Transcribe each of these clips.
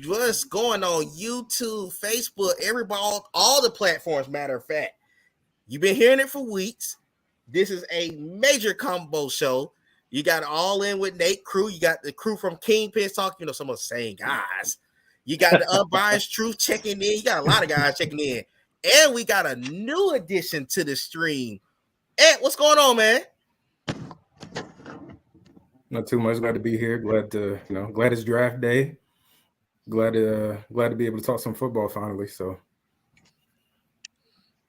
What's going on YouTube, Facebook, everybody, all the platforms, matter of fact. You've been hearing it for weeks. This is a major combo show. You got All In with Nate crew. You got the crew from Kingpin talking, some of the same guys. You got the Unbiased Truth checking in. You got a lot of guys checking in. And we got a new addition to the stream. Ed, what's going on, man? Not too much. Glad to be here. Glad it's draft day. Glad to be able to talk some football finally. So,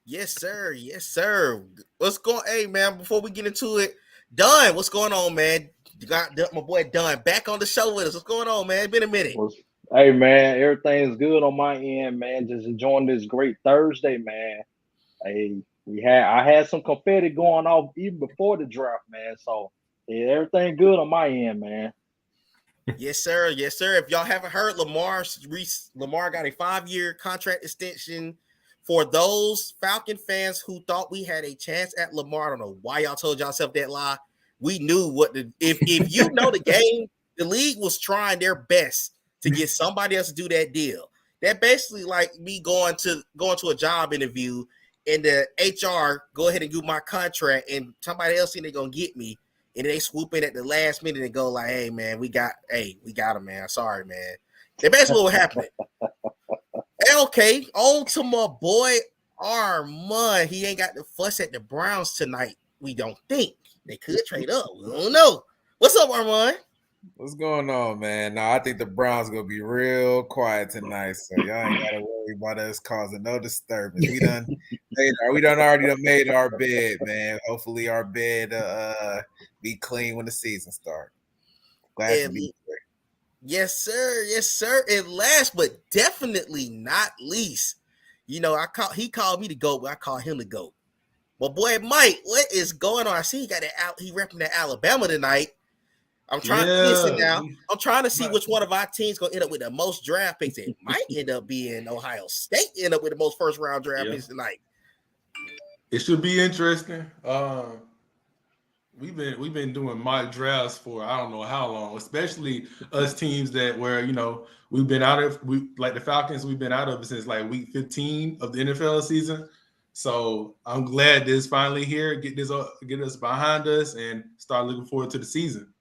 yes, sir. Yes, sir. What's going? Hey, man. Before we get into it, Dunn, what's going on, man? You got my boy Dunn back on the show with us. What's going on, man? It's been a minute. Hey, man, everything's good on my end, man. Just enjoying this great Thursday, man. Hey, I had some confetti going off even before the draft, man. So yeah, everything good on my end, man. Yes, sir. Yes, sir. If y'all haven't heard, Lamar got a 5-year contract extension. For those Falcon fans who thought we had a chance at Lamar, I don't know why y'all told yourself that lie. We knew if you know the game, the league was trying their best to get somebody else to do that deal. That basically like me going to a job interview and the HR go ahead and do my contract and somebody else think they're gonna get me. And they swoop in at the last minute and go like, "Hey man, we got him, man. Sorry, man." That's basically what happened. Okay, on to my boy Armand. He ain't got the fuss at the Browns tonight. We don't think they could trade up. We don't know. What's up, Armand? What's going on, man? No, I think the Browns gonna be real quiet tonight, so y'all ain't gotta worry about us causing no disturbance. We done already made our bed, man. Hopefully, our bed be clean when the season starts. Glad to be here. Yes, sir. Yes, sir. And last but definitely not least, he called me the GOAT, but I call him the GOAT. But boy, Mike, what is going on? I see he repping that Alabama tonight. I'm trying to listen now. I'm trying to see which one of our teams gonna end up with the most draft picks. It might end up being Ohio State end up with the most first round draft picks tonight. It should be interesting. We've been doing mock drafts for I don't know how long, especially us teams that where we've been out of like the Falcons. We've been out of it since like week 15 of the NFL season. So I'm glad this finally here. Get us behind us and start looking forward to the season.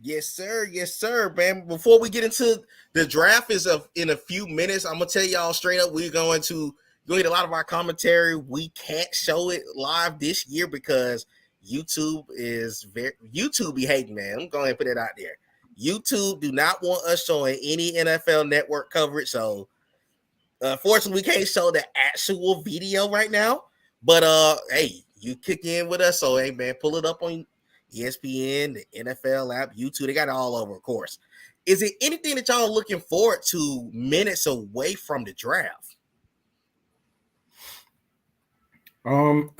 Yes, sir. Yes, sir, man. Before we get into the draft in a few minutes, I'm gonna tell y'all straight up, we're going to get a lot of our commentary. We can't show it live this year because YouTube be hating, man. I'm going to put it out there. YouTube do not want us showing any NFL Network coverage, so unfortunately, we can't show the actual video right now. But hey, you kick in with us, so hey, man, pull it up on ESPN, the NFL app, YouTube. They got it all over, of course. Is it anything that y'all are looking forward to minutes away from the draft? I'm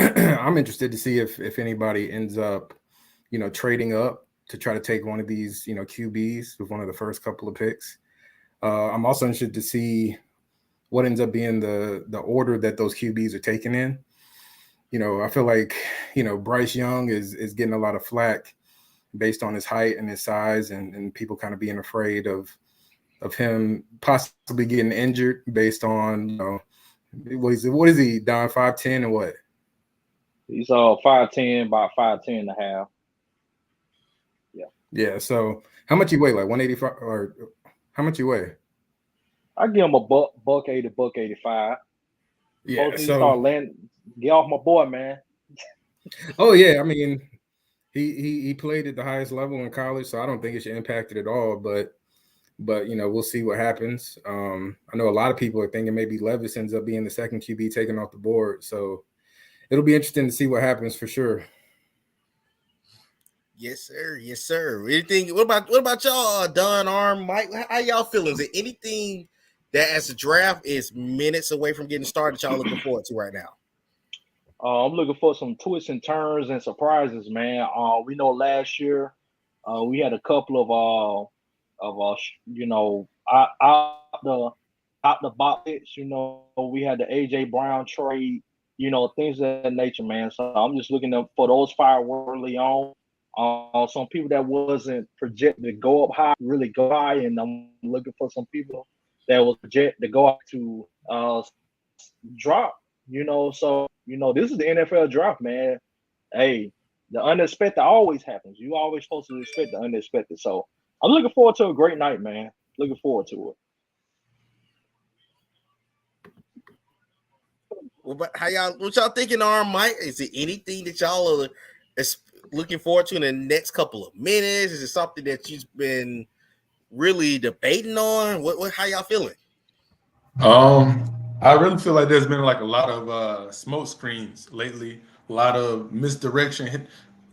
interested to see if anybody ends up, trading up to try to take one of these, QBs with one of the first couple of picks. I'm also interested to see what ends up being the order that those QBs are taken in. I feel like, Bryce Young is getting a lot of flack based on his height and his size and people kind of being afraid of him possibly getting injured based on, what is he, Don, 5'10" or what? He's 5'10", about 5'10" and a half. Yeah. Yeah, so how much you weigh? Like 185 or how much you weigh? I give him a buck 80, buck 85. Yeah, so get off my boy, man. Oh yeah, I mean, he played at the highest level in college, so I don't think it should impact it at all. But we'll see what happens. I know a lot of people are thinking maybe Levis ends up being the second QB taken off the board, so it'll be interesting to see what happens for sure. Yes, sir. Yes, sir. Anything? What about y'all, Don, Arm, Mike? How y'all feeling? Is it anything that as the draft is minutes away from getting started y'all looking forward to right now? I'm looking for some twists and turns and surprises, man. We know last year we had a couple of out the box hits. We had the AJ Brown trade, things of that nature, man. So I'm just looking for those fireworks early on. Some people that wasn't projected to go up high, really go high, and I'm looking for some people that was projected to go up to drop. So this is the NFL draft, man. Hey, the unexpected always happens. You always supposed to expect the unexpected. So I'm looking forward to a great night, man. Looking forward to it. Well, but what y'all thinking, Mike? Is it anything that y'all are looking forward to in the next couple of minutes? Is it something that you've been really debating on? How y'all feeling? I really feel like there's been like a lot of smoke screens lately, a lot of misdirection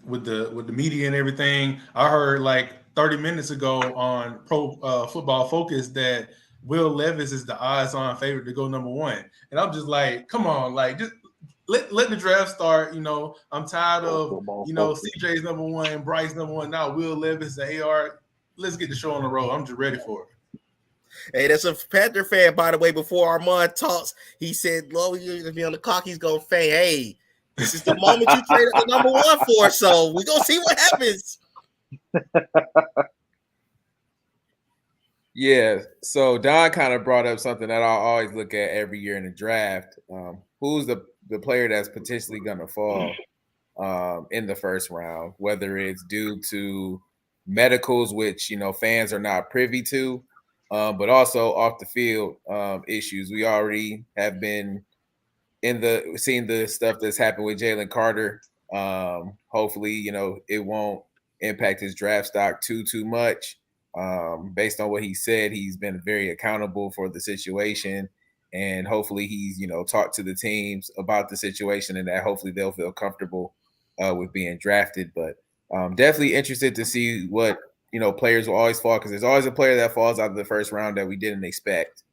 with the media and everything. I heard like 30 minutes ago on Pro Football Focus that Will Levis is the odds-on favorite to go number one, and I'm just like, come on, like just let the draft start. I'm tired of CJ's number one, Bryce number one, now Will Levis and AR. Let's get the show on the road. I'm just ready for it. Hey, that's a Panther fan, by the way. Before Armand talks, he said, "Low, you're gonna be on the clock." He's gonna say, "Hey, this is the moment you traded the number one for." So we're gonna see what happens. Yeah. So Don kind of brought up something that I always look at every year in the draft. Who's the player that's potentially gonna fall in the first round, whether it's due to medicals, which fans are not privy to. But also off the field issues. We already have been seeing the stuff that's happened with Jalen Carter. Hopefully, it won't impact his draft stock too much. Based on what he said, he's been very accountable for the situation, and hopefully he's talked to the teams about the situation, and that hopefully they'll feel comfortable with being drafted. But definitely interested to see what players will always fall, because there's always a player that falls out of the first round that we didn't expect.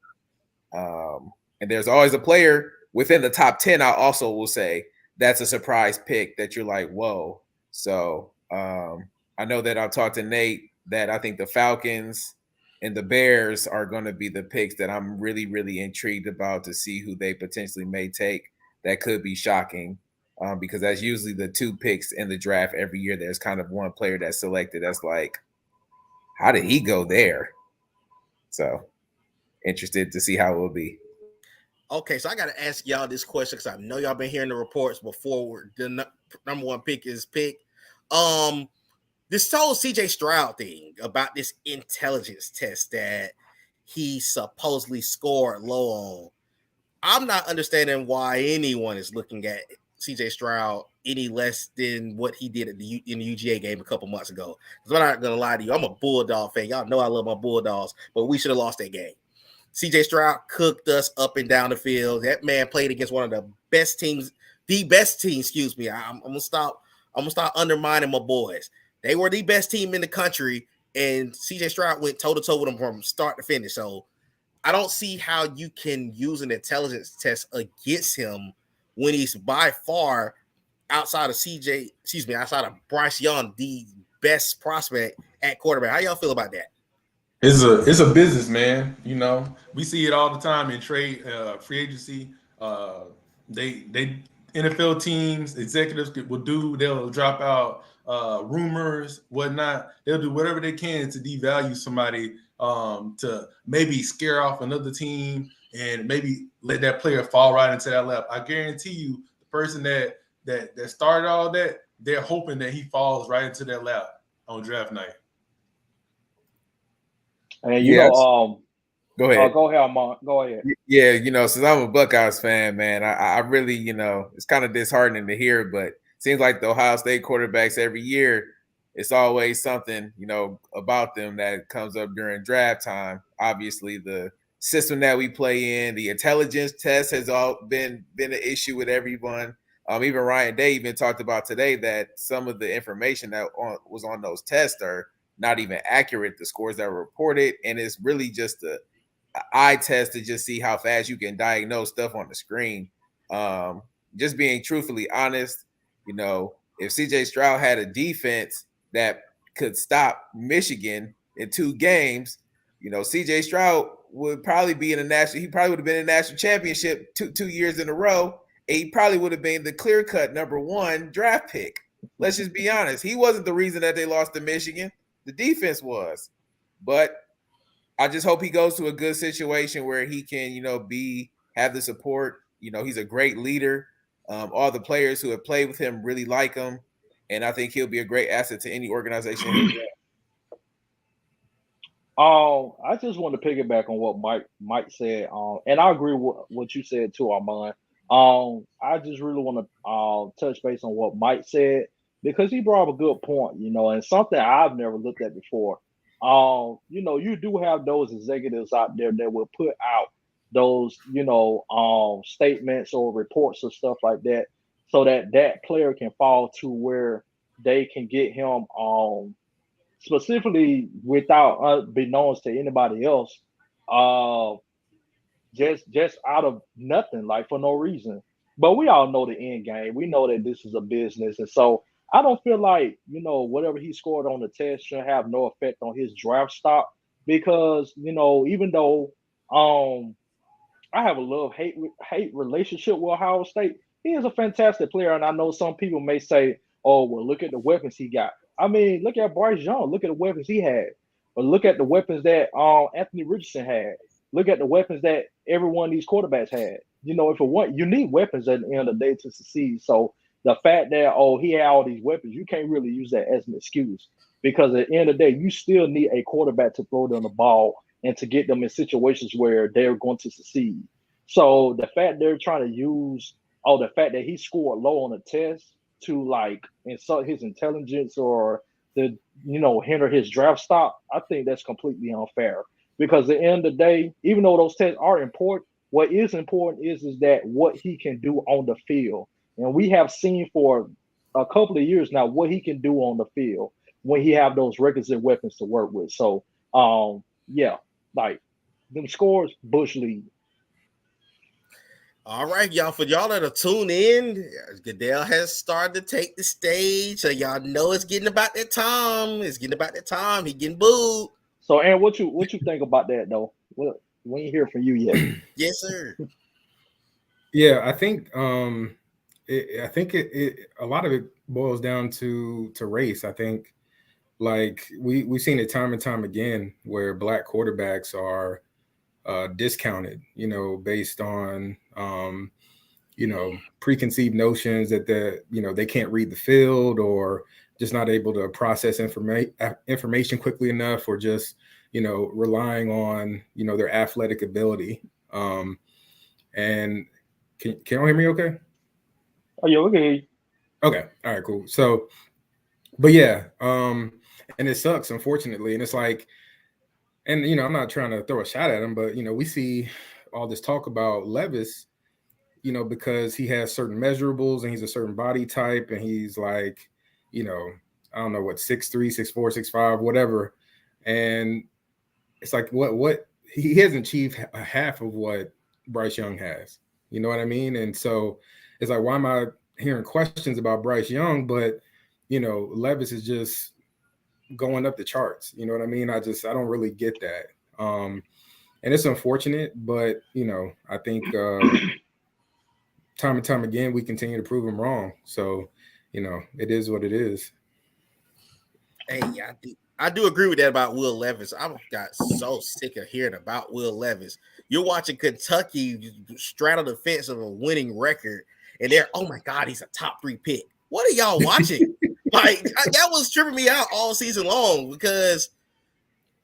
And there's always a player within the top 10, I also will say, that's a surprise pick that you're like, whoa. So I know that I've talked to Nate that I think the Falcons and the Bears are going to be the picks that I'm really, really intrigued about to see who they potentially may take. That could be shocking. Because that's usually the two picks in the draft every year. There's kind of one player that's selected that's like, how did he go there? So interested to see how it will be. Okay, so I got to ask y'all this question because I know y'all been hearing the reports before the number one pick is picked. This whole CJ Stroud thing about this intelligence test that he supposedly scored low on. I'm not understanding why anyone is looking at CJ Stroud any less than what he did in the UGA game a couple months ago. Because I'm not gonna lie to you, I'm a Bulldog fan. Y'all know I love my Bulldogs, but we should have lost that game. CJ Stroud cooked us up and down the field. That man played against one of the best teams, excuse me. I'm gonna stop undermining my boys. They were the best team in the country, and CJ Stroud went toe-to-toe with them from start to finish. So I don't see how you can use an intelligence test against him when he's by far outside of Bryce Young, the best prospect at quarterback. How y'all feel about that? It's a business, man. We see it all the time in trade, free agency. They NFL teams, executives they'll drop out rumors, whatnot. They'll do whatever they can to devalue somebody, to maybe scare off another team and maybe let that player fall right into that lap. I guarantee you, the person that started all that, they're hoping that he falls right into their lap on draft night. And go ahead. Go ahead, Mark. Go ahead. Yeah, since I'm a Buckeyes fan, man, I really, it's kind of disheartening to hear, but it seems like the Ohio State quarterbacks every year, it's always something, about them that comes up during draft time. Obviously, the system that we play in, the intelligence test has all been an issue with everyone. Even Ryan Day even talked about today that some of the information that was on those tests are not even accurate, the scores that were reported, and it's really just an eye test to just see how fast you can diagnose stuff on the screen. Just being truthfully honest, if CJ Stroud had a defense that could stop Michigan in 2 games, CJ Stroud would probably be in a national. He probably would have been in a national championship two years in a row. And he probably would have been the clear-cut number 1 draft pick. let's just be honest. He wasn't the reason that they lost to Michigan. The defense was. But I just hope he goes to a good situation where he can, have the support. He's a great leader. All the players who have played with him really like him. And I think he'll be a great asset to any organization. I just want to piggyback on what Mike said. And I agree with what you said too, Armand. I just really want to touch base on what Mike said because he brought up a good point, and something I've never looked at before. You do have those executives out there that will put out those, statements or reports or stuff like that, so that player can fall to where they can get him specifically without unbeknownst to anybody else, uh, just out of nothing, like for no reason. But we all know the end game. We know that this is a business, and so I don't feel like whatever he scored on the test should have no effect on his draft stock because even though I have a love hate relationship with Ohio State. He is a fantastic player, and I know some people may say, "Oh, well, look at the weapons he got." I mean, look at Bryce Young. Look at the weapons he had, but look at the weapons that Anthony Richardson had. Look at the weapons that every one of these quarterbacks had. If it want, you need weapons at the end of the day to succeed. So the fact that he had all these weapons, you can't really use that as an excuse because at the end of the day, you still need a quarterback to throw them the ball and to get them in situations where they're going to succeed. So the fact they're trying to use, the fact that he scored low on the test to like insult his intelligence or to, hinder his draft stock, I think that's completely unfair. Because at the end of the day, even though those tests are important, what is important is that what he can do on the field. And we have seen for a couple of years now what he can do on the field when he have those requisite weapons to work with. So yeah, like them scores, Bush lead. All right, y'all. For y'all that are tuned in, Goodell has started to take the stage. So y'all know it's getting about that time. It's getting about that time. He getting booed. So, Aaron, what you think about that though? Well, we ain't hear from you yet. Yes, sir. Yeah, I think it a lot of it boils down to race. I think like we've seen it time and time again where black quarterbacks are discounted, based on preconceived notions that they can't read the field or just not able to process information quickly enough, or just relying on their athletic ability. And can you hear me? Okay. Oh yeah, okay. Okay. All right. Cool. So, but yeah, and it sucks, unfortunately, and it's like. And, I'm not trying to throw a shot at him, but, we see all this talk about Levis, because he has certain measurables and he's a certain body type and he's like, I don't know what, 6'3", 6'4", 6'5", whatever. And it's like, what he hasn't achieved half of what Bryce Young has. You know what I mean? And so it's like, why am I hearing questions about Bryce Young? But, Levis is just going up the charts. You know what I mean? I don't really get that. And it's unfortunate, but I think time and time again we continue to prove him wrong. So, it is what it is. Hey, I do agree with that about Will Levis. I got so sick of hearing about Will Levis. You're watching Kentucky straddle the fence of a winning record, and they're, oh my God, he's a top 3 pick. What are y'all watching? Like, that was tripping me out all season long because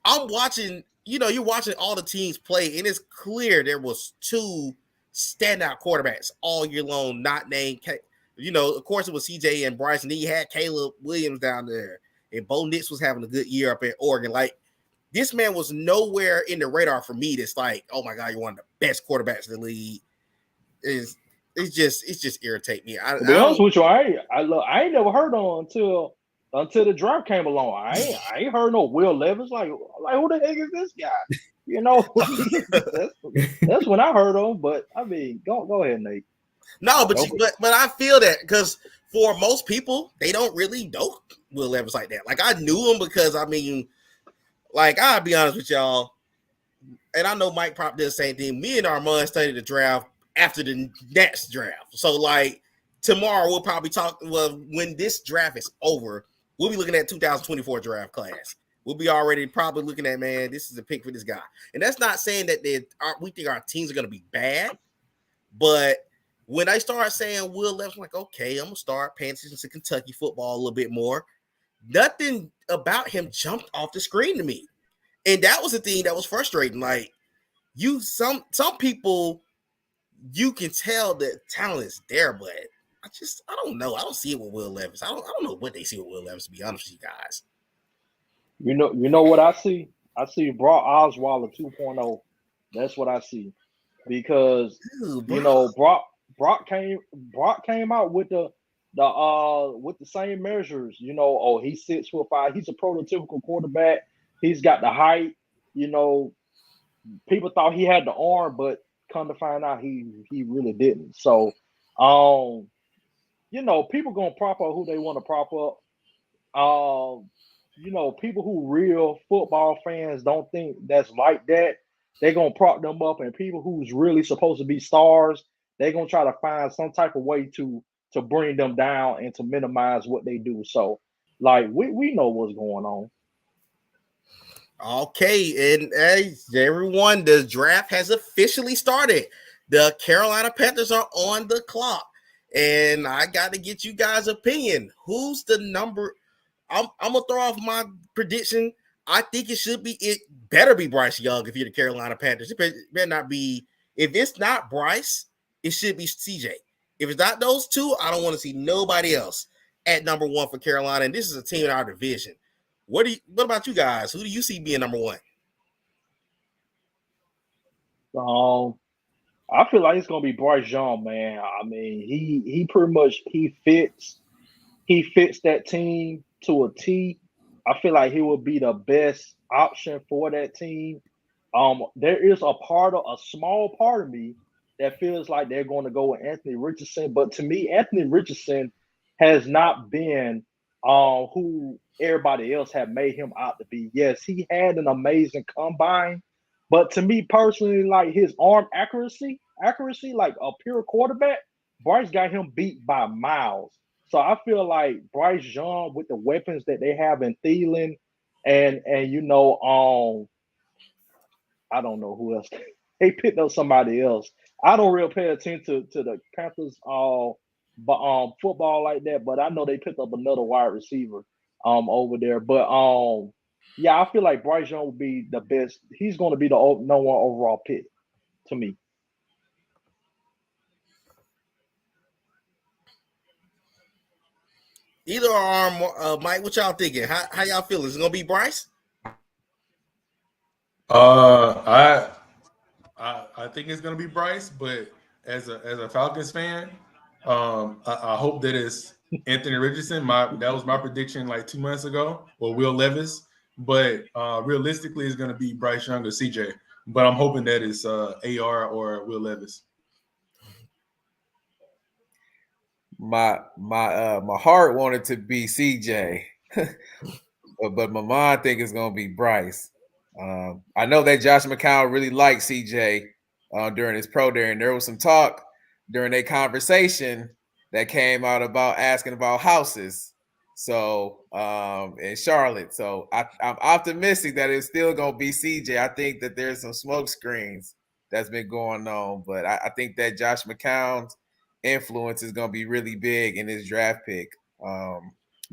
I'm watching, you're watching all the teams play, and it's clear there was 2 standout quarterbacks all year long, not named. Of course, it was CJ and Bryce, and then you had Caleb Williams down there, and Bo Nix was having a good year up at Oregon. Like, this man was nowhere in the radar for me. That's like, oh my God, you're one of the best quarterbacks in the league. It's just irritate me. To be honest with you, I ain't never heard on until the draft came along. I ain't heard no Will Levis. Like who the heck is this guy? That's when I heard him. But I mean, go ahead, Nate. No, but I feel that because for most people, they don't really know Will Levis like that. Like, I knew him because, I mean, like, I'll be honest with y'all, and I know Mike Prop did the same thing. Me and Armand studied the draft after the next draft. So, like, tomorrow we'll probably talk. Well, when this draft is over, we'll be looking at 2024 draft class. We'll be already probably looking at, man, this is a pick for this guy. And that's not saying that we think our teams are going to be bad, but when I start saying Will Levis, I'm like, okay, I'm going to start paying attention to Kentucky football a little bit more. Nothing about him jumped off the screen to me. And that was the thing that was frustrating. Like, some people, you can tell that talent is there, but I don't know. I don't see it with Will Levis. I don't know what they see with Will Levis, to be honest with you guys. You know what I see? I see Brock Osweiler 2.0. That's what I see. Because Brock came out with the same measures. He's 6'5". He's a prototypical quarterback. He's got the height. People thought he had the arm, but come to find out he really didn't. So people gonna prop up who they want to prop up. People who real football fans don't think that's like that, they're gonna prop them up, and people who's really supposed to be stars, they're gonna try to find some type of way to bring them down and to minimize what they do. So, like, we know what's going on. Okay, and hey, everyone, the draft has officially started. The Carolina Panthers are on the clock, and I got to get you guys' opinion. Who's the number? I'm gonna throw off my prediction. I think it better be Bryce Young if you're the Carolina Panthers. It better not be. If it's not Bryce, it should be CJ. If it's not those two, I don't want to see nobody else at number one for Carolina. And this is a team in our division. What about you guys? Who do you see being number one? I feel like it's gonna be Bryce Young, man. I mean, he pretty much fits that team to a T. I feel like he will be the best option for that team. There is a small part of me that feels like they're going to go with Anthony Richardson, but to me, Anthony Richardson has not been who everybody else had made him out to be. Yes, he had an amazing combine, but to me personally, like his arm accuracy, like a pure quarterback, Bryce got him beat by miles. So I feel like Bryce Young, with the weapons that they have in Thielen, and I don't know who else. They picked up somebody else. I don't really pay attention to the Panthers football like that, but I know they picked up another wide receiver over there. But yeah, I feel like Bryce Young will be the best. He's going to be the number one overall pick to me. Either arm, Mike. What y'all thinking? How y'all feeling? Is it gonna be Bryce? I think it's gonna be Bryce, but as a Falcons fan, I hope that it's Anthony Richardson. That was my prediction like 2 months ago, or Will Levis. But realistically, it's gonna be Bryce Young or CJ. But I'm hoping that it's AR or Will Levis. My heart wanted to be CJ, but my mind think it's gonna be Bryce. I know that Josh McCown really liked CJ during his pro day, and there was some talk during a conversation that came out about asking about houses. So in Charlotte, so I'm optimistic that it's still gonna be CJ. I think that there's some smoke screens that's been going on, but I think that Josh McCown's influence is going to be really big in this draft pick.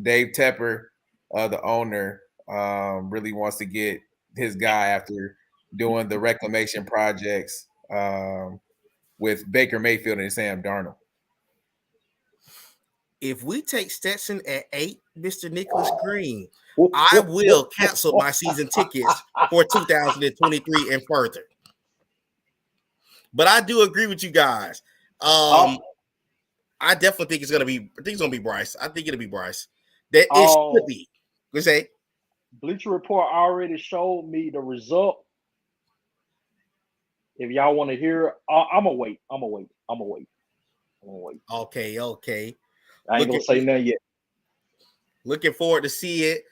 Dave Tepper, the owner, really wants to get his guy after doing the reclamation projects with Baker Mayfield and Sam Darnold. If we take Stetson at 8, Mr. Nicholas Green, I will cancel my season tickets for 2023 and further. But I do agree with you guys. I definitely think it's gonna be Bryce. I think it'll be Bryce. That it should be. Go say. Bleacher Report already showed me the result. If y'all want to hear, I'm gonna wait. Okay. I ain't gonna say nothing yet. Looking forward to see it.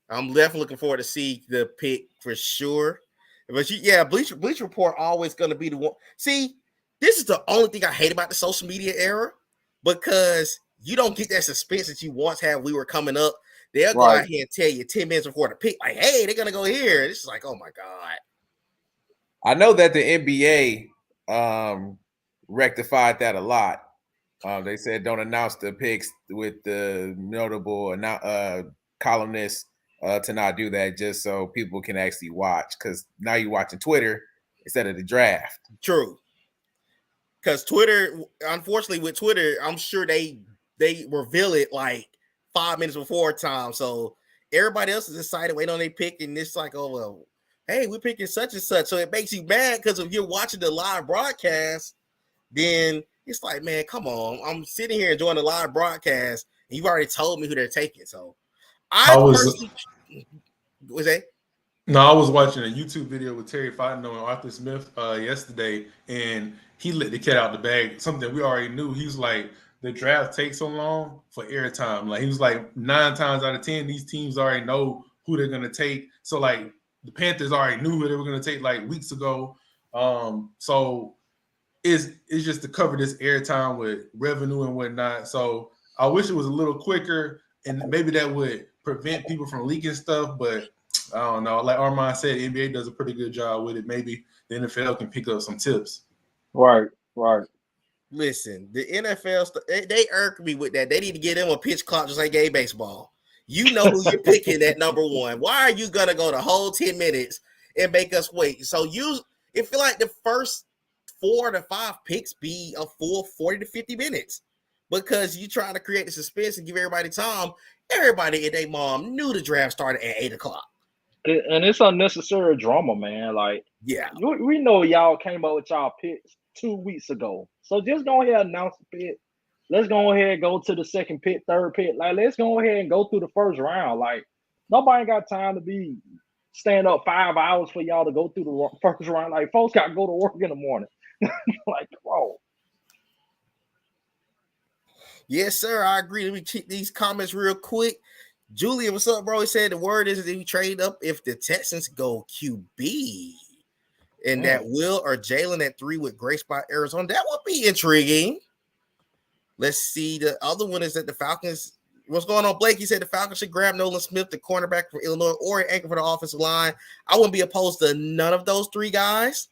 I'm definitely looking forward to see the pick for sure. But Bleacher Report always gonna be the one. See, this is the only thing I hate about the social media era. because you don't get that suspense that you once had. We were coming up. They'll go Right. out here and tell you 10 minutes before the pick, like, hey, they're gonna go here. It's just like, oh my god. I know that the NBA rectified that a lot. They said don't announce the picks with the notable columnists to not do that, just so people can actually watch. Because now you're watching Twitter instead of the draft. True. Because Twitter, unfortunately, with Twitter, I'm sure they reveal it like 5 minutes before time. So everybody else is excited, waiting on their pick, and it's like, oh well, hey, we're picking such and such. So it makes you mad because if you're watching the live broadcast, then it's like, man, come on. I'm sitting here enjoying the live broadcast, and you've already told me who they're taking. So I personally was that. No, I was watching a YouTube video with Terry Fontenot and Arthur Smith yesterday, and he let the cat out the bag. Something we already knew. He was like, the draft takes so long for airtime. Like he was like 9 times out of 10, these teams already know who they're gonna take. So like the Panthers already knew who they were gonna take like weeks ago. So it's just to cover this airtime with revenue and whatnot. So I wish it was a little quicker, and maybe that would prevent people from leaking stuff, but I don't know. Like Armand said, the NBA does a pretty good job with it. Maybe the NFL can pick up some tips. Right. Listen, the NFL they irk me with that. They need to get them a pitch clock just like gay baseball. You know who you're picking at number one. Why are you gonna go the whole 10 minutes and make us wait? So it feel like the first 4 to 5 picks be a full 40 to 50 minutes because you trying to create the suspense and give everybody time. Everybody and their mom knew the draft started at 8 o'clock. And it's unnecessary drama, man. Like, yeah, we know y'all came up with y'all picks 2 weeks ago. So just go ahead and announce the pick. Let's go ahead and go to the second pick, third pick. Like, let's go ahead and go through the first round. Like, nobody got time to be staying up 5 hours for y'all to go through the first round. Like, folks got to go to work in the morning. Like, whoa. Yes, sir. I agree. Let me check these comments real quick. Julian, what's up, bro? He said the word is that he trade up if the Texans go QB. And that Will or Jalen at 3 with Grace by Arizona. That would be intriguing. Let's see. The other one is that the Falcons. What's going on, Blake? He said the Falcons should grab Nolan Smith, the cornerback from Illinois, or an anchor for the offensive line. I wouldn't be opposed to none of those 3 guys.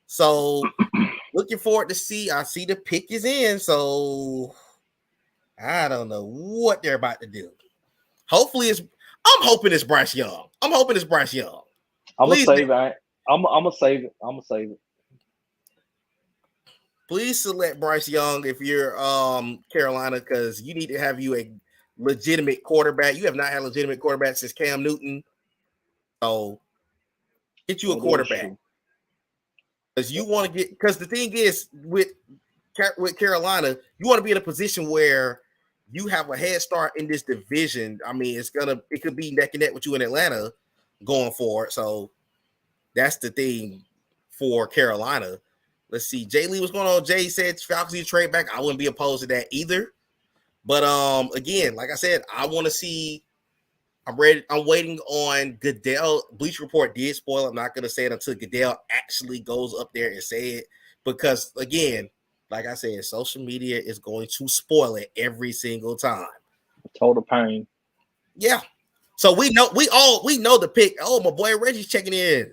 So looking forward to see. I see the pick is in. So I don't know what they're about to do. Hopefully I'm hoping it's Bryce Young. I'm gonna save it. I'm gonna save it. Please select Bryce Young if you're Carolina, because you need to have you a legitimate quarterback. You have not had a legitimate quarterback since Cam Newton. So get you a quarterback. Because you want to because the thing is with Carolina, you want to be in a position where you have a head start in this division. I mean, it could be neck and neck with you in Atlanta going forward. So that's the thing for Carolina. Let's see. Jay Lee, what's going on? Jay said Falcons need to trade back. I wouldn't be opposed to that either. But again, like I said, I want to see. I'm ready. I'm waiting on Goodell. Bleach Report did spoil. I'm not going to say it until Goodell actually goes up there and say it, because again, like I said, social media is going to spoil it every single time. Total pain. Yeah. So we know the pick. Oh, my boy Reggie's checking in.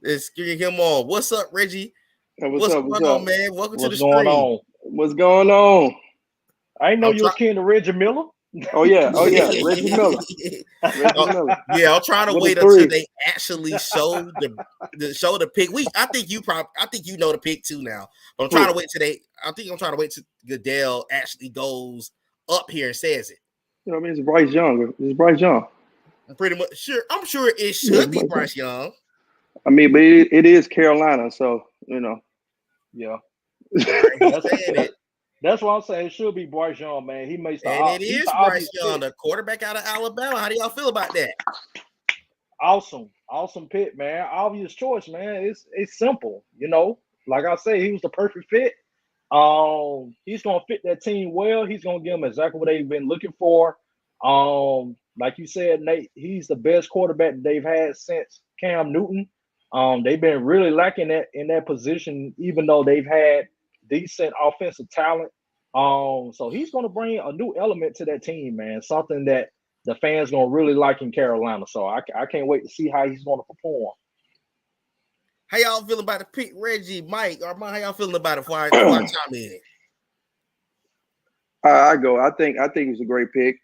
Let's get him on. What's up, Reggie? What's going on, man? Welcome to the stream. What's going on? I didn't know you was king to Reggie Miller. Oh yeah, Reggie Miller. Yeah, I'm trying to wait until they actually show the pick. I think you know the pick too now. But I'm trying to wait till Goodell actually goes up here and says it. You know what I mean? It's Bryce Young. I'm pretty much sure. I'm sure it should be Bryce Young. I mean, but it is Carolina, so you know. Yeah. That's what I'm saying. It should be Bryce Young, man. He makes it is Bryce Young, the quarterback out of Alabama. How do y'all feel about that? Awesome pick, man. Obvious choice, man. It's simple, you know. Like I say, he was the perfect fit. He's gonna fit that team well. He's gonna give them exactly what they've been looking for. Like you said, Nate, he's the best quarterback they've had since Cam Newton. They've been really lacking in that position, even though they've had decent offensive talent. So he's going to bring a new element to that team, man. Something that the fans going to really like in Carolina. So I can't wait to see how he's going to perform. How y'all feeling about the pick, Reggie, Mike, Armand? How y'all feeling about it? Before I chime in. I go. I think it's a great pick.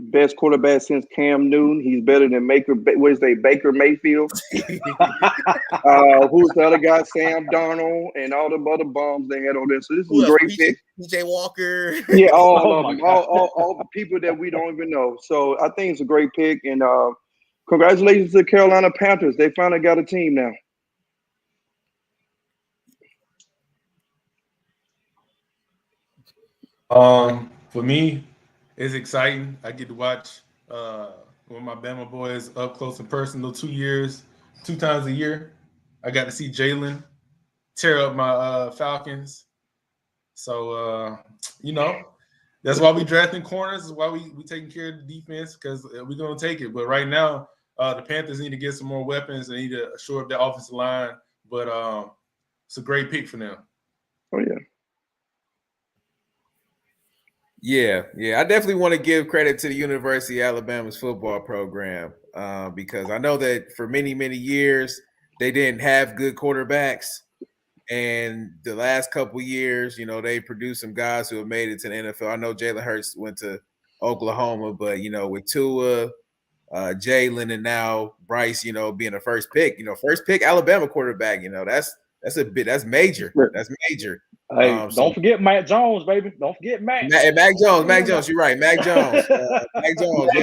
Best quarterback since Cam Newton. He's better than Baker Mayfield. Who's the other guy? Sam Darnold and all the other bombs they had on there. So this is a great pick. PJ Walker. Yeah, all of them. All the people that we don't even know. So I think it's a great pick. And congratulations to the Carolina Panthers. They finally got a team now. For me, it's exciting. I get to watch one of my Bama boys up close and personal 2 times a year. I got to see Jalen tear up my Falcons. So, that's why we drafting corners. That's why we taking care of the defense, because we're going to take it. But right now, the Panthers need to get some more weapons. They need to shore up their offensive line. But it's a great pick for them. Oh, yeah. Yeah. I definitely want to give credit to the University of Alabama's football program because I know that for many, many years they didn't have good quarterbacks. And the last couple of years, they produced some guys who have made it to the NFL. I know Jalen Hurts went to Oklahoma, but, with Tua, Jalen, and now Bryce, being the first pick, Alabama quarterback, that's major. That's major. Hey, don't forget Mac Jones, baby. Don't forget Mac. Mac Jones. You're right. Mac Jones. Mac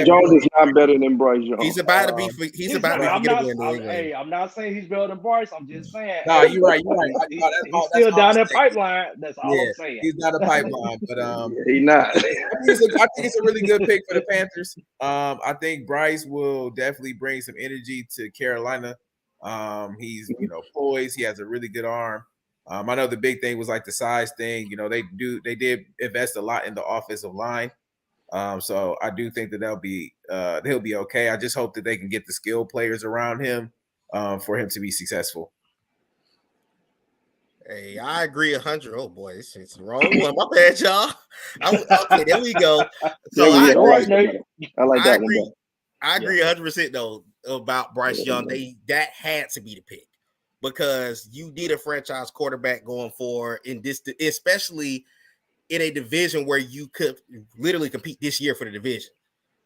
Jones is not better than Bryce Young. He's about to be. He's about to be forgettable in New England. Hey, I'm not saying he's better than Bryce. I'm just saying. No, you're right. He's still down that pipeline. That's all I'm saying. He's not a pipeline, but he's not. I think it's a really good pick for the Panthers. I think Bryce will definitely bring some energy to Carolina. He's poised. He has a really good arm. I know the big thing was like the size thing. They did invest a lot in the offensive line. So I do think that they'll be okay. I just hope that they can get the skilled players around him for him to be successful. Hey, I agree 100. Oh boy, it's the wrong one. My bad, y'all. Okay, there we go. So I like that agree. one. I agree 100% though about Bryce Young. That had to be the pick. Because you need a franchise quarterback going forward in this, especially in a division where you could literally compete this year for the division.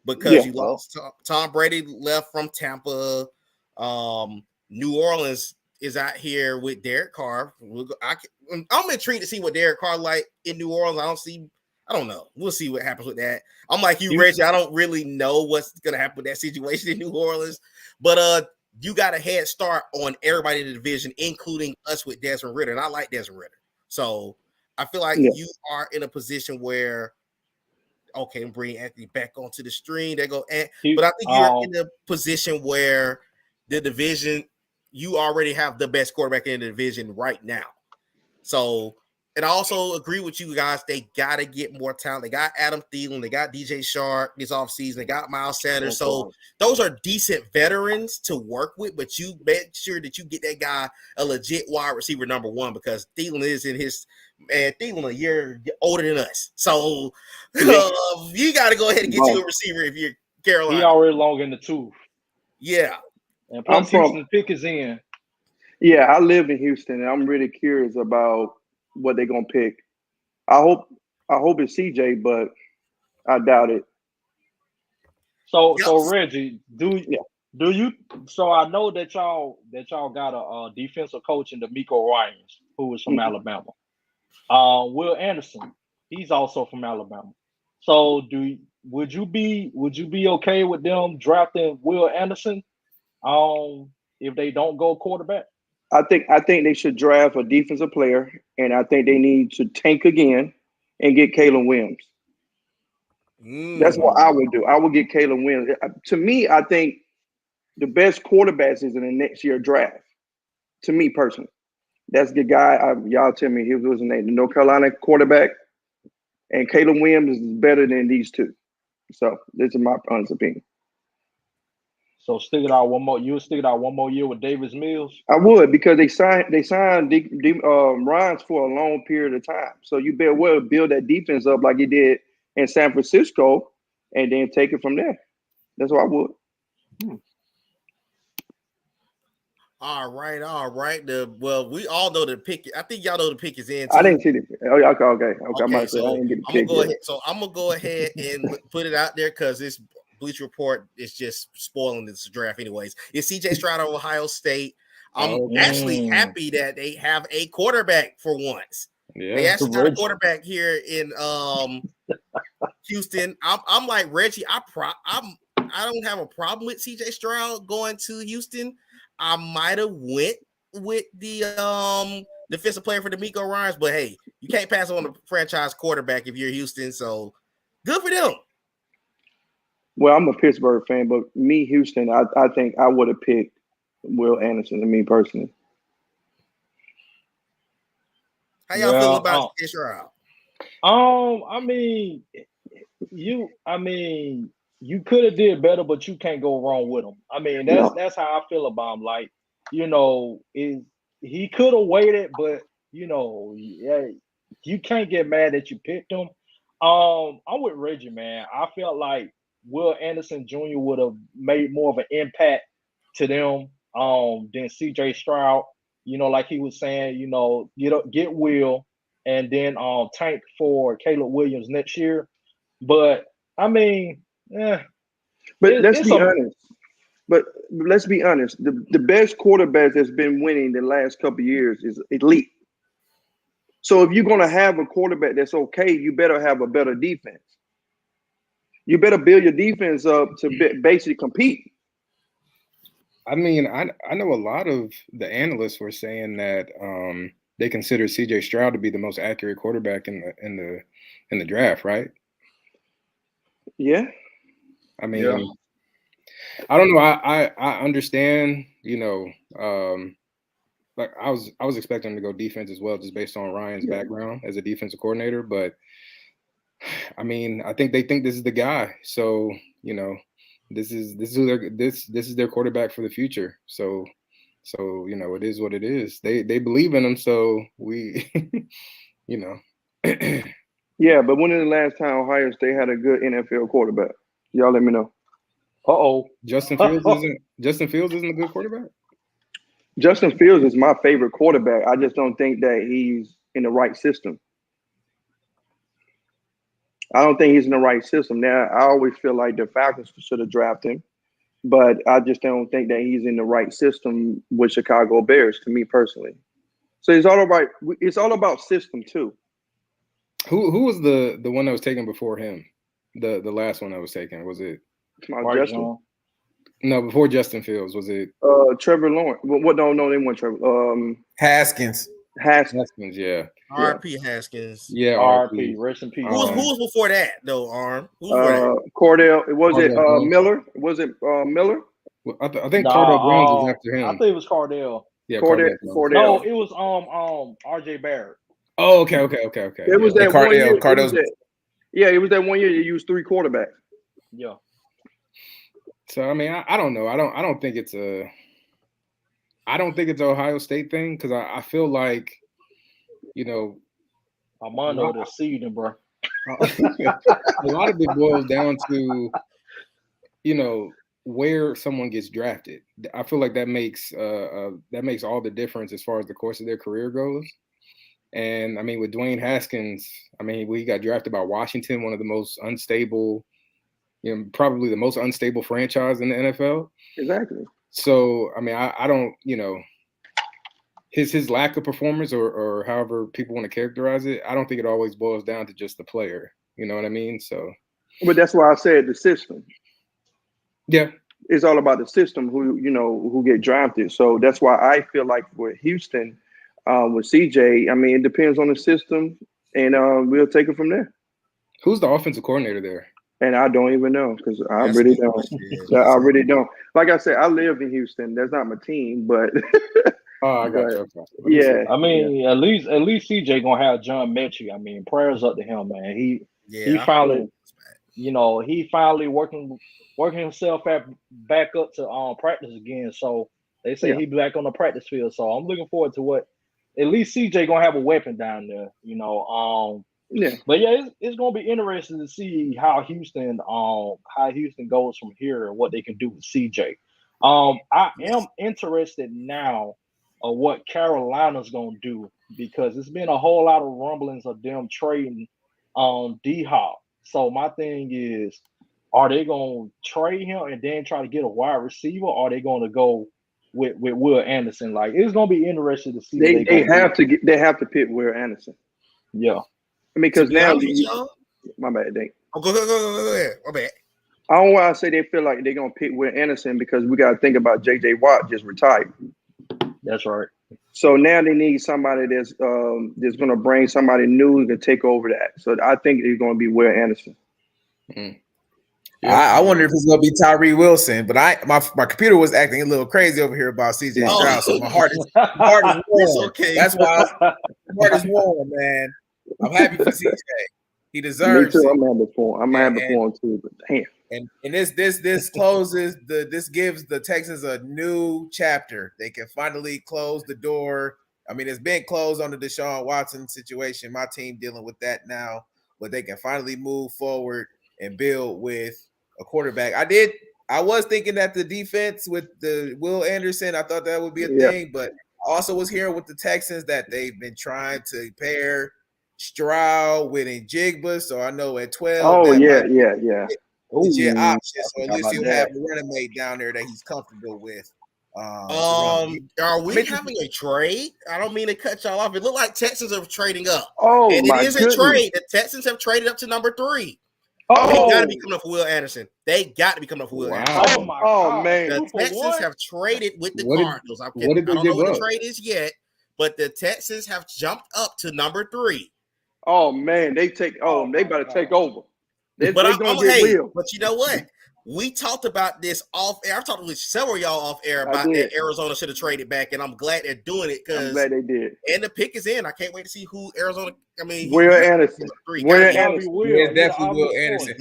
Because you lost Tom Brady left from Tampa. New Orleans is out here with Derek Carr. I'm intrigued to see what Derek Carr like in New Orleans. I don't know. We'll see what happens with that. I'm like you, Reggie. I don't really know what's going to happen with that situation in New Orleans. But you got a head start on everybody in the division, including us with Desmond Ridder. And I like Desmond Ridder. So I feel like you are in a position where, okay, bring Anthony back onto the stream. They go, but I think you're in a position where the division, you already have the best quarterback in the division right now. So, and I also agree with you guys. They got to get more talent. They got Adam Thielen. They got DJ Shark this offseason. They got Miles Sanders. So those are decent veterans to work with, but you make sure that you get that guy a legit wide receiver number one, because Thielen is Thielen a year older than us. So you got to go ahead and get you a receiver if you're Carolina. He already long in the tooth. Yeah. And plus Houston pick is in. Yeah, I live in Houston, and I'm really curious about what they're gonna pick. I hope it's CJ, but I doubt it. So Reggie, do you? So I know that y'all got a defensive coach in D'Amico Ryans, who is from Alabama. Will Anderson, he's also from Alabama. So would you be okay with them drafting Will Anderson? If they don't go quarterback. I think they should draft a defensive player, and I think they need to tank again and get Caleb Williams. That's what I would do. I would get Caleb Williams. To me, I think the best quarterbacks is in the next year draft. To me personally, that's the guy. Y'all tell me his name. The North Carolina quarterback, and Caleb Williams is better than these two. So this is my honest opinion. So stick it out one more. You would stick it out one more year with Davis Mills. I would, because they signed Ryans for a long period of time. So you better well build that defense up like he did in San Francisco, and then take it from there. That's what I would. All right. Well, we all know the pick. I think y'all know the pick is in. I didn't see it. Oh, okay. I might say I So didn't get the I'm pick gonna go yet. ahead. So I'm gonna go ahead and put it out there because this Bleacher Report is just spoiling this draft, anyways. It's CJ Stroud of Ohio State. I'm actually happy that they have a quarterback for once. Yeah, they actually got a quarterback here in Houston. I'm like Reggie. I don't have a problem with CJ Stroud going to Houston. I might have went with the defensive player for D'Amico Ryans, but hey, you can't pass on the franchise quarterback if you're Houston. So good for them. Well, I'm a Pittsburgh fan, but me, Houston, I think I would have picked Will Anderson. To me personally. How y'all feel about CJ Stroud? I mean, you could have did better, but you can't go wrong with him. I mean, that's how I feel about him. Like, he could have waited, but you can't get mad that you picked him. I'm with Reggie, man. I felt like Will Anderson Jr. would have made more of an impact to them than CJ Stroud. Like he was saying, get Will and then tank for Caleb Williams next year. But I mean, But let's be honest. But let's be honest. The best quarterback that's been winning the last couple of years is elite. So if you're going to have a quarterback that's okay, you better have a better defense. You better build your defense up to basically compete. I mean, I know a lot of the analysts were saying that they consider CJ Stroud to be the most accurate quarterback in the draft, right? Yeah. I mean, I don't know. I understand, like I was expecting him to go defense as well, just based on Ryan's background as a defensive coordinator. But I mean, I think they think this is the guy. So, this is their quarterback for the future. So it is what it is. They believe in him. So we, Yeah, but when is the last time Ohio State had a good NFL quarterback? Y'all let me know. Justin Fields isn't a good quarterback. Justin Fields is my favorite quarterback. I just don't think that he's in the right system. I don't think he's in the right system. Now, I always feel like the Falcons should have drafted him, but I just don't think that he's in the right system with Chicago Bears, to me personally. So it's all about system too. Who was the one that was taken before him? The last one that was taken, was it Justin? No, before Justin Fields, was it Trevor Lawrence? What? No, they weren't Trevor. Haskins, yeah. R.P. Haskins. Yeah, R.P. Rest in peace. Who was before that though? Arm. Cordell. Miller? Was it Miller? Well, I think Cordell Jones was after him. I think it was Cordell. Yeah, Cordell. No, it was R.J. Barrett. Oh, okay. It was that one year. It was that 1 year you used 3 quarterbacks. Yeah. So I mean, I don't know. I don't think it's Ohio State thing, because I feel like, Armando the seeding, bro. A lot of it boils down to, where someone gets drafted. I feel like that makes all the difference as far as the course of their career goes. And I mean, with Dwayne Haskins, I mean, we got drafted by Washington, one of the most unstable, probably the most unstable franchise in the NFL. Exactly. So, I mean, I don't, his lack of performance or however people want to characterize it, I don't think it always boils down to just the player. You know what I mean? So. But that's why I said the system. Yeah. It's all about the system who get drafted. So that's why I feel like with Houston, with CJ, I mean, it depends on the system, and we'll take it from there. Who's the offensive coordinator there? And I don't even know, because I really don't. Like I said, I live in Houston. That's not my team, but I got you. Yeah. I mean, at least CJ gonna have John Mechie. I mean, prayers up to him, man. He finally he finally working himself back up to practice again. So they say he back on the practice field. So I'm looking forward to what at least CJ gonna have a weapon down there. But yeah, it's gonna be interesting to see how Houston goes from here and what they can do with CJ. I am interested now of what Carolina's gonna do because it's been a whole lot of rumblings of them trading D-Hop. So my thing is, are they gonna trade him and then try to get a wide receiver, or are they gonna go with Will Anderson? Like, it's gonna be interesting to see. They have to pick Will Anderson. Yeah. I mean, because now my bad, Dave. Go ahead. My bad. I don't want to say they feel like they're gonna pick Will Anderson because we got to think about J.J. Watt just retired. That's right. So now they need somebody that's gonna bring somebody new to take over that. So I think it's gonna be Will Anderson. Yeah. I wonder if it's gonna be Tyree Wilson, but my computer was acting a little crazy over here about CJ Stroud, so my heart is warm. Okay. That's why my heart is warm, man. I'm happy for CJ. He deserves it. I'm happy for him too, but damn. And this closes this gives the Texans a new chapter. They can finally close the door. I mean, it's been closed on the Deshaun Watson situation. My team dealing with that now, but they can finally move forward and build with a quarterback. I was thinking that the defense with the Will Anderson, I thought that would be a thing, but I also was hearing with the Texans that they've been trying to pair Stroud with Njigba. So I know at 12. Oh, yeah. Legit option. So at least he'll have a running mate down there that he's comfortable with. Are we having a trade? I don't mean to cut y'all off. It looked like Texans are trading up. Oh, and my it is goodness. a trade. The Texans have traded up to number 3. Oh, they got to be coming up for Will Anderson. They got to be coming up for Will Anderson. Oh man. The Texans have traded with the Cardinals. I don't know what the trade is yet, but the Texans have jumped up to number 3. Oh man, they better take over. But you know what? We talked about this off air. I've talked with several of y'all off air about that Arizona should have traded back, and I'm glad they're doing it because I'm glad they did. And the pick is in. I can't wait to see who Arizona. I mean, Will Anderson. Will Anderson. Yeah, definitely Will Anderson.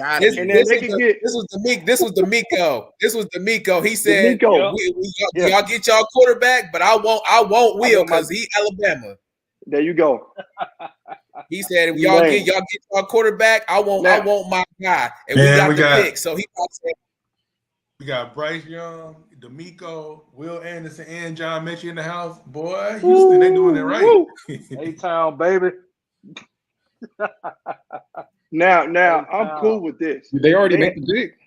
This was D'Amico. This was D'Amico. He said, y'all get y'all quarterback, but I won't Will because he Alabama. There you go. He said, if y'all get y'all quarterback, I want my guy. And we got the pick. So he said, we got Bryce Young, D'Amico, Will Anderson, and John Mechie in the house. Boy, Houston, they doing it right. A-Town, baby. Now, I'm cool with this. Did they already make the pick?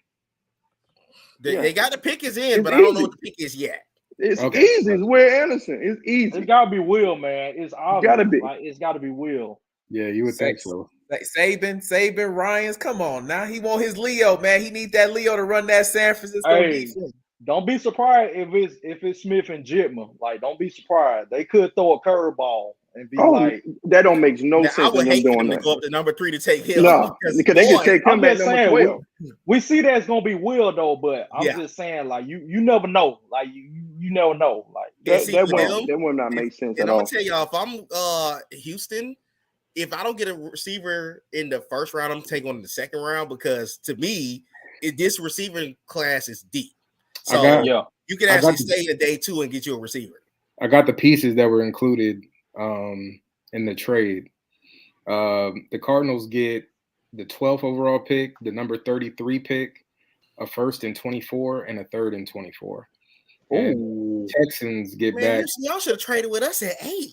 They got the pick is in, but I don't know what the pick is yet. It's easy. It's Will Anderson. It's easy. It's gotta be Will, man. It's obvious. Gotta be. Like, it's gotta be Will. Yeah, you would think so. Saban, Ryans, come on now. He want his Leo, man. He need that Leo to run that San Francisco defense. Don't be surprised if it's Smith and Jitma. Like, don't be surprised. They could throw a curveball and be like, that don't make no sense. I would hate them them doing to go up to number 3 to take him. No, because they can take him at number 12. We see that's gonna be Will though, but I'm just saying, like, you never know. Like, you never know. Like, that would not make sense at all. I'm gonna tell y'all, if I'm Houston, if I don't get a receiver in the first round, I'm taking one in the second round because to me, this receiving class is deep. So you can actually stay in day 2 and get you a receiver. I got the pieces that were included in the trade. The Cardinals get the 12th overall pick, the number 33 pick, a first in 24, and a third in 24. And Texans get back. Y'all should have traded with us at 8.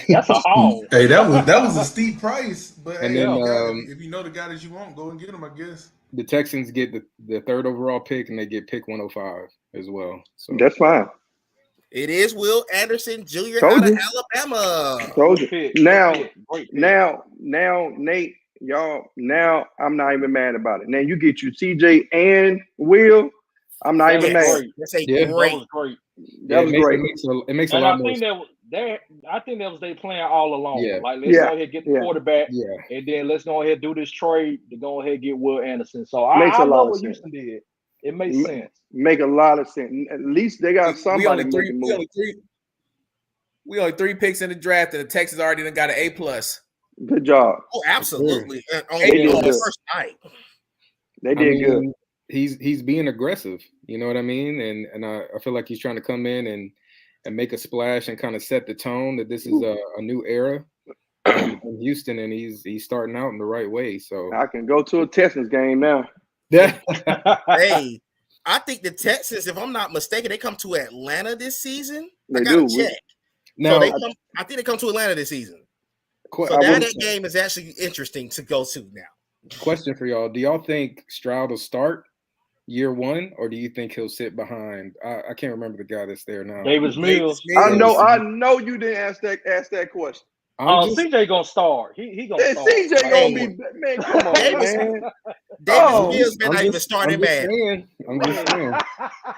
That's a haul. Hey, that was a steep price, but and then if you know the guy that you want, go and get him, I guess. The Texans get the 3rd overall pick, and they get pick 105 as well. So that's fine. It is Will Anderson Jr. out of Alabama. Now, Nate, y'all. Now I'm not even mad about it. Now you get you CJ and Will. I'm not even mad. That's great. That was great. It makes a lot more sense. I think that was they plan all along. Yeah. Like, let's go ahead and get the quarterback, and then let's go ahead and do this trade to go ahead and get Will Anderson. So I love what Houston did. It makes sense. Make a lot of sense. At least they got somebody making moves. We only 3 picks in the draft, and the Texans already done got an A+. Good job. Oh, absolutely. On the first night. They did good. He's being aggressive. You know what I mean? And I feel like he's trying to come in and make a splash and kind of set the tone that this is a new era in Houston, and he's starting out in the right way. So I can go to a Texans game now. Yeah. Hey, I think the Texans, if I'm not mistaken, they come to Atlanta this season. They I gotta do. check. Now, So I think they come to Atlanta this season. So that game is actually interesting to go to now. Question for y'all: do y'all think Stroud will start year one, or do you think he'll sit behind? I can't remember the guy that's there now. Davis Mills. I know you didn't ask that question. CJ gonna start. He gonna start. CJ gonna be, man. Come on, man. Davis Mills been not even starting bad. I'm just saying.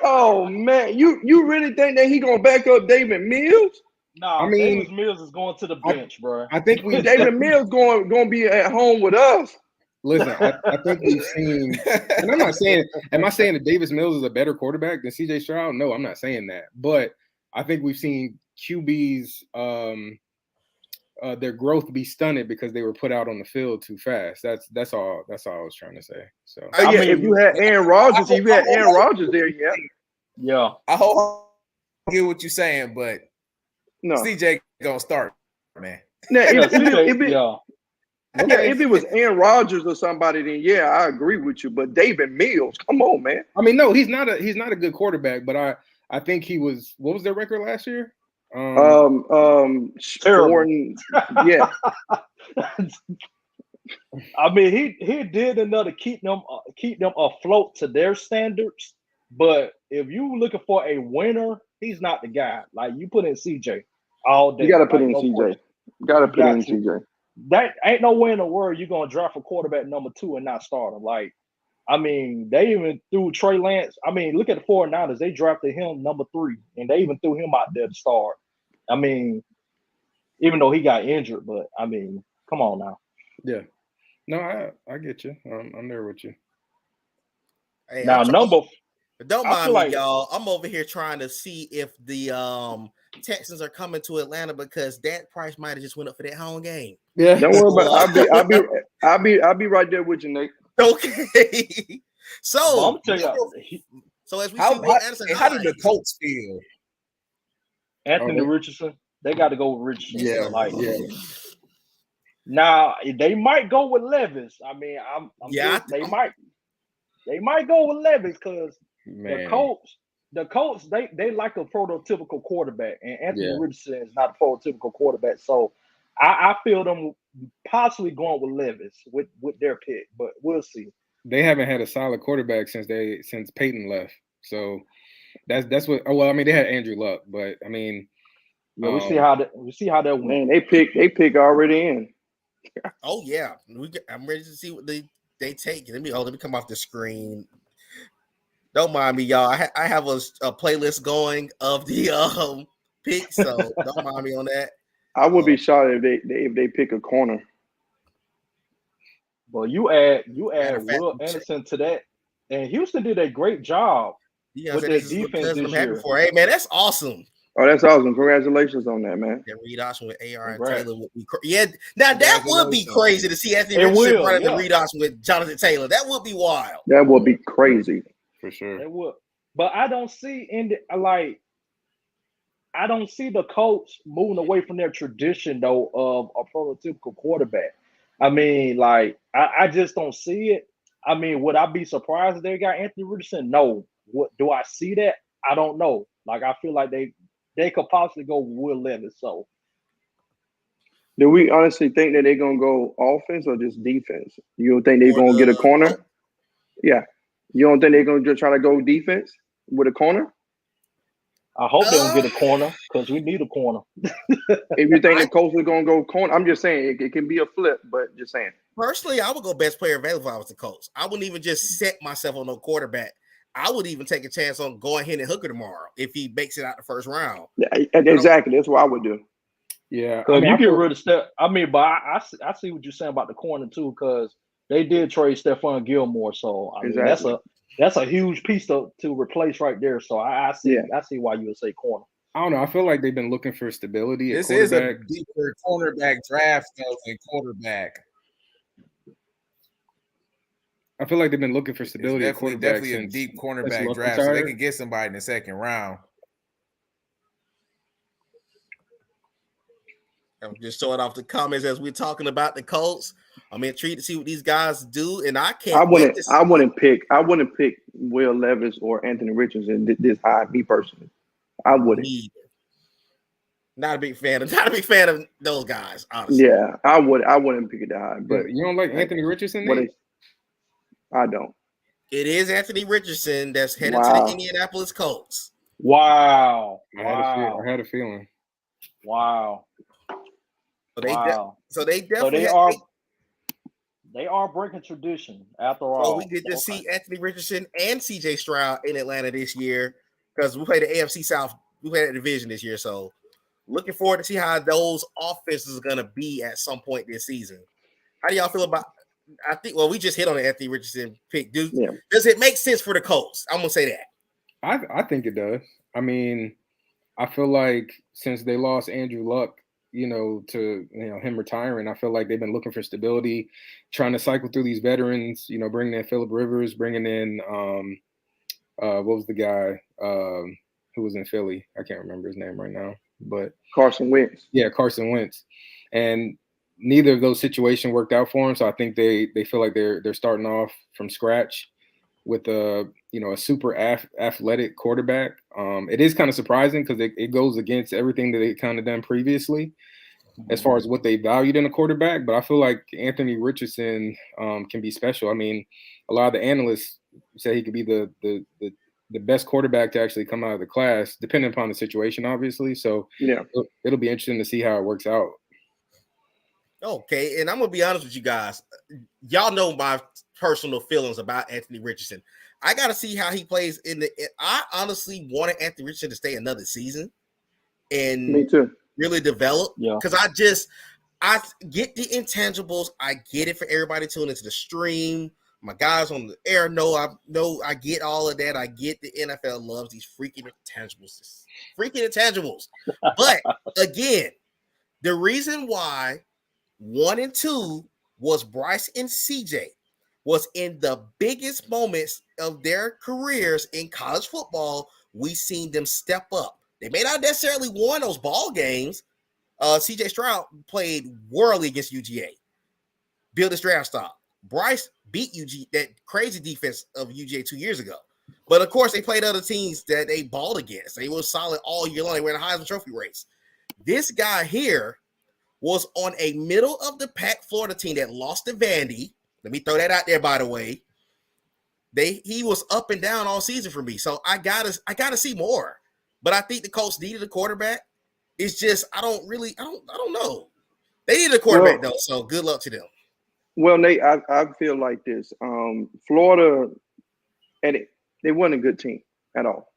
Oh man, you really think that he gonna back up David Mills? No, I mean, Davis Mills is going to the bench, bro. I think David Mills going to be at home with us. Listen, I think we've seen, and I'm not saying, am I saying that Davis Mills is a better quarterback than CJ Stroud? No, I'm not saying that. But I think we've seen QBs, their growth be stunted because they were put out on the field too fast. That's all I was trying to say. So I mean, if you had Aaron Rodgers, there, yeah. I hope I get what you're saying, but no, CJ gonna start, man. Now, if it was Aaron Rodgers or somebody, then yeah, I agree with you. But David Mills, come on, man. I mean, no, he's not a good quarterback, but I think he was. What was their record last year? Yeah. I mean, he did enough to keep them afloat to their standards. But if you looking for a winner, he's not the guy. Like, you put in CJ all day. You got to put in CJ. Got to put in CJ. That ain't no way in the world you're gonna draft a quarterback number 2 and not start him. Like, I mean, they even threw Trey Lance. I mean, look at the 49ers. They drafted him number 3, and they even threw him out there to start. I mean, even though he got injured, but I mean, come on now. Yeah. No, I get you. I'm there with you. Hey, now, don't mind me, y'all. I'm over here trying to see if the Texans are coming to Atlanta because that price might have just went up for that home game. Yeah. Don't worry about it. I'll be right there with you, Nate. Okay. So I'm tell you, so as we how see did the Colts feel? Anthony Richardson, they got to go with Richardson. Yeah. Now they might go with Levis. I mean, they might go with Levis because the Colts, they like a prototypical quarterback, and Anthony Richardson is not a prototypical quarterback. So I feel them possibly going with Levis with their pick, but we'll see. They haven't had a solid quarterback since Peyton left. So that's what. Oh, well, I mean, they had Andrew Luck, but I mean, we see how that went. Man, they pick already in. Oh yeah, I'm ready to see what they take. Let me come off the screen. Don't mind me, y'all. I have a playlist going of the picks, so don't mind me on that. I would be shocked if they pick a corner. Well, you add Will Anderson to that, and Houston did a great job with their defense this year. Hey man, that's awesome. Oh, that's awesome! Congratulations on that, man. Yeah, Reed Option with AR and Taylor would be now that would be crazy to see Anthony Richardson running the Reed Option with Jonathan Taylor. That would be wild. That would be crazy for sure. It would, but I don't see I don't see the Colts moving away from their tradition though of a prototypical quarterback. I mean, like I just don't see it. I mean, would I be surprised if they got Anthony Richardson? No. What do I see that? I don't know. Like, I feel like they could possibly go with Will Levis. So, do we honestly think that they're gonna go offense or just defense? You don't think they're gonna get a corner? Yeah. You don't think they're gonna just try to go defense with a corner? I hope they don't get a corner because we need a corner. If you think the Colts are gonna go corner, I'm just saying it can be a flip, but just saying. Personally, I would go best player available if I was the Colts. I wouldn't even just set myself on no quarterback. I would even take a chance on going Hendon Hooker tomorrow if he makes it out the first round. Yeah, exactly. That's what I would do. Yeah, because you get rid of Steph. I mean, but I see what you're saying about the corner too, because they did trade Stephon Gilmore, so I mean that's a huge piece to replace right there. So I see why you would say corner. I don't know. I feel like they've been looking for stability. This is a deeper cornerback draft though than quarterback. I feel like they've been looking for stability at quarterback definitely a since deep since cornerback Luck draft, so they retired. can get somebody in the second round. I'm just showing off the comments as we're talking about the Colts. I'm intrigued to see what these guys do, and I can't wait to see. I wouldn't pick Will Levis or Anthony Richardson this high. Me personally, I wouldn't. Not a big fan of those guys, honestly. Yeah, I wouldn't pick it that high. But you don't like Anthony Richardson? I don't. It is Anthony Richardson that's headed to the Indianapolis Colts. Wow. I had a feeling. Wow. So they definitely they are breaking tradition after all. So we get to see Anthony Richardson and CJ Stroud in Atlanta this year because we play the AFC South. We play that division this year. So looking forward to see how those offenses are going to be at some point this season. How do y'all feel about? I think. Well, we just hit on the Anthony Richardson pick. Does it make sense for the Colts? I'm gonna say that. I think it does. I mean, I feel like since they lost Andrew Luck, to him retiring, I feel like they've been looking for stability, trying to cycle through these veterans. Bringing in Phillip Rivers, bringing in what was the guy who was in Philly? I can't remember his name right now, but Carson Wentz. Yeah, Carson Wentz, and neither of those situations worked out for him. So I think they feel like they're starting off from scratch with a super athletic quarterback. It is kind of surprising because it goes against everything that they kind of done previously as far as what they valued in a quarterback. But I feel like Anthony Richardson can be special. I mean, a lot of the analysts say he could be the best quarterback to actually come out of the class, depending upon the situation, obviously. So it'll be interesting to see how it works out. Okay, and I'm gonna be honest with you guys. Y'all know my personal feelings about Anthony Richardson. I got to see how he plays I honestly wanted Anthony Richardson to stay another season and me too. Really develop. Because I get the intangibles. I get it for everybody tuning into the stream. My guys on the air I get all of that. I get the NFL loves these freaking intangibles. But again, the reason why 1 and 2 was Bryce and CJ was in the biggest moments of their careers in college football. We seen them step up. They may not necessarily won those ball games. CJ Stroud played worldly against UGA. Built his draft stock. Bryce beat that crazy defense of UGA 2 years ago. But of course, they played other teams that they balled against. They were solid all year long. They were in a Heisman Trophy race. This guy here was on a middle of the pack Florida team that lost to Vandy. Let me throw that out there, by the way. He was up and down all season for me. So I gotta see more. But I think the Colts needed a quarterback. It's just I don't know. They needed a quarterback though, so good luck to them. Well, Nate, I feel like this. Florida, and they weren't a good team at all.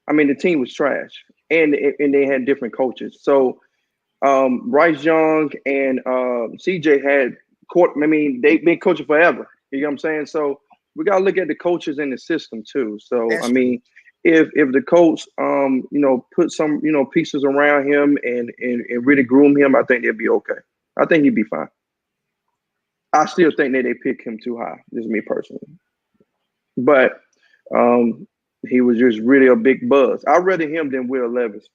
I mean, the team was trash, and they had different coaches. So Bryce Young and CJ had court. I mean, they've been coaching forever. You know what I'm saying? So we got to look at the coaches in the system too. So I mean, if the coach put some pieces around him and really groom him, I think they'll be okay. I think he'd be fine. I still think that they pick him too high. This is me personally, but he was just really a big buzz. I'd rather him than Will Levis.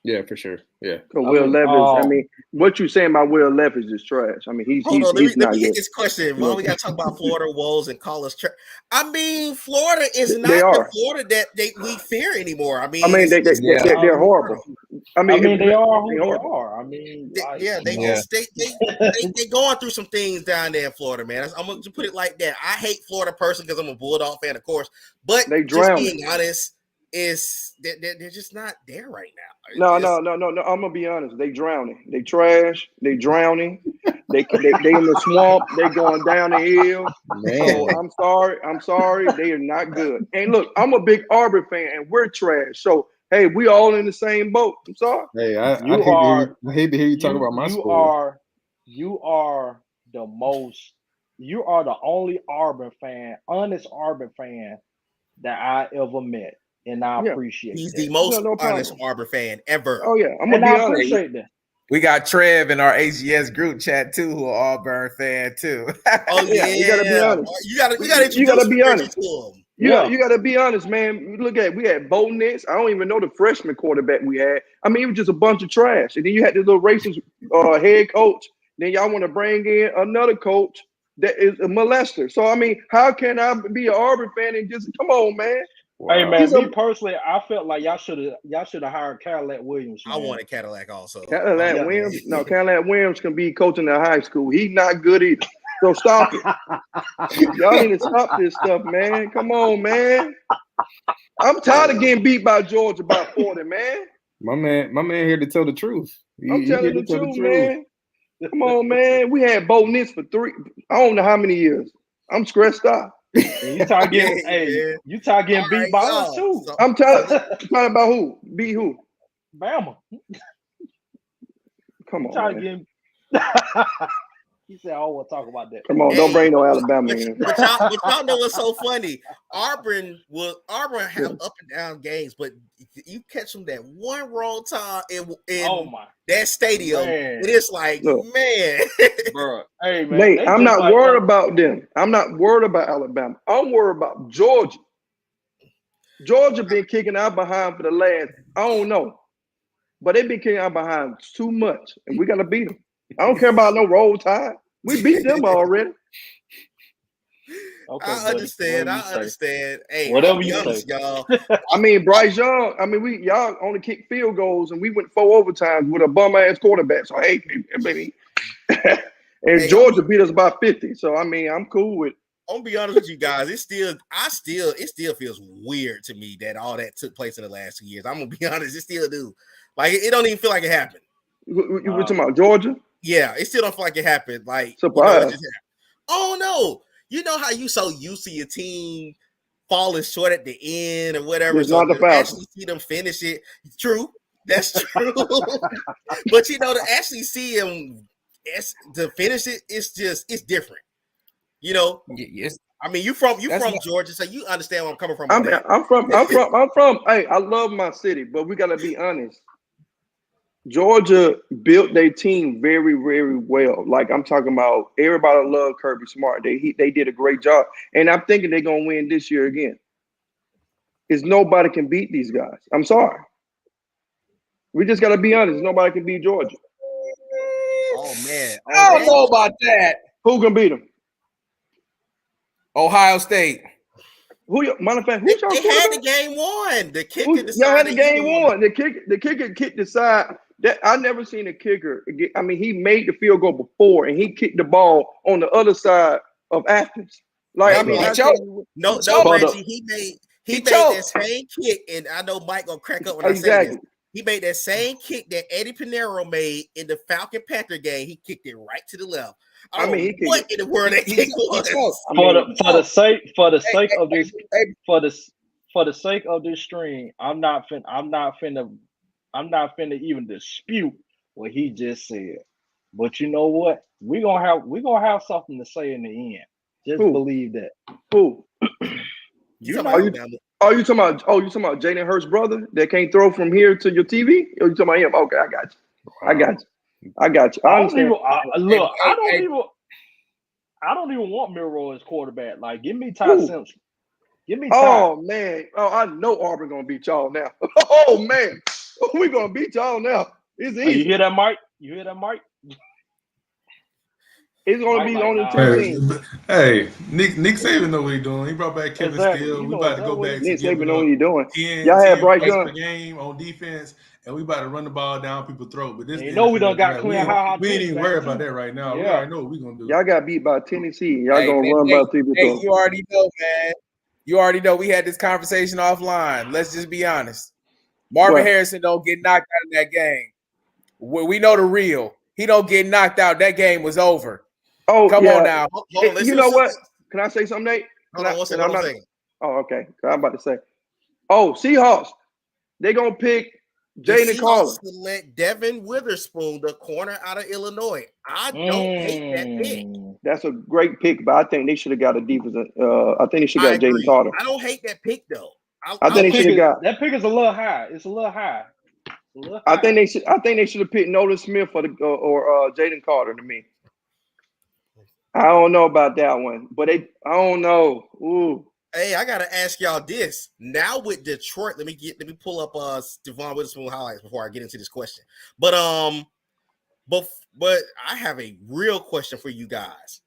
Yeah, for sure. Yeah. Will Levis. I mean, what you saying about Will Levis is trash. I mean, he's let me not get good. this question. Why we got to talk about Florida woes and call us trash? I mean, Florida is not the Florida that we fear anymore. I mean, they're horrible. I mean, they are who they are. I mean, they going through some things down there in Florida, man. I'm gonna put it like that. I hate Florida person because I'm a Bulldog fan, of course. But just being honest, they're just not there right now. No. I'm gonna be honest. They drowning. They trash. They drowning. They in the swamp. They going down the hill. Man. So I'm sorry. They are not good. And look, I'm a big Auburn fan, and we're trash. So hey, we all in the same boat. I'm sorry. Hey, I hate to hear you talk about my school. You are the only Auburn fan, honest Auburn fan that I ever met. And I appreciate he's that. the most honest Auburn fan ever. Oh yeah, I appreciate that. We got Trev in our AGS group chat too, who are Auburn fan too. Oh yeah, you gotta be honest. You gotta introduce You gotta be honest. to him. You gotta be honest, man. Look at we had Bo Nix. I don't even know the freshman quarterback we had. I mean, it was just a bunch of trash. And then you had this little racist head coach. Then y'all want to bring in another coach that is a molester. So I mean, how can I be an Auburn fan and just come on, man? Wow. Hey man, me personally, I felt like y'all should have hired Cadillac Williams. Man. I wanted Cadillac also. Cadillac Williams? No, Cadillac Williams can be coaching at high school. He's not good either. So stop it. Y'all need to stop this stuff, man. Come on, man. I'm tired of getting beat by Georgia by 40, man. My man here to tell the truth. I'm telling the truth, man. Come on, man. We had Bo Nix for I don't know how many years. I'm stressed out. You tired getting beat by us too. I'm talking about who? Beat who? Bama. Come on. He said, "I don't want to talk about that." Come on, don't bring no Alabama in. But y'all know what's so funny? Auburn have up and down games, but you catch them that one wrong time in that stadium, it is like, man. Bro, hey man, Nate, I'm not worried about them. I'm not worried about Alabama. I'm worried about Georgia. Georgia been kicking out behind for the last, I don't know, but they've been kicking out behind too much, and we got to beat them. I don't care about no roll tide. We beat them already. Okay, I understand. Hey, whatever you say, y'all. I mean, Bryce Young. I mean, y'all only kicked field goals, and we went 4 overtimes with a bum ass quarterback. So hey, baby, and Georgia beat us by 50. So I mean, I'm cool with it. I'm gonna be honest with you guys. It still feels weird to me that all that took place in the last 2 years. I'm gonna be honest. It still do. Like it don't even feel like it happened. You were talking about Georgia? Yeah, it still don't feel like it happened. Like, surprise. Oh no, you know how you so used to your team falling short at the end or whatever. It's not the foul. Actually see them finish it. True, that's true. But to actually see them to finish it, it's different. Yes. I mean, you from Georgia, so you understand where I'm coming from. I'm from. Hey, I love my city, but we gotta be honest. Georgia built their team very, very well. Like I'm talking about, everybody loved Kirby Smart. They did a great job, and I'm thinking they're gonna win this year again. Because nobody can beat these guys. I'm sorry. We just gotta be honest. Nobody can beat Georgia. Oh man, I don't know about that. Who can beat them? Ohio State. Matter of fact, who y'all had the game won? The kicker y'all had the game won. The kicker kicked the side. That I never seen a kicker. I mean, he made the field goal before, and he kicked the ball on the other side of Athens. Like I mean, Reggie, he made that same kick, and I know Mike gonna crack up when I say this. He made that same kick that Eddie Pinero made in the Falcon Panther game. He kicked it right to the left. I mean, what in the world that kick was? For the sake of this stream, I'm not finna even dispute what he just said. But you know what? We're gonna have something to say in the end. Just believe that. Who? Are you talking about Jalen Hurts' brother that can't throw from here to your TV? Or you talking about him? Okay, I got you. I understand. I don't even want Milroy as quarterback. Like, give me Ty Simpson. Give me Ty. Oh man. Oh, I know Auburn gonna beat y'all now. Oh man. We're gonna beat y'all now. It's easy. You hear that, Mike? It's gonna be only 2 teams. Hey, Nick Saban know what he's doing. He brought back Kevin Steele. We about to go back. Nick Saban know what he's doing. Y'all had Bryce Young game on defense, and we about to run the ball down people's throat. But this, we done got clean. We ain't even worried about that right now. Yeah. We already know what we're gonna do. Y'all got beat by Tennessee. Y'all gonna run by people's throat. You already know, man. You already know. We had this conversation offline. Let's just be honest. Marvin Harrison don't get knocked out of that game. We know the real. He don't get knocked out. That game was over. Oh, come on now. You know what? Can I say something, Nate? Hold on, one second. Oh, okay. I'm about to say. Oh, Seahawks. They're gonna pick Jaden Carter. Select Devin Witherspoon, the corner out of Illinois. I don't hate that pick. That's a great pick, but I think they should have got a defense. I think they should have got Jaden Carter. I don't hate that pick though. I think they should have got that pick is a little high. It's a little high. I think they should. I think they should have picked Nolan Smith for the or Jaden Carter to me. I don't know about that one, but I don't know. Ooh. Hey, I gotta ask y'all this. Now with Detroit, let me pull up Devon Witherspoon highlights before I get into this question. But I have a real question for you guys.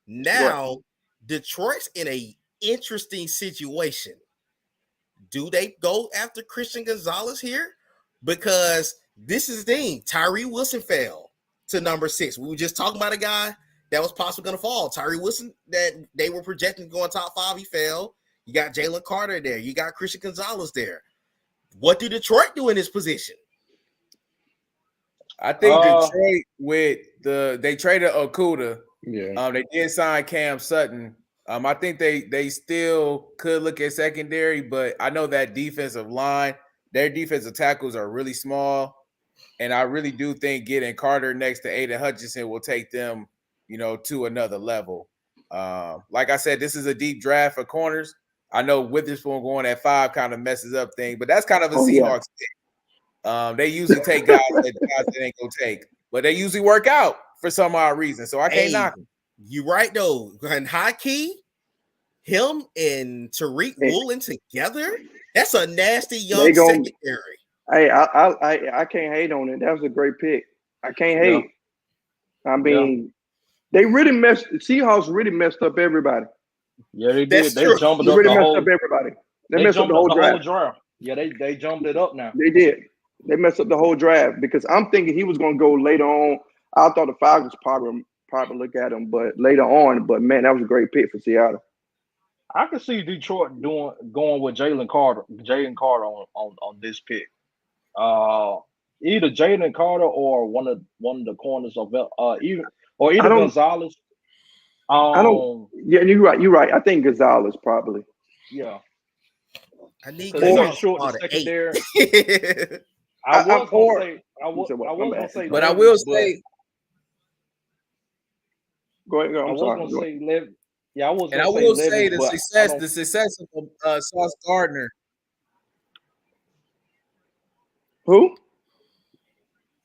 Now, Detroit's in a interesting situation. Do they go after Christian Gonzalez here? Because this is the thing. Tyree Wilson fell to number 6. We were just talking about a guy that was possibly going to fall. Tyree Wilson, that they were projecting going top 5, he fell. You got Jalen Carter there. You got Christian Gonzalez there. What do Detroit do in this position? I think Detroit they traded Okuda. Yeah. They did sign Cam Sutton. I think they still could look at secondary, but I know that defensive line, their defensive tackles are really small. And I really do think getting Carter next to Aiden Hutchinson will take them, to another level. Like I said, this is a deep draft for corners. I know Witherspoon going at 5 kind of messes up things, but that's kind of a Seahawks thing. They usually take guys that ain't gonna take, but they usually work out for some odd reason. So I can't knock them. You right though. And high key, him and Tariq Woolen together, that's a nasty young secondary. Hey, I can't hate on it. That was a great pick. I can't hate. I mean, they really Seahawks really messed up everybody. Yeah, they did. They jumped up really messed up everybody. They messed up the whole draft. Yeah, they jumped it up now. They did. They messed up the whole draft because I'm thinking he was going to go later on. I thought the Falcons probably look at him, but later on. But man, that was a great pick for Seattle. I could see Detroit going with Jalen Carter on this pick. Either Jalen Carter or one of the corners of either Gonzalez. I don't. Yeah, you're right. You're right. I think Gonzalez probably. Yeah. I need they got short the secondary. I was gonna say. But I will say. Go ahead. I was gonna say Lev. Yeah, I was. And I will say the success of Sauce Gardner. Who?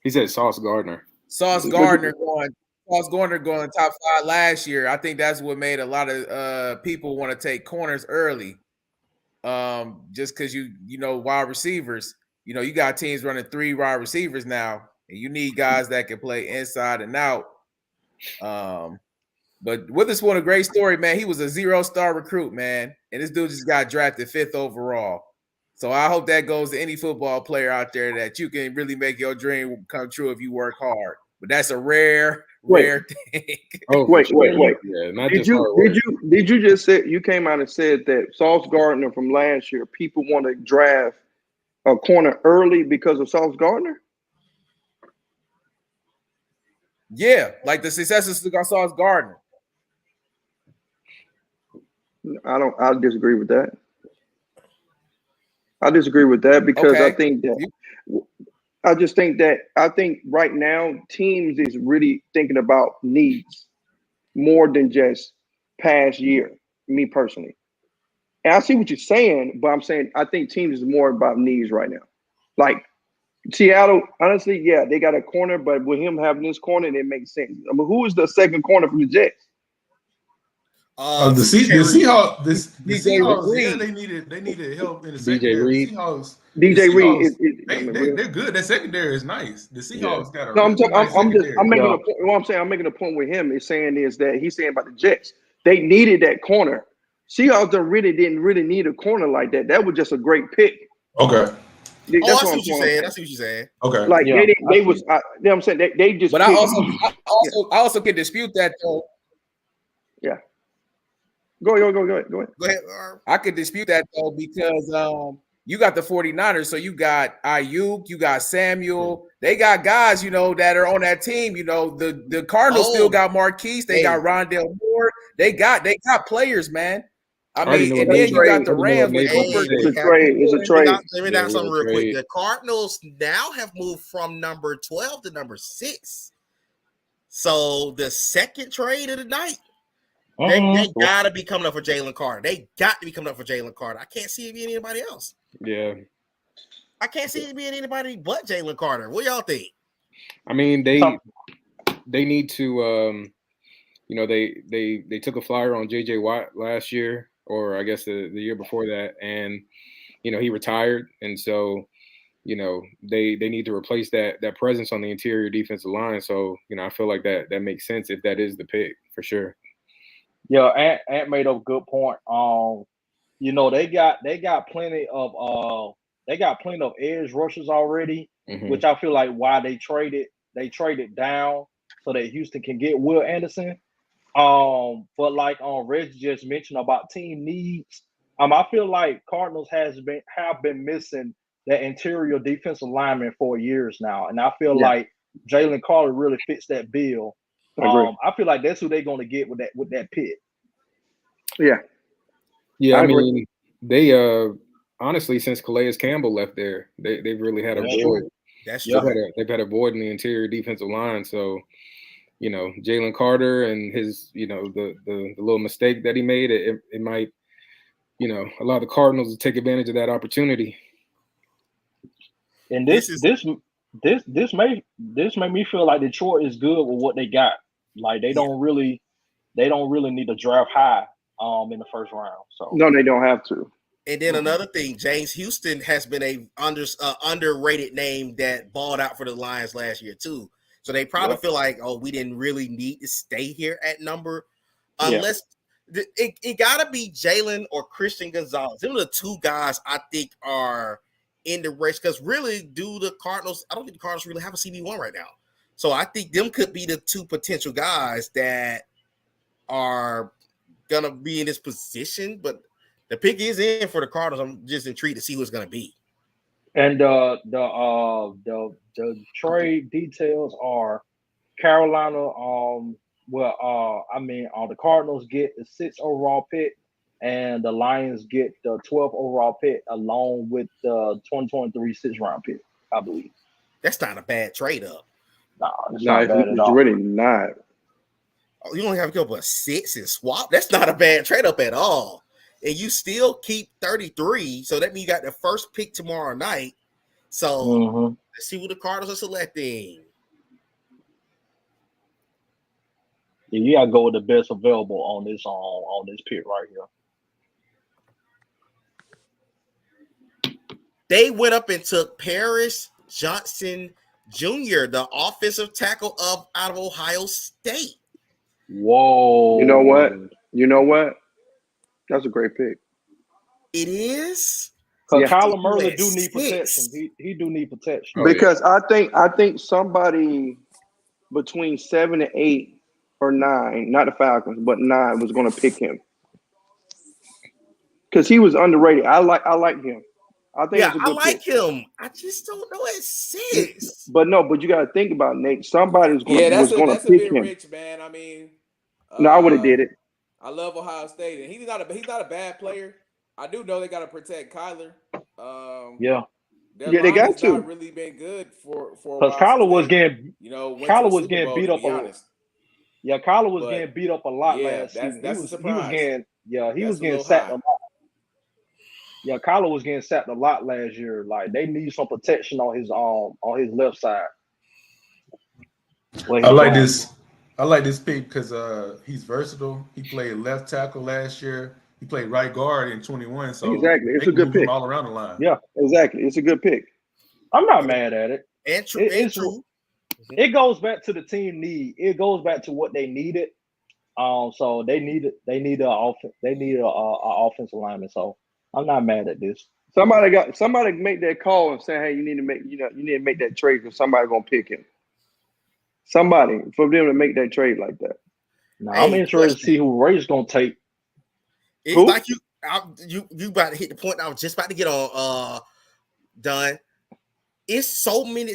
He said Sauce Gardner. Sauce Gardner going top 5 last year. I think that's what made a lot of people want to take corners early. Just because you wide receivers, you got teams running 3 wide receivers now, and you need guys that can play inside and out. But Witherspoon, a great story, man. He was a 0-star recruit, man, and this dude just got drafted 5th overall. So I hope that goes to any football player out there that you can really make your dream come true if you work hard. But that's a rare thing. Oh, wait. Yeah, did you just say you came out and said that Sauce Gardner from last year, people want to draft a corner early because of Sauce Gardner? Yeah, like the successes of Sauce Gardner. I disagree with that. I disagree with that because I think right now teams is really thinking about needs more than just past year, me personally. And I see what you're saying, but I'm saying I think teams is more about needs right now. Like Seattle, honestly, yeah, they got a corner, but with him having this corner, it makes sense. I mean, who is the second corner from the Jets? The Seahawks. The Seahawks. Yeah, they needed help in the secondary. DJ Reed. They're good. That secondary is nice. The Seahawks got a. No, I'm making a point. What I'm saying, I'm making a point with him is saying is that he's saying about the Jets. They needed that corner. Seahawks didn't really need a corner like that. That was just a great pick. Okay. I see what you're saying. Okay. Like they was. I'm saying they just. But I also can dispute that though. Yeah. Go ahead. I could dispute that though because you got the 49ers, so you got Ayuk, you got Samuel. They got guys, that are on that team. The Cardinals still got Marquise. They got Rondale Moore. They got players, man. I mean, and then you got the Rams. It's a trade. Let me down something real quick. The Cardinals now have moved from number 12 to number 6. So the second trade of the night. They got to be coming up for Jalen Carter. I can't see it being anybody else. Yeah. I can't see it being anybody but Jalen Carter. What y'all think? I mean, they need to they took a flyer on JJ Watt last year, or I guess the year before that, and he retired, and so they need to replace that presence on the interior defensive line. So I feel like that makes sense if that is the pick for sure. Yeah, Ant made a good point. They got plenty of edge rushers already, which I feel like why they traded down so that Houston can get Will Anderson. But like Reg just mentioned about team needs, I feel like Cardinals have been missing the interior defensive lineman for years now, and I feel like Jalen Carter really fits that bill. I feel like that's who they're going to get with that pick. Yeah. I mean, they honestly, since Calais Campbell left there, they've really had a void. That's true. They've had a void in the interior defensive line. So, Jalen Carter and his, the little mistake that he made, it might, allow the Cardinals to take advantage of that opportunity. And this made me feel like Detroit is good with what they got. Like they don't really need to draft high in the first round. So no, they don't have to. And then another thing, James Houston has been a underrated name that balled out for the Lions last year too. So they probably feel like, we didn't really need to stay here at number, unless it got to be Jalen or Christian Gonzalez. Them are the two guys I think are in the race, because really, I don't think the Cardinals really have a CB1 right now. So I think them could be the two potential guys that are gonna be in this position. But the pick is in for the Cardinals. I'm just intrigued to see who it's gonna be. And the trade details are Carolina. The Cardinals get the 6th overall pick, and the Lions get the 12th overall pick, along with the 2023 6th round pick, I believe. That's not a bad trade up. No, it's not bad at all. It's really not. Oh, you only have to go for a 6 and swap. That's not a bad trade up at all. And you still keep 33. So that means you got the first pick tomorrow night. So let's see who the Cardinals are selecting. Yeah, you gotta go with the best available on this pick right here. They went up and took Paris Johnson Jr., the offensive tackle out of Ohio State. Whoa! You know what? That's a great pick. It is. Because Kyler Murray do need protection. He do need protection. Because I think somebody between 7 and 8 or 9, not the Falcons, but 9 was going to pick him. Because he was underrated. I like him. I think it's a good like pick. him. I just don't know at 6. But you got to think about it, Nate. Somebody's going to that's pick a bit him. rich, man. I mean, no, I would have did it. I love Ohio State, and he's not a bad player. I do know they got to protect Kyler. They got to. Not really been good for because Kyler was getting Kyler was getting beat up a lot. Yeah, Kyler was getting beat up a lot last season. That's a surprise. He was getting sacked a lot. Yeah, Kyler was getting sacked a lot last year. Like they need some protection on his left side. I like this pick because he's versatile. He played left tackle last year. He played right guard in 21. So exactly, it's a good pick all around the line. Yeah, exactly, it's a good pick. I'm not mad at it. And true. It goes back to the team need. It goes back to what they needed. So they need an offensive lineman. So I'm not mad at this. Somebody make that call and say, hey, you need to make that trade because somebody's gonna pick him. Somebody for them to make that trade like that. Now, I'm interested to see who Ray's gonna take. It's like you about to hit the point I was just about to get on done. It's so many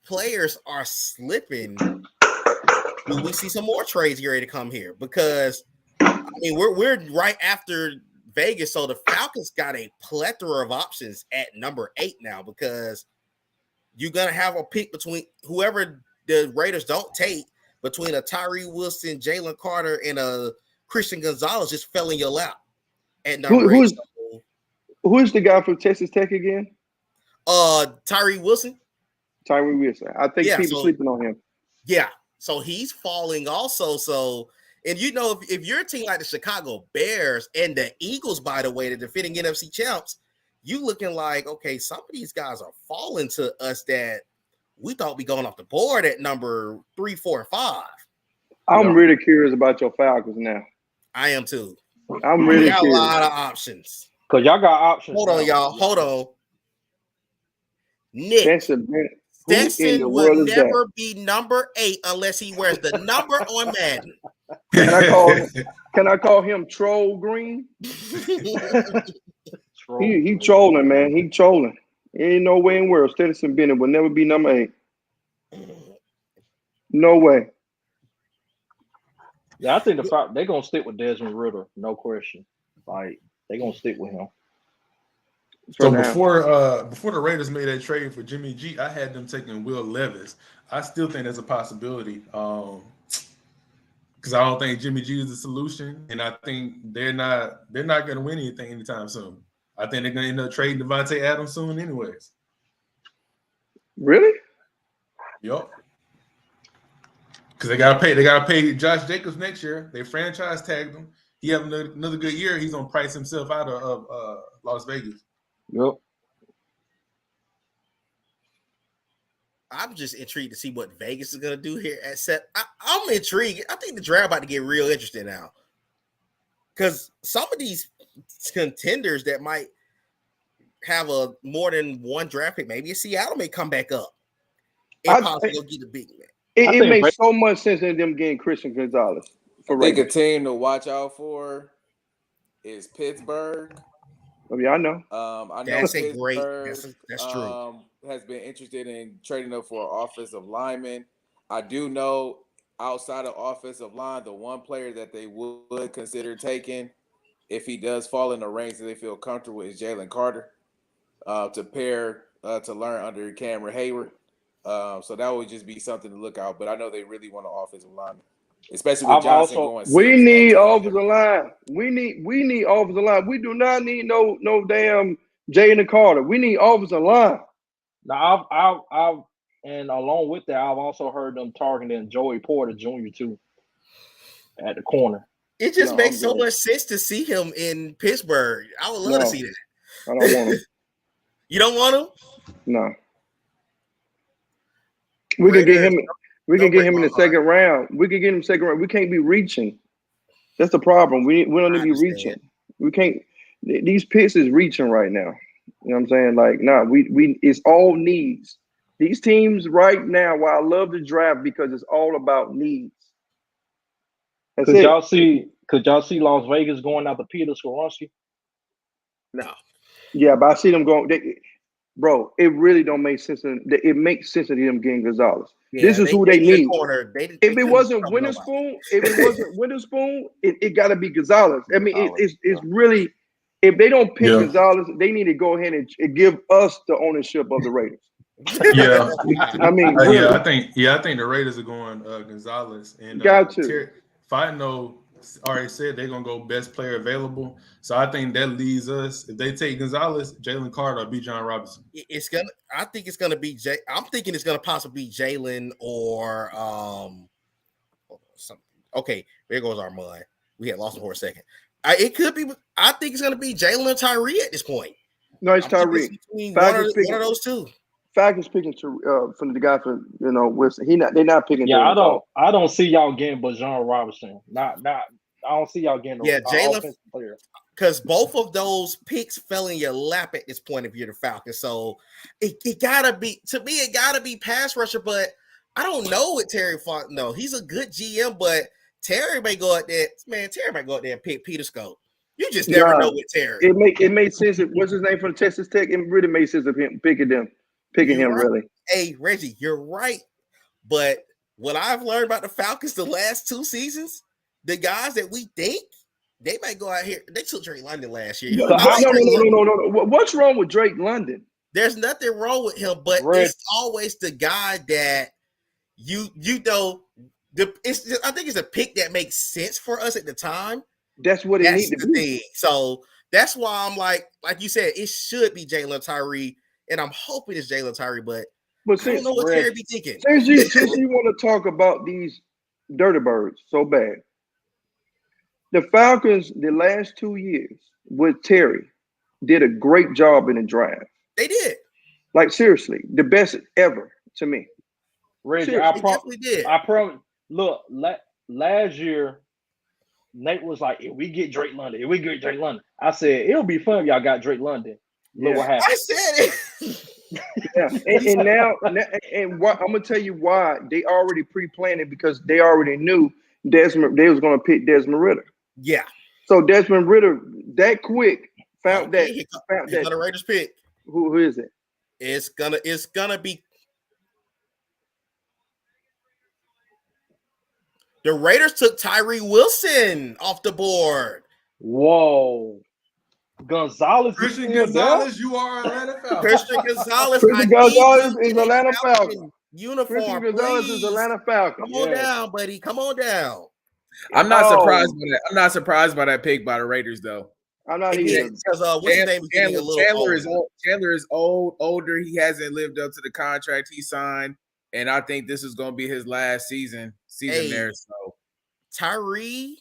players are slipping. We see some more trades getting ready to come here because I mean we're right after Vegas, so the Falcons got a plethora of options at number 8 now because you're gonna have a pick between whoever the Raiders don't take between a Tyree Wilson, Jalen Carter, and a Christian Gonzalez just fell in your lap at number 8. Who's the guy from Texas Tech again? Tyree Wilson. Tyree Wilson. I think people sleeping on him. Yeah. So he's falling also. So, and you know, if you're a team like the Chicago Bears and the Eagles, by the way, the defending NFC champs, you looking like, okay, some of these guys are falling to us that we thought we going off the board at number 3, 4, and 5. I'm really curious about your Falcons now. I am too. I'm really got curious. a lot of options. Because y'all got options. Hold on, y'all. Hold on. Nick. Stetson will never be number 8 unless he wears the number on Madden. Can I call him Troll Green? He trolling, man. He trolling. Ain't no way in the world Stetson Bennett will never be number 8. No way. Yeah, I think they're gonna stick with Desmond Ridder, no question. Like they're gonna stick with him. So before the Raiders made that trade for Jimmy G, I had them taking Will Levis. I still think there's a possibility because I don't think Jimmy G is the solution, and I think they're not going to win anything anytime soon. I think they're going to end up trading Devontae Adams soon, anyways. Really? Yup. Because they got to pay Josh Jacobs next year. They franchise tagged him. He have another good year. He's gonna price himself out of Las Vegas. Yep. I'm just intrigued to see what Vegas is going to do here at set. I'm intrigued. I think the draft about to get real interesting now. Because some of these contenders that might have a more than one draft pick, maybe Seattle may come back up. And possibly get the big man. It makes so much sense in them getting Christian Gonzalez. I think a team to watch out for is Pittsburgh. Oh, yeah, I know. I know that's Pittsburgh, a great. That's true. Has been interested in trading up for an offensive lineman. I do know outside of offensive line, the one player that they would consider taking, if he does fall in the ranks that they feel comfortable, is Jalen Carter to pair to learn under Cameron Hayward. So that would just be something to look out. But I know they really want an offensive lineman. Especially with Johnson going. We need offensive line. We need offensive line. We do not need no damn Jalen Carter. We need offensive line. Now I've and along with that, I've also heard them targeting Joey Porter Jr. too at the corner. It just makes so much sense to see him in Pittsburgh. I would love to see that. I don't want him. You don't want him? No. We can get him. We can get him in the second round. We can get him second round. We can't be reaching. That's the problem. We don't need to be reaching. We can't. These picks is reaching right now. You know what I'm saying? Like, we it's all needs. These teams right now, while I love the draft because it's all about needs. Could y'all see Las Vegas going after Peter Skoronski? No. Yeah, but I see them going. Bro, it really don't make sense. It makes sense to them getting Gonzalez. Yeah, this is who they need. If it wasn't Witherspoon, it got to be Gonzalez. I mean, it's really, if they don't pick Gonzalez, they need to go ahead and give us the ownership of the Raiders. Yeah, I mean, really. I think the Raiders are going Gonzalez and got to. Fino already said they're gonna go best player available. So I think that leaves us. If they take Gonzalez, Jalen Carter or Bijan Robinson. I think it's gonna be I'm thinking it's gonna possibly be Jalen or something. Okay, there goes our mind. We had lost him for a second. It could be. I think it's gonna be Jalen or Tyree at this point. No, it's Tyree. One of those two. Falcons picking from the guy for Wilson. They're not picking. Yeah, I don't see y'all getting Bijan Robinson. Not. I don't see y'all getting. Jalen. Because both of those picks fell in your lap at this point if you're the Falcons. So it gotta be, to me, it gotta be pass rusher. But I don't know what Terry Font. No, he's a good GM, but Terry may go out there. Man, Terry might go out there and pick Peter Scope. You just never know with Terry. It made sense. What's his name from Texas Tech? It really made sense of him picking him. Really. Hey, Reggie, you're right. But what I've learned about the Falcons the last 2 seasons, the guys that we think they might go out here. They took Drake London last year. No. What's wrong with Drake London? There's nothing wrong with him, but it's always the guy that you know. I think it's a pick that makes sense for us at the time. That's what it needs to be. So that's why I'm like you said, it should be Jalen Tyree. and I'm hoping it's Jalen Tyree, but I since don't know what Terry be thinking. Since you want to talk about these dirty birds so bad, the Falcons the last 2 years with Terry did a great job in the draft. They did. Like seriously, the best ever to me. Reggie, Seriously. I definitely did. promise. Look, last year, Nate was like, if we get Drake London, I said, it'll be fun if y'all got Drake London. Look what happened. I said it. Yeah, and now what I'm gonna tell you why they already pre-planned it, because they already knew they was gonna pick Desmond Ritter. Yeah. So Desmond Ritter that quick found that. The Raiders pick. Who is it? It's gonna be the Raiders took Tyree Wilson off the board. Whoa. Gonzalez. Christian Gonzalez, you are Atlanta Falcons. Christian Gonzalez. Christian Gonzalez is Atlanta Falcons. Uniform. Christian Gonzalez is Atlanta Falcons. Come on down, buddy. Come on down. I'm not surprised by that. I'm not surprised by that pick by the Raiders, though. I'm not either. Because what's his name is getting a little Chandler is old. Chandler is older. He hasn't lived up to the contract he signed, and I think this is going to be his last season there. So Tyree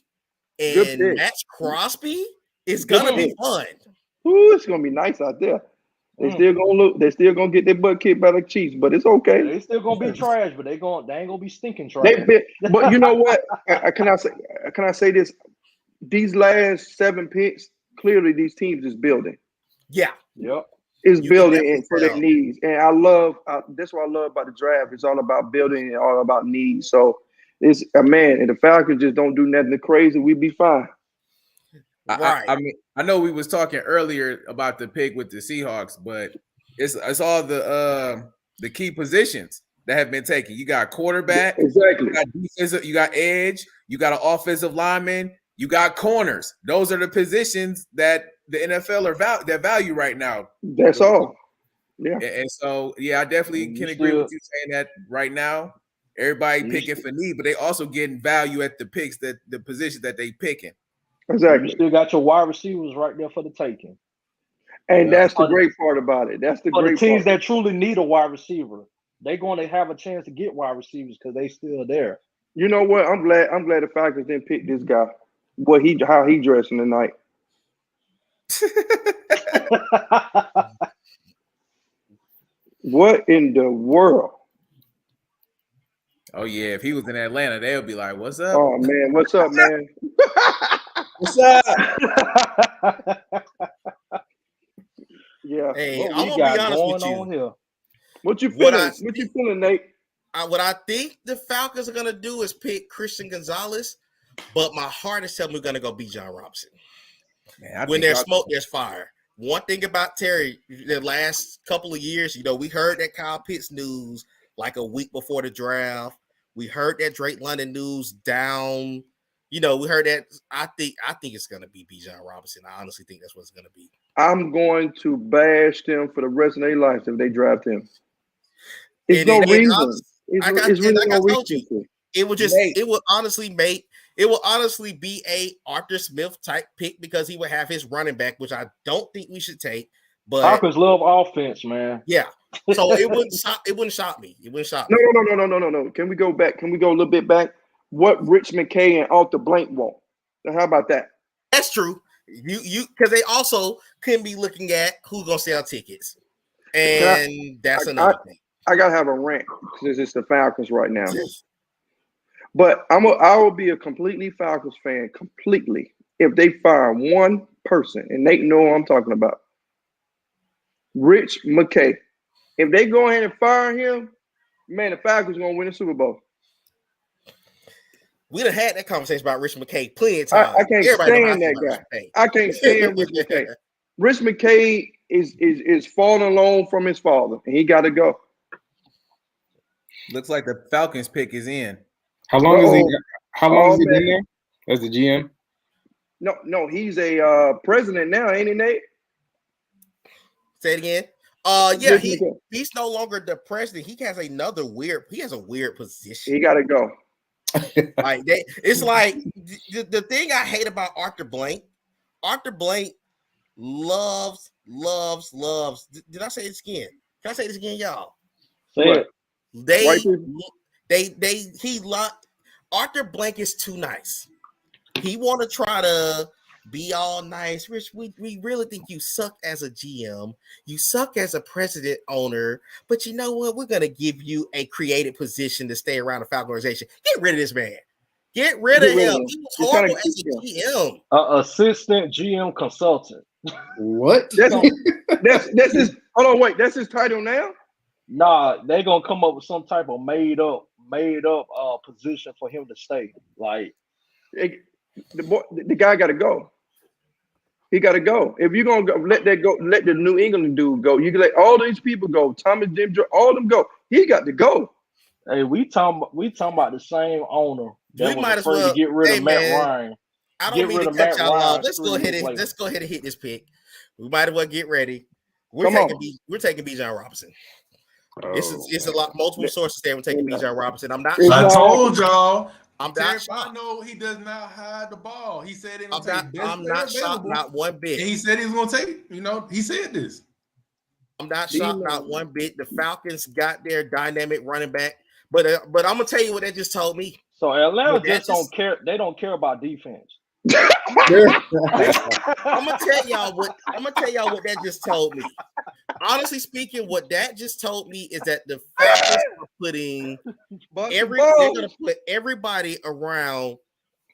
and Max Crosby is gonna be fun. Ooh, it's gonna be nice out there. They still gonna get their butt kicked by the Chiefs, but it's okay. They still gonna be trash, but they ain't gonna be stinking trash. But you know what? Can I say this? These last 7 picks, clearly these teams is building. Yeah. Yep. It's building for their needs, and that's what I love about the draft. It's all about building and all about needs. So it's man, and the Falcons just don't do nothing crazy, we'd be fine. Right. I mean, I know we was talking earlier about the pick with the Seahawks, but it's all the key positions that have been taken. You got quarterback, exactly. You got defensive, you got edge, you got an offensive lineman, you got corners. Those are the positions that the NFL that value right now. That's all. Yeah. And so, yeah, I definitely can agree with you saying that right now. Everybody picking for need, but they also getting value at the picks that the positions that they picking. Exactly. You still got your wide receivers right there for the taking. And that's the great part about it. That's the for great the teams part. that truly need a wide receiver. They're going to have a chance to get wide receivers because they still there. You know what? I'm glad the Falcons didn't pick this guy. How he dressing tonight. What in the world? Oh yeah, if he was in Atlanta, they would be like, "What's up?" Oh man, what's up, man? What's up? Yeah. Hey, what I'm we gonna got be honest going with you. on here? What you feeling? What you feeling, Nate? What I think the Falcons are gonna do is pick Christian Gonzalez, but my heart is telling me we're gonna go Bijan Robinson. Man, when there's smoke, there's fire. One thing about Terry, the last couple of years, we heard that Kyle Pitts news like a week before the draft. We heard that Drake London news down. We heard that. I think it's gonna be Bijan Robinson. I honestly think that's what it's gonna be. I'm going to bash them for the rest of their lives if they draft him. There's no reason. It's really no reason to. It would honestly be a Arthur Smith type pick because he would have his running back, which I don't think we should take. But Falcons love offense, man. Yeah. So it wouldn't shock me. It wouldn't shock me. No. Can we go back? Can we go a little bit back? What Rich McKay and Arthur Blank want? Now, how about that? That's true. You because they also can be looking at who's gonna sell tickets. And that's another thing. I gotta have a rant because it's the Falcons right now. But I will be a completely Falcons fan, completely, if they fire one person, and they know what I'm talking about. Rich McKay. If they go ahead and fire him, man, the Falcons gonna win the Super Bowl. We'd have had that conversation about Rich McKay plenty of times. I can't stand that guy. I can't stand Rich McKay. Rich McKay is falling alone from his father, and he got to go. Looks like the Falcons pick is in. How long has he been there as the GM? No, he's a president now, ain't he, Nate? Say it again. Yeah, he's no longer the president. He has a weird position. He got to go. It's like the thing I hate about Arthur Blank loves. Did I say this again? Can I say this again, y'all? Say it. He locked. Arthur Blank is too nice. He want to try to be all nice. Rich, we really think you suck as a GM. You suck as a president owner. But you know what? We're going to give you a creative position to stay around the Falcon organization. Get rid of this man. Get rid of him. He was horrible as a GM. Assistant GM consultant. What? That's his. Hold on, wait. That's his title now. Nah, they gonna come up with some type of made up position for him to stay. Like the guy got to go. He got to go. If you're gonna go, let that go. Let the New England dude go. You can let all these people go. Thomas, Jim, all of them go. He got to go. Hey, we talking about the same owner. We might as well get rid of Matt Ryan. I don't mean to cut y'all off. Let's go ahead and hit this pick. We might as well get ready. We're taking Bijan Robinson. It's a lot. Multiple sources there. We're taking Bijan Robinson. I told y'all. I know he does not hide the ball. He said it. I'm not shocked, not one bit. And he said he was going to take. He said this. I'm not shocked, not one bit. The Falcons got their dynamic running back, but I'm gonna tell you what they just told me. So Atlanta don't care. They don't care about defense. I'm gonna tell y'all what that just told me. Honestly speaking, what that just told me is that the Falcons are putting they're gonna put everybody around.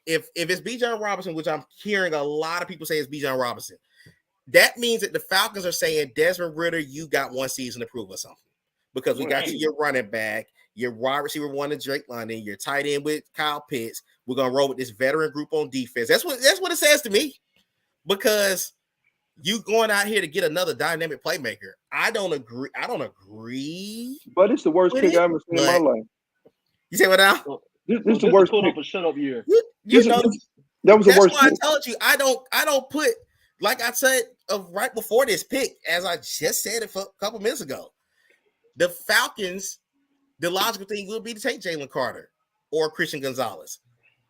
If it's Bijan Robinson, which I'm hearing a lot of people say it's Bijan Robinson, that means that the Falcons are saying, Desmond Ridder, you got one season to prove us something. Because we got you your running back, your wide receiver one is Drake London, your tight end with Kyle Pitts. We're gonna roll with this veteran group on defense. That's what it says to me. Because you going out here to get another dynamic playmaker. I don't agree. But it's the worst pick I've ever seen in my life. You say what now? This is the worst pick. A shut up year. That was the worst. That's why I told you I don't put, like I said right before this pick, as I just said it a couple minutes ago. The Falcons, the logical thing would be to take Jalen Carter or Christian Gonzalez.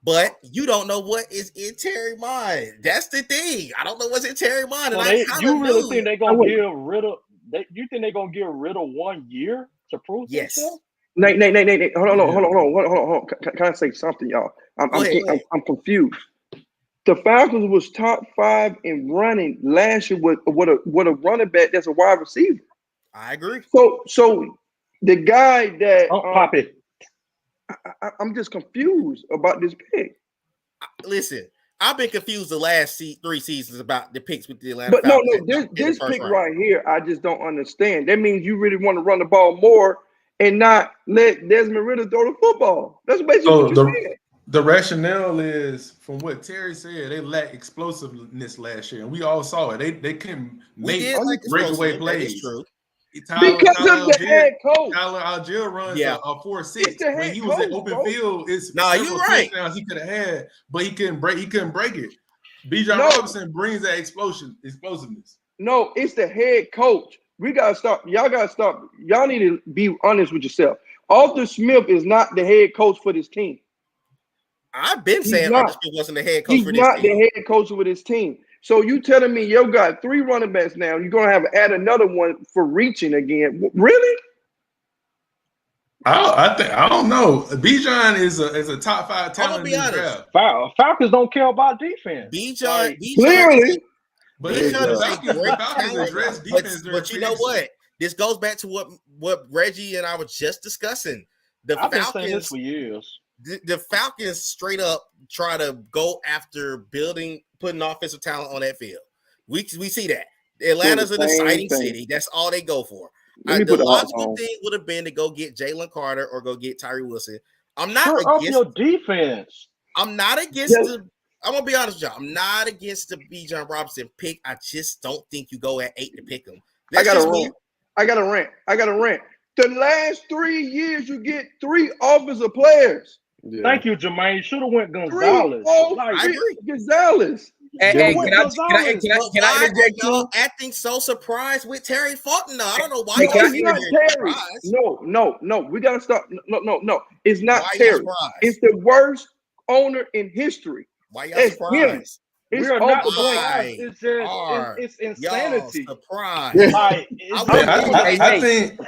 But you don't know what is in Terry's mind. That's the thing. I don't know what's in Terry's mind. So you really think they're gonna get rid of? You think they're gonna get rid of 1 year to prove themselves? Nate. Hold on. Can I say something, y'all? I'm confused. The Falcons was top 5 in running last year with a running back that's a wide receiver. I agree. So the guy that Poppy. I'm just confused about this pick. Listen, I've been confused the last 3 seasons about the picks with the Atlanta Falcons. But no, this pick right here, I just don't understand. That means you really want to run the ball more and not let Desmond Ridder throw the football. That's basically what you're saying. The rationale is, from what Terry said, they lacked explosiveness last year, and we all saw it. They couldn't make breakaway plays. That's true. Because of the head coach. Tyler Algier runs a 4.6. When he was in open field, it's you're right. He could have had, but he couldn't break it. Bijan Robinson brings that explosiveness. No, it's the head coach. We gotta stop. Y'all gotta stop. Y'all need to be honest with yourself. Arthur Smith is not the head coach for this team. I've been saying Arthur Smith wasn't the head coach for this team. He's not the head coach with his team. So you telling me you got 3 running backs now? You're gonna have to add another one for reaching again? Really? I don't know. Bijan is a top 5 talent in the draft. Falcons don't care about defense. Bijan clearly. But the Falcons address defense. But you know what? This goes back to what Reggie and I were just discussing. I've been saying this for years. The Falcons straight up try to go after putting offensive talent on that field. We see that. Atlanta's an exciting city. That's all they go for. The logical thing would have been to go get Jalen Carter or go get Tyree Wilson. I'm not against your defense. I'm not against I'm gonna be honest with y'all. I'm not against the Bijan Robinson pick. I just don't think you go at 8 to pick him. I got a rant. The last 3 years, you get 3 offensive players. Yeah. Thank you, Jermaine. Should have went Gonzalez. I agree. Gonzalez. Hey, can I interject? Y'all acting so surprised with Terry Fulton. I don't know why. It's not Terry. No. We gotta stop. No. It's not Terry. It's the worst owner in history. Why y'all surprised? It's We are not over blank. surprised. It's just Are it's y'all insanity. surprised? Like I it's wouldn't I, do I, it. I think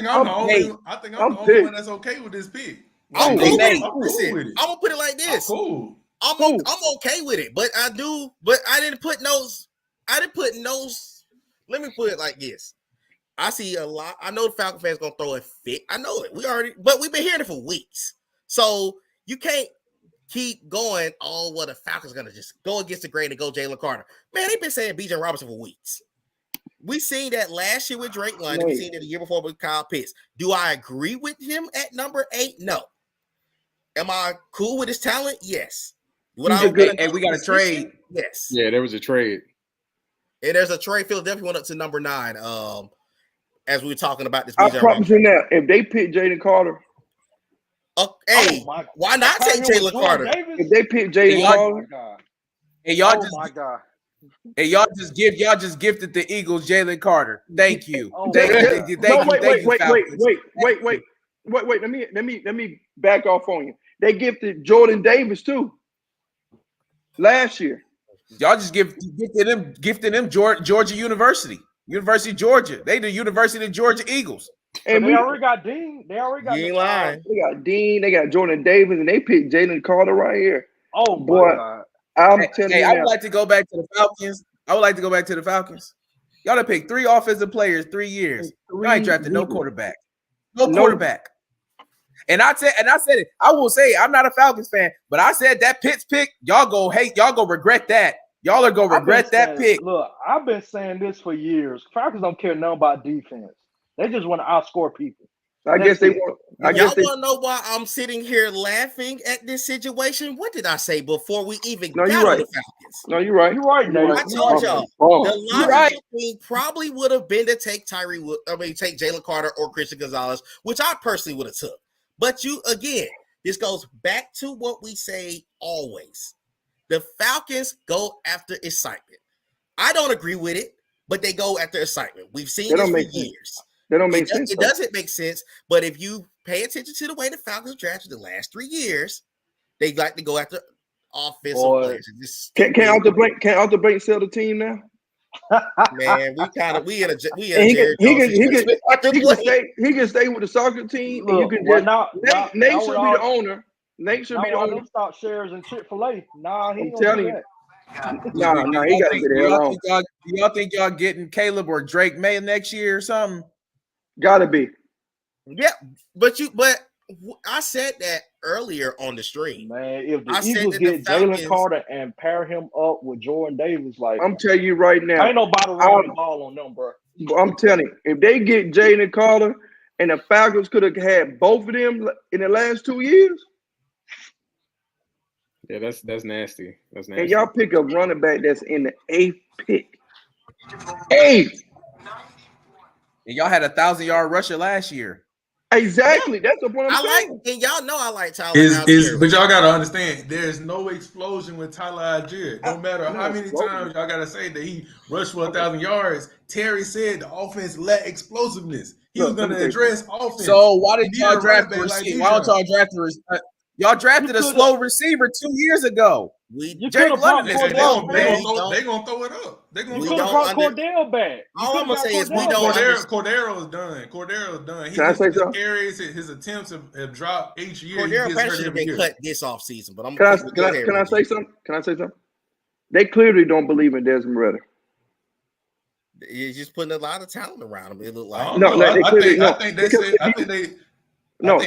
I'm the only. Nate, I think I'm I'm the only one pissed. that's okay with this pick. I'm Like, cool with Nate, it. I'm cool Listen, with it. I'm gonna put it like I'm this. cool. Who? I'm okay with it, but I didn't put those. Let me put it like this. I see a lot. I know the Falcon fans gonna throw a fit. I know it. But we've been hearing it for weeks. So you can't keep going. Oh, well, the Falcons gonna just go against the grain and go Jalen Carter. Man, they've been saying Bijan Robinson for weeks. We seen that last year with Drake London. We seen it the year before with Kyle Pitts. Do I agree with him at number 8? No. Am I cool with his talent? Yes. Hey, we got a trade. Yes. Yeah, there was a trade. And there's a trade. Philadelphia went up to number 9. As we were talking about this. I promise you now, if they pick Jalen Carter, hey, why not take Jalen Carter? If they pick Jalen Carter, and y'all just gifted the Eagles Jalen Carter. Thank you. Thank you. Wait. Let me back off on you. They gifted Jordan Davis too. Last year. Y'all just gifted them Georgia University of Georgia. They the University of Georgia Eagles. And they already got Dean. They already got Dean line. They got Dean. They got Jordan Davis, and they picked Jalen Carter right here. Oh boy, God. I'm telling you. I would like to go back to the Falcons. Y'all have picked 3 offensive players 3 years. Y'all ain't drafted no quarterback. No quarterback. And I said it. I will say I'm not a Falcons fan, but I said that Pitts pick, y'all go regret that. Y'all are gonna regret that pick. Look, I've been saying this for years. Falcons don't care nothing about defense. They just want to outscore people. I guess they want. Y'all want to know why I'm sitting here laughing at this situation? What did I say before we even got on the Falcons? No, you're right. You're right, Nate. I told y'all the logical thing probably would have been to take take Jalen Carter or Christian Gonzalez, which I personally would have took. But this goes back to what we say always. The Falcons go after excitement. I don't agree with it, but they go after excitement. We've seen this for years. That don't make sense. It doesn't make sense, but if you pay attention to the way the Falcons drafted the last 3 years, they like to go after offensive players. Can't Arthur Blank sell the team now? Man, we in a he can stay with the soccer team. Look, and you can Nate should be the owner. Nate should be the owner. Stock shares in Chick-fil-A. Nah, he I'm telling you. No, he got to get there alone. Do y'all think y'all getting Caleb or Drake May next year or something? Gotta be. Yeah, but I said that earlier on the stream. Man, if the Eagles get Jalen Carter and pair him up with Jordan Davis, like I'm telling you right now, ain't nobody running the ball on them, bro. I'm telling you, if they get Jalen Carter and the Falcons could have had both of them in the last 2 years. Yeah, that's nasty. That's nasty. And y'all pick a running back that's in the 8th pick. 8th. And y'all had 1,000-yard rusher last year. Exactly. That's the point I'm saying. And y'all know I like Tyler Algier. But y'all got to understand, there's no explosion with Tyler Algier. No matter how many times y'all got to say that he rushed for 1,000 yards, Terry said the offense lacked explosiveness. He was going to address offense. So why did y'all draft the receiver? Why don't y'all draft the receiver? Y'all drafted a slow receiver 2 years ago. They're gonna throw it up. They're gonna Cordell back. All I'm gonna say is Cordero's done. Can I say something? His attempts have dropped each year. Cordero probably should have been cut this offseason. But can I say something? Can I say something? They clearly don't believe in Desmond Ridder. He's just putting a lot of talent around him. It looked like I think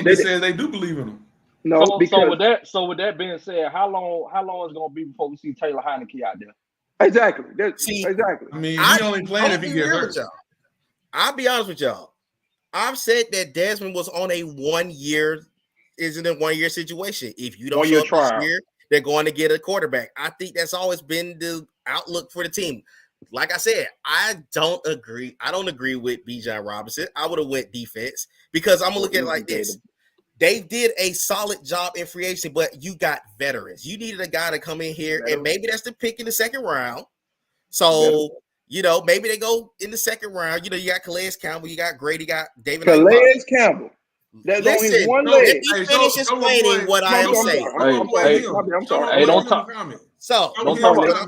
they said they do believe in him. No, so with that being said, how long is it gonna be before we see Taylor Heineke out there? Exactly. Exactly. I mean, he only playing if he get hurt. I'll be honest with y'all. I've said that Desmond was on a 1 year, isn't a 1 year situation. If you don't show up this year, they're going to get a quarterback. I think that's always been the outlook for the team. Like I said, I don't agree. I don't agree with Bijan Robinson. I would have went defense because I'm gonna look at it like this. They did a solid job in free agency, but you got veterans. You needed a guy to come in here, and maybe that's the pick in the second round. So, maybe they go in the second round. You got Calais Campbell, you got Grady, you got David. Calais Campbell. There's only one leg. Let me finish explaining what I am saying. Hey, don't talk. So Don't talk about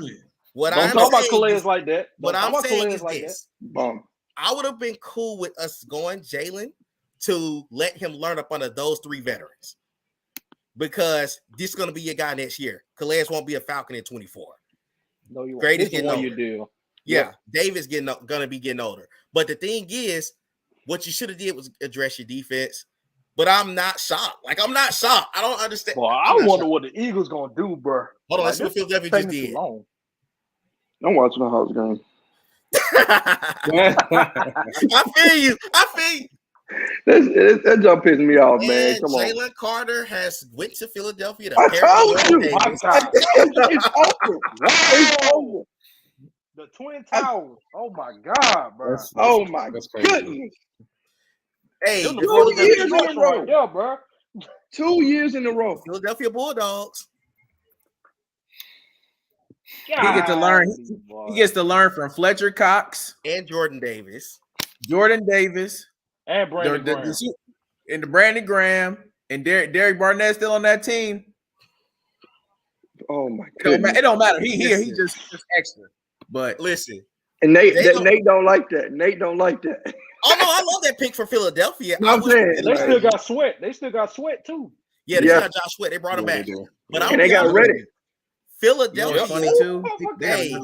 Calais like that. What I'm saying is this. That. I would have been cool with us going Jalen to let him learn up under those 3 veterans. Because this is going to be your guy next year. Calais won't be a Falcon in 24. No, you Grady's getting older. deal. Yeah, David's going to be getting older. But the thing is, what you should have did was address your defense. But I'm not shocked. I'm not shocked. I don't understand. Well, I wonder what the Eagles going to do, bro. Hold on, let's see what Philadelphia just did. I'm watching the house game. I feel you. That jump pissing me off, man. Come on. Jalen Carter has went to Philadelphia. I told you. It's over. It's over. The Twin Towers. Oh my God, bro. Oh my goodness. Hey, 2 years in a row. Yeah, bro. 2 years in a row. Philadelphia Bulldogs. He gets to learn. He gets to learn from Fletcher Cox and Jordan Davis, and Brandon Graham, and the Brandon Graham and Derek Barnett still on that team. Oh my goodness! It don't matter. He just extra. But listen, and Nate don't like that. Nate don't like that. Oh no, I love that pick for Philadelphia. No, I'm saying they still got Sweat. They still got Sweat too. Yeah, they got Josh Sweat. They brought him back. But they got ready. Philadelphia. Funny too. Hey,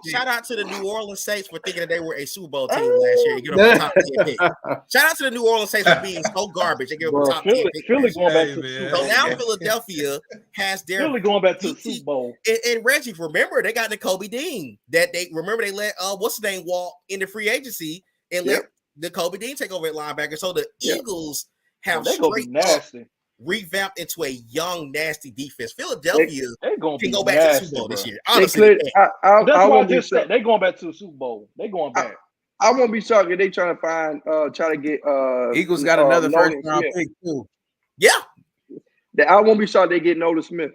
shout out to the New Orleans Saints for thinking that they were a Super Bowl team last year. Get them a top 10 pick. Shout out to the New Orleans Saints for being so garbage. They give them a top 10 pick. Philly going back to the Super Bowl. So now Philadelphia has their Philly going back to the Super Bowl. And Reggie, remember they got Kobe Dean. That they let what's his name walk into free agency and let the Kobe Dean take over at linebacker. So the Eagles have straight nasty. Revamped into a young, nasty defense. Philadelphia can go back to the Super Bowl this year. Honestly, that's why I just said they going back to the Super Bowl. They going back. I won't be shocked if they trying to get Eagles got another first round pick too. Yeah. I won't be shocked they get Nolan Smith.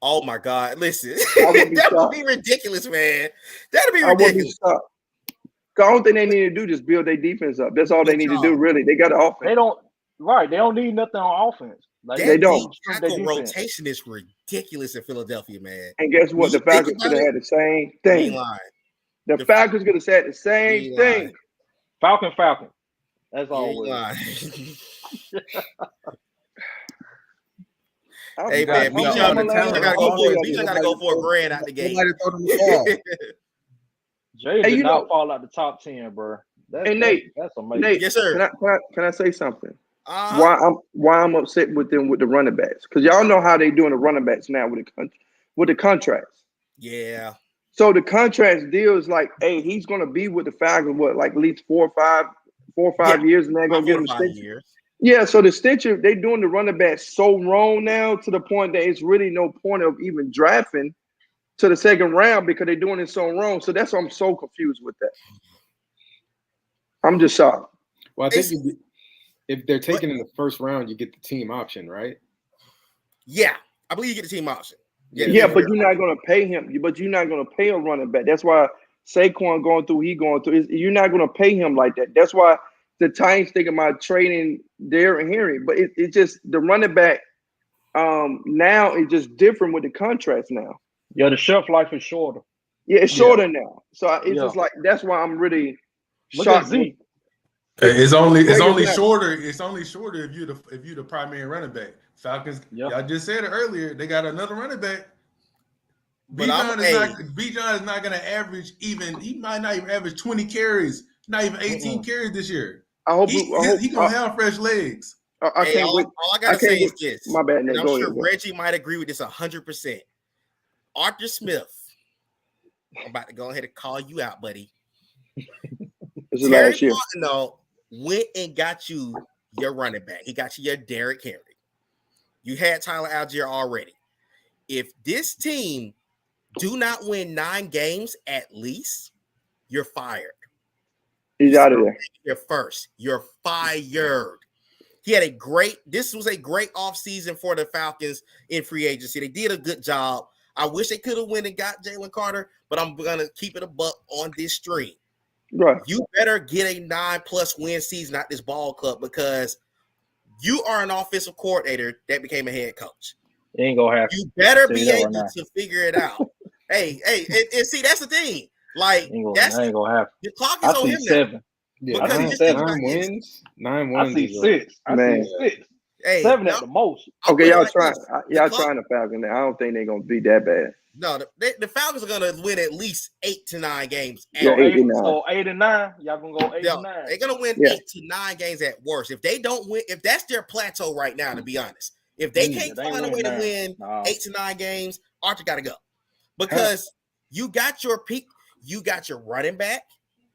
Oh my God. Listen, that would be ridiculous, man. That'd be ridiculous. The only thing they need to do is build their defense up. That's all they need to do, really. They got the offense. They don't. Right, they don't need nothing on offense. They don't. Tackle rotation is ridiculous in Philadelphia, man. And guess what? The Falcons could have had the same thing. The Falcons could have said the same thing. Falcon. That's all. Hey man, Bijan gotta go for a grand out the gate. Jay did not fall out the top 10, bro. That's amazing. Nate, yes, sir. Can I say something? Why I'm upset with them with the running backs? Because y'all know how they doing the running backs now with the contracts. Yeah. So the contracts deal is like, hey, he's gonna be with the Falcons at least 4 or 5 years, and they're gonna give him 5 years. Yeah, so the Stitcher, they doing the running backs so wrong now to the point that it's really no point of even drafting to the second round because they're doing it so wrong. So that's why I'm so confused with that. I'm just shocked. Well, I think if they're taking in the first round, you get the team option, right? Yeah, I believe you get the team option. Yeah, but you're not going to pay him. But you're not going to pay a running back. That's why Saquon going through. You're not going to pay him like that. That's why the Titans think about trading Derrick Henry. But it's just the running back now is just different with the contracts now. Yeah, the shelf life is shorter. Yeah, it's shorter now. So it's just like that's why I'm really shocked. It's only shorter. It's only shorter if you're the primary running back. Falcons. Y'all just said it earlier. They got another running back. Bijan is not going to average even. He might not even average 20 carries. Not even 18 carries this year. I hope he's gonna have fresh legs. I can't wait. All I gotta say is this. My bad. And I'm sure Reggie might agree with this 100%. Arthur Smith. I'm about to go ahead and call you out, buddy. Terry Fontenot went and got you your running back. He got you your Derrick Henry. You had Tyler Algier already. If this team do not win 9 games at least, you're fired. He's out of there. You're fired. This was a great offseason for the Falcons in free agency. They did a good job. I wish they could have went and got Jalen Carter, but I'm going to keep it a buck on this stream. Right. You better get a 9+ win season out this ball club because you are an offensive coordinator that became a head coach. It ain't gonna happen. You better Tell you be that right able now. to figure it out. hey, and see, that's the thing. Like, That ain't gonna happen. the clock I is on see him now. 7. Yeah, Because I nine, see 7. nine wins. 9 wins. I see is 6. I Man. see 6. Hey, 7 at the most. I'll Okay, put it y'all like trying. this. Y'all clock- trying to Falcons. I don't think they're gonna be that bad. No, the Falcons are gonna win at least 8 to 9 games. Yeah, at 8 and 9. So 8 and 9. Y'all gonna go 8 and 9. They're gonna win Yeah. 8 to 9 games at worst. If they don't win, if that's their plateau right now, to be honest, if they can't they ain't find a way winning to 9. win No. 8 to 9 games, Archer got to go because you got your peak, you got your running back,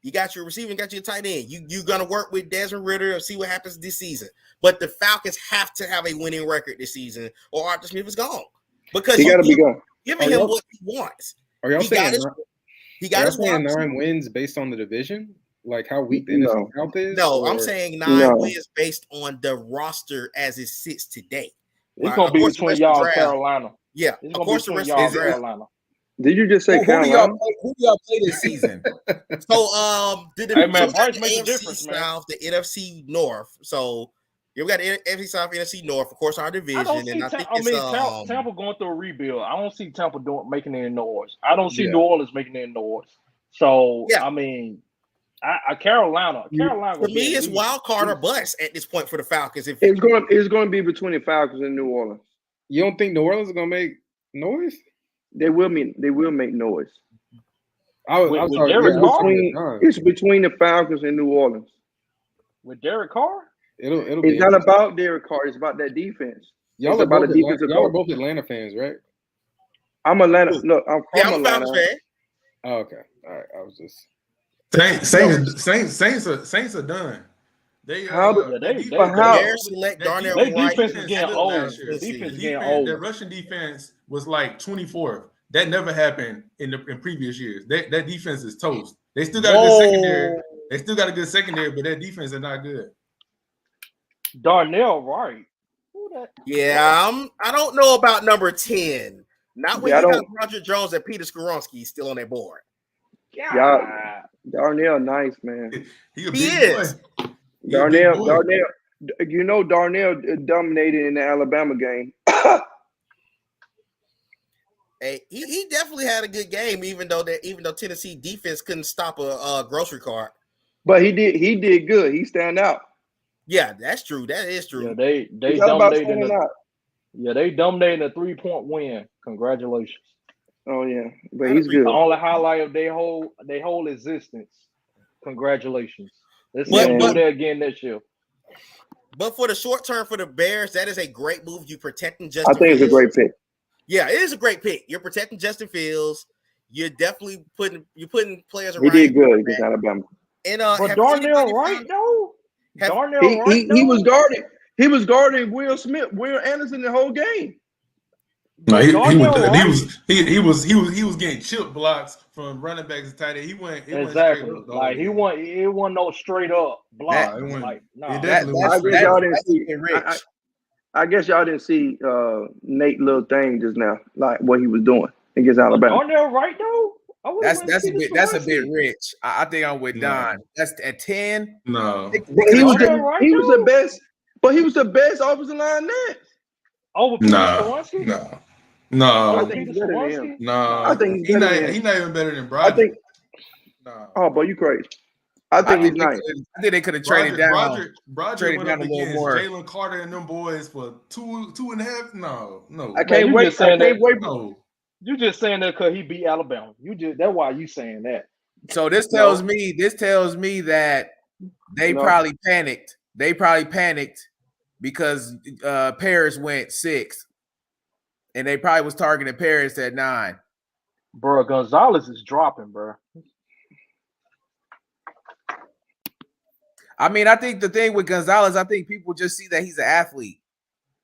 you got your receiver, you got your tight end. You're gonna work with Desmond Ritter and see what happens this season. But the Falcons have to have a winning record this season, or Arthur Smith is gone because He got to be gone. giving him what he wants. Are y'all He got saying his. He got y'all his saying wide 9 wins based on the division? Like how weak the No. NFC South is? No, I'm or- saying 9 No. wins based on the roster as it sits today. It's Right? gonna Of be course, the between rest of the y'all and draft- Carolina. Yeah, It's of gonna be course the between rest y'all of and the draft. Carolina. Did you just say Who do y'all Carolina? play? Who do y'all play this season? So the Hey, man, so we got Bryce the makes a AFC difference, man. South, the NFC North. So yeah, we got the NFC South, NFC North, of course, our I division, don't see. and I think Tampa going through a rebuild. I don't see Tampa making any noise. I don't see Yeah. New Orleans making any noise. So Yeah. I mean, Carolina. for gonna me, be at it's least- wild card or bust at this point for the Falcons. If It's going to be between the Falcons and New Orleans. You don't think New Orleans is gonna make noise? They will make noise. With Derek Carr? It's between the Falcons and New Orleans. with Derek Carr. It'll It's be not about Derek Carr. It's about that defense. y'all It's are about both the Atlanta, defensive y'all are coach. both Atlanta fans, right? I'm Atlanta. Look, I'm yeah, from I'm a Falcons Atlanta. fan. Oh, okay. All right. I was just Saints are done. They How do- their they- defense- they- The how- Bears select that Darnell Their Wright. defense is getting slipped old. last year. The defense is getting Their old. Russian defense was like 24th. That never happened in previous years. That defense is toast. They still got a good secondary. They still got a good secondary, but their defense is not good. Darnell Wright. Who that? Yeah, I don't know about number 10. Not when Yeah, I you got don't- Roger Jones and Peter Skoronsky still on their board. Y'all, Darnell, nice man. He a He big is. boy. He a big Darnell, boy. Darnell. You know, Darnell dominated in the Alabama game. Hey, he definitely had a good game, even though Tennessee defense couldn't stop a grocery cart. But he did good. He stand out. Yeah, that's true. That is true. Yeah, they It's all about dominated. standing out. Yeah, they dominated a 3-point win. Congratulations. Oh yeah, but he's good. The only highlight of their whole existence. Congratulations. Let's see But- him but- do that again this year. But for the short term for the Bears, that is a great move. You protecting Justin I think it's a Fields. great pick. Yeah, it is a great pick. You're protecting Justin Fields. You're definitely putting players He around. did good against Alabama. And But have Darnell anybody Wright found- though. have- Darnell He Wright was though? guarding. He was guarding Will Anderson the whole game. No, he Darnell was getting chip blocks from running backs and tight end. He went Exactly. straight up, Like he wasn't no straight up block. It went- Like it nah. definitely I went guess straight y'all up. didn't see. I guess y'all didn't see Nate little thing just now, like what he was doing against Alabama. Darnell Wright though. That's a bit rich. I think I'm with Don. That's at 10. No. But he was Darnell Wright, he was though? the best. But he was the best offensive line there. Over Peter No. Skoronsky? No. I No. think he's better than him. No. I think he's better than him. He's not even better than I Broderick. think. No. Oh, boy, you crazy. I think he's nice. I think they could have traded down. Broderick traded went down up a little against more. Jalen Carter and them boys for two and a half. No. I can't you wait. just I saying can't that- wait. No. You just saying that because he beat Alabama. That's why you saying that. So this tells me that they No. probably panicked. They probably panicked because Paris went 6, and they probably was targeting Paris at 9. Bro, Gonzalez is dropping, bro. I mean, I think the thing with Gonzalez, I think people just see that he's an athlete.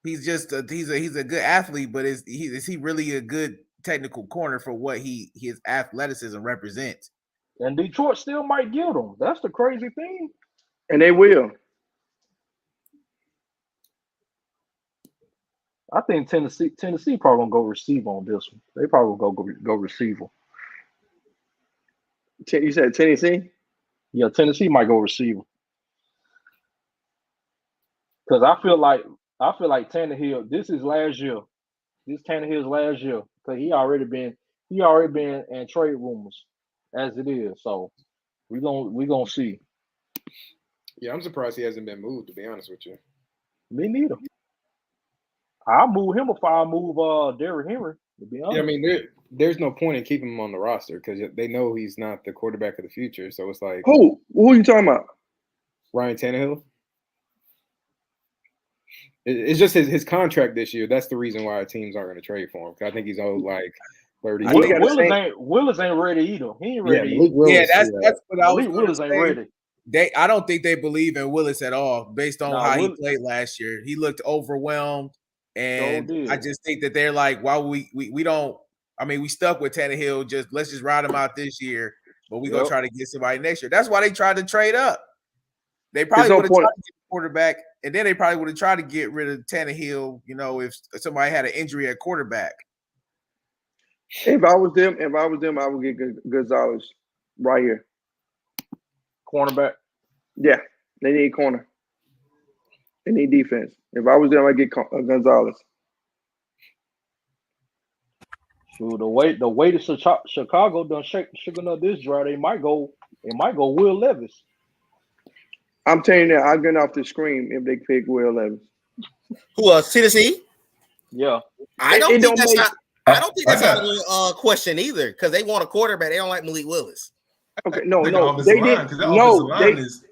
He's just he's a good athlete, but is he really a good technical corner for what his athleticism represents? And Detroit still might get him. That's the crazy thing. And they will. I think Tennessee probably gonna go receive on this one. They probably go receiver. You said Tennessee? Yeah, Tennessee might go receiver. Because I feel like Tannehill, this is last year. This Tannehill's last year because he already been in trade rumors as it is. So we gonna see. Yeah, I'm surprised he hasn't been moved, to be honest with you. Me neither. I'll move him if I move Derrick Henry. To be honest. Yeah, I mean, there's no point in keeping him on the roster because they know he's not the quarterback of the future. So it's like, Who are you talking about? Ryan Tannehill. It's just his contract this year. That's the reason why teams aren't going to trade for him. I think he's owed like 30. Willis ain't ready either. He ain't ready. Malik Willis, that's what I was Willis ain't ready. I don't think they believe in Willis at all, based on how he played last year. He looked overwhelmed, and I just think that they're like, "Why we don't?" I mean, we stuck with Tannehill. Let's just ride him out this year, but we gonna try to get somebody next year. That's why they tried to trade up. They probably would have tried to get a quarterback, and then they probably would have tried to get rid of Tannehill. You know, if somebody had an injury at quarterback. If I was them, I would get Gonzalez right here. Cornerback. Yeah, they need corner. They need defense. If I was them, I'd get Gonzalez. Sure, the way to Chicago done shaking up this draft, it might go Will Levis. I'm telling you that I'm getting off the screen if they pick Will Levis. Who else? Tennessee? Yeah. I don't think that's out of the question either because they want a quarterback. They don't like Malik Willis. Okay, no, they didn't.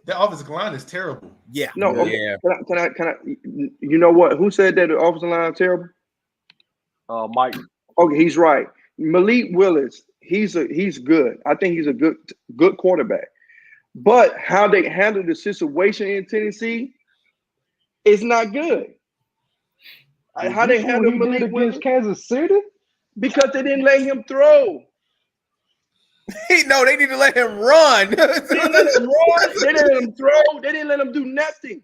That offensive line is terrible. Yeah. No. Okay. Yeah. Can I? You know what? Who said that the offensive line is terrible? Mike. Okay, he's right. Malik Willis, he's good. I think he's a good quarterback. But how they handle the situation in Tennessee is not good. How they handle Malik against Kansas City? Because they didn't let him throw. No, they need to let him run. They didn't let him run. They didn't let him throw. They didn't let him do nothing.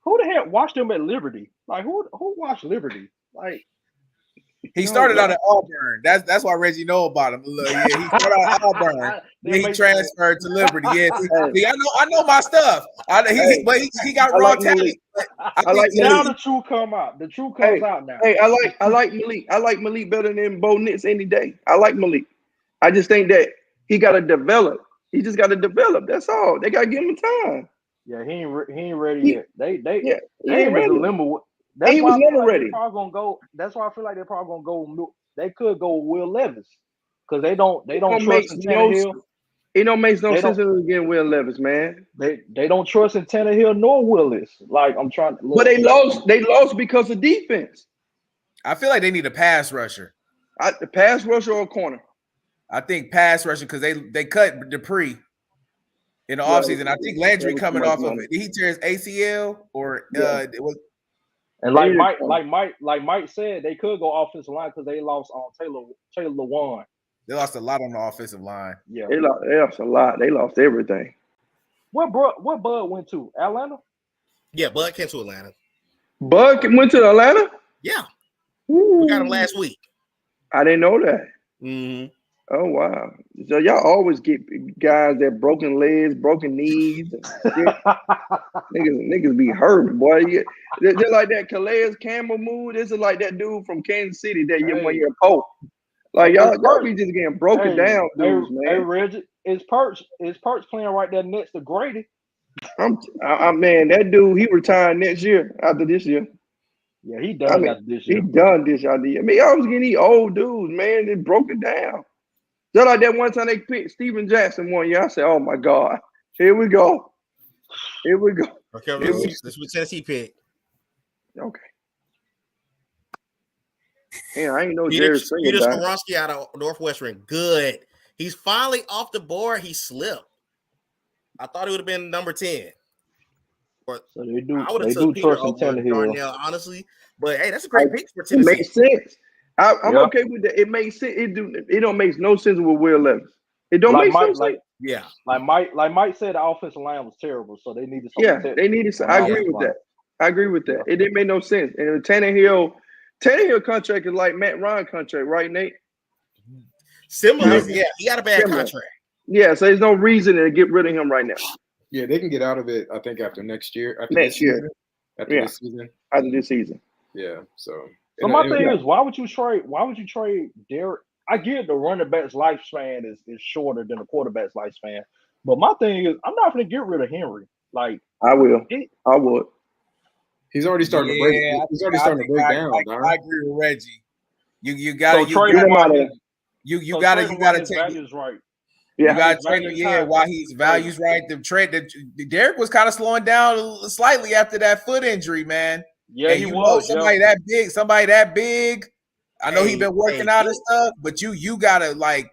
Who the hell watched him at Liberty? Like who watched Liberty? Like he started out at Auburn. That's why Reggie know about him. Yeah, he started out at Auburn. Then he transferred to Liberty. Yeah, see, I know my stuff. He got raw talent. Now the truth come out. The truth comes out now. Hey, I like Malik. I like Malik better than Bo Nix any day. I like Malik. I just think that he got to develop. He just got to develop. That's all. They got to give him time. Yeah, he ain't ready yet. They ain't ready. Limbo. He was never ready. That's why I feel like they're probably gonna go. They could go with Will Levis because they don't trust in Tannehill. It don't make no sense in getting Will Levis, man. They don't trust in Tannehill nor Willis. Like I'm trying to. But they lost because of defense. I feel like they need a pass rusher. The pass rusher or corner. I think pass rusher because they cut Dupree in the offseason. I think Landry coming off of it. Did he tear his ACL or it was? And like Mike said, they could go offensive line because they lost on Taylor Lewan. They lost a lot on the offensive line. Yeah, they lost a lot. They lost everything. What Bud went to? Atlanta? Yeah, Bud came to Atlanta. Bud went to Atlanta? Yeah. Ooh. We got him last week. I didn't know that. Mm-hmm. Oh wow! So y'all always get guys that broken legs, broken knees. niggas be hurt, boy. They're like that Calais Campbell move. This is like that dude from Kansas City that you when you're Pope. Like y'all be just getting broken down, dudes, man. Hey, Reggie, is Perch playing right there next to Grady? Man, that dude he retired next year after this year. Yeah, he done after this year. He done this year. I mean, y'all was getting these old dudes, man. They broke it down. Just like that one time they picked Steven Jackson one year. I said, oh my God. Here we go. Okay, this was Tennessee pick. Okay. Yeah, I ain't know Peter Jerry Skoronsky out of Northwestern. Good. He's finally off the board. He slipped. I thought he would have been number 10. So they do. I would have took Peter over Darnell, honestly. But hey, that's a great pick for Tennessee. It makes sense. I'm okay with that. It makes sense. It don't make no sense with Will Levis. It don't make sense. Like Mike said, the offensive line was terrible, so they needed something. Yeah, they needed. I agree with that. I agree with that. It didn't make no sense. And the Tannehill contract is like Matt Ryan contract, right, Nate? Similar. Yeah, he got a bad contract. Yeah, so there's no reason to get rid of him right now. Yeah, they can get out of it. I think after next year. After this season. Yeah. So So my thing is, why would you trade Derek? I get the running back's lifespan is shorter than the quarterback's lifespan, but my thing is, I'm not going to get rid of Henry. Like I will. I would. He's already starting to break. He's already starting to break down. I agree with Reggie. You got to trade him out of you got to take values right. Yeah, you got to trade him. Yeah, while his values right. The Derek was kind of slowing down slightly after that foot injury, man. Yeah, he was. Somebody that big. I know he's been working out and stuff, but you gotta like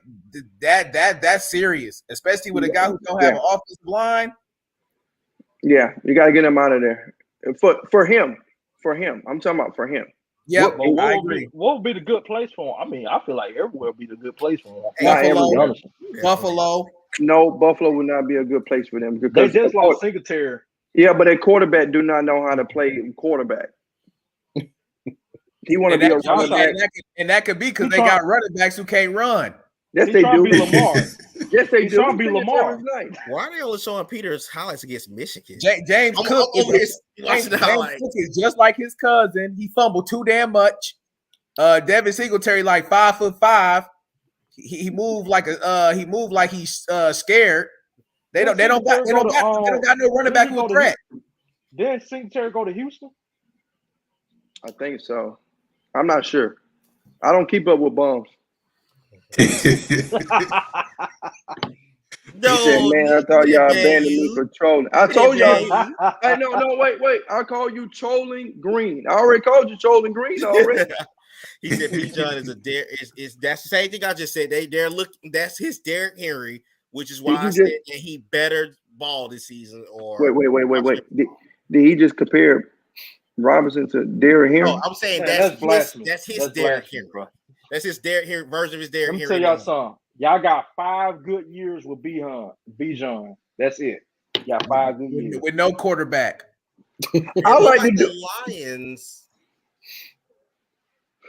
that's serious, especially with a guy who don't have an offensive line. Yeah, you gotta get him out of there. For him. I'm talking about for him. Yeah, I agree. What would be the good place for him? I mean, I feel like everywhere would be the good place for him. Buffalo. No, Buffalo would not be a good place for them they because just lost Singletary. Yeah, but a quarterback do not know how to play quarterback. He want to be a running back, and that could be because they got running backs who can't run. Yes, they do. Be Lamar. Yes, they do. Be Lamar. Why are they only showing Peter's highlights against Michigan? James Cook is just like his cousin. He fumbled too damn much. Devin Singletary, like 5'5". He moved like he's scared. They don't got no running back who threat. Didn't Singletary go to Houston? I think so. I'm not sure. I don't keep up with bums. No, he said, man, I thought y'all abandoned me for trolling. I told y'all. Hey, no, wait. I call you trolling green. I already called you trolling green already. He said B. John is that's the same thing I just said. They're looking. That's his Derrick Henry, which is why I said that he better ball this season. Or wait. Did he just compare Robinson to Derrick Henry? No, I'm saying that's his Derrick Henry, bro. That's his Derrick Henry version of his Derrick Henry. Let me tell y'all something. Y'all got 5 good years with B. John. That's it. Y'all 5 good years with no quarterback. I like the Lions.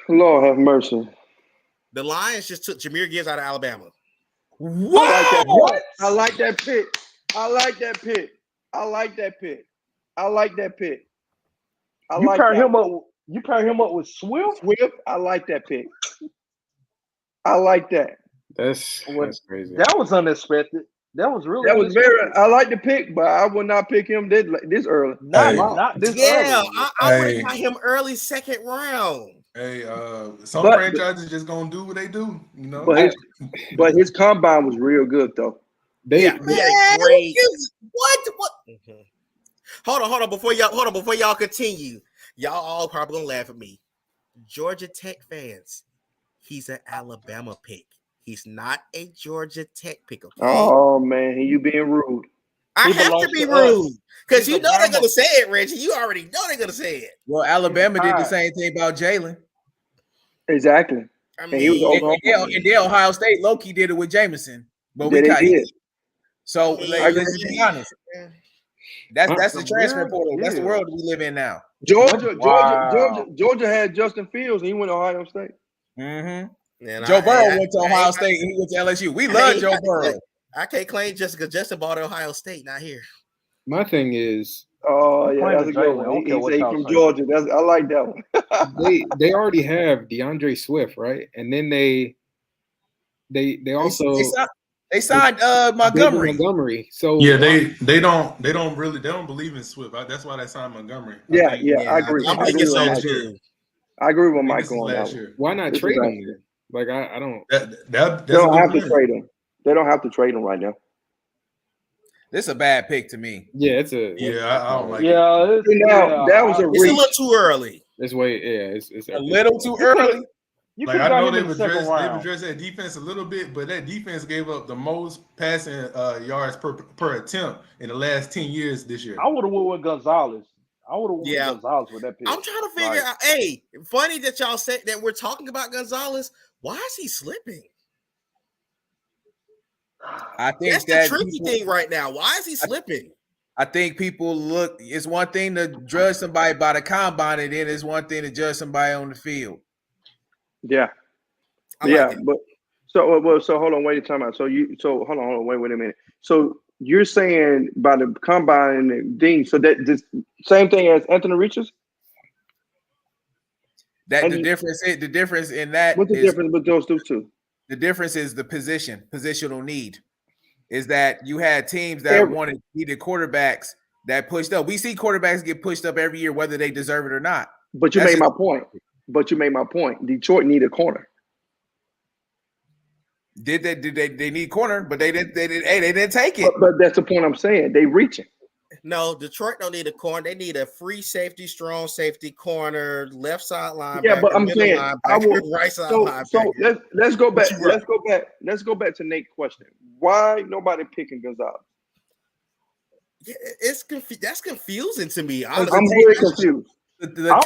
Lord have mercy. The Lions just took Jahmyr Gibbs out of Alabama. What? I like that pick. You pair him up with Swift? I like that pick. I like that. That's crazy. That was unexpected. That was very. I like the pick, but I would not pick him this early. Not this early. I would have got him early second round. Hey, some franchises just gonna do what they do, you know. But his combine was real good though. Great. What? Mm-hmm. Hold on. Before y'all continue, y'all all probably gonna laugh at me. Georgia Tech fans, he's an Alabama pick. He's not a Georgia Tech pick. Okay? Oh man, you being rude. I have to be rude because you know they're gonna say it, Reggie. You already know they're gonna say it. Well, Alabama did the same thing about Jalen. Exactly. I mean, he was and then Ohio State low-key did it with Jameson, but we got it. So let's be honest. That's the transfer portal. That's the world we live in now. Georgia had Justin Fields, and he went to Ohio State. Mm-hmm. Joe Burrow went to Ohio State, and he went to LSU. We love Joe Burrow. I can't claim Justin bought Ohio State. Not here. My thing is. Oh yeah, that's a good one. He's from Georgia. I like that one. they already have DeAndre Swift, right? And then they also they signed Montgomery. So yeah, they don't believe in Swift. That's why they signed Montgomery. I agree. I agree with Mike on that. Why not trade him? Like I don't. They don't have to trade him. They don't have to trade him right now. This is a bad pick to me. Yeah, I don't like it. That was a reach. It's a little too early. It's it's a little too early. Like I know they've addressed that defense a little bit, but that defense gave up the most passing yards per attempt in the last 10 years this year. I would have went with Gonzalez. Gonzalez with that pick. I'm trying to figure out. Hey, funny that y'all said that we're talking about Gonzalez. Why is he slipping? I think that's the tricky thing right now. Why is he slipping? I think people look. It's one thing to judge somebody by the combine, and then it's one thing to judge somebody on the field. Yeah, but so hold on, wait a time out. So hold on, wait a minute. So you're saying by the combine and the Dean, so that this same thing as Anthony Richards? That the difference in that what's the difference with those two? The difference is the positional need. Is that you had teams that needed quarterbacks that pushed up. We see quarterbacks get pushed up every year, whether they deserve it or not. But you made my point. Detroit need a corner. Did they need corner? But they didn't take it. But that's the point I'm saying. They reaching. No, Detroit don't need a corner. They need a free safety, strong safety corner, left side linebacker. Yeah, but I'm saying right side linebacker. So let's go back. Let's go back to Nate's question. Why nobody picking Gonzalez? Yeah, that's confusing to me. Honestly. I'm very confused. The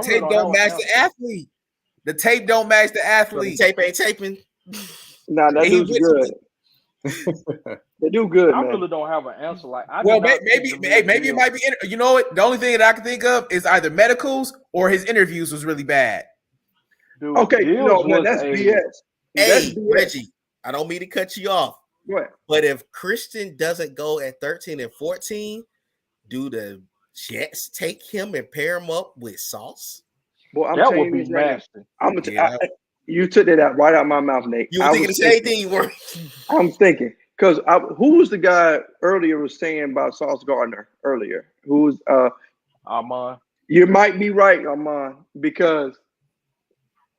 tape don't match the athlete. The tape don't match the athlete. So the tape ain't taping. Nah, that dude's good. They do good. I man. really don't have an answer. Maybe it might be. You know what? The only thing that I can think of is either medicals or his interviews was really bad. Dude, okay, that's BS. Hey, Reggie, I don't mean to cut you off. What? But if Christian doesn't go at 13 and 14, do the Jets take him and pair him up with Sauce? Well, that would be nasty. You took that out right out my mouth, Nate. You were thinking the same thing you were. I'm thinking. Because who was the guy earlier was saying about Sauce Gardner earlier? Who's Armand? You might be right, Armand, because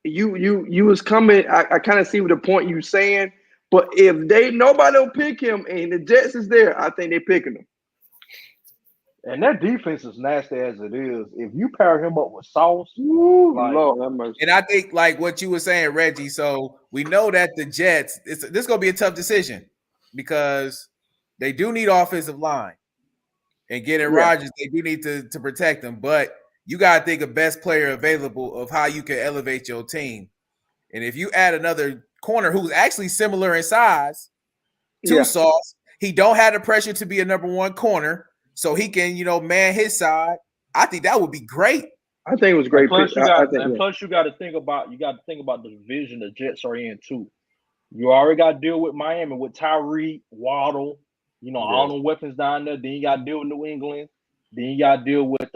you was coming. I kind of see the point you saying, but if nobody will pick him and the Jets is there, I think they picking him. And that defense is nasty as it is. If you pair him up with Sauce, Lord have mercy. And I think like what you were saying, Reggie. So we know that the Jets, this is gonna be a tough decision. Because they do need offensive line, and getting Rodgers, they do need to protect them. But you got to think of best player available of how you can elevate your team. And if you add another corner who's actually similar in size to Sauce, he don't have the pressure to be a number one corner, so he can man his side. I think that would be great. I think it was great. Plus, you got to think about the division the Jets are in too. You already got to deal with Miami with Tyreek, Waddle, all the weapons down there. Then you got to deal with New England. Then you got to deal with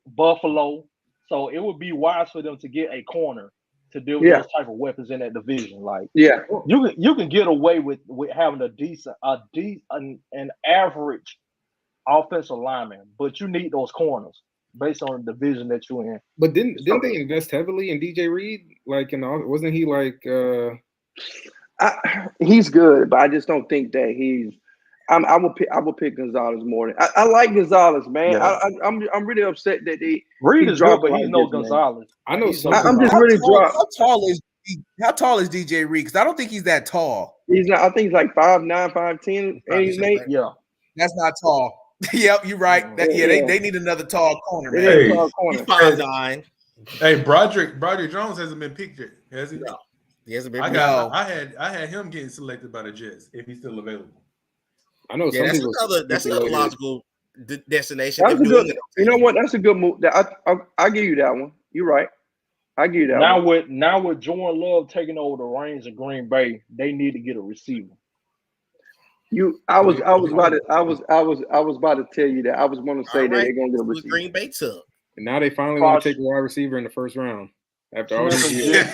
Buffalo. So it would be wise for them to get a corner to deal with those type of weapons in that division. Like, you can get away with having an average offensive lineman, but you need those corners based on the division that you're in. But didn't they invest heavily in DJ Reed? Like, wasn't he like? He's good, but I just don't think that he's. I would pick Gonzalez more. I like Gonzalez, man. Yeah. I'm really upset that Reed is good, but he's no Gonzalez. I know. I'm just really dropped. How tall is DJ Reed? Because I don't think he's that tall. He's not. I think he's like 5'9", 5'10". Nate. Yeah, that's not tall. Yep, you're right. They need another tall corner, man. He's 5'9". Hey, Broderick Jones hasn't been picked yet, has he? No, he hasn't been. I had him getting selected by the Jets if he's still available. I know. That's another logical destination. That's a good. You know what? That's a good move. I give you that one. You're right. I give you that. Now with Jordan Love taking over the reins of Green Bay, they need to get a receiver. I was about to tell you that. I was going to say that they're going to get a receiver. Green Bay took. And now they finally want to take a wide receiver in the first round after all these years.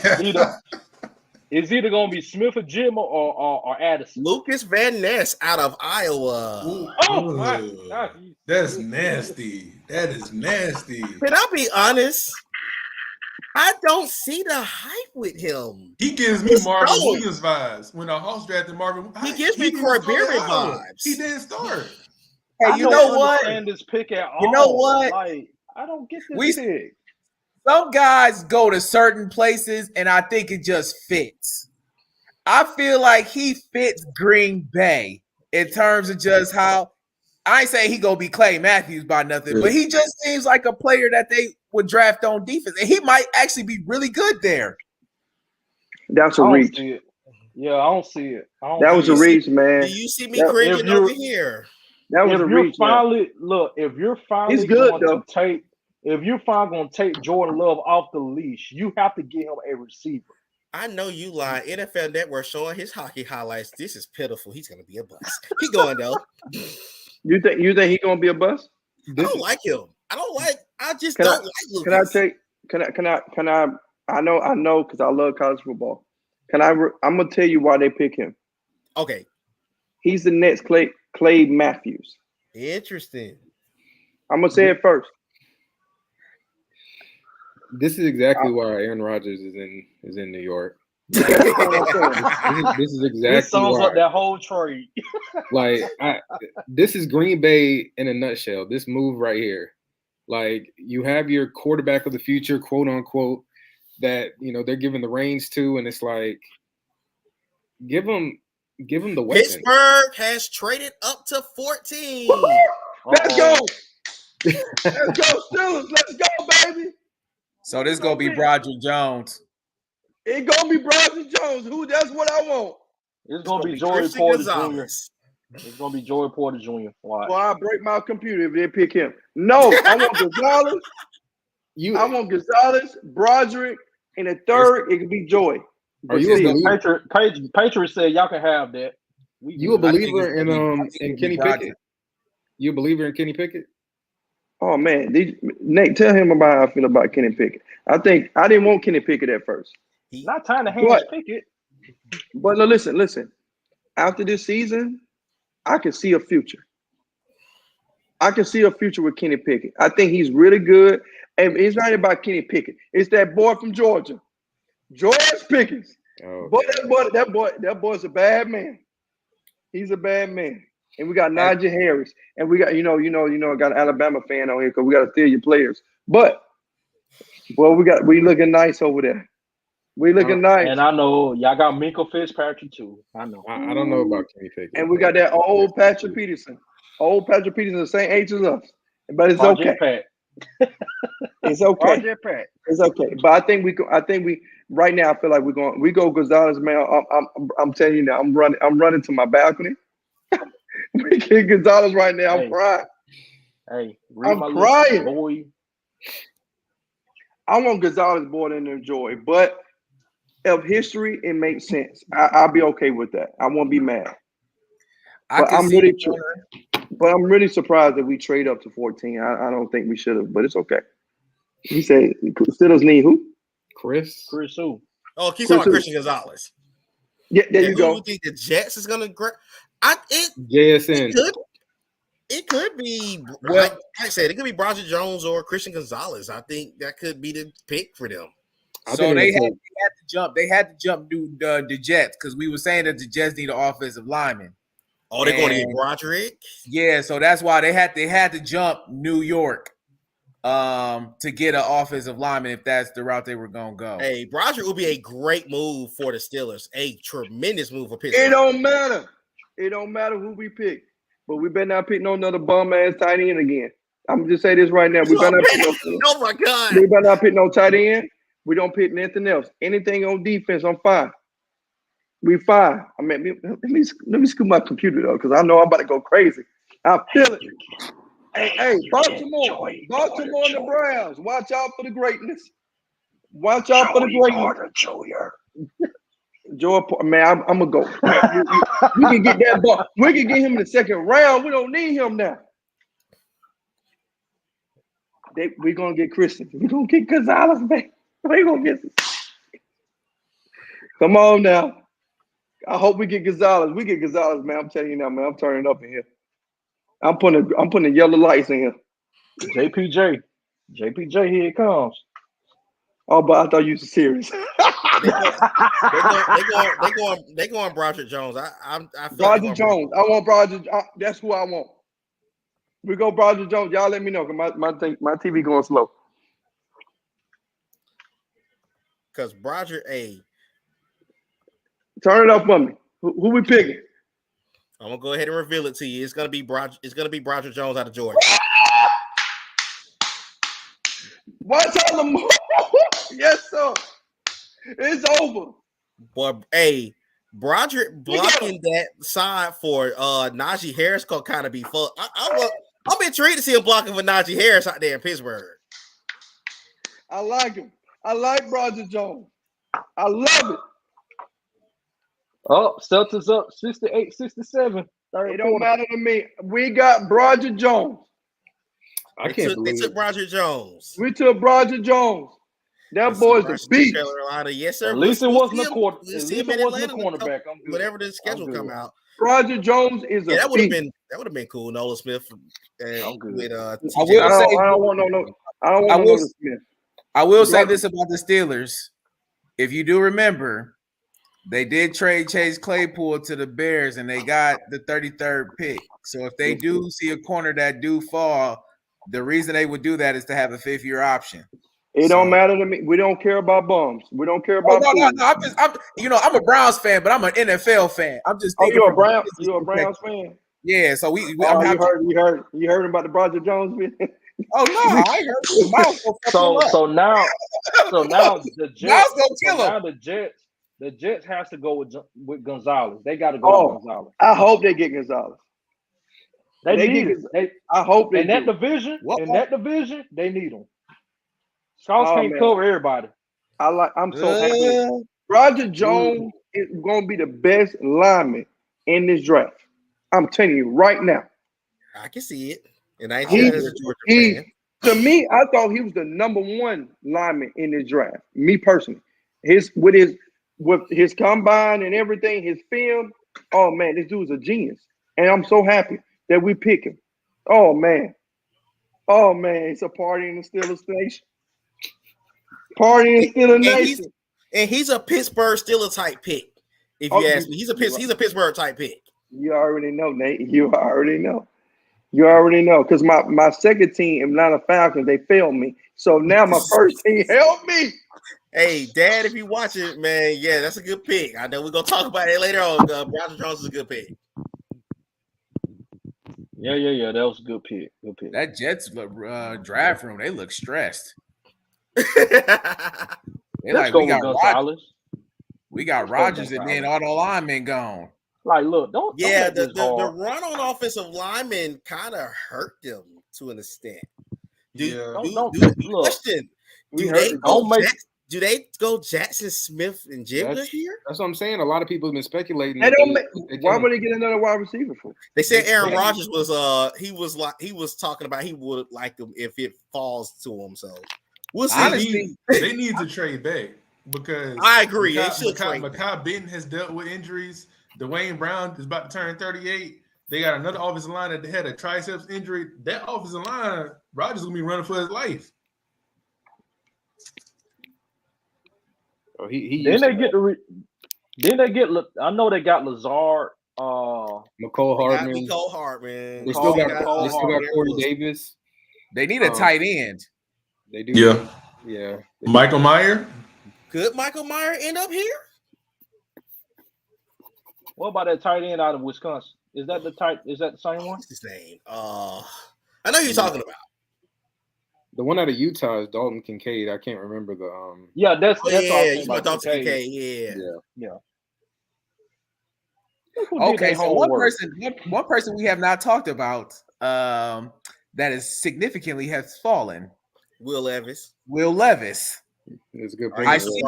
It's either going to be Smith or Jim or Addison. Lucas Van Ness out of Iowa. Oh, my God. That's nasty. That is nasty. Can I be honest? I don't see the hype with him. He gives me Marvin Williams vibes. When the Hawks drafted Marvin, he gives me Corey Berry vibes. He didn't start. Hey, you know what? This pick at all. You know what? Like, I don't get this pick. Some guys go to certain places, and I think it just fits. I feel like he fits Green Bay in terms of just how I ain't saying he gonna be Clay Matthews by nothing, but he just seems like a player that they would draft on defense, and he might actually be really good there. That's a reach. Yeah, I don't see it. That was a reach, man. Do you see me cringing over here? That was a reach. If you're finally going to take Jordan Love off the leash, you have to get him a receiver. I know you lie. NFL Network showing his hockey highlights. This is pitiful. He's going to be a bust. He going though. You think he's going to be a bust? I don't like him. I just don't like Lucas. Can I? I know, because I love college football. I'm gonna tell you why they pick him. Okay. He's the next Clay Matthews. Interesting. I'm gonna say it first. This is exactly why Aaron Rodgers is in New York. This is exactly This sums why. up that whole trade. Like, this is Green Bay in a nutshell. This move right here. Like, you have your quarterback of the future, quote unquote, that they're giving the reins to, and it's like, give him the weapon. Pittsburgh has traded up to 14. Let's go. Let's go, Steelers. Let's go, baby. So this gonna be Broderick Jones. It's gonna be Broderick Jones. That's what I want. It's gonna be Joey Porter Jr. It's gonna be Joey Porter Jr. Why? Well, I break my computer if they pick him. No, I want Gonzalez. I want Gonzalez, Broderick, and the third, it could be Joy. Are you a believer? Patriots said y'all can have that. You a believer in Kenny Pickett? You a believer in Kenny Pickett? Oh man, Nate, tell him about how I feel about Kenny Pickett. I didn't want Kenny Pickett at first. Not time to hands Pickett. But no, listen. After this season, I can see a future. I can see a future with Kenny Pickett. I think he's really good. And it's not about Kenny Pickett. It's that boy from Georgia, George Pickens. Oh, boy, that boy's a bad man. He's a bad man. And we got Najee Harris, and we got got an Alabama fan on here because we got to steal your players. But we looking nice over there. We looking nice. And I know y'all got Minkah Fitzpatrick too. I know. I don't know about Kenny Pickett. And we got that old Patrick Peterson. Old Patrick Peterson, the same age as us. But it's okay. It's okay. It's okay. But I think we right now. I feel like we go Gonzalez, man. I'm telling you now. I'm running to my balcony. We get Gonzalez right now. I'm crying. Hey, I'm crying. List, boy. I want Gonzalez born in Joy, but of history, it makes sense. I'll be okay with that. I won't be mad. I'm really surprised that we trade up to 14. I don't think we should have, but it's okay. He said Steelers need who? Chris who? Oh, keep talking about Christian Gonzalez. Yeah, there you go. You think the Jets is gonna JSN? It could be. Well, like I said, it could be Broderick Jones or Christian Gonzalez. I think that could be the pick for them. So they had to jump. They had to jump the Jets because we were saying that the Jets need an offensive lineman. Oh, they're going to get Broderick? Yeah, so that's why they had to jump New York to get an offensive lineman if that's the route they were going to go. Hey, Broderick would be a great move for the Steelers. A tremendous move for Pittsburgh. It don't matter. It don't matter who we pick. But we better not pick no another bum-ass tight end again. I'm just say this right now. We better not pick oh, my God. We better not pick no tight end. We don't pick anything else. Anything on defense, I'm fine. We fine. I mean, let me scoot my computer though, because I know I'm about to go crazy. I feel it. Hey, Baltimore and the Browns. Watch out for the greatness. Watch out for the greatness. Joy, man, I'm gonna go. We can get that ball. We can get him in the second round. We don't need him now. We're gonna get Christian. We're gonna get Gonzalez, man. We're gonna get. Come on now. I hope we get Gonzalez. We get Gonzalez, man. I'm telling you now, man. I'm turning up in here. I'm putting the yellow lights in here. JPJ, here it comes. Oh, but I thought you were serious. They going Broderick Jones. I Broderick Jones. I want Broderick. That's who I want. We go Broderick Jones. Y'all let me know because my TV going slow. Because Broderick, turn it up for me. Who we picking? I'm gonna go ahead and reveal it to you. It's gonna be Broderick Jones out of Georgia. Watch out, Lamar. Yes, sir. It's over. Boy, Broderick blocking that side for Najee Harris gonna kind of be fun. I'm intrigued to see him blocking for Najee Harris out there in Pittsburgh. I like him. I like Broderick Jones. I love it. Oh, Celtics up 68-67. It don't matter to me. We got Broderick Jones. They took Broderick Jones. We took Broderick Jones. That boy's a beast. Carolina, yes, sir. At least it wasn't a quarter. We'll At see least him it in wasn't a Atlanta cornerback. I'm good. whenever the schedule come out. Roger Jones is a Yeah, that would beast. have been cool. Nolan Smith I'm good. with I TJ. will say, I don't want no. I don't want no Smith. I will say this about the Steelers. If you do remember, they did trade Chase Claypool to the Bears, and they got the 33rd pick. So if they do see a corner that do fall, the reason they would do that is to have a 5th-year option. It don't matter to me. We don't care about bums. We don't care about. I'm a Browns fan, but I'm an NFL fan. I'm just thinking. You're a Browns fan. Yeah, so you heard about the Roger Jones bit? Oh no, I heard. So now the Jets. Now the Jets has to go with Gonzalez. They got to go with Gonzalez. I hope they get Gonzalez. They need it. I hope they in that division. They need them. Scouts can't cover everybody. I'm so happy. Roger Jones is going to be the best lineman in this draft. I'm telling you right now. I can see it. And I see that as a Georgia fan. To me, I thought he was the number 1 lineman in this draft. Me personally. With his combine and everything, his film. Oh man, this dude's a genius. And I'm so happy that we pick him. Oh man. It's a party in the Steelers Nation. Party in the Steelers Nation. And he's a Pittsburgh Steelers type pick. If you ask me, he's a Pittsburgh type pick. You already know, Nate. You already know. Because my second team, Atlanta Falcons, they failed me. So now my first team helped me. Hey, Dad, if you watch it, man, yeah, that's a good pick. I know we're gonna talk about it later on. Roger Jones is a good pick. Yeah. That was a good pick. That Jets draft room, they look stressed. Let's go with Gonzalez. We got Rodgers and then all the linemen gone. Like, look, don't. The run on offensive linemen kind of hurt them to an extent. Question: Do they go Jackson Smith and Jigler here? That's what I'm saying. A lot of people have been speculating. Why would they get another wide receiver for? They said Aaron Rodgers was talking about he would like him if it falls to him. So we'll see. Honestly, they need to trade back because I agree. Mekhi Benton has dealt with injuries. Dwayne Brown is about to turn 38. They got another offensive line that had a triceps injury. That offensive line, Rodgers gonna be running for his life. Oh, he then they get. I know they got Lazard. Mecole Hardman. They still got Corey Davis. They need a tight end. They do. Yeah. Michael Mayer. Could Michael Mayer end up here? What about that tight end out of Wisconsin? Is that the same one? What's his name? I know who you're talking about. The one out of Utah is Dalton Kincaid. I can't remember the Yeah, that's Dalton Kincaid. Yeah. Okay, so one person we have not talked about that is significantly has fallen. Will Levis. It's a good. I see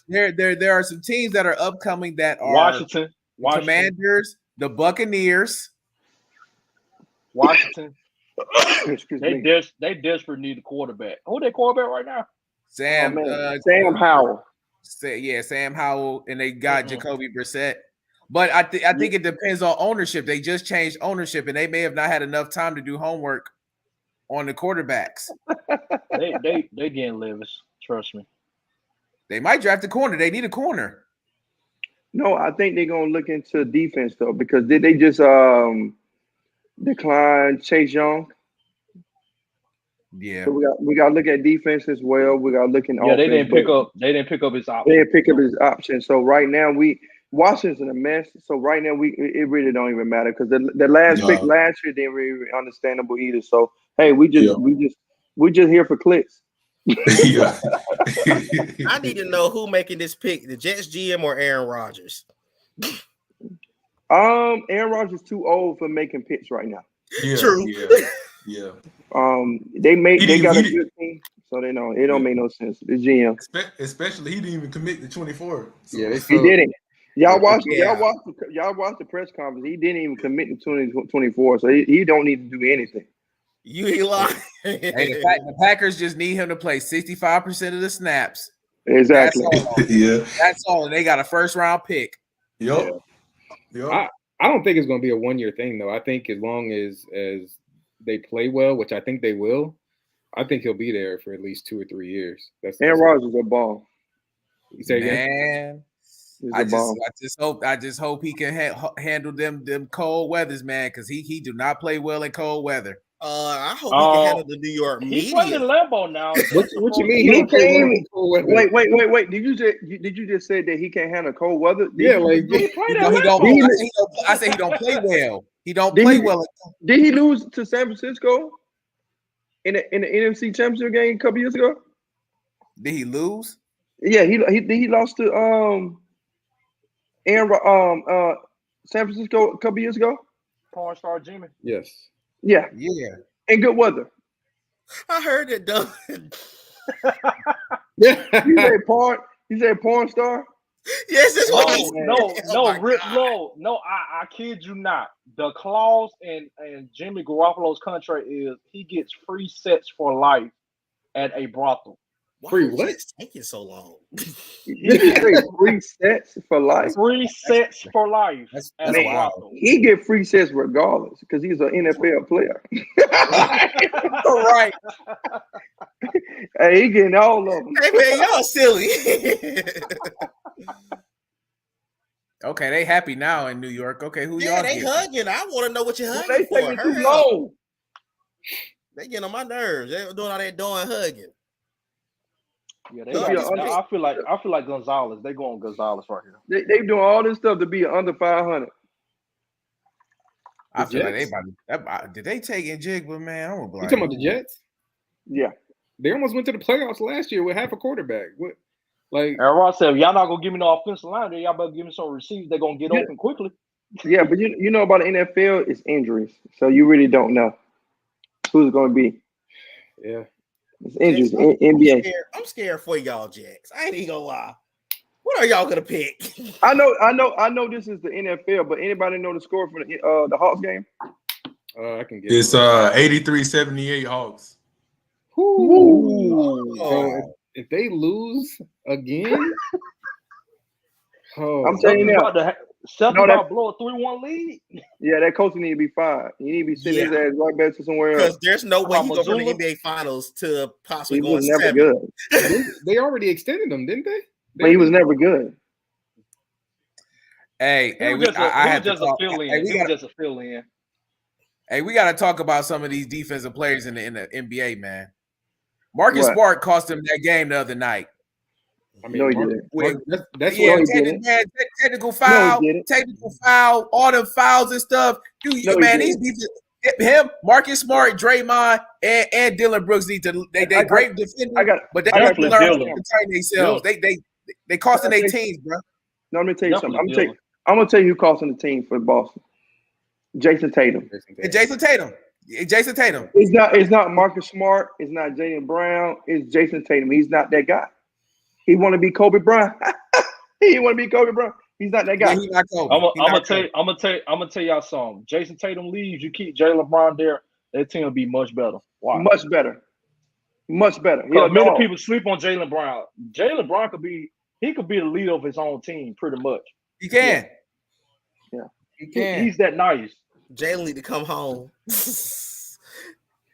there are some teams that are upcoming that are Washington. Commanders, the Buccaneers. Washington. They desperately need a quarterback. Who their quarterback right now? Sam Howell. Sam Howell, and they got Jacoby Brissett. But I think it depends on ownership. They just changed ownership, and they may have not had enough time to do homework on the quarterbacks. they getting Levis. Trust me. They might draft a corner. They need a corner. No, I think they're gonna look into defense though, because did they just decline Chase Young? Yeah. So we got to look at defense as well. We got to look in. Yeah, they didn't pick up his option. They didn't pick up his option. So right now Washington's in a mess. So right now it really don't even matter because the last pick last year didn't really understandable either. So hey, we just here for clicks. Yeah. I need to know who making this pick, the Jets GM or Aaron Rodgers. Aaron Rodgers is too old for making picks right now. Yeah, True. Yeah. They got a good team, so they know it don't make no sense. The GM, especially he didn't even commit to 24. So. Yeah, he didn't. Y'all watch the press conference. He didn't even commit to 2024, so he don't need to do anything. You ain't lying. Hey, the Packers just need him to play 65% of the snaps. Exactly. That's all. Yeah. That's all. And they got a first round pick. Yup. Yup. I don't think it's going to be a 1 year thing, though. I think as long as they play well, which I think they will, I think he'll be there for at least 2 or 3 years. Aaron Rodgers is a ball. You say again? Man, I just hope he can handle them cold weathers, man, because he do not play well in cold weather. I hope he can handle the New York media. He's playing in Lambeau now. What you mean? He came. Wait. Did you just say that he can't handle cold weather? Yeah, like I say he don't play well. He don't play well. Did he lose to San Francisco in the NFC Championship game a couple years ago? Did he lose? Yeah, he lost to San Francisco a couple years ago. Porn star Jimmy. Yes. Yeah. In good weather. I heard it done. You said porn star? Yes, that's what he said. I kid you not. The clause in Jimmy Garoppolo's contract is he gets free sets for life at a brothel. Why is it taking so long? He get free sets for life. Free sets for life. That's wild. He get free sets regardless because he's an NFL player. All right. Hey, he getting all of them. Hey man, y'all silly. Okay, they happy now in New York. Okay, who y'all? They hugging. I want to know what you're hugging They for. taking too long. They getting on my nerves. They're doing all that doing hugging. Yeah, I feel like Gonzalez. They going Gonzalez right here. They doing all this stuff to be under 500. I feel like they about did they take Njigba, man? I'm you talking about the Jets? Yeah, they almost went to the playoffs last year with half a quarterback. What? Like Aaron Rodgers said, if y'all not gonna give me no offensive line, then y'all better give me some receivers. They're gonna get open quickly. Yeah, but you know about the NFL, it's injuries, so you really don't know who's going to be. Yeah. It's injuries. NBA. I'm scared for y'all, Jacks. I ain't even gonna lie. What are y'all gonna pick? I know. This is the NFL, but anybody know the score for the Hawks game? I can get. It's 83-78 Hawks. So if they lose again, I'm telling you now. About blow a 3-1 lead. Yeah, that coach need to be fired. He need to be sitting his ass right back to somewhere else. Because there's no way he's going to the NBA Finals to possibly go on 7. Good. They already extended him, didn't they? But he was never good. Hey, he was just a fill-in. Hey, we got to talk about some of these defensive players in the NBA, man. Marcus Smart cost him that game the other night. I mean, that's technical foul, all the fouls and stuff. Marcus Smart, Draymond, and Dylan Brooks need to. They great defenders, but they have to learn to contain themselves. They costing their teams, bro. No, let me tell you something. I'm gonna tell you who costing the team for Boston. Jason Tatum. Jason Tatum. It's not Marcus Smart. It's not Jaylen Brown. It's Jason Tatum. He's not that guy. He want to be Kobe Bryant. He's not that guy. I'm gonna tell y'all something. Jason Tatum leaves. You keep Jaylen Brown there. That team will be much better. Why? Much better. Many people sleep on Jaylen Brown. Jaylen Brown could be the leader of his own team pretty much. He can. Yeah. He can. He's that nice. Jaylen need to come home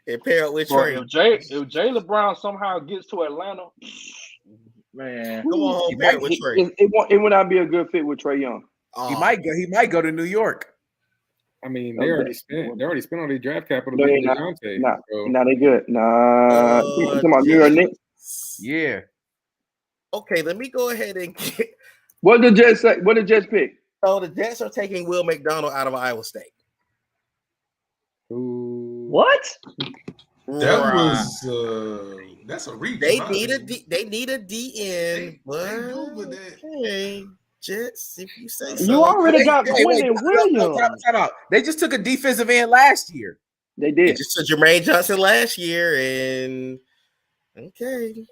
and pair up with Trey. If Jaylen Brown somehow gets to Atlanta, man, come on home, pair with Trey. It would not be a good fit with Trae Young. He might go to New York. I mean, they already spent all their draft capital. They good. You talking about New York Knicks? Yeah. Okay, let me go ahead and get. What did Jets say? What did Jets pick? So the Jets are taking Will McDonald out of Iowa State. What? That was that's a reach. They need a DN. Hey, Jets, if you say so. You already got Quentin Williams. Time out. They just took a defensive end last year. They did. They just took Jermaine Johnson last year, and okay.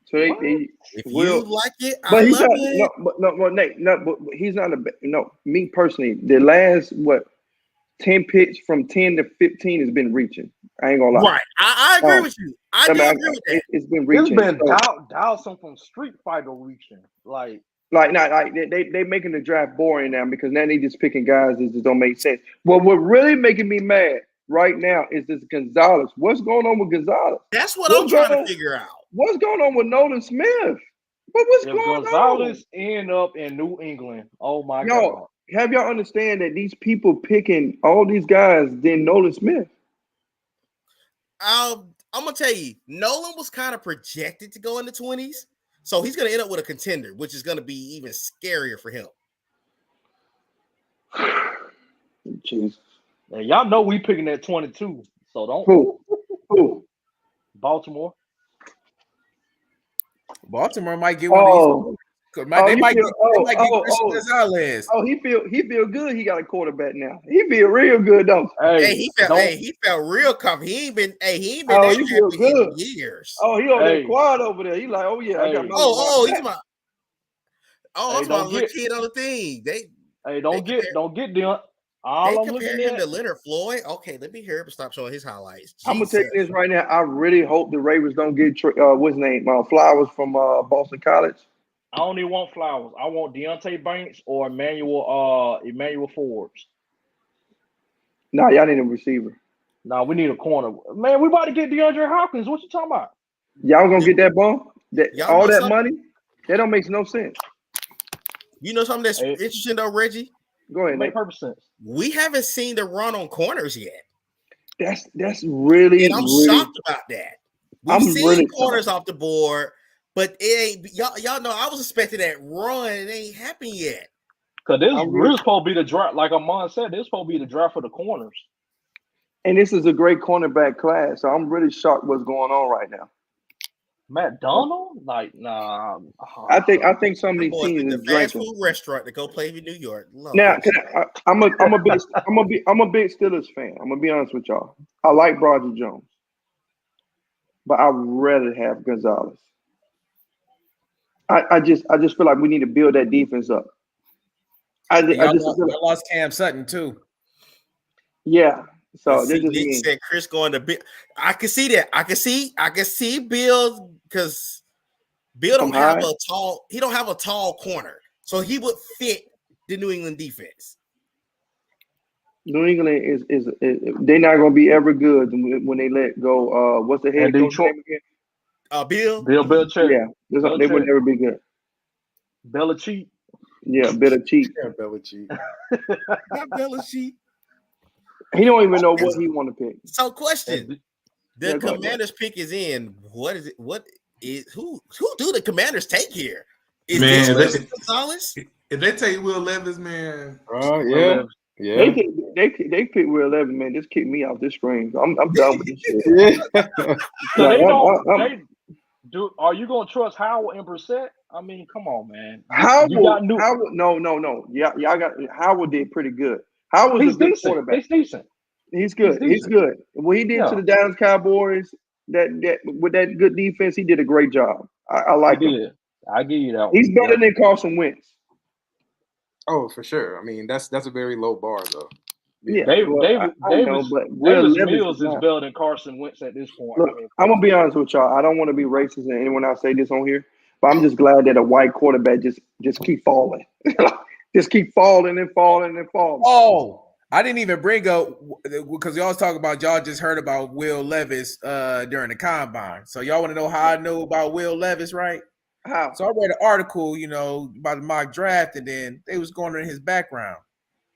So if you like it, but he's not. Nate. But he's not me personally. The last 10 picks from 10 to 15 has been reaching. I ain't gonna lie. Right. I agree with you. I do agree with that. It's been reaching. It's been Dawson from Street Fighter reaching. Like they making the draft boring now because now they just picking guys that just don't make sense. What really making me mad right now is this Gonzalez. What's going on with Gonzalez? That's what I'm trying to figure out. What's going on with Nolan Smith? What's going on? Gonzalez end up in New England, oh my God. Have y'all understand that these people picking all these guys than Nolan Smith? I'm gonna tell you, Nolan was kind of projected to go in the 20s, so he's gonna end up with a contender, which is gonna be even scarier for him. Jeez. And y'all know we picking at 22, so don't. Who? Baltimore. Baltimore might get one of these. They might get Christian Gonzalez. He feel good. He got a quarterback now. He feel real good, though. He felt real confident. He ain't been he feel good in years. Oh, he on that quad over there. He like, oh yeah, I got my that's my little kid on the thing. Don't get them. They compare him to Leonard Floyd. Okay, let me hear him stop showing his highlights. I'm gonna take this right now. I really hope the Ravens don't get what's his name, Flowers from Boston College. I don't even want Flowers. I want Deontay Banks or Emmanuel Forbes. Nah, y'all need a receiver. Nah, we need a corner. Man, we about to get DeAndre Hopkins. What you talking about? Y'all gonna get that bump? All that money? That don't make no sense. You know something that's interesting though, Reggie? Go ahead. Make perfect sense. We haven't seen the run on corners yet. That's really. And I'm shocked about that. We've seen corners off the board, but it ain't. Y'all know I was expecting that run. It ain't happened yet. Because this is supposed to be the draft. Like Amon said, this is supposed to be the draft for the corners. And this is a great cornerback class. So I'm really shocked what's going on right now. Matt Donald? Like, nah. I think some of these teams the fast food restaurant to go play in New York. Now, I'm a big Steelers fan. I'm gonna be honest with y'all. I like Roger Jones, but I'd rather have Gonzalez. I just feel like we need to build that defense up. I lost Cam Sutton too. Yeah. So Nick said Chris going to Bill. I can see that. I can see Bill because Bill don't have a tall. He don't have a tall corner, so he would fit the New England defense. New England is they're not going to be ever good when they let go. What's the head coach name again? Bill Belichick. Yeah, they would never be good. Belichick. Yeah, Belichick. Yeah, Belichick. Not Belichick. He don't even know what he want to pick. So, question: the Commanders pick is in. What is it? What is who do the Commanders take here? Is this Gonzalez? If they take Will Levis, man. Yeah. They pick Will Levis, man. Just kick me off this screen. I'm done with this shit. Are you gonna trust Howard and Brissett? I mean, come on, man. Howard, no. Yeah, y'all got Howard did pretty good. Howard's a good quarterback. He's decent. He's good. He's good. What he did to the Dallas Cowboys, that with that good defense, he did a great job. I like him. I give you that one. He's better than Carson Wentz. Oh, for sure. I mean, that's a very low bar, though. Yeah, Davis Mills is better than Carson Wentz at this point. Look, I'm gonna be honest with y'all. I don't want to be racist and anyone else say this on here, but I'm just glad that a white quarterback just keep falling. Just keep falling and falling and falling. Oh, I didn't even bring up because y'all was talking about y'all just heard about Will Levis during the combine. So y'all want to know how I know about Will Levis, right? How? So I read an article, about the mock draft, and then they was going into his background.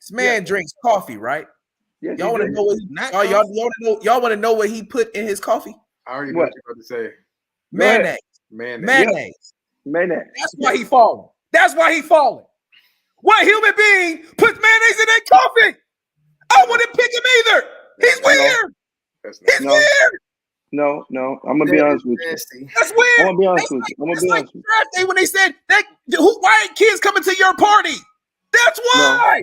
This man drinks coffee, right? Yeah, y'all want to know what y'all want to know what he put in his coffee? I already know what you're about to say. Mayonnaise. That's why he falling. What human being puts mayonnaise in their coffee? I wouldn't pick him either. He's weird. He's weird. No. I'm gonna be honest with you. That's weird. I'm gonna be honest with you. It's like draft day when they said why ain't kids coming to your party? That's why.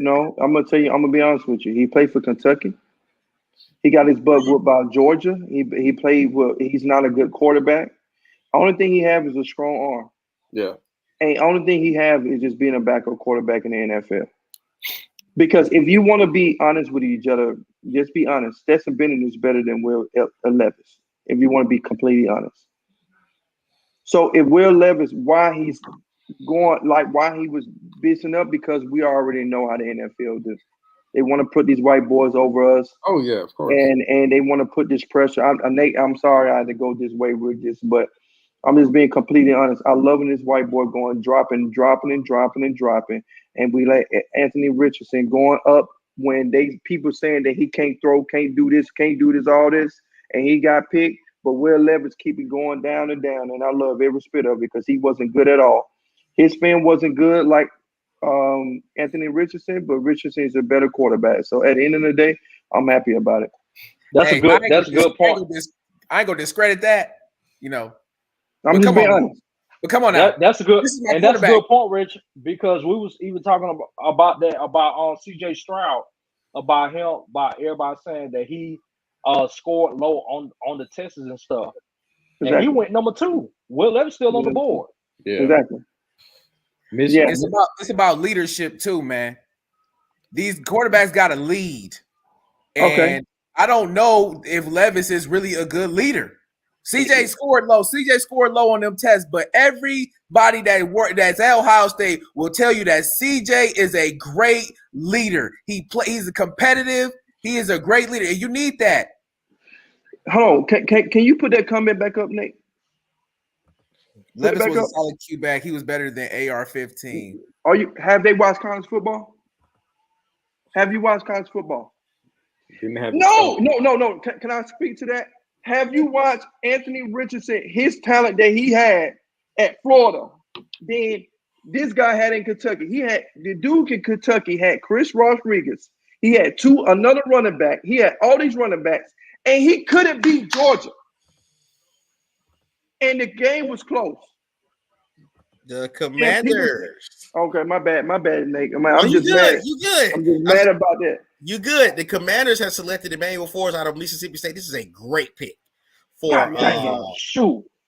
No. I'm gonna tell you. I'm gonna be honest with you. He played for Kentucky. He got his butt whooped by Georgia. He played. He's not a good quarterback. Only thing he has is a strong arm. Yeah. And the only thing he have is just being a backup quarterback in the NFL. Because if you want to be honest with each other, Just be honest. Stetson Bennett is better than Will Levis, if you want to be completely honest. So if Will Levis, why he's going, like why he was beating up, because we already know how the NFL do. They want to put these white boys over us. Oh yeah, of course. And they want to put this pressure. Nate, I'm sorry I had to go this way with this, but I'm just being completely honest. I love when this white boy going dropping, and we let Anthony Richardson going up when people saying that he can't throw, can't do this, all this, and he got picked. But Will Levis keep it going down and down, and I love every bit of it because he wasn't good at all. His spin wasn't good like Anthony Richardson, but Richardson is a better quarterback. So at the end of the day, I'm happy about it. That's a good point. I ain't gonna discredit that, you know. I'm just being honest. But come on now. That's a good, and that's a good point, Rich, because we was even talking about that about CJ Stroud, about everybody saying that he scored low on the tests and stuff. Exactly. And he went number 2. Will Levis still on the board. Yeah. Exactly. Yeah. It's about leadership too, man. These quarterbacks got to lead. And I don't know if Levis is really a good leader. CJ scored low on them tests, but everybody that's at Ohio State will tell you that CJ is a great leader. He's a competitive. He is a great leader, and you need that. Hold on. Can you put that comment back up, Nate? Levis was a solid Q back. He was better than AR-15. Have they watched college football? Have you watched college football? No. Can I speak to that? Have you watched Anthony Richardson, his talent that he had at Florida? Then this guy had in Kentucky. He had the dude in Kentucky had Chris Rodriguez. He had another running back. He had all these running backs, and he couldn't beat Georgia. And the game was close. The Commanders. Okay, my bad, Nate. I'm just mad. You good? I'm just mad about that. You good? The Commanders have selected Emmanuel Forbes out of Mississippi State. This is a great pick for the Commanders.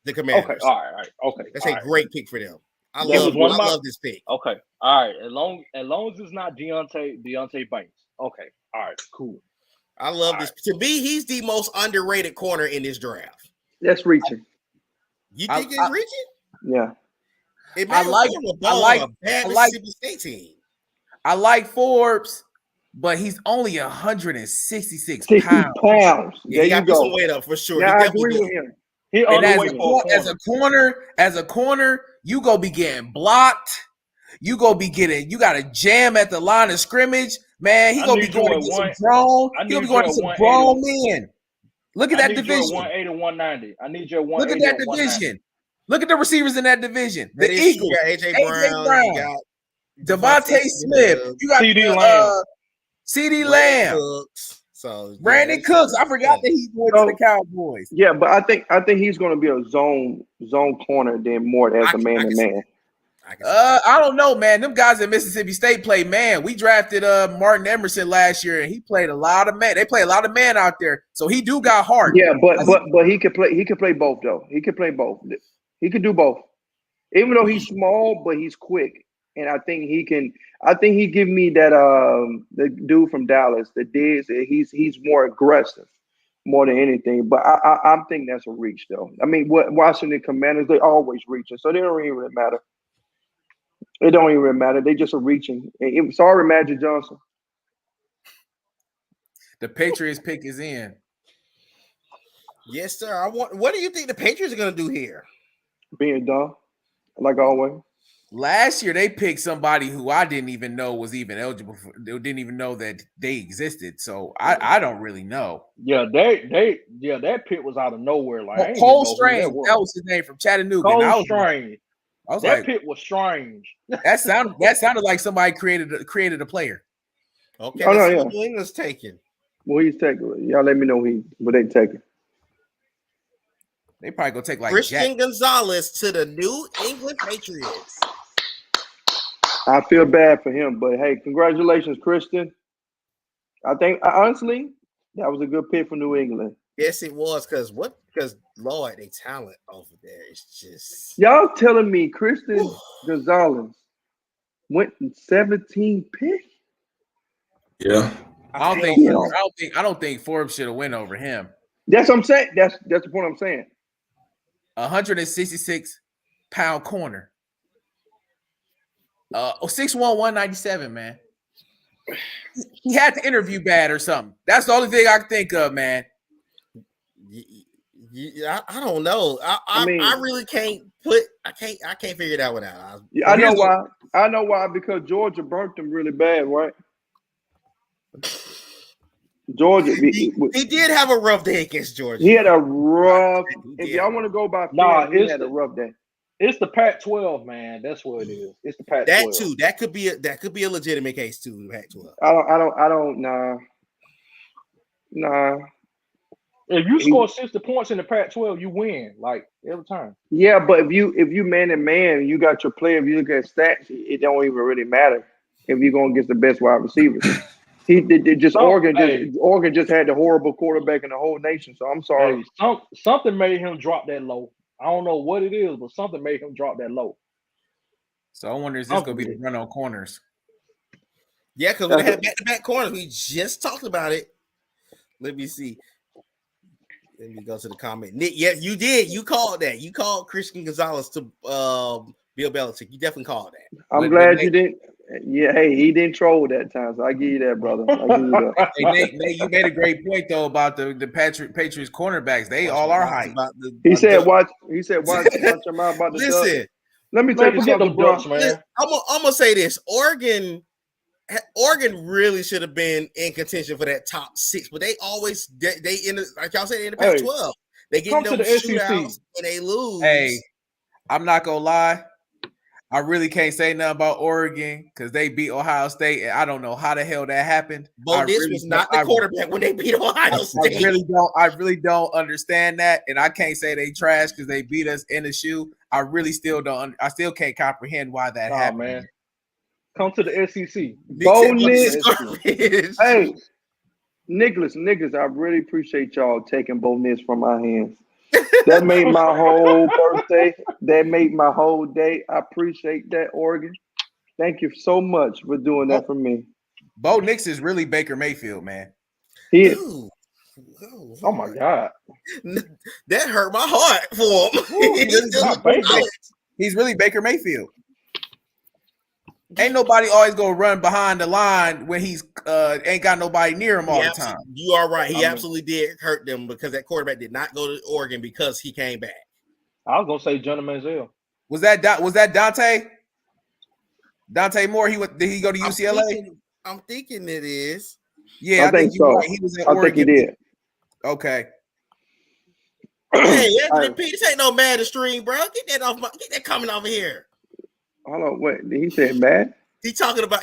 Okay, all right, okay. That's a great pick for them. I love this pick. Okay, all right. As long as it's not Deontay Banks. Okay, all right, cool. I love this. To me, he's the most underrated corner in this draft. That's reaching. You think it's reaching? Yeah. I like Mississippi State team. I like Forbes, but he's only 166 pounds. Yeah, he got to put some weight up for sure. Yeah, I agree with him. As a corner, you go be getting blocked. You got a jam at the line of scrimmage. Man, he gonna be going against some grown. He gonna be going against some grown men. Look at that division. 180 to 190. I need your 180. Look at that division. Look at the receivers in that division. The Eagles. You got AJ Brown. You got Devontae Smith. You got CeeDee Lamb. So Brandon Cooks. I forgot that he went to the Cowboys. Yeah, but I think he's going to be a zone corner than more as a man-to-man. I don't know, man. Them guys at Mississippi State play man. We drafted Martin Emerson last year, and he played a lot of man. They play a lot of man out there, so he do got heart. Yeah, but he could play. He could play both though. He could play both. He could do both. Even though he's small, but he's quick, and I think he can. I think he give me that the dude from Dallas, the Diz. He's more aggressive, more than anything. But I think that's a reach though. I mean, what Washington Commanders, they always reaching, so they don't even really matter. It don't even matter. They just are reaching. Sorry, Magic Johnson. The Patriots pick is in. Yes, sir. What do you think the Patriots are going to do here? Being dumb, like always. Last year, they picked somebody who I didn't even know was even eligible. They didn't even know that they existed. So I don't really know. Yeah, that pick was out of nowhere. Like Cole Strange, that was his name, from Chattanooga. Cole Strange. I was that pick was strange. That sounded like somebody created a player. Okay, New England's taking. Well, he's taking. Y'all let me know what they taking. They probably gonna take like Christian Gonzalez to the New England Patriots. I feel bad for him, but hey, congratulations, Christian. I think honestly, that was a good pick for New England. Yes, it was, because Lord, they talent over there. It's just y'all telling me Christian Gonzalez went in 17 pick? Yeah. I don't think Forbes should have went over him. That's what I'm saying. That's the point I'm saying. 166-pound corner. 6'1", 197, man. He had to interview bad or something. That's the only thing I can think of, man. I don't know. I really can't put. I can't figure that one out. I know why. I know why, because Georgia burnt them really bad, right? Georgia. He did have a rough day against Georgia. He had a rough. If y'all want to go by, he had a rough day. It's the Pac-12, man. That's what it is. It's the Pac-12. That too. That could be a legitimate case too. The Pac-12. I don't. Nah. If you score 60 points in the Pac-12, you win like every time. Yeah, but if you man to man, you got your player. If you look at stats, it don't even really matter if you're going against the best wide receivers. Oregon just had the horrible quarterback in the whole nation. So I'm sorry. Hey, something made him drop that low. I don't know what it is, but something made him drop that low. So I wonder, is this going to be the run on corners? Yeah, because we had back-to-back corners. We just talked about it. Let me see. Let me go to the comment. Nick, yeah, you did. You called that. You called Christian Gonzalez to Bill Belichick. You definitely called that. I'm glad you didn't. Yeah, hey, he didn't troll that time, so I give you that, brother. I give you that. Hey, Nate, you made a great point though about the Patriots cornerbacks. They all are hype. He said, "Watch your mouth about the listen." Let me tell you something, bro. Man. I'm gonna say this: Oregon really should have been in contention for that top 6, but they always like y'all said in the Pac-12. They get into the shootouts and they lose. Hey, I'm not gonna lie. I really can't say nothing about Oregon because they beat Ohio State, and I don't know how the hell that happened. But this was not the quarterback when they beat Ohio State. I really don't understand that, and I can't say they trash because they beat us in the shoe. I really still don't. I still can't comprehend why that happened. Man. Come to the SEC. Hey, Nicholas, I really appreciate y'all taking Bo Nix from my hands. That made my whole birthday. That made my whole day. I appreciate that, Oregon. Thank you so much for doing that for me. Bo Nix is really Baker Mayfield, man. He is. Oh my God. That hurt my heart for him. He's really Baker Mayfield. Ain't nobody always gonna run behind the line when he's ain't got nobody near him all the time. You are right. He absolutely did hurt them because that quarterback did not go to Oregon because he came back. I was gonna say Johnny Manziel. Was that Dante? Dante Moore? Did he go to UCLA? I'm thinking it is. Yeah, I think so. Right. He was in Oregon. Think he did. Okay. Hey, Anthony P, this ain't no Madden stream, bro. Get that coming over here. Hold on, wait. Did he say bad? He talking about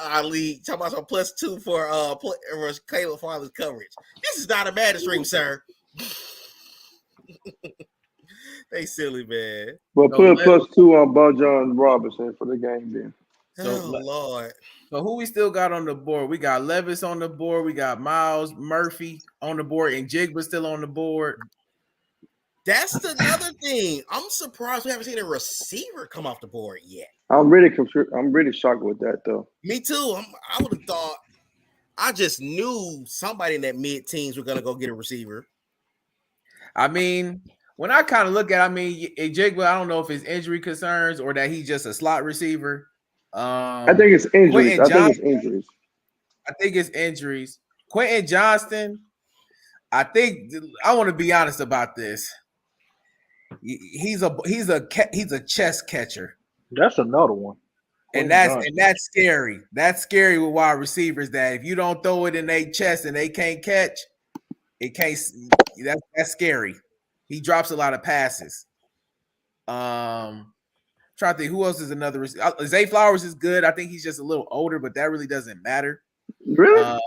our league. Talking about some +2 for Caleb Farley's coverage. This is not a Madden stream, sir. They silly, man. Well, put a +2 on Bojan Robinson for the game then. Oh Lord. So who we still got on the board? We got Levis on the board. We got Miles Murphy on the board, and Jigba still on the board. That's another thing. I'm surprised we haven't seen a receiver come off the board yet. I'm really shocked with that, though. Me too. I would have thought. I just knew somebody in that mid-teens were gonna go get a receiver. I mean, when I kind of look at, Jigba, I don't know if it's injury concerns or that he's just a slot receiver. I think it's injuries. I think it's injuries. Quentin Johnston. I want to be honest about this. He's a chest catcher. That's another one. And that's scary. That's scary with wide receivers, that if you don't throw it in their chest and they can't catch, that's scary. He drops a lot of passes. Trying to think who else is another receiver. Zay Flowers is good. I think he's just a little older, but that really doesn't matter. Really?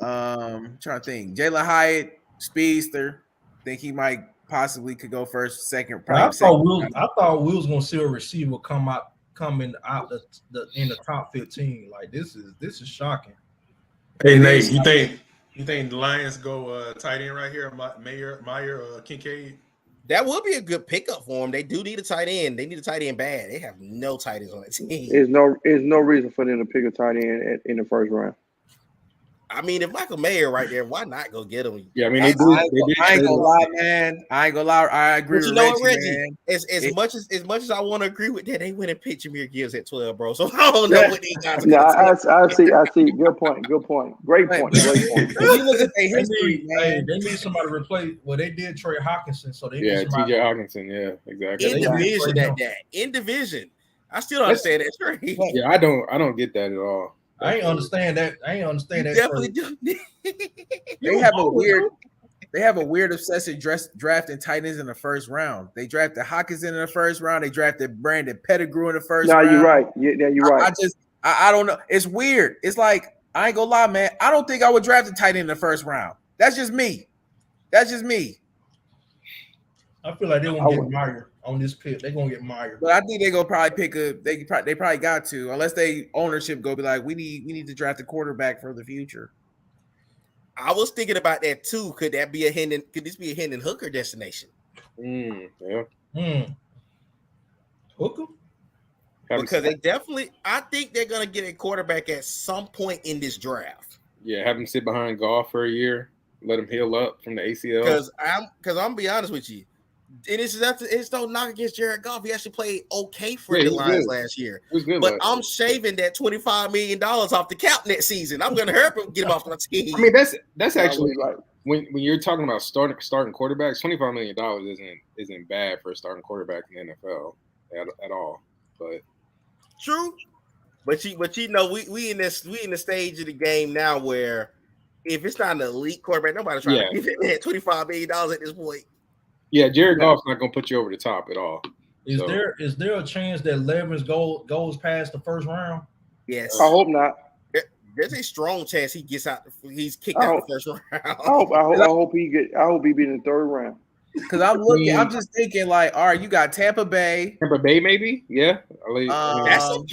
Trying to think. Jalen Hyatt, speedster. Think he might possibly could go first, second. I thought we was gonna see a receiver coming out in the top 15. Like this is shocking. Hey Nate, you think the Lions go tight end right here? Meyer Kincaid? That would be a good pickup for them. They do need a tight end. They need a tight end bad. They have no tight ends on that team. There's no reason for them to pick a tight end in the first round. I mean, if Michael Mayer right there, why not go get him? Yeah, I mean, I ain't gonna lie, man. I ain't gonna lie. I agree But you with know what, Reggie, Reggie? man. As much as I want to agree with that, they went and picked Jameer Gibbs at 12, bro. So I don't know what these guys are Yeah, I see. Good point. Great point. If you look at their history, man. They need somebody to replace. Well, they did trade Hawkinson, so they need Yeah, somebody. T.J. Hawkinson. Yeah, exactly. in division at that. In division, I still don't understand that trade. Yeah, I don't get that at all. I ain't understand that. Definitely do. They have a weird obsessive drafting tight ends in the first round. They drafted Hawkinson in the first round. They drafted Brandon Pettigrew in the first round. No, you're right. Yeah, you're right. I don't know. It's weird. It's like, I ain't gonna lie, man. I don't think I would draft a tight end in the first round. That's just me. I feel like they're gonna get Meyer on this pick. They're gonna get Meyer. But I think they're gonna probably pick they probably got to, unless they ownership go be like, we need to draft a quarterback for the future. I was thinking about that too. Could this be a Hendon Hooker destination? Yeah. Hooker? Because I think they're gonna get a quarterback at some point in this draft. Yeah, have him sit behind golf for a year, let him heal up from the ACL. Because I'm gonna be honest with you. And it's no knock against Jared Goff. He actually played okay for the Lions last year. But I'm shaving that $25 million off the cap next season. I'm gonna help him get him off my team. I mean, that's actually like when you're talking about starting quarterbacks, $25 million isn't bad for a starting quarterback in the NFL at all. But true. But you know, we in the stage of the game now where if it's not an elite quarterback, nobody's trying to give him that $25 million at this point. Yeah, Jared Goff's not gonna put you over the top at all. Is there a chance that Levis goes past the first round? Yes. I hope not. There's a strong chance he gets out. He's kicked out the first round. I hope he be in the third round. Because I'm just thinking like, all right, you got Tampa Bay. Maybe, yeah. No.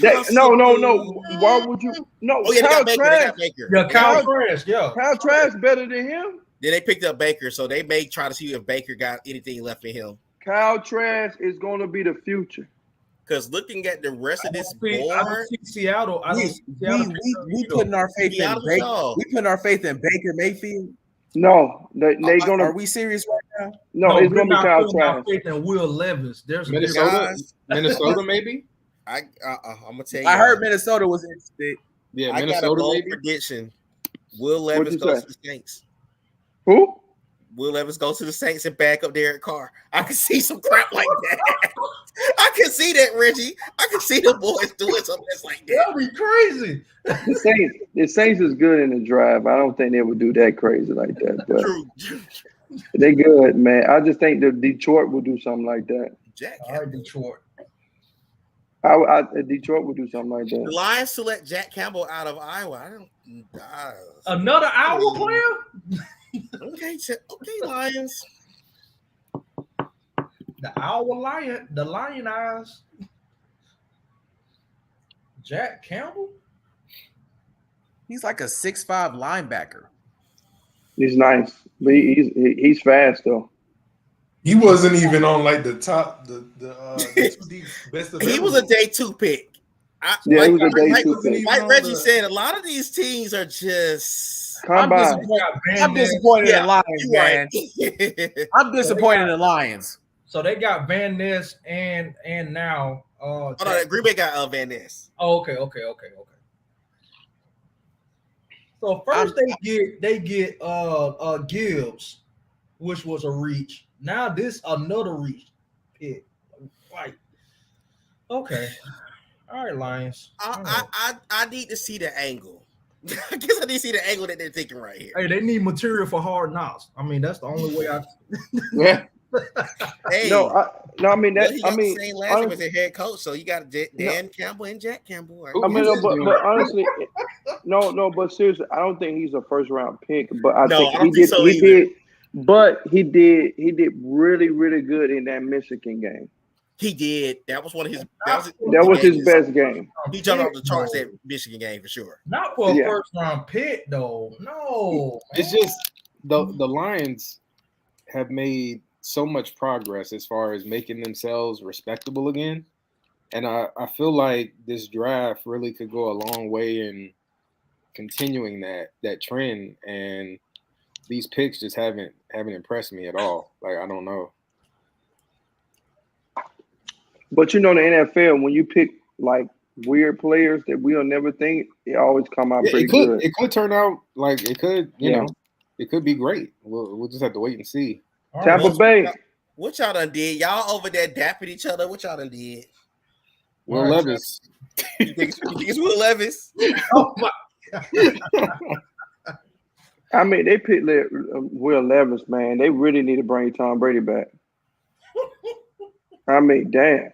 Why would you? No, they got Baker. Yeah, Kyle Trask. Yeah, Kyle Trask better than him. Then they picked up Baker, so they may try to see if Baker got anything left in him. Kyle Trask is going to be the future. Because looking at the rest of this board, Seattle. We putting our faith in Baker. We putting our faith in Baker Mayfield. No, they're gonna. Are we serious right now? No, it's gonna be Kyle Trask. Faith in Will Levis. There's Minnesota, maybe. I'm gonna tell you. I heard Minnesota was interested. Yeah, I Minnesota. got a bold maybe prediction. Will Levis goes to the Saints. Who? Will Levis goes to the Saints and back up Derek Carr. I can see some crap like that. I can see that, Reggie. I can see the boys doing something that's like that. That'd be crazy. The Saints is good in the drive. I don't think they would do that crazy like that. But True. They good, man. I just think that Detroit will do something like that. Detroit. Detroit would do something like that. The Lions select Jack Campbell out of Iowa. Another Iowa player? Okay, Lions. The Lion Eyes. Jack Campbell? He's like a 6'5" linebacker. He's nice, but he's fast though. He wasn't even on like the top, the best of. He was a day 2 pick. He was a day 2 pick. Like Reggie said, a lot of these teams are just. I'm disappointed in the Lions, man. I'm disappointed in the Lions. So they got Van Ness and now Green Bay got Van Ness. Oh, okay. So first they get Gibbs, which was a reach. Now this another reach pick. Right. Okay. All right, Lions. I need to see the angle. I guess I need to see the angle that they're thinking right here. Hey, they need material for Hard Knocks. I mean, that's the only way I. Yeah. Hey, I mean that. Well, same last year was a head coach, so you got Dan Campbell and Jack Campbell. Right? I mean, but honestly, but seriously, I don't think he's a first round pick. But I think he did. But he did really, really good in that Michigan game. He did. That was one of his. That was his best game. He jumped off the charts that Michigan game for sure. Not for a first round pick though. No, it's just the Lions have made so much progress as far as making themselves respectable again. And I feel like this draft really could go a long way in continuing that trend. And these picks just haven't impressed me at all. Like, I don't know. But you know, the NFL, when you pick like weird players that we'll never think, it always come out pretty good. It could turn out like it could, you know, it could be great. We'll just have to wait and see. Tampa Bay. What y'all done did? Y'all over there dapping each other. What y'all done did? Will Levis. You think it's Will Levis? Oh my I mean, they picked Will Levis, man. They really need to bring Tom Brady back. I mean, damn.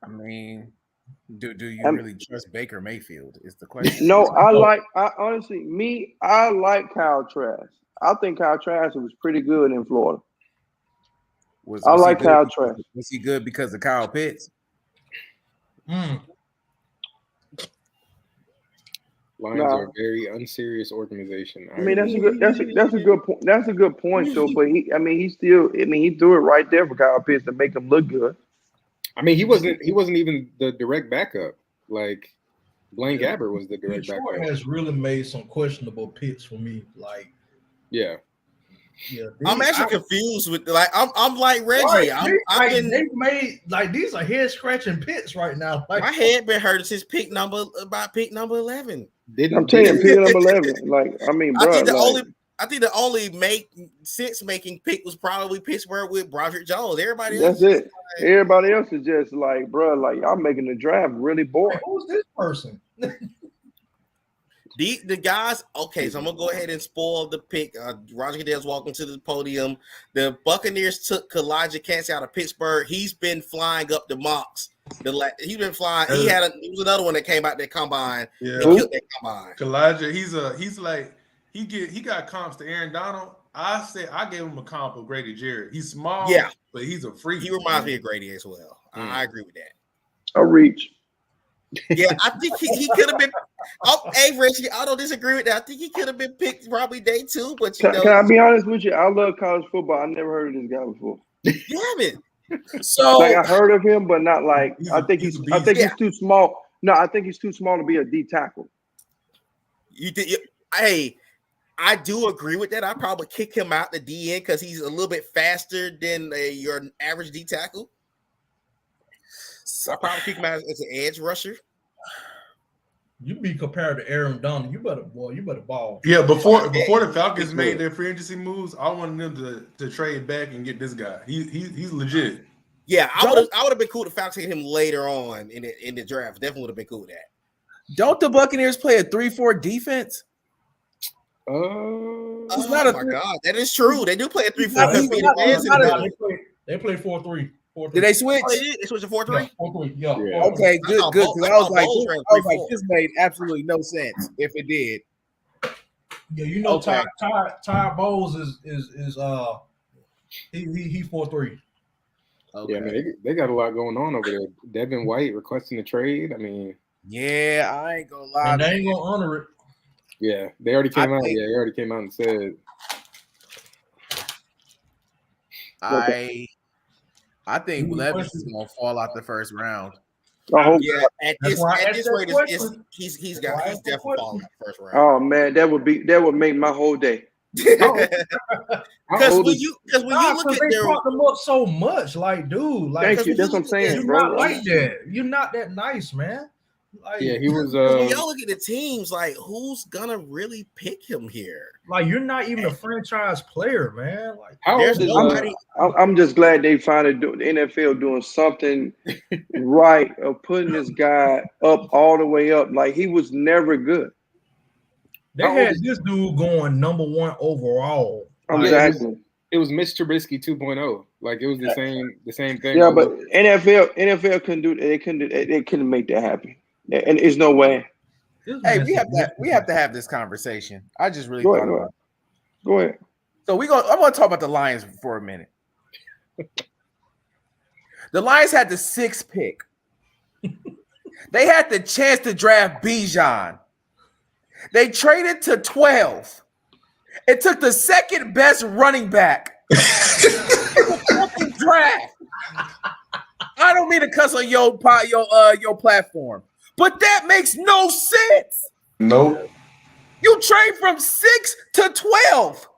I mean, do you really trust Baker Mayfield? Is the question. No, I like Kyle Trask. I think Kyle Trask was pretty good in Florida. I like Kyle Trask. Was he good because of Kyle Pitts? Lions are a very unserious organization. I mean, that's a good point. That's a good point, though. But he threw it right there for Kyle Pitts to make him look good. I mean, he wasn't even the direct backup. Like Blaine Gabbert was the direct Detroit backup. has really made some questionable picks for me. Like, yeah. I'm actually confused with I'm like Reggie. Right, they made like these are head scratching picks right now. Like, my head been hurting since pick number 11. I'm telling you, pick number 11. Like, I mean, bro, I think the only sense making pick was probably Pittsburgh with Broderick Jones. Everybody else, that's it. Everybody else is just like, bro, like y'all making the draft really boring. Who's this person? The guys, okay, so I'm gonna go ahead and spoil the pick. Roger Goodell's walking to the podium. The Buccaneers took Kalijah Kancey out of Pittsburgh. He's been flying up the mocks. He's been flying. He was another one that came out that combine. Yeah, killed that combine. Kalijah, he's like he got comps to Aaron Donald. I gave him a comp of Grady Jarrett. He's small, but he's a freak. He reminds me of Grady as well. I agree with that. A reach. Yeah, I think he could have been. Oh, hey, Reggie, I don't disagree with that. I think he could have been picked probably day 2, but can I be honest with you? I love college football. I never heard of this guy before. Damn it! So like I heard of him, but not like I think he's too small. No, I think he's too small to be a D tackle. Hey, I do agree with that. I probably kick him out the DN because he's a little bit faster than your average D tackle. So I probably kick him out as an edge rusher. You be compared to Aaron Donald. You better ball. Yeah, before the Falcons made their free agency moves, I wanted them to trade back and get this guy. He's legit. Yeah, I would have been cool to Falcons get him later on in the draft. Definitely would have been cool with that. Don't the Buccaneers play a 3-4 defense? It's not my God, that is true. They do play a 3-4. They play 4-3. Did they switch? They switched to 4-3. 4-3. Yeah. Okay, good. I was like, this made absolutely no sense if it did. Yeah, you know, Ty Bowles is he 4-3. Okay. Yeah, man, they got a lot going on over there. Devin White requesting a trade. I mean, yeah, I ain't gonna lie. And they ain't gonna honor it. Yeah, they already came out. Yeah, they already came out and said. I think Levis is gonna fall out the first round. Yeah, at this rate, he's definitely falling out the first round. Oh man, that would make my whole day. Because when you look at they brought them up so much, like, dude, like, thank you. That's what I'm saying, you're bro. not like that. You're not that nice, man. Like, yeah, he was. When y'all look at the teams, like, who's gonna really pick him here? Like, you're not even a franchise player, man. Like, there's nobody. I'm just glad they finally the NFL doing something right of putting this guy up all the way up. Like, he was never good. They had this dude going number 1 overall. Exactly. It was Mitch Trubisky 2.0. Like, it was the same thing. Yeah, but NFL couldn't do that. They couldn't make that happen. And there's no way. Hey, we have to have this conversation. I just really thought about it. Go ahead. So I'm gonna talk about the Lions for a minute. The Lions had the 6th pick. They had the chance to draft Bijan. They traded to 12. It took the second best running back It's a fucking draft. I don't mean to cuss on your platform, but that makes no sense. Nope. You trade from 6 to 12.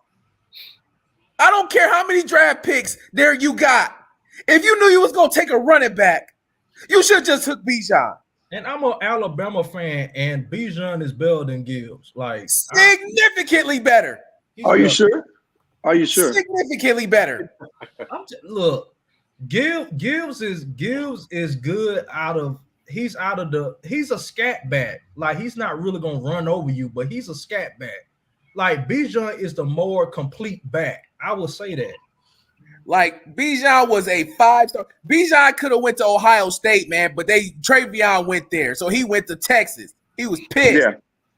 I don't care how many draft picks there you got. If you knew you was gonna take a running back, you should just took Bijan. And I'm an Alabama fan, and Bijan is better than Gibbs. Like significantly better. Are you sure? Are you sure? Significantly better. Look, Gibbs is good he's a scat back. Like he's not really gonna run over you, but he's a scat back. Like Bijan is the more complete back. I will say that. Like Bijan was a 5-star. Bijan could have went to Ohio State, man, but Travion went there, so he went to Texas. He was pissed. Yeah.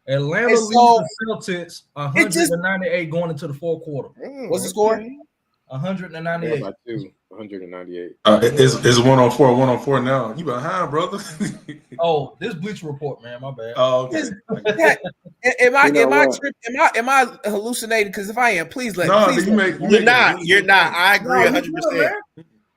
Atlanta leads the Celtics 198 going into the fourth quarter. What's the score? 198. 198. It's 104 now. You behind, brother. Oh, this Bleacher Report, man. My bad. Oh, okay. Am I hallucinating? Because if I am, please let me. You're not. I agree 100%.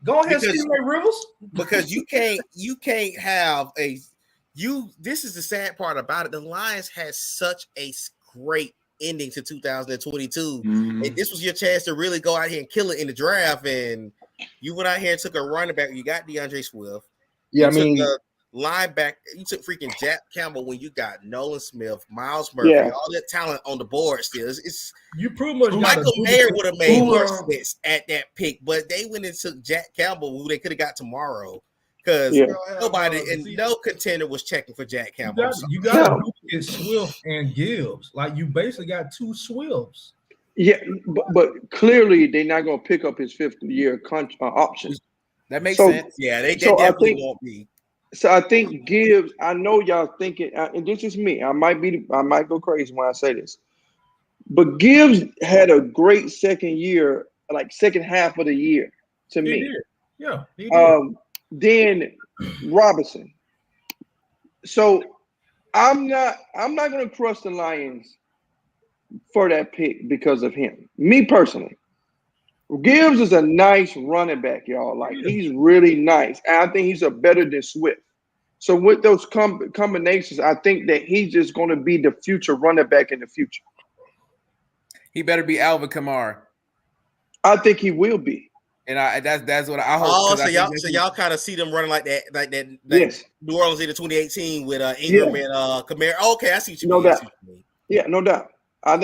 Go ahead, Stephen A. Rivers. Because you can't have this is the sad part about it. The Lions had such a great ending to 2022. And this was your chance to really go out here and kill it in the draft. And you went out here and took a running back. You got DeAndre Swift. Yeah, took linebacker. You took freaking Jack Campbell when you got Nolan Smith, Miles Murphy, all that talent on the board still. It's you pretty much Michael Mayer would have made more sense at that pick, but they went and took Jack Campbell, who they could have got tomorrow. Because nobody and no contender was checking for Jack Campbell. You got Swift and Gibbs. Like you basically got two Swifts. Yeah, but clearly they're not going to pick up his fifth-year option. That makes sense. Yeah, they definitely won't be. So I think Gibbs. I know y'all thinking, and this is me. I might go crazy when I say this, but Gibbs had a great second year, like second half of the year to me. Did. Yeah, he did. Then Robinson. So I'm not going to crush the Lions for that pick because of him. Me personally, Gibbs is a nice running back, y'all. Like he's really nice. And I think he's a better than Swift. So with those combinations, I think that he's just going to be the future running back in the future. He better be Alvin Kamara. I think he will be. And that's what I hope. Oh, so y'all kind of see them running like that yes. New Orleans in the 2018 with Ingram and Kamara. Okay, I see what you mean. No doubt. Yeah, no doubt. I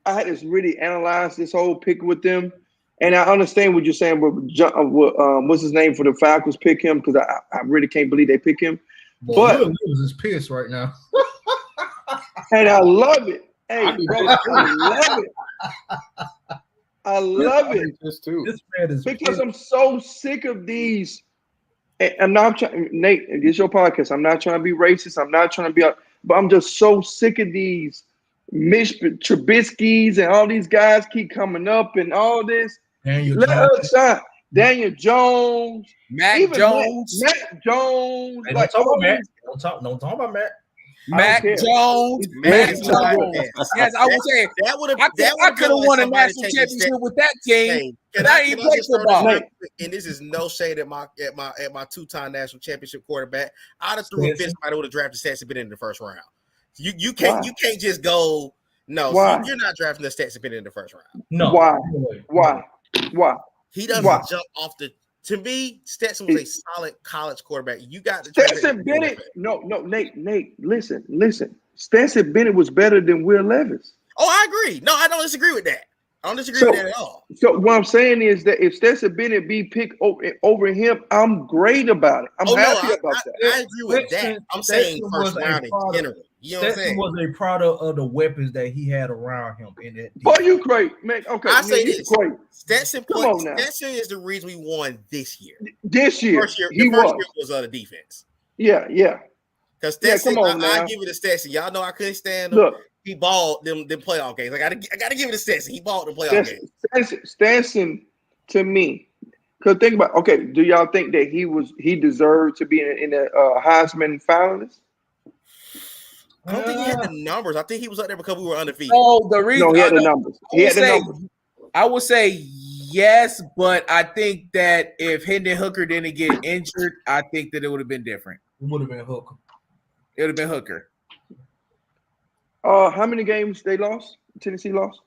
had to really analyze this whole pick with them, and I understand what you're saying. What's his name for the Falcons pick him because I really can't believe they pick him. But Lewis is pissed right now, and I love it. Hey, bro, I love it. I love it. This too. This man is because I'm so sick of these. I'm not trying, Nate. It's your podcast. I'm not trying to be racist. I'm not trying to be, but I'm just so sick of these Mitch Trubisky's and all these guys keep coming up and all this. Let us shine. Daniel Jones, Matt Jones. Hey, don't talk about Matt. Matt Jones. Yes, I would say that would have. I could have won a national championship with that team. And I didn't play football. And this is no shade at my 2-time national championship quarterback. I'd have threw a fist fight. I would have drafted Stetson Bennett in the first round. You can't just go. No, you're not drafting the Stetson Bennett in the first round. No. Why? He doesn't jump off the. To me, Stetson was a solid college quarterback. You got Stetson Bennett. No, Nate. Listen. Stetson Bennett was better than Will Levis. Oh, I agree. No, I don't disagree with that. I don't disagree with that at all. So what I'm saying is that if Stetson Bennett be picked over him, I'm great about it. I'm happy about that. I agree with that. I'm saying first round in general. You know what I'm saying? Was a product of the weapons that he had around him in that. Boy, you great, man. Okay, I say this. Great. Stetson is the reason we won this year. The first year was the defense. Yeah. Because Stetson, I give it to Stetson. Y'all know I couldn't stand him. Look, he balled them playoff games. I gotta give it to Stetson. He balled them playoff games. Stetson, to me, because think about do y'all think that he deserved to be in a Heisman finalist? I don't think he had the numbers. I think he was up there because we were undefeated. Oh, the reason he had the numbers. He had the numbers. I would say yes, but I think that if Hendon Hooker didn't get injured, I think that it would have been different. It would have been Hooker. It would have been Hooker. How many games they lost? Tennessee lost.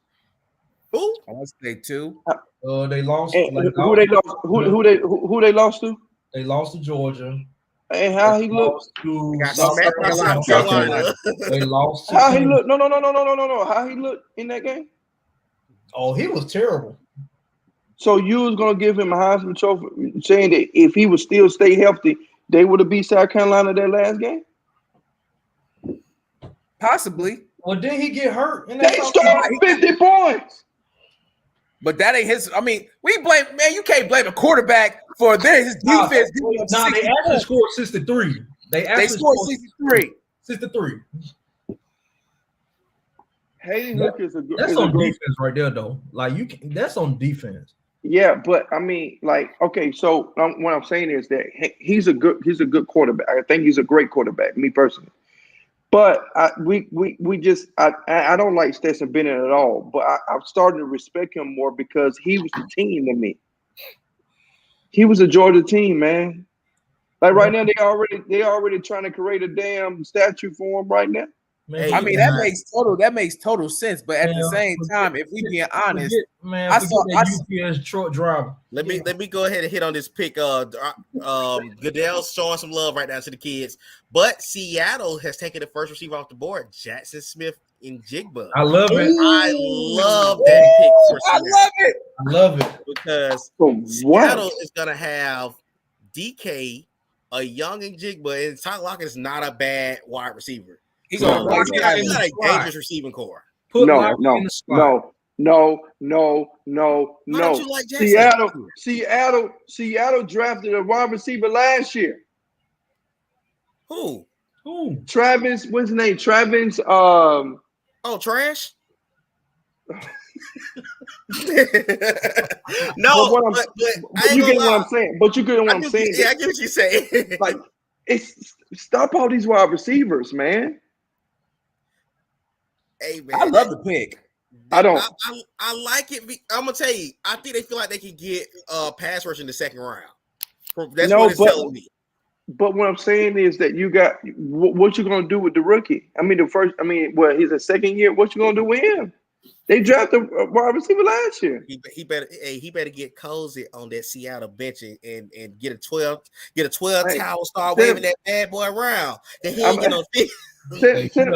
Who? I want to say 2. They lost. And Like, who they lost? Who they lost to? They lost to Georgia. And how he looked? To Got South smacked by Carolina. South Carolina. They lost. To How he Tennessee. looked? No. How he looked in that game? Oh, he was terrible. So you was gonna give him a Heisman Trophy, saying that if he would still stay healthy, they would have beat South Carolina that last game? Possibly. Well, did he get hurt? In They that scored 50 points. But that ain't his. I mean, we blame, man, you can't blame a quarterback for this. His defense. Nah, they actually scored 63. They scored 63. 63. Hayden Hooker is a good. That's on defense right there, though. Like that's on defense. Yeah, but I mean, like, okay. So what I'm saying is that he's a good quarterback. I think he's a great quarterback, me personally. But I don't like Stetson Bennett at all. But I'm starting to respect him more because he was the team to me. He was a Georgia team, man. Like right now, they already trying to create a damn statue for him right now. Man, I mean, that makes total sense. But at the same time, if we being honest, I saw UPS truck driver. Let me go ahead and hit on this pick. Goodell's showing some love right now to the kids, but Seattle has taken the first receiver off the board, Jackson Smith in Jigba. I love it. I love that pick for Seattle. I love it because Seattle is gonna have DK, a young and Jigba, and Tyler Lockett is not a bad wide receiver. He's got a dangerous receiving core. No. Why don't you like Jackson? Seattle drafted a wide receiver last year. Who? Travis. What's his name? Travis. Trash. No, but you get what I'm saying. But you get what I'm saying. Yeah, I get what you're saying. Like, stop all these wide receivers, man. Hey, man, I love the pick. I don't. I like it. I'm gonna tell you. I think they feel like they can get pass rush in the second round. That's what it's telling me. But what I'm saying is that you got what you gonna do with the rookie? I mean, he's a second year. What you gonna do with him? They drafted a wide receiver last year. He better get cozy on that Seattle bench and get a 12 towel, start waving that bad boy around. And he ain't get no fit. Send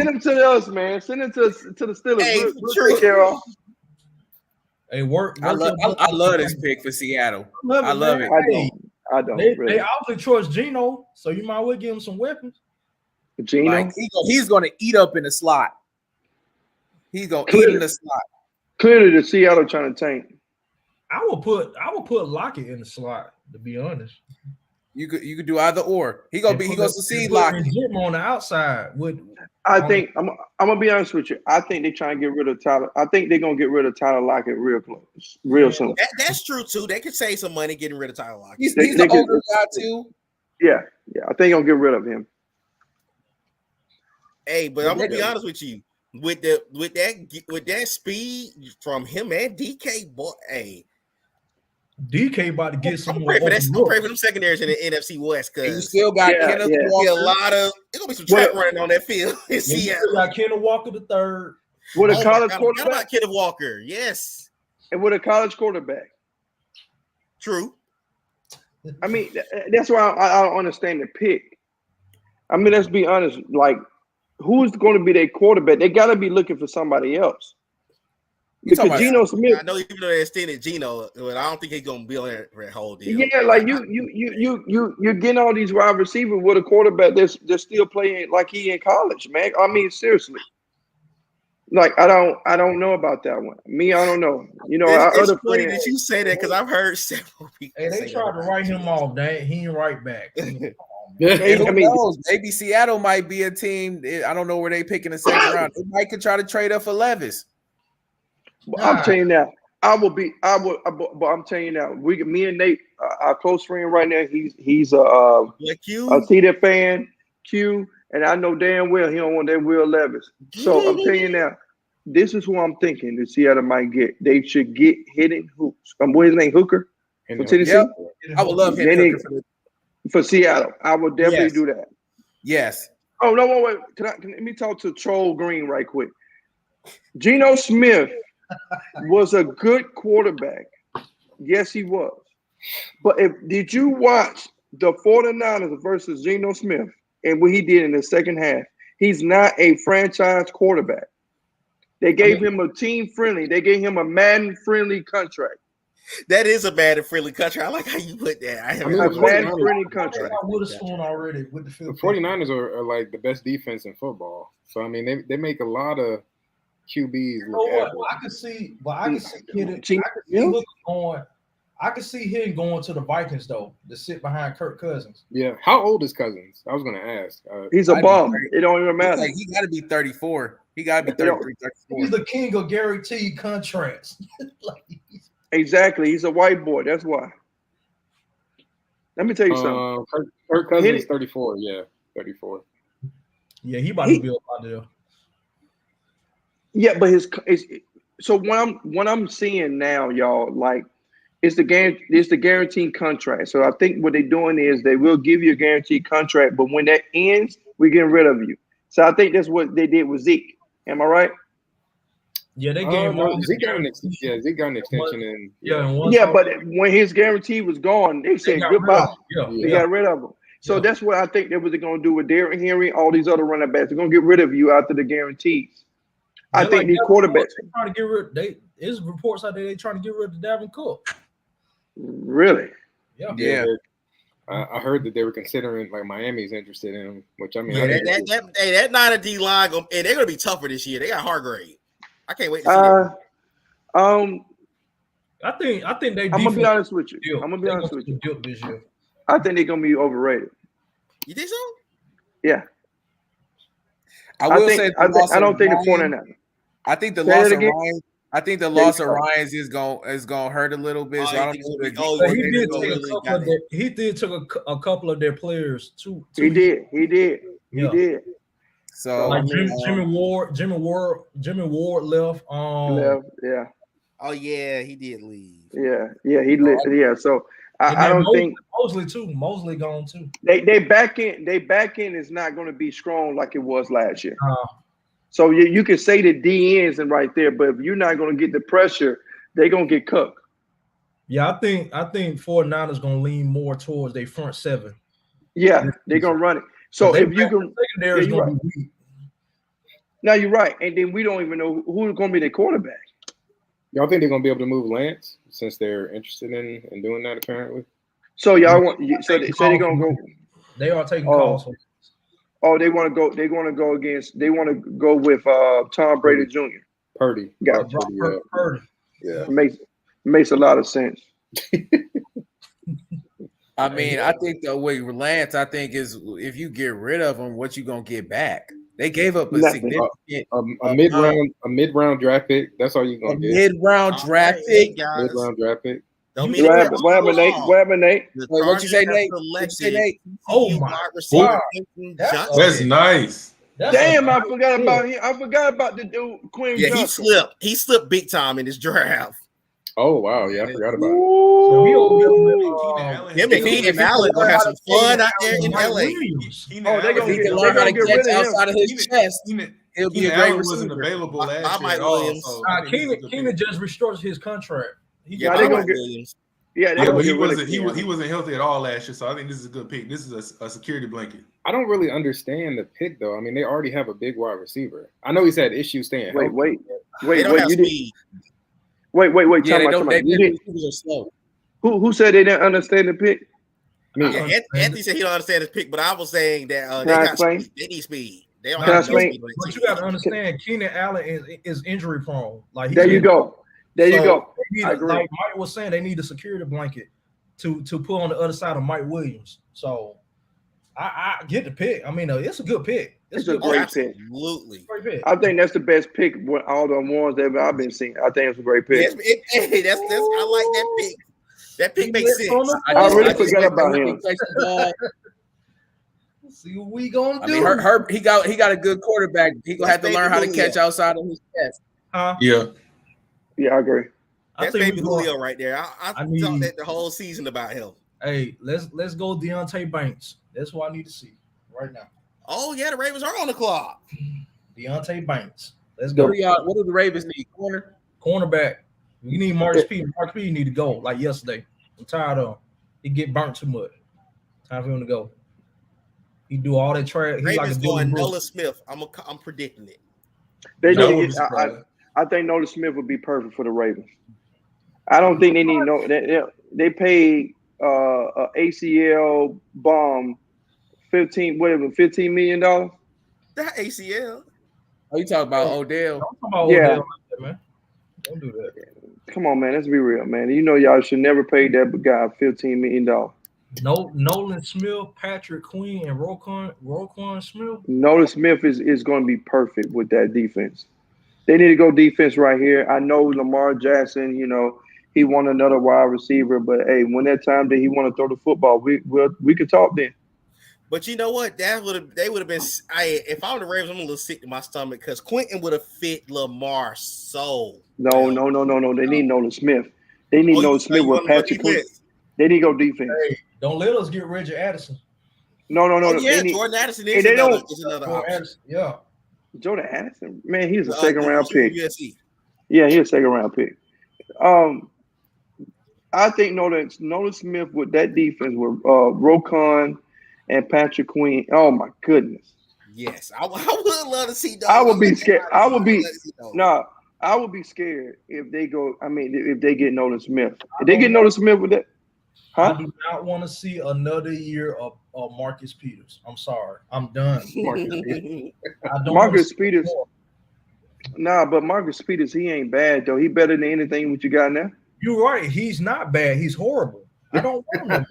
him to us, man. Send him to the Steelers. Hey, we'll take care of. Hey, work. I love this pick for Seattle. I love it. I don't. They obviously trust Geno, so you might well give him some weapons. Geno, like, he's going to eat up in the slot. He's going to eat in the slot. Clearly, the Seattle trying to tank. I would put Lockett in the slot. To be honest, you could do either or. He gonna succeed Lockett. On the outside. I think I'm gonna be honest with you. I think they're trying to get rid of Tyler. I think they're gonna get rid of Tyler Lockett real soon. That's true too. They could save some money getting rid of Tyler Lockett. He's the older guy too. Yeah. I think they'll get rid of him. Hey, but I'm gonna be honest with you. With that speed from him and DK, boy, hey. DK about to get some more. I'm praying for them secondaries in the NFC West because you still got Kenneth Walker. It's gonna be some track running on that field. You still got Kenneth Walker the third. With a college quarterback. How about Kenneth Walker? Yes. And with a college quarterback. True. I mean, that's why I don't understand the pick. I mean, let's be honest. Like, who's going to be their quarterback? They got to be looking for somebody else. Because Geno Smith, I know even though they extended Geno, but I don't think he's gonna be on that whole deal. Yeah, like you're getting all these wide receivers with a quarterback that's still playing like he in college, man. I mean, seriously. Like I don't know about that one. I don't know. You know, it's funny that you say that because I've heard several people. Hey, they tried to write him off. He ain't right back. Who knows? Maybe Seattle might be a team. I don't know where they pick in the second round. They might could try to trade up for Levis. I'm telling you now, but I'm telling you now, me and Nate, our close friend right now, he's a Cedar fan, Q, and I know damn well he don't want that Will Levis. So I'm telling you now, this is who I'm thinking the Seattle might get. They should get Hidden Hoops. What's his name? Hooker from Tennessee. Yep. I would love him for Seattle. I would definitely do that. Yes. Oh no! Wait. Let me talk to Troll Green right quick. Geno Smith was a good quarterback. Yes, he was. But did you watch the 49ers versus Geno Smith and what he did in the second half? He's not a franchise quarterback. They gave him a team-friendly. They gave him a Madden-friendly contract. That is a Madden-friendly contract. I like how you put that. A Madden-friendly contract. I would have sworn already with the The 49ers are like the best defense in football. So, I mean, they make a lot of QBs. I can see him going to the Vikings, though, to sit behind Kirk Cousins. Yeah. How old is Cousins? I was going to ask. He's a bum. It don't even matter. He got to be 34. He got to be 33, 34. He's the king of guaranteed contracts. Exactly. He's a white boy. That's why. Let me tell you something. Kirk Cousins is 34. Yeah, 34. Yeah, he about to be up out there. Yeah, but so what I'm seeing now, y'all, like it's the guaranteed contract. So I think what they're doing is they will give you a guaranteed contract, but when that ends, we're getting rid of you. So I think that's what they did with Zeke. Am I right? Yeah, they gave Zeke got an extension. And but when his guarantee was gone, they said goodbye. They got rid of him. So that's what I think they were going to do with Derrick Henry, all these other running backs. They're going to get rid of you after the guarantees. I think these quarterbacks trying to get rid. There's reports out there they trying to get rid of Dalvin Cook. Really? Yeah. I heard that they were considering like Miami's interested in him, which I mean, that 9 D line, and they're going to be tougher this year. They got Hargrave. I can't wait to see that. I think they. I'm gonna be honest with you. This year. I think they're gonna be overrated. You think so? Yeah. I don't think the 49ers. I think the loss of Ryan. I think the loss of Ryan's is gonna hurt a little bit. So I don't he did take a couple of their players too. He did. So like Jimmy Ward left. Yeah. Oh yeah, he did leave. Yeah, he left. Yeah. So I don't think Mosley gone too. They back end is not going to be strong like it was last year. So you can say the D ends and right there, but if you're not going to get the pressure, they're going to get cooked. Yeah, I think 49ers going to lean more towards their front seven. Yeah, they're going to run it. So if you can, now you're right, and then we don't even know who's going to be their quarterback. Y'all think they're going to be able to move Lance since they're interested in doing that apparently? So y'all want they're going to go. They are taking calls. Oh, they want to go. They want to go against. They want to go with Tom Brady Jr. Purdy. Purdy. Yeah, makes a lot of sense. I mean, I think the way Lance, I think is if you get rid of him, what you gonna get back? They gave up a significant a mid-round draft pick. That's all you're gonna get. Mid-round draft pick. Mid-round draft pick. What happened, Nate? What you say, Nate? Oh my! Wow. That's nice. Damn, I forgot about him. I forgot about the dude Quinn. Yeah, Johnson. he slipped big time in this draft. Oh wow, yeah, I forgot about it. Him and Keenan Allen gonna have some fun out there in LA. They're gonna get rid of him outside of his chest. He'll be a great receiver. Wasn't available last year. Keenan just restructured his contract. They're gonna get Williams. But he wasn't healthy at all last year, so I think this is a good pick. This is a security blanket. I don't really understand the pick though. I mean, they already have a big wide receiver. I know he's had issues staying healthy. Wait. They don't have speed. Wait. Yeah, receivers are slow. Who said they didn't understand the pick? Anthony said he don't understand his pick, but I was saying that they need speed. They don't have speed. But you got to understand, Keenan Allen is injury prone. Like there you go. I agree. Like Mike was saying, they need a security blanket to put on the other side of Mike Williams. So I get the pick. I mean, it's a good pick. It's a great pick. Absolutely. I think that's the best pick with all the ones that I've been seeing. I think it's a great pick. I like that pick. That pick makes sense. I really forgot about him. See what we gonna do. I mean, he got a good quarterback. He gonna have to learn how to catch outside of his chest. Huh? Yeah. Yeah, I agree. That's think baby we going- Julio right there. I I thought need- that the whole season about him. Hey, let's go Deontay Banks. That's what I need to see right now. Oh yeah, the Ravens are on the clock. Deontay Banks. Let's go. What do the Ravens need? Cornerback. You need Marcus Peters. Marcus Peters need to go like yesterday. I'm tired of him. He get burnt too much. Time for him to go. He do all that trash. He Ravens like a going Dylan Nolan Brooks. Smith. I'm predicting it. They No, need to get, I think Nolan Smith would be perfect for the Ravens. I don't think they need no. They paid a ACL bomb $15 million. That ACL. Oh, you talking about Odell? Don't talk about Yeah. Odell like that, man. Don't do that. Come on, man. Let's be real, man. You know y'all should never pay that guy $15 million. No, Nolan Smith, Patrick Queen, and Roquan Smith. Nolan Smith is going to be perfect with that defense. They need to go defense right here. I know Lamar Jackson, you know, he won another wide receiver, but hey, when that time that he want to throw the football, we could talk then. But you know what? They would have been. If I were the Ravens, I'm a little sick to my stomach because Quentin would have fit Lamar so. No. They need Nolan Smith. They need Nolan Smith with Patrick Queen. They need to go defense. Hey, don't let us get Reggie Addison. No. Yeah, need, Jordan Addison and is they another don't- option. Addison, yeah. Jordan Addison, man, he's a second round pick. USC. Yeah, he's a second round pick. I think Nolan Smith with that defense with Roquan and Patrick Queen. Oh my goodness. Yes, I would love to see. I would be scared. I would be scared if they go. I mean, if they get Nolan Smith, if they get Nolan Smith with that, I do not want to see another year of Marcus Peters. I'm sorry, I'm done. Marcus Peters. Nah, but Marcus Peters, he ain't bad though. He better than anything what you got now. You're right. He's not bad. He's horrible. I don't want him.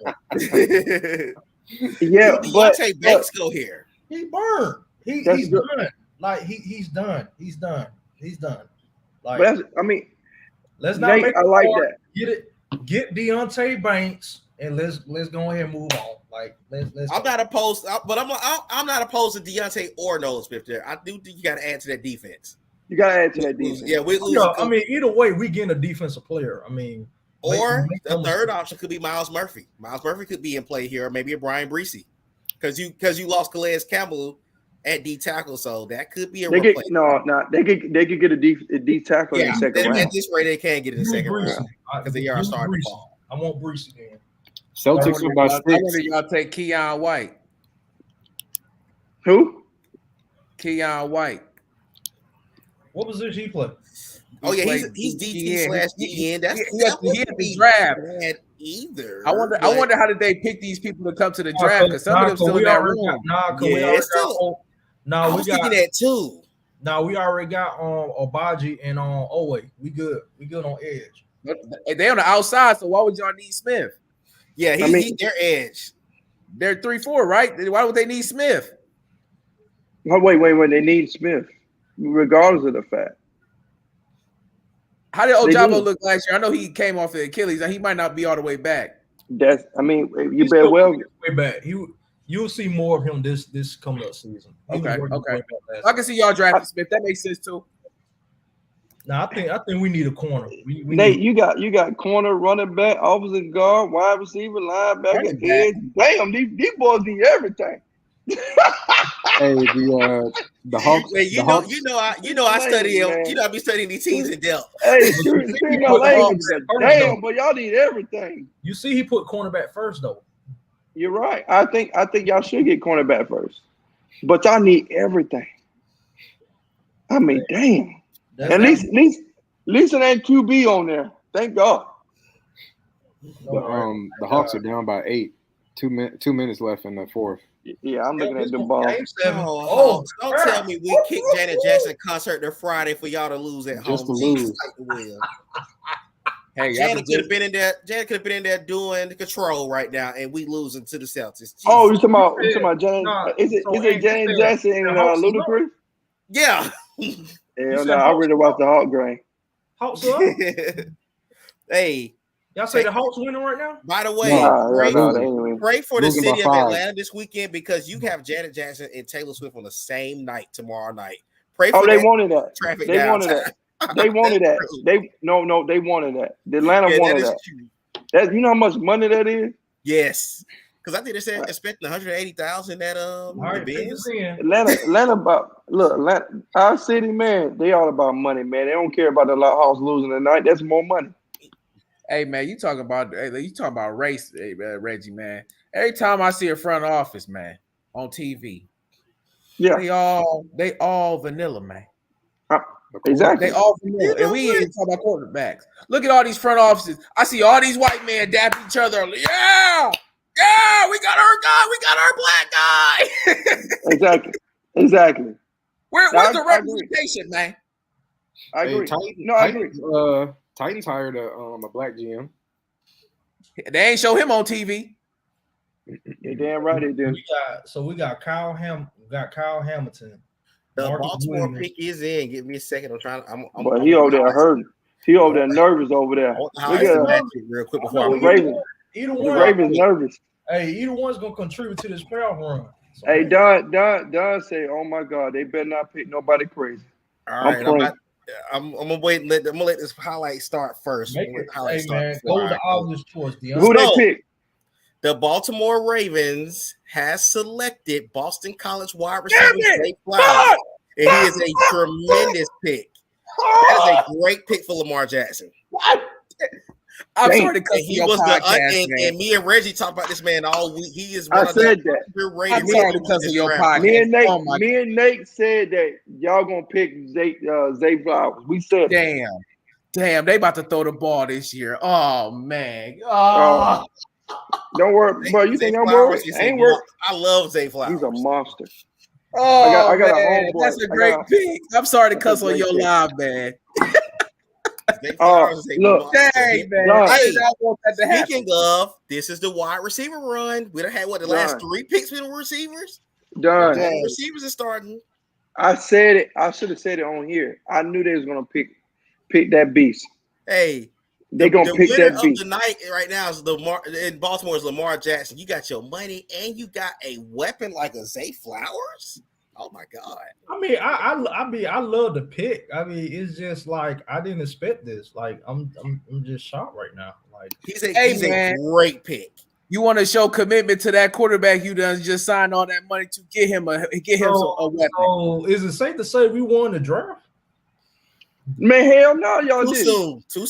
Yeah, but Deontay Banks go here. He burned. He's done. Like he's done. He's done. Like, but I mean, let's not Nate, make I like that. Get Deontay Banks and let's go ahead and move on. Like let's I'm not opposed, but I'm not opposed to Deontay or Nolan Smith there. I do think you got to add to that defense. You got to add to that defense. Yeah, we lose. Yeah, I mean, either way, we getting a defensive player. I mean, or the third option could be Miles Murphy. Miles Murphy could be in play here, or maybe a Brian Breesy, because you lost Calais Campbell at D tackle, so that could be a replacement. They could get a D tackle in the second round. At this rate, they can get it in the second round because they are starting to fall. I want Breesy then. Celtics are about I 6. wonder y'all take Keon White. Who? Keon White. What position he play? Oh yeah, he's DT/DN. That's he had the draft. Either. I wonder how did they pick these people to come to the draft? Because some of them still in that room. I was thinking that too. No, we already got Obaji and Owe. We good. We good on edge. They on the outside, so why would y'all need Smith? Yeah, he's their edge. They're 3-4, right? Why would they need Smith? Oh, wait. They need Smith, regardless of the fact. How did Ojabo look last year? I know he came off the Achilles, and he might not be all the way back. You better well way back. You'll see more of him this coming up season. Okay. I can see y'all drafting Smith. That makes sense too. Now I think we need a corner. Nate, you got corner, running back, offensive guard, wide receiver, linebacker, edge. Damn, these boys need everything. Hey, the Hawks. Hey, you know I study them. You know I be studying these teams in depth. Hey, damn, but y'all need everything. You see, he put cornerback first though. You're right. I think y'all should get cornerback first, but y'all need everything. I mean, damn. At least it ain't QB on there. Thank God. The Hawks are down by 8. 2 minutes left in the fourth. Yeah, I'm looking at the ball. Don't tell me we kicked Janet Jackson concert there Friday for y'all to lose at home. Just to lose. Hey, Janet could have been in there. Janet could have been in there doing the control right now, and we losing to the Celtics. Jesus. Oh, you talking about Janet? Is it Janet Jackson and Ludacris? Yeah. Hell no, I really watched the Hawk game. Hawks up? Hey. Y'all say the Hawks winning right now? By the way, pray for the city of Atlanta this weekend because you have Janet Jackson and Taylor Swift on the same night tomorrow night. Pray for they wanted that. Traffic they wanted that. They wanted that. They wanted that. The Atlanta wanted that. That you know how much money that is? Yes. Because I think they said expecting 180,000 at the Benz. Atlanta about Atlanta, our city, man. They all about money, man. They don't care about the house losing tonight. That's more money. Hey man, you talking about race, Reggie, man. Every time I see a front office, man, on TV, they all vanilla, man. Exactly. They all vanilla. And we ain't even talking about quarterbacks. Look at all these front offices. I see all these white men dap each other. Yeah, we got our guy. We got our black guy. Exactly. Where's the representation, man? I agree. I agree. Titans hired a black GM. They ain't show him on TV. You're damn right they did. We got Kyle Hamilton. The Baltimore pick is in. Give me a second. I'm trying. But he over there hurting. He over there nervous over there. Real quick before the Ravens nervous. Hey, either one's gonna contribute to this playoff run. So, hey, Don say, "Oh my God, they better not pick nobody crazy." All right, I'm gonna wait. I'm gonna let this highlight start first. Go to the obvious choice. Who they pick? The Baltimore Ravens has selected Boston College wide receiver Zay Flowers, and he is a tremendous pick. That is a great pick for Lamar Jackson. I'm sorry to cut you podcast, and me and Reggie talk about this man all week. He is one of the I'm sorry because of your podcast. Me and Nate said that y'all gonna pick Zay Flowers. We said, damn, they about to throw the ball this year. Oh man. Don't worry, bro. You think I'm worried? I ain't worried. I love Zay Flowers. He's a monster. Oh, I got a homeboy. That's a great pick. I'm sorry to cuss on your live, man. Look, dang, man. Speaking of, this is the wide receiver run. We done had the last 3 picks with the receivers. Done. The receivers are starting. I said it. I should have said it on here. I knew they was gonna pick that beast. Hey, they're gonna pick that beast. The night right now is in Baltimore is Lamar Jackson. You got your money and you got a weapon like a Zay Flowers. Oh my God! I mean, I love the pick. I mean, it's just like I didn't expect this. Like, I'm just shocked right now. Like, he's a great pick. You want to show commitment to that quarterback you done just signed all that money to get him a weapon. So is it safe to say we won the draft? Man, hell no, y'all Too didn't. Too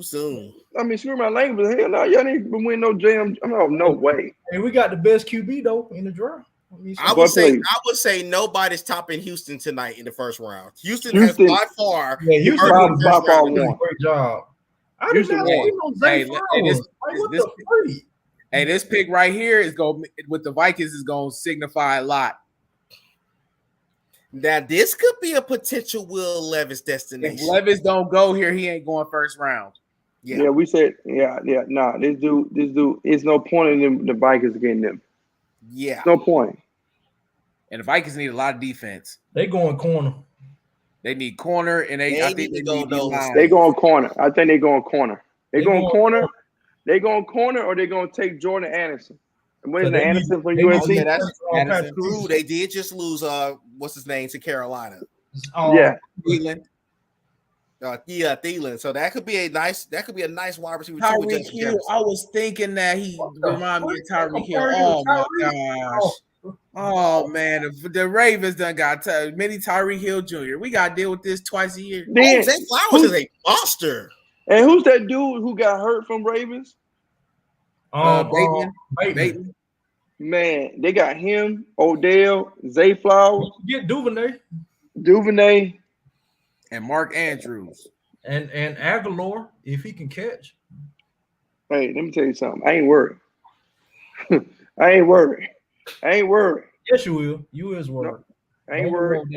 soon. I mean, screw my language, but hell no, y'all didn't even win no jam. No way. Hey, we got the best QB though in the draft. I would say nobody's topping Houston tonight in the first round. Houston has by far. Yeah, Houston by far won. Great job. I did not see no Zay Flowers. This pick right here is going with the Vikings is going to signify a lot. Now this could be a potential Will Levis destination. If Levis don't go here, he ain't going first round. Yeah, we said Nah, this dude. It's no point in the Vikings getting them. Yeah, no point. And the Vikings need a lot of defense. They going corner. They need corner, and I think they need line. They going corner. I think they going corner. They going corner. They going corner, or they going to take Jordan Anderson. And what is the Anderson from USC? That's true. They did just lose. What's his name to Carolina? Thielen. Thielen. So that could be a nice wide receiver. Tyreek Hill. I was thinking that he reminded me of Tyreek Hill. Oh my gosh. Oh man, the Ravens done got many Tyreek Hill Jr. We got to deal with this twice a year. Zay Flowers is a monster. And who's that dude who got hurt from Ravens? Bateman. Man, they got him, Odell, Zay Flowers. Get Duvernay, and Mark Andrews, and Aguilar if he can catch. Hey, let me tell you something. I ain't worried. I ain't worried. Yes, you will. You is worried. No, I ain't worried.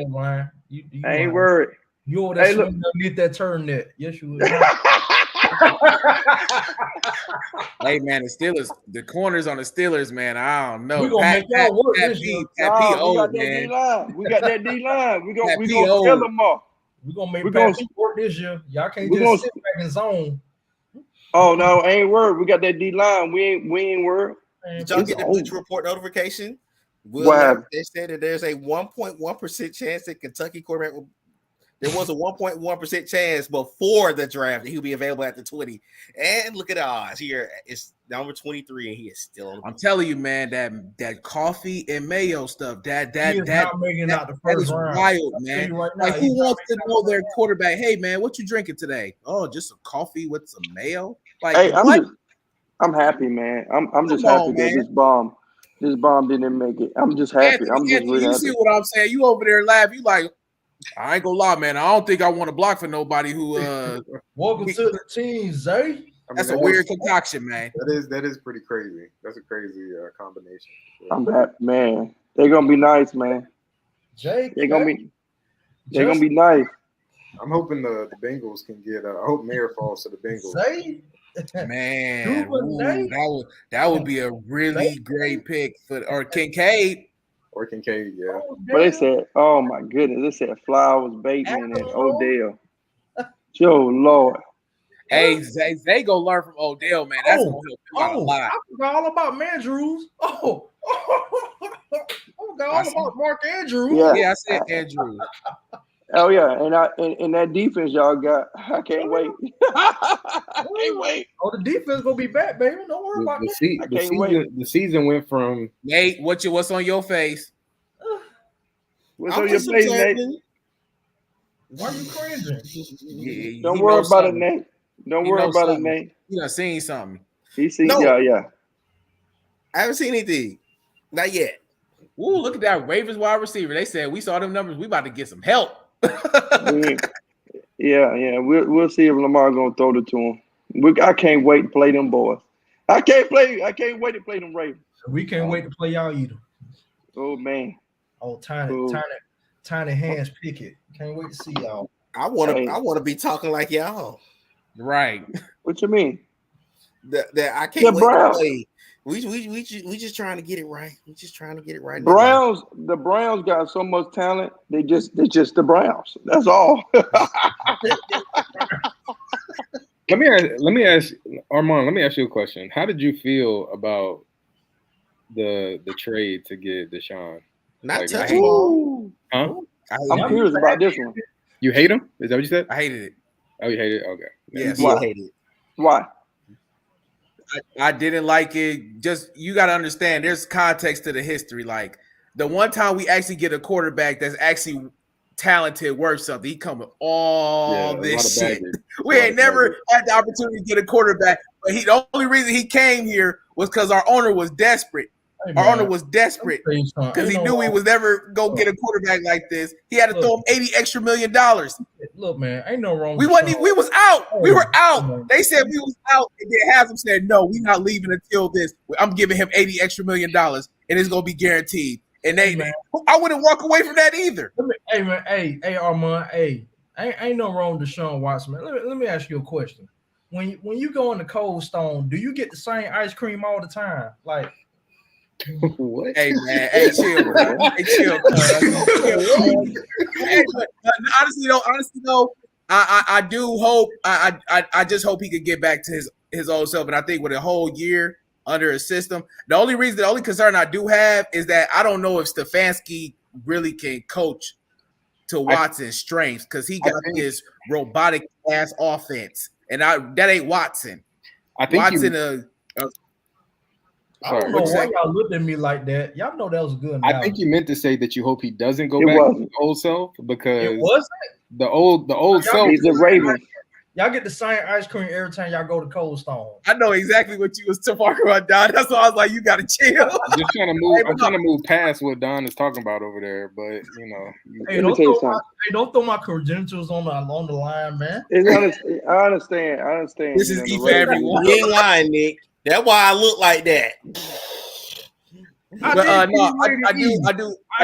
I ain't worried. You over there get that turn net. Yes, you will. Hey man, the corners on the Steelers, man. I don't know. We gonna make y'all work this year. We got that D line. We gonna kill them all. We gonna make Pat work this year. Y'all can't just sit back in zone. Oh no, I ain't worried. We got that D line. We ain't worried. Did y'all get the Bleacher Report notification? They said that there's a 1.1% chance that Kentucky quarterback will There was a 1.1% chance before the draft that he'll be available at the 20. And look at the odds here. It's number 23, and he is still on the I'm board. telling you, man, that coffee and mayo stuff, He is not making out the that first is round. wild, I'll tell man. you right now, Like, he's who not wants to making out know the their first quarterback? Hey, man, what you drinking today? Oh, just a coffee with some mayo. Like, Hey, what? I'm happy, man. I'm just Come happy on, that man. this bomb didn't make it. I'm just happy. I'm just Anthony, really you happy. see what I'm saying? You over there laughing. You like, I ain't gonna lie, man. I don't think I want to block for nobody who Welcome to the team, Zay. that's a weird concoction, man. That is pretty crazy. That's a crazy combination. I'm happy, man. They're gonna be nice, man. Jake, They're gonna be nice. I'm hoping the Bengals can get. I hope Mayer falls to the Bengals. Zay. Man, that would be a really great pick or Kincaid. Or Kincaid, yeah. But they said, oh my goodness, they said Flowers, Bateman, and Odell. Joe Lord. Hey, they go learn from Odell, man. That's gonna help him out a lot. I forgot all about Mandrews. I forgot all about Mark Andrews. Yeah, I said Andrews. Oh yeah, and that defense y'all got, I can't wait. I can't wait. Oh, the defense gonna be back, baby. Don't worry about that. The season went from Nate. What's on your face? What's on your face, Nate? Why are you cringing? Yeah, Don't worry about it, Nate. Don't worry about it, Nate. You done seen something. He seen, No. yeah. I haven't seen anything. Not yet. Ooh, look at that Ravens wide receiver. They said we saw them numbers. We about to get some help. Yeah. We'll see if Lamar gonna throw it to him. I can't wait to play them boys. I can't wait to play them Ravens. We can't wait to play y'all either. Oh man. Oh, tiny hands pick it. Can't wait to see y'all. I want to be talking like y'all. Right. What you mean? That I can't wait to play. We just trying to get it right. We just trying to get it right. The Browns got so much talent. They just the Browns. That's all. Let me ask Armand. Let me ask you a question. How did you feel about the trade to get Deshaun? Not touchable. Huh? I'm curious about this one. You hate him? Is that what you said? I hated it. Oh, you hated it? Okay. Yes. Why? Hate it. Why? I didn't like it. Just you got to understand. There's context to the history. Like the one time we actually get a quarterback that's actually talented, worth something, he come with all this shit. We ain't never had the opportunity to get a quarterback. But the only reason he came here was because our owner was desperate. Our owner was desperate because he knew he was never gonna get a quarterback like this. He had to throw him $80 million extra. Look, man, ain't no wrong. We was out. We were out. They said we was out, and then Haslam said, "No, we're not leaving until this. I'm giving him $80 million extra, and it's gonna be guaranteed." And I wouldn't walk away from that either. Hey, Armand, ain't no wrong with Deshaun Watson, man. Let me ask you a question. When you go in the Cold Stone, do you get the same ice cream all the time? Like. What? Hey man, hey chill, man. Hey chill, honestly though, I do hope I just hope he could get back to his old self. And I think with a whole year under his system, the only concern I do have is that I don't know if Stefanski really can coach to Watson's strengths because he got this robotic ass offense, and that ain't Watson. I think Watson I don't know why y'all looked at me like that. Y'all know that was good. I think you meant to say that you hope he doesn't go back to his old self because it wasn't the old self. He's a Raven. Y'all get the same ice cream every time y'all go to Cold Stone. I know exactly what you was talking about, Don. That's why I was like, you gotta chill. I'm just trying to move. I'm trying to move past what Don is talking about over there, but you know. Hey, don't throw my credentials on the line, man. I understand. This is E for everyone. You ain't lying, Nick. That's why I look like that. I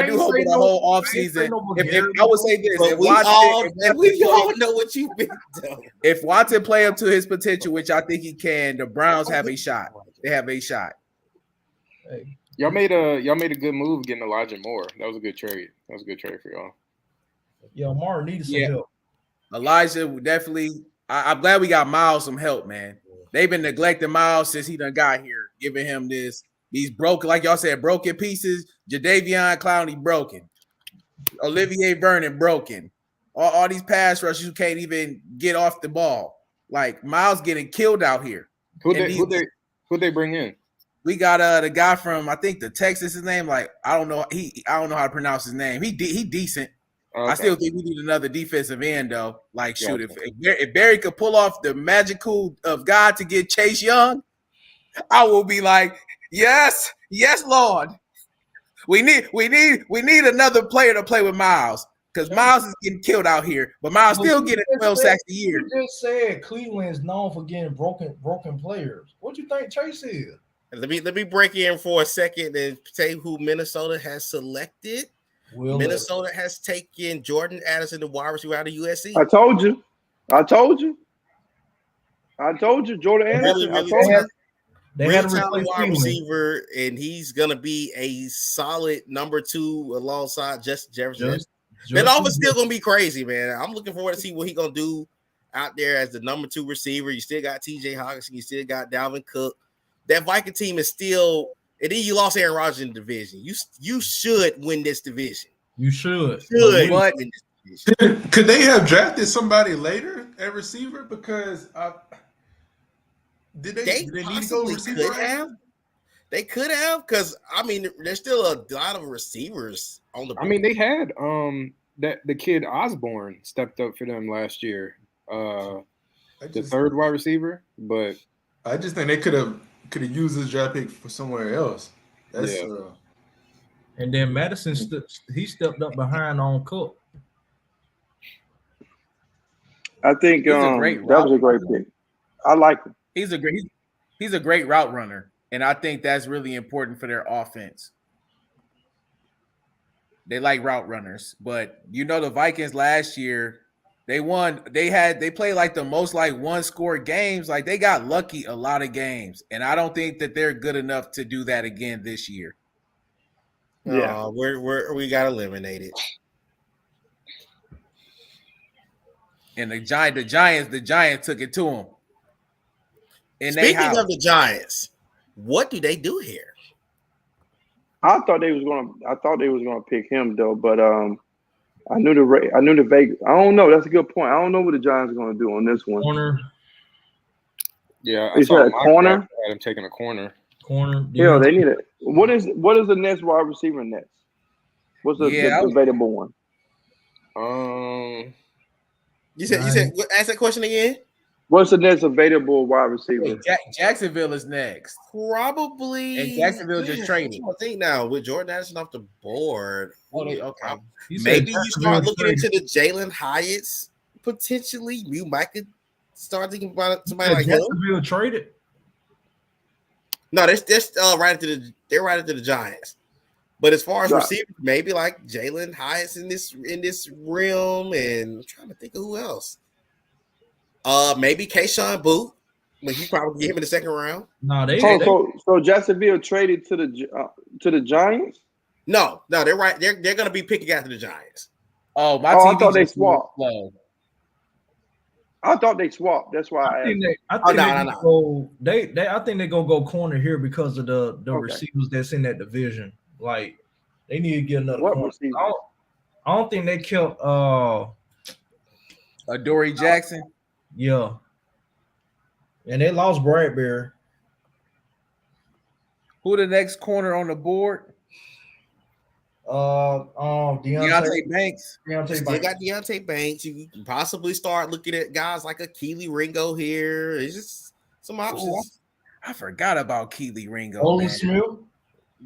do hope in the whole offseason. If I would say this, we all know what you've been doing. If Watson play up to his potential, which I think he can, the Browns have a shot. They have a shot. Hey. Y'all made a good move getting Elijah Moore. That was a good trade. That was a good trade for y'all. Yo, Moore needed some help. Elijah definitely. I'm glad we got Miles some help, man. They've been neglecting Miles since he done got here, giving him these broken, like y'all said, broken pieces. Jadeveon Clowney broken. Olivier Vernon broken. all these pass rushers who can't even get off the ball. Like Miles getting killed out here. Who they bring in? We got the guy from I think the Texas. His name I don't know how to pronounce his name. He decent. Okay. I still think we need another defensive end though. Like shoot, if Barry could pull off the magical of God to get Chase Young, I will be like, yes, Lord. We need another player to play with Miles because Miles is getting killed out here, but Miles still getting 12 sacks a year. You just said Cleveland is known for getting broken players. What do you think Chase is? Let me break in for a second and say who Minnesota has selected. Minnesota has taken Jordan Addison, the wide receiver out of USC. I told you. Jordan Addison. They had a wide receiver, and he's gonna be a solid number 2 alongside Justin Jefferson. That offense still gonna be crazy, man. I'm looking forward to see what he's gonna do out there as the number 2 receiver. You still got TJ Hawkinson, you still got Dalvin Cook. That Viking team is still, and then you lost Aaron Rodgers in the division. You should win this division. You should. But win this division. Could they have drafted somebody later at receiver? Because did they need to go receiver? They could have, because I mean, there's still a lot of receivers on the board. I mean, they had that the kid Osborne stepped up for them last year. The third wide receiver, but I just think they could have used this draft pick for somewhere else. And then Madison he stepped up behind on Cook. I think that was a great pick. I like him. He's a great route runner, and I think that's really important for their offense. They like route runners, but the Vikings last year, they won. They played like the most like 1-score games. Like they got lucky a lot of games, and I don't think that they're good enough to do that again this year. Yeah, we got eliminated. And the Giants took it to them. And speaking of the Giants, what do they do here? I thought they was gonna pick him though, but I knew the Vegas. I don't know. That's a good point. I don't know what the Giants are going to do on this one. Corner. Yeah, I saw a corner. I had him taking a corner. Yeah, they need it. What is the next wide receiver next? What's the available one? You said ask that question again. What's the next available wide receiver? Jacksonville is next. Probably. And Jacksonville just traded. I think now with Jordan Addison off the board. Okay. Maybe you start looking into the Jalen Hyatts potentially. You might could start thinking about somebody like Jacksonville traded. No, they're right into the Giants. But as far as receivers, maybe like Jalen Hyatts in this realm, and I'm trying to think of who else. Maybe Keyshawn Booth, but you probably get him in the second round. No, so Jacksonville traded to the Giants. No, they're right. They're going to be picking after the Giants. Oh, I thought they swapped. I thought they swapped. That's why I think I think they're gonna go corner here because of the receivers that's in that division. Like they need to get another corner. I don't think they kept Adoree Jackson. Yeah. And they lost Bradbury. Who the next corner on the board? Deontay Banks. Still got Deontay Banks. You can possibly start looking at guys like a Keely Ringo here. It's just some options. I forgot about Keely Ringo. Olin Smith.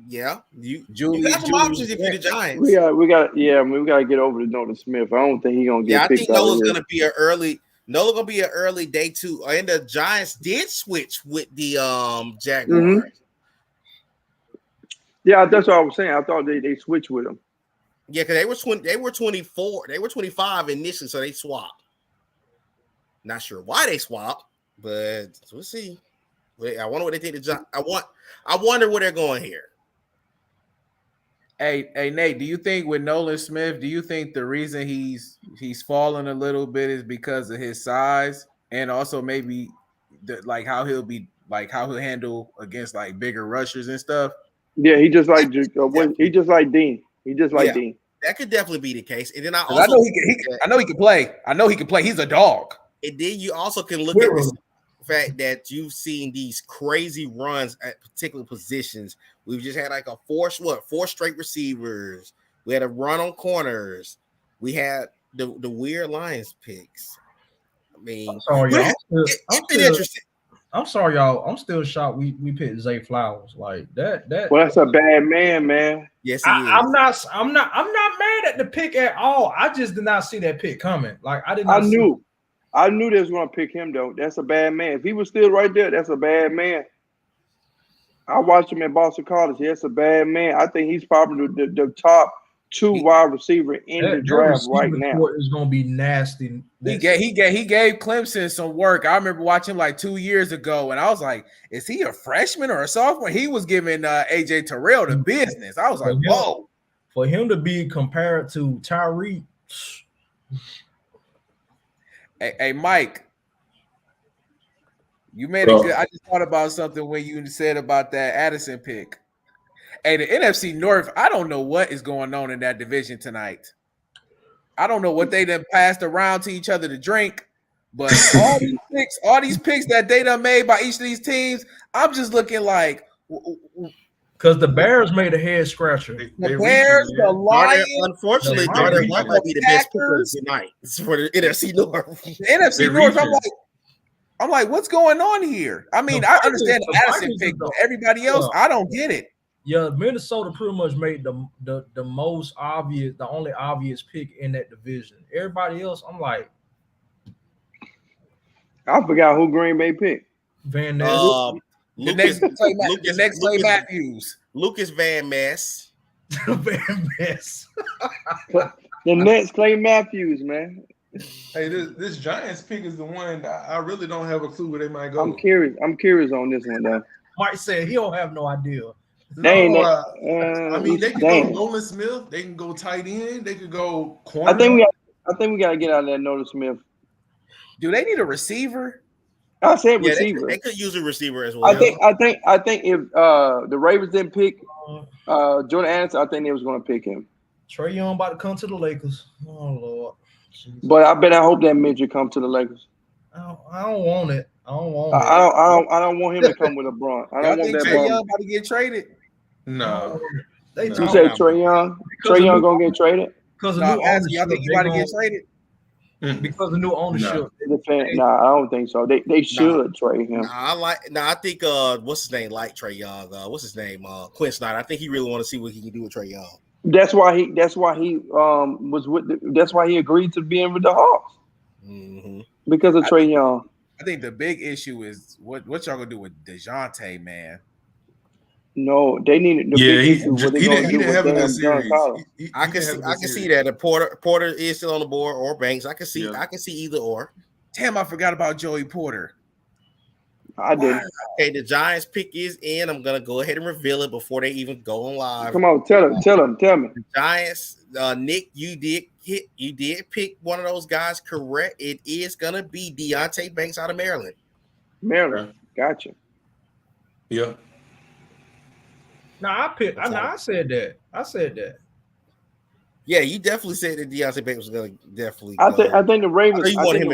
Yeah, you got some options if you're the Giants. We got to get over to Nolan Smith. I don't think he's gonna get. I think Nola's gonna be an early day 2. And the Giants did switch with the Jaguars. Mm-hmm. Yeah, that's what I was saying. I thought they switched with them. Yeah, because they were 24, they were 25 initially, so they swapped. Not sure why they swapped, but we'll see. I wonder what they think. I wonder where they're going here. Hey, Nate, do you think with Nolan Smith, do you think the reason he's fallen a little bit is because of his size and also maybe how he'll handle against like bigger rushers and stuff? Yeah, he just like Dean. He just like Dean. That could definitely be the case. And then I 'Cause also I know he can play. I know he can play. He's a dog. and then you also can look at this fact that you've seen these crazy runs at particular positions. We've just had like four straight receivers. We had a run on corners. We had the weird Lions picks. I mean, I'm sorry, y'all. It's been interesting. I'm sorry, y'all. I'm still shocked we picked Zay Flowers like that. Well, that's a bad man. Yes, he is. I'm not mad at the pick at all. I just did not see that pick coming. Like I did not. I knew they was going to pick him though. That's a bad man. If he was still right there, that's a bad man. I watched him at Boston College. That's a bad man. I think he's probably the top 2 wide receiver in the draft right now. Is going to be nasty. He gave Clemson some work. I remember watching him like 2 years ago, and I was like, "Is he a freshman or a sophomore?" He was giving AJ Terrell the business. I was like, "Whoa!" For him to be compared to Tyreek. Hey, Mike, you made it good. I just thought about something when you said about that Addison pick. Hey, the NFC North, I don't know what is going on in that division tonight. I don't know what they done passed around to each other to drink, but all these picks that they done made by each of these teams, I'm just looking like because the Bears made a head scratcher. The Bears, the Lions. Unfortunately, Darnell might be the best picker tonight for the NFC North. The NFC North, I'm like, what's going on here? I mean, I understand the Addison pick, but everybody else, I don't get it. Yeah, Minnesota pretty much made the most obvious, the only obvious pick in that division. Everybody else, I'm like, I forgot who Green Bay picked. Van Ness. The next Clay Matthews. Lucas Van Ness. Van Ness. The next Clay Matthews, man. Hey, this Giants pick is the one I really don't have a clue where they might go. I'm curious on this one though. Mike said he don't have no idea. I mean, they can go Nolan Smith. They can go tight end. They could go corner. I think we got to get out of that Nolan Smith. Do they need a receiver? I said receiver. They could use a receiver as well. I think if the Ravens didn't pick Jordan Anderson, I think they was going to pick him. Trae Young about to come to the Lakers. Oh Lord. Jesus. But I hope that midget come to the Lakers. I don't want it. I don't want him to come with LeBron. I don't want that. Trae Young about to get traded. No. You said Trae Young? Trae Young going to get traded? Because of new ownership. I think he about to get traded. Because of new ownership. I don't think so. They should trade him. I think what's his name? Like Trae Young. What's his name? Quinn Snyder. I think he really want to see what he can do with Trae Young. That's why he agreed to being with the Hawks. Mm-hmm. Because of Trae Young. I think the big issue is what y'all gonna do with DeJounte, man. No, they need the big issue. What they gonna do with damn John Collins? I can see that. If Porter is still on the board or Banks, I can see either or. Damn, I forgot about Joey Porter. I did. Okay, the Giants pick is in. I'm gonna go ahead and reveal it before they even go on live. Come on, tell me. The Giants, Nick, you did pick one of those guys correct. It is gonna be Deontay Banks out of Maryland. Gotcha. Yeah. No, I said that. Yeah, you definitely said that Deontay Banks was gonna definitely. I think the Ravens. I think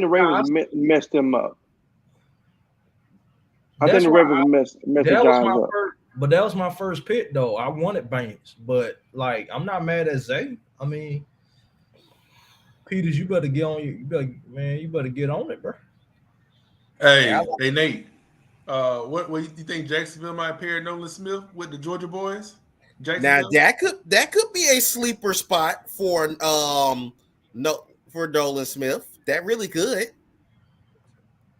the Ravens messed him up. I think the Ravens messed the Giants up. But that was my first pick, though. I wanted Banks, but like I'm not mad at Zay. I mean, Peters, you better get on you better get on it, bro. Hey, Nate. What you think Jacksonville might pair Nolan Smith with the Georgia boys? Now that could be a sleeper spot for Nolan Smith. That really could.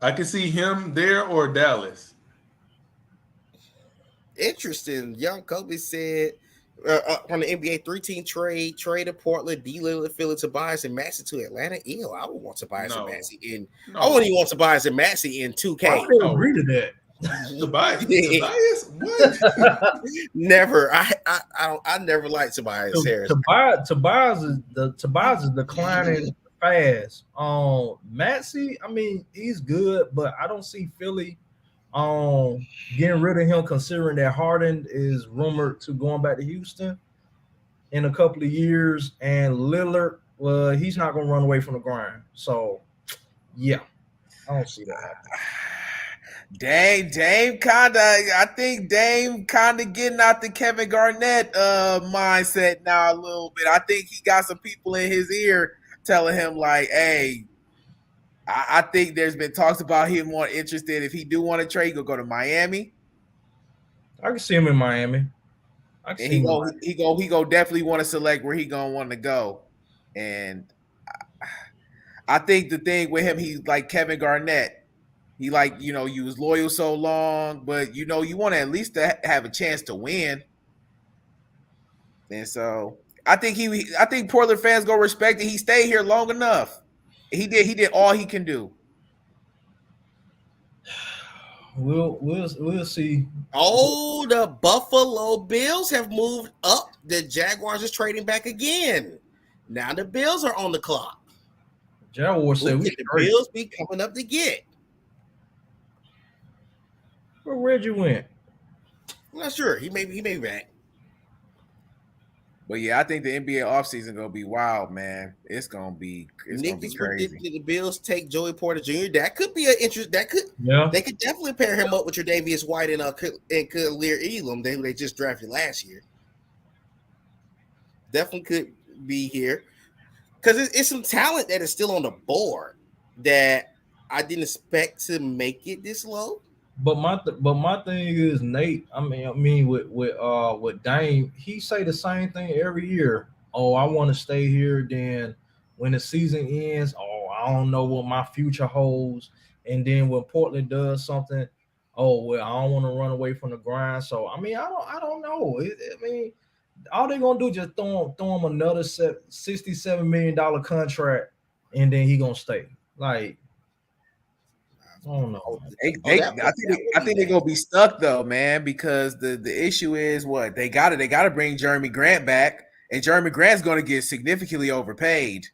I can see him there or Dallas. Interesting. Young Kobe said on the NBA 3-team trade to Portland, D. Lillard, Philly, Tobias, and Maxey to Atlanta. Ew, I would want Tobias and Maxey in. I wouldn't even want Tobias and Maxey in 2K. I don't agree to that. Tobias? What? Never. I never liked Tobias Harris. Tobias is declining fast. Maxey, I mean, he's good, but I don't see Philly getting rid of him, considering that Harden is rumored to going back to Houston. in a couple of years, and Lillard, well, he's not going to run away from the grind. So, yeah, I don't see that happening. Dame I think Dame kinda getting out the Kevin Garnett mindset now a little bit. I think he got some people in his ear telling him like, hey, I think there's been talks about him more interested. If he do want to trade, he'll go to Miami. I can see him in Miami. I can And see him in Miami. he go definitely want to select where he gonna want to go. And I think the thing with him, he's like Kevin Garnett. He like, you know, you was loyal so long, but you know, you want to at least have a chance to win. And so I think Portland fans go respect it. He stayed here long enough. He did all he can do. We'll see. Oh, the Buffalo Bills have moved up. The Jaguars is trading back again. Now the Bills are on the clock. Jaguars said Who we could the Bills be coming up to get? Where Reggie went? I'm not sure. He may be back. But yeah, I think the NBA offseason gonna be wild, man. It's gonna be Nick crazy. predicted the Bills take Joey Porter Jr. That could be an interest. They could definitely pair him up with Tre'Davious White and Khalil Elam, who they just drafted last year. Definitely could be here because it's some talent that is still on the board that I didn't expect to make it this low. But my thing is Nate. I mean with Dame, he say the same thing every year. Oh, I want to stay here. Then when the season ends, oh, I don't know what my future holds. And then when Portland does something, oh well, I don't want to run away from the grind. So I mean, I don't know. I mean, all they're gonna do is just throw him another $67 million contract, and then he gonna stay. Like, I don't know. I think they're gonna be stuck though, man, because the issue is what they gotta bring Jeremy Grant back, and Jeremy Grant's gonna get significantly overpaid.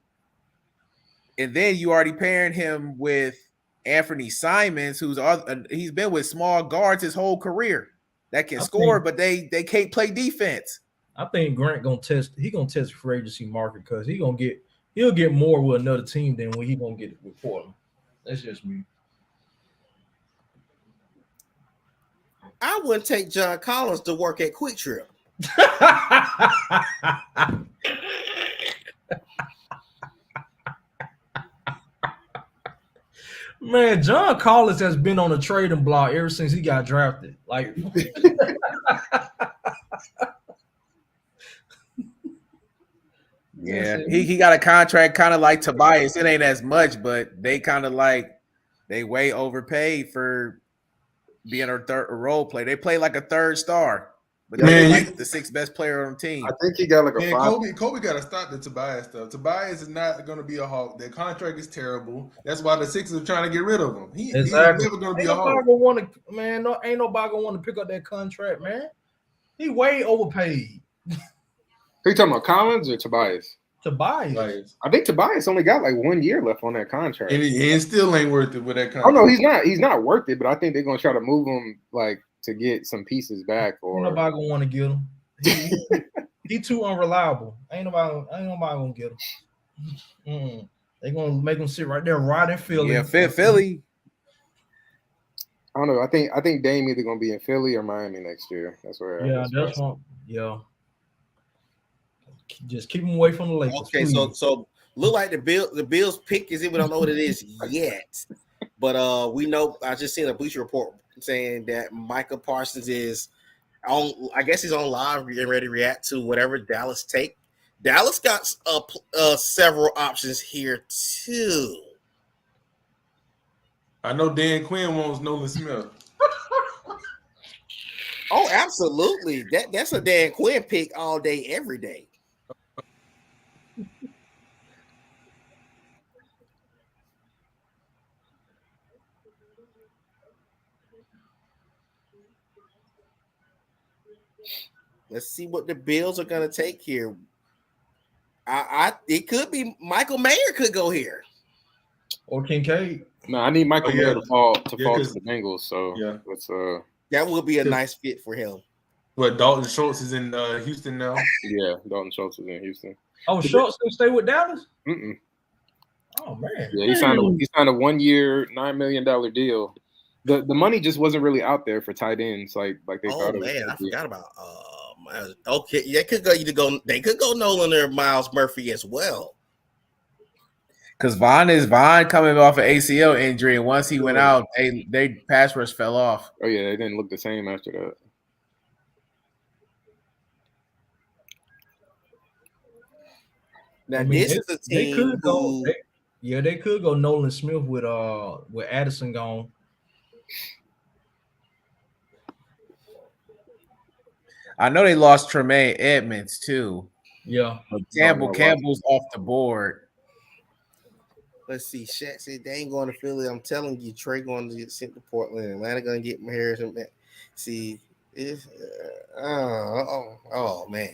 And then you already pairing him with Anthony Simons, he's been with small guards his whole career that can score, but they can't play defense. I think Grant gonna test the free agency market because he'll get more with another team than when he gonna get it with Portland. That's just me. I wouldn't take John Collins to work at Quick Trip. Man, John Collins has been on a trading block ever since he got drafted. Like, yeah, he got a contract kind of like Tobias. It ain't as much, but they kind of like they way overpaid for being a role player. They play like a third star, but they're like the sixth best player on the team. I think he got like a Kobe got to stop the Tobias stuff. Tobias is not going to be a Hawk. Their contract is terrible. That's why the Sixers are trying to get rid of him. He's never going to be a Hawk. Ain't nobody gonna want to pick up that contract, man. He way overpaid. Are you talking about Collins or Tobias? Tobias. I think Tobias only got like 1 year left on that contract. And he still ain't worth it with that contract. Oh no, he's not. He's not worth it. But I think they're gonna try to move him like to get some pieces back. Or ain't nobody gonna want to get him. He too unreliable. Ain't nobody gonna get him. They're gonna make him sit right there, right in Philly. Yeah, Philly. I don't know. I think Dame either gonna be in Philly or Miami next year. That's where. Yeah, that's one. Yeah. Just keep him away from the Lakers. Okay, please. so look like the Bills pick is it. We don't know what it is yet, but we know. I just seen a Bleacher Report saying that Micah Parsons is on. I guess he's on live and ready to react to whatever Dallas take. Dallas got several options here too. I know Dan Quinn wants Nolan Smith. Oh, absolutely. That's a Dan Quinn pick all day, every day. Let's see what the Bills are going to take here. It could be Michael Mayer could go here. Or Kincaid. No, I need Michael Mayer to fall to the Bengals. So let's that would be a nice fit for him. What, Dalton Schultz is in Houston now? Yeah, Dalton Schultz is in Houston. Oh, Schultz still stay with Dallas? Mm-mm. Oh man. Yeah, he signed a 1 year, $9 million deal. The money just wasn't really out there for tight ends like they thought it was. Man, I forgot about okay. They could go Nolan or Miles Murphy as well. Because Vaughn coming off an ACL injury, and once he went out, they pass rush fell off. Oh yeah, they didn't look the same after that. Now this is a team they could go Nolan Smith with Addison gone. I know they lost Tremaine Edmonds too. Yeah, but Campbell's off the board. Let's see. Shaq said they ain't going to Philly. I'm telling you, Trey going to get sent to Portland. Atlanta going to get Harrison. See, oh man.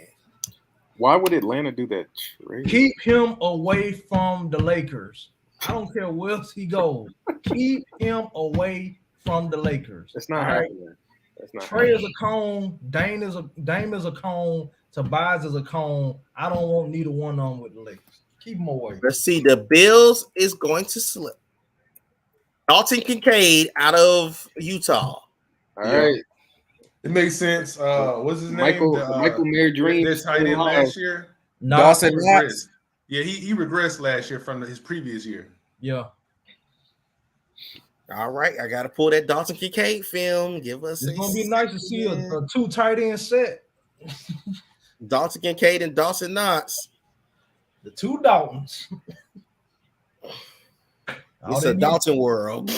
Why would Atlanta do that? Trey? Keep him away from the Lakers. I don't care where else he goes. Keep him away from the Lakers. It's not happening. Trey is a cone. Dame is a cone. Tobias is a cone. I don't want neither one of them with the Lakers. Keep them away. Let's see. The Bills is going to slip. Dalton Kincaid out of Utah. All right. It makes sense. What's his name? Michael Mayer Dream. This tight end last year. Dawson Knox. Yeah, he regressed last year from his previous year. Yeah. All right, I got to pull that Dalton Kincaid film. Give us. It's gonna be nice to see a 2 tight end set. Dalton Kincaid and Dawson Knox. The 2 Daltons. It's a Dalton world.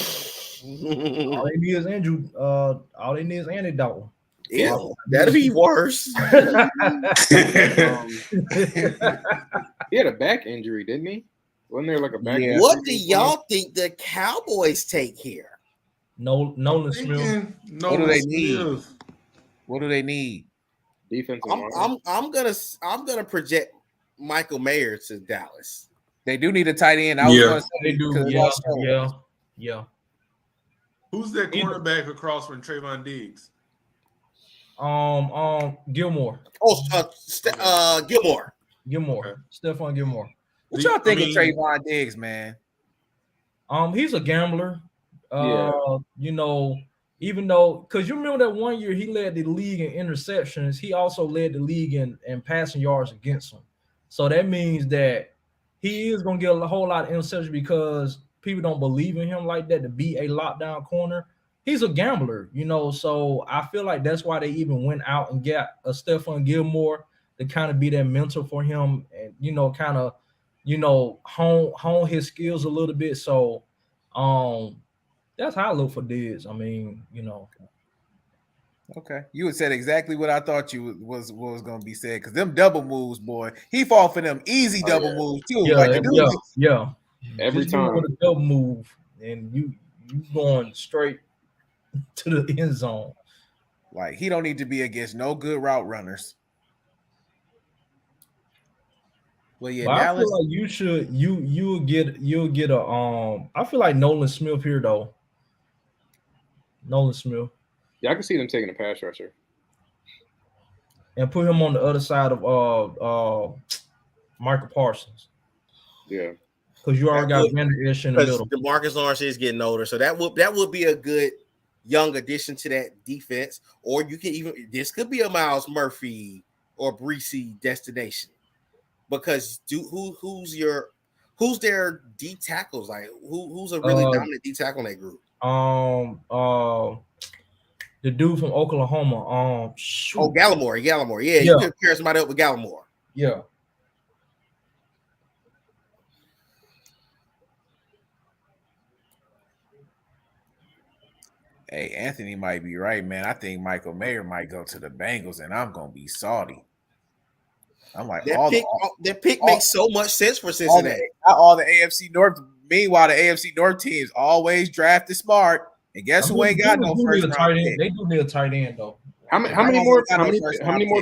All they need is Andrew. All they need is Andy Dalton. Yeah, that'd be worse. He had a back injury, didn't he? Wasn't there like a back? Yeah. What do y'all think the Cowboys take here? Nolan Smith. What do they need? What do they need? Defensive. I'm gonna project Michael Mayer to Dallas. They do need a tight end. They do. Yeah. Who's that quarterback across from Trayvon Diggs? Gilmore. Gilmore. Okay. Stephon Gilmore. What y'all think of Trayvon Diggs, man? He's a gambler. You know, even though, because you remember that 1 year he led the league in interceptions, he also led the league in passing yards against him. So that means that he is going to get a whole lot of interceptions because people don't believe in him like that to be a lockdown corner. He's a gambler, you know, so I feel like that's why they even went out and got a Stephon Gilmore to kind of be that mentor for him and, you know, kind of, you know, hone his skills a little bit. So that's how I look for Diggs. I mean, you know. Okay. You had said exactly what I thought you was going to be said, because them double moves, boy, he fall for them easy double moves too. Yeah. Every just time. with a double move and you going straight to the end zone. Like, he don't need to be against no good route runners. Well, yeah, I feel like you'll get a I feel like Nolan Smith here though. Nolan Smith. Yeah, I can see them taking a pass rusher. And put him on the other side of Michael Parsons. Yeah. Because you already got Vander Esch in the middle. DeMarcus Lawrence is getting older, so that would be a good young addition to that defense. Or you can this could be a Miles Murphy or Breesy destination, because who's their D tackles, like who's a really dominant D tackle in that group? The dude from Oklahoma. Gallimore. Yeah, you could pair somebody up with Gallimore. Yeah. Hey, Anthony might be right, man. I think Michael Mayer might go to the Bengals, and I'm gonna be salty. I'm like, that pick makes so much sense for Cincinnati. All the AFC North. Meanwhile, the AFC North teams always drafted smart, and guess who ain't got no first round pick? They do need a tight end though. How many more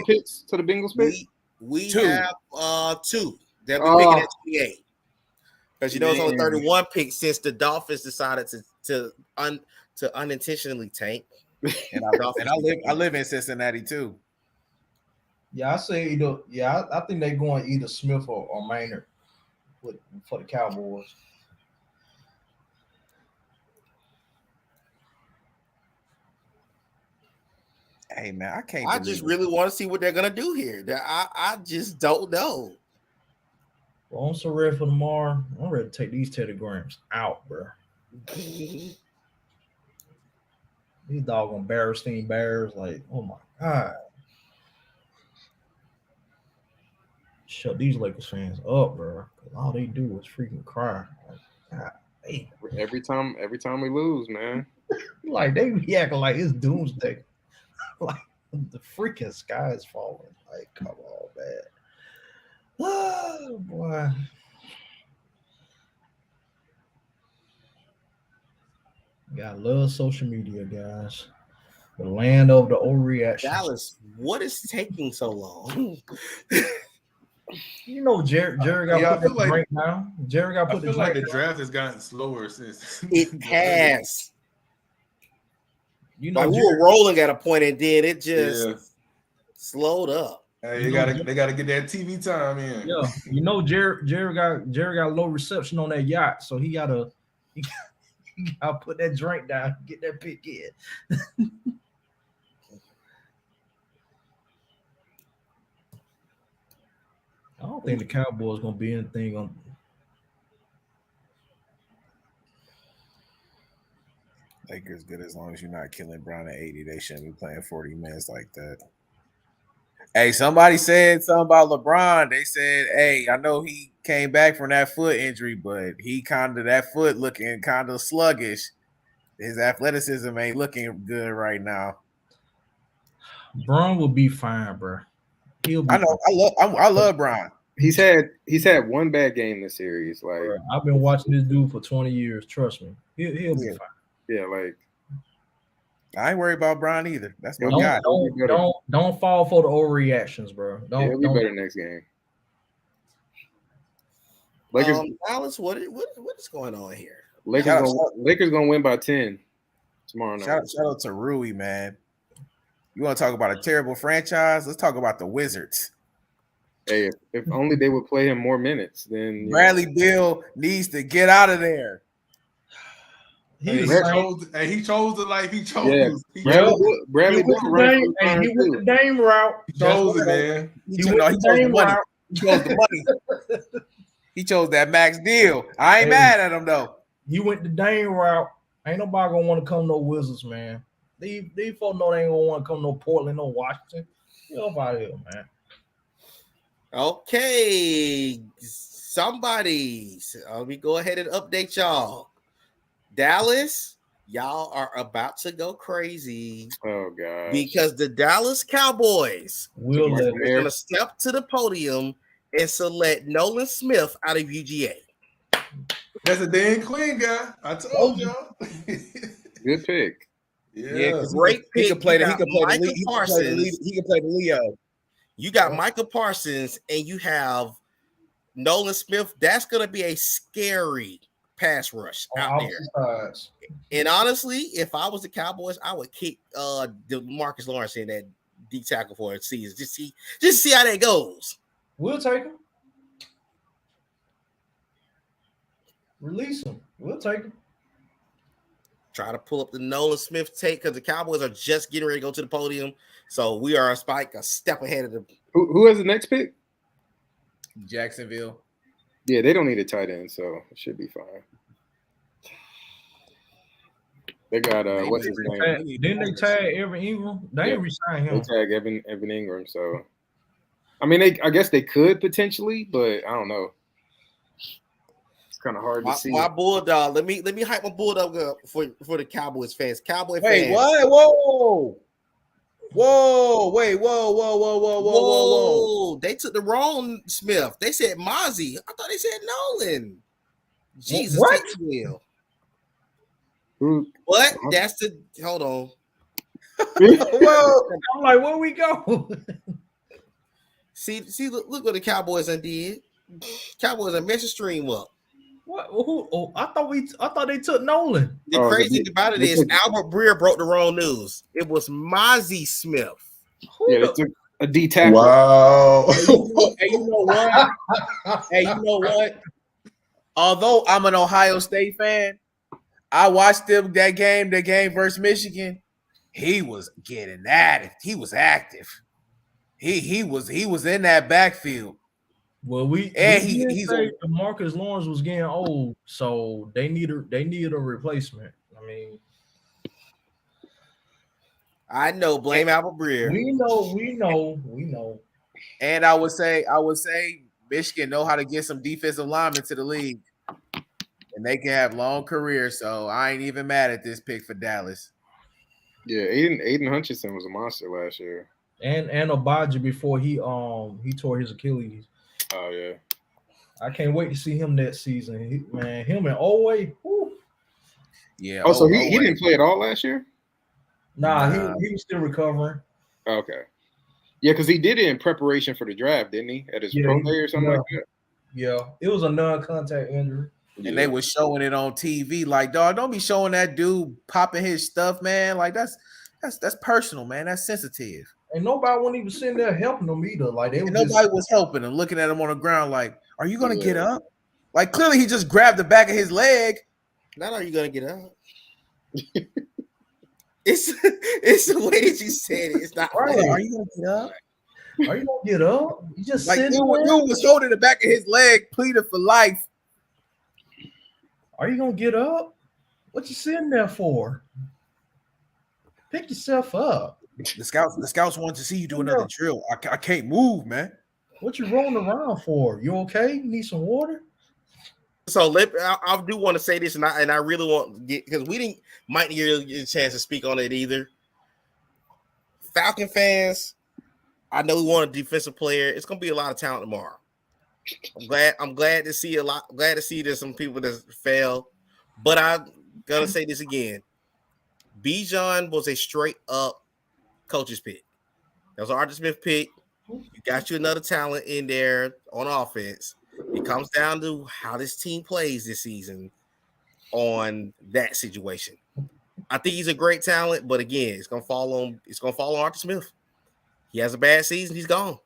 picks to the Bengals pick? We have 2 that we're picking at 28. Because it's only 31 picks since the Dolphins decided to unintentionally tank. And I live in Cincinnati too. Yeah, I say either. Yeah, I think they're going either Smith or Maynard for the Cowboys. Hey man, I can't. I just really want to see what they're gonna do here. I just don't know. Well, I'm so ready for tomorrow. I'm ready to take these Teddy Grahams out, bro. These doggone Bearstein Bears, like, oh my god. Shut these Lakers fans up, bro. All they do is freaking cry. Like, god, hey. Every time we lose, man. Like they be acting like it's doomsday. Like the freaking sky is falling. Like, come on, man. Oh boy. Gotta love social media, guys. The land of the overreaction. Dallas, what is taking so long? You know, Jerry got put the drink down. Jerry got put the drink like the draft has gotten slower since it has. You know, like we were rolling at a point, and then it just slowed up. Hey, they gotta get that TV time in. Yeah, you know, Jerry got low reception on that yacht, so he gotta put that drink down, get that pick in. I don't think the Cowboys gonna be anything on. Lakers good as long as you're not killing Brown at 80. They shouldn't be playing 40 minutes like that. Hey, somebody said something about LeBron. They said, hey, I know he came back from that foot injury, but that foot looking kind of sluggish. His athleticism ain't looking good right now. Braun will be fine, bro. He'll be I know. I love Braun. He's had one bad game this series. Like, bro, I've been watching this dude for 20 years. Trust me, he'll be fine. Yeah, like I ain't worried about Braun either. That's my guy. Don't fall for the overreactions, bro. He'll be better next game. Lakers, Alice, what is going on here? Lakers gonna win by 10 tomorrow night. Shout out to Rui, man. You want to talk about a terrible franchise? Let's talk about the Wizards. Hey, if only they would play him more minutes, then Bradley Beal needs to get out of there. He chose the life he chose. Yeah. Bradley Beal went the Dame route. He chose it, man. He chose the money. He chose the money. He chose that max deal. I ain't mad at him though. He went the Dame route. Ain't nobody gonna want to come no Wizards, man. These folks know they ain't gonna want to come no Portland, no Washington. Get up out of here, man. Okay, somebody. Let me go ahead and update y'all. Dallas, y'all are about to go crazy. Oh god! Because the Dallas Cowboys are going to step to the podium and select Nolan Smith out of UGA. That's a Dan Quinn guy. I told y'all. Good pick. Yeah, great pick. He can play the Leo. You got Micah Parsons, and you have Nolan Smith. That's going to be a scary pass rush out there. And honestly, if I was the Cowboys, I would kick Marcus Lawrence in that D tackle for a season. Just see how that goes. We'll take him. Release him. We'll take him. Try to pull up the Nolan Smith take because the Cowboys are just getting ready to go to the podium. So we are a step ahead of them. Who has the next pick? Jacksonville. Yeah, they don't need a tight end, so it should be fine. They got what's his name? Didn't they tag Evan Ingram? They didn't resign him. They tag Evan Ingram. So, I mean, I guess they could potentially, but I don't know. It's kind of hard to see. My Bulldog. Let me hype my Bulldog up for the Cowboys fans. Fans. Wait, what? Whoa. They took the wrong Smith. They said Mozzie. I thought they said Nolan. Jesus, what? Take the wheel. What? That's the hold on. Whoa. I'm like, where we go? see, look what the Cowboys did. Cowboys are messing stream up. What? Who? Oh, I thought they took Nolan. The crazy thing about it is Albert Breer broke the wrong news. It was Mozzie Smith. Yeah, A D tackle. Wow. Hey, you know what? Hey, you know what? Although I'm an Ohio State fan, I watched that game versus Michigan. He was getting at it. He was active. He was in that backfield. Well, we he's say Marcus Lawrence was getting old, so they needed a replacement. I mean, I know. Blame Albert Breer. we know. And I would say Michigan know how to get some defensive linemen to the league, and they can have long careers. So I ain't even mad at this pick for Dallas. Yeah, Aiden Hutchinson was a monster last year. And Obaja before he tore his Achilles. Oh yeah. I can't wait to see him next season. Him and Oweh. Yeah. Oh, so he didn't play at all last year? Nah, he was still recovering. Okay. Yeah, because he did it in preparation for the draft, didn't he? At his pro day or something like that? Yeah, it was a non-contact injury. And they were showing it on TV. Like, dog, don't be showing that dude popping his stuff, man. Like, that's personal, man. That's sensitive. And nobody wasn't even sitting there helping him either. Like nobody was helping him, looking at him on the ground like, are you gonna get up? Like, clearly he just grabbed the back of his leg. Not are you gonna get up? It's the way that you said it. It's not right. Are you gonna get up? Are you gonna get up? You just like dude was holding the back of his leg, pleading for life. Are you gonna get up? What you sitting there for? Pick yourself up. The scouts want to see you do another drill. I can't move, man. What you rolling around for? You okay? You need some water? So I do want to say this, and I really want to get, because we might get a chance to speak on it either. Falcon fans, I know we want a defensive player. It's gonna be a lot of talent tomorrow. I'm glad to see Glad to see there's some people that fail, but I'm gonna say this again. Bijan was a straight up coach's pick. That was an Arthur Smith pick. You got you another talent in there on offense. It comes down to how this team plays this season on that situation. I think he's a great talent, but again, it's gonna fall on Arthur Smith. He has a bad season, he's gone.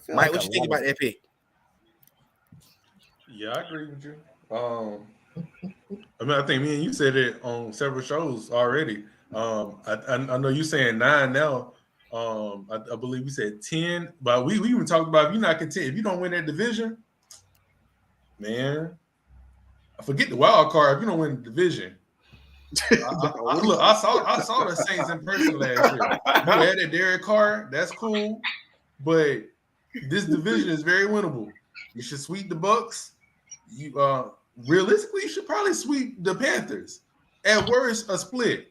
Mike, what you think about that pick? Yeah, I agree with you. I mean, I think me and you said it on several shows already. I know you're saying 9 now. I believe we said 10, but we even talked about if you're not content, if you don't win that division, man, I forget the wild card. If you don't win the division, I saw the Saints in person last year. You had that Derek Carr, that's cool, but this division is very winnable. You should sweep the Bucks. You realistically, you should probably sweep the Panthers. At worst, a split.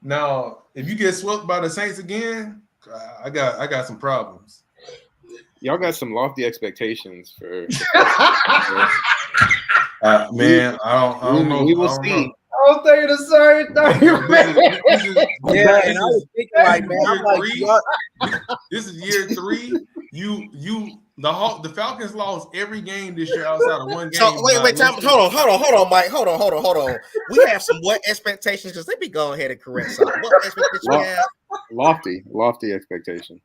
Now, if you get swept by the Saints again, I got some problems. Y'all got some lofty expectations for. Man, I don't know. We will see. I was thinking the same thing, man. Yeah, and I was thinking like, man, this is year 3. The Falcons lost every game this year outside of one game. So wait, hold on, Mike. Hold on. We have some what expectations, because they be going ahead and correct something. What expectations we have? Lofty expectation.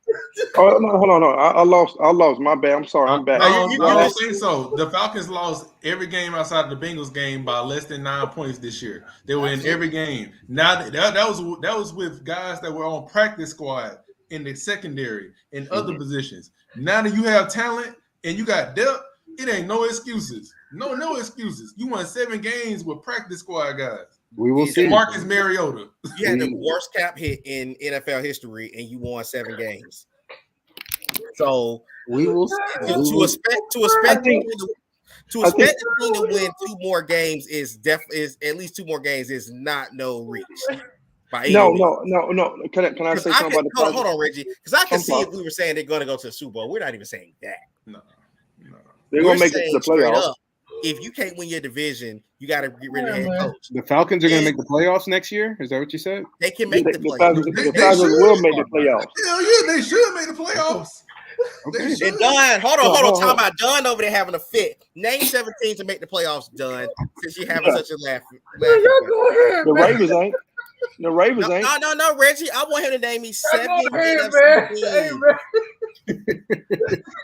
Oh no, hold on. I lost. My bad. I'm sorry. I'm back. I don't think so. The Falcons lost every game outside of the Bengals game by less than 9 points this year. They were in every game. Now that was with guys that were on practice squad in the secondary and other positions. Now that you have talent and you got depth, it ain't no excuses. No excuses. You won 7 games with practice squad guys. We will see. Marcus Mariota. You had the worst cap hit in NFL history, and you won 7 games. So we will to expect the team to win 2 more games is at least 2 more games is not no reach. No. Can I say something about the hold on, Reggie? Because I can see if we were saying they're going to go to the Super Bowl. We're not even saying that. No. They're going to make it to the playoffs. If you can't win your division, you got to get rid of the head coach. The Falcons are going to make the playoffs next year? Is that what you said? They can make the playoffs. The Falcons will make the playoffs. Hell yeah, they should make the playoffs. Okay. And Dunn, hold on. Talking about Dunn over there having a fit. Name 7 teams to make the playoffs, Dunn, since you're having such a laugh. The Ravens ain't. No, Reggie. I want him to name me 7 teams.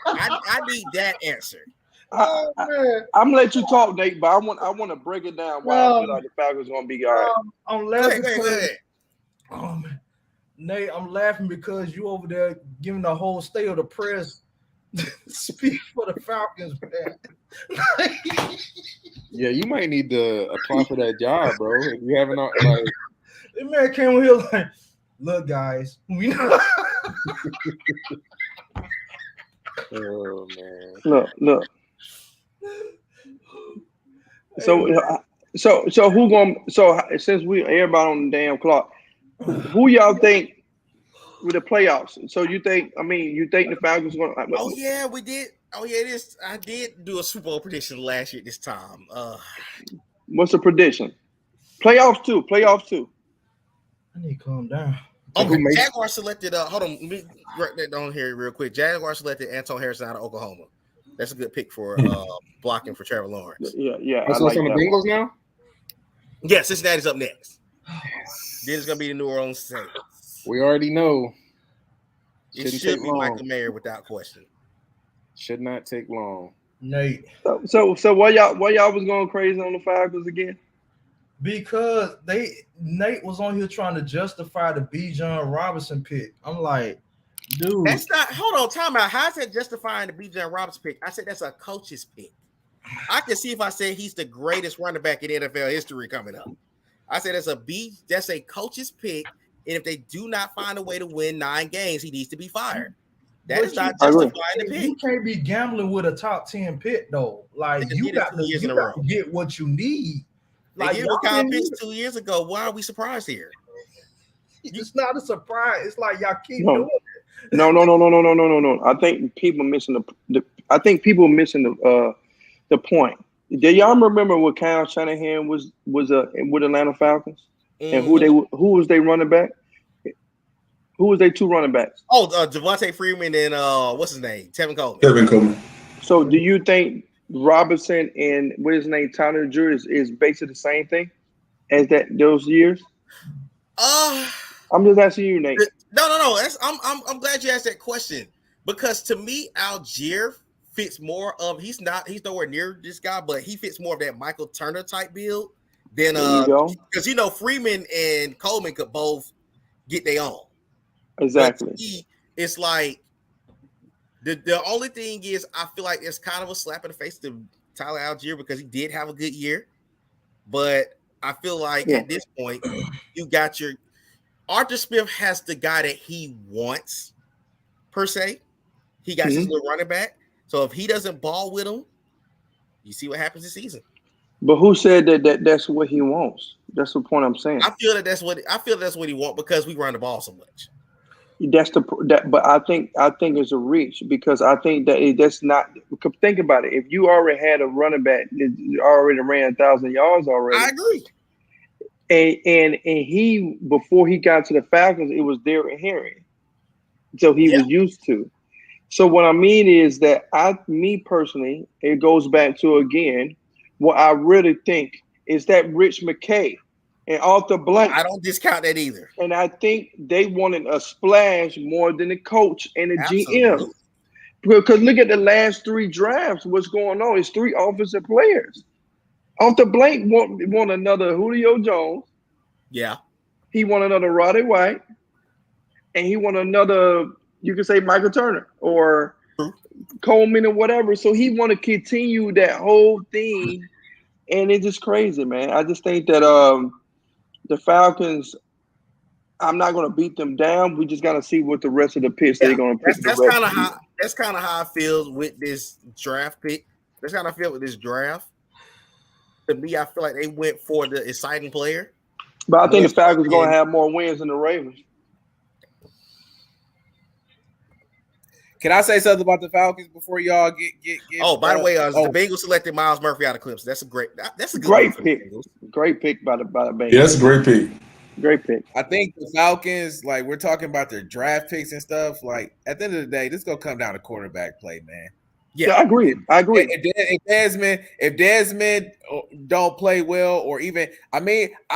I need that answer. Oh man, I'm gonna let you talk, Nate, but I want to break it down why I feel like the Falcons gonna be all right. I'm Go laughing. ahead, go ahead. Oh man, Nate, I'm laughing because you over there giving the whole state of the press speech for the Falcons, man. Yeah, you might need to apply for that job, bro. If you haven't like. The man came over here like, look, guys, we know. Oh man. Look. So who gonna? So since everybody on the damn clock, who y'all think with the playoffs? So you think? I mean, you think the Falcons gonna? Oh yeah, we did. Oh yeah, it is. I did do a Super Bowl prediction last year. This time, what's the prediction? Playoffs too. I need to calm down. Okay, Jaguars selected. Hold on, let me write that down here real quick. Jaguars selected Anton Harrison out of Oklahoma. That's a good pick for blocking for Trevor Lawrence. Yeah. So it's on the Bengals now. Yeah, Cincinnati's up next. Then it's gonna be the New Orleans Saints. We already know. It should be Michael Mayer without question. Should not take long. Nate. So why y'all was going crazy on the Falcons again? Because Nate was on here trying to justify the Bijan Robinson pick. I'm like, dude, that's not. Hold on, time out. How's that justifying the Bijan Robinson pick? I said that's a coach's pick. I can see if I said he's the greatest running back in NFL history coming up. I said that's a coach's pick, and if they do not find a way to win 9 games, he needs to be fired. That is not justifying the pick. You can't be gambling with a top 10 pick though. Like you got to get what you need. Like you Kyle Pitts 2 years ago. Why are we surprised here? It's not a surprise. It's like y'all keep doing it. No. I think people missing the point. Do y'all remember what Kyle Shanahan was with Atlanta Falcons? Mm-hmm. And who was they running back? Who was they 2 running backs? Oh, Devontae Freeman and what's his name? Tevin Coleman. So do you think Robinson and what his name, Tyler Drew is basically the same thing as those years? I'm just asking you, Nate. No. I'm glad you asked that question because to me, Algier fits more of he's nowhere near this guy, but he fits more of that Michael Turner type build than because Freeman and Coleman could both get their own. Exactly. But to me, it's like the only thing is I feel like it's kind of a slap in the face to Tyler Algier because he did have a good year, but I feel like at this point you got your Arthur Smith has the guy that he wants per se. He got his little running back. So if he doesn't ball with him, you see what happens this season. But who said that's what he wants? That's the point I'm saying. I feel that's what he wants because we run the ball so much. But I think it's a reach because I think that's not. Think about it. If you already had a running back that already ran 1,000 yards already, I agree. And he before he got to the Falcons, it was Derrick Henry, so he was used to. So what I mean is that me personally, it goes back to again what I really think is that Rich McKay and Arthur Blank. I don't discount that either. And I think they wanted a splash more than the coach and the GM. Because look at the last 3 drafts. What's going on? It's 3 offensive players. Arthur Blank want another Julio Jones. Yeah. He want another Roddy White. And he want another, you could say Michael Turner or Coleman or whatever. So he want to continue that whole thing. And it's just crazy, man. I just think that the Falcons, I'm not going to beat them down. We just got to see what the rest of the picks they're going to pick. That's kind of how I feel with this draft pick. That's kind of feel with this draft. To me, I feel like they went for the exciting player. But I think the Falcons are going to have more wins than the Ravens. Can I say something about the Falcons before y'all get? Oh, by the way, the Bengals selected Miles Murphy out of Clemson. That's a great pick. Great pick by the Bengals. Yeah, that's a great pick. Great pick. I think the Falcons, like we're talking about their draft picks and stuff. Like at the end of the day, this is gonna come down to quarterback play, man. Yeah, I agree. If Desmond don't play well, or even, I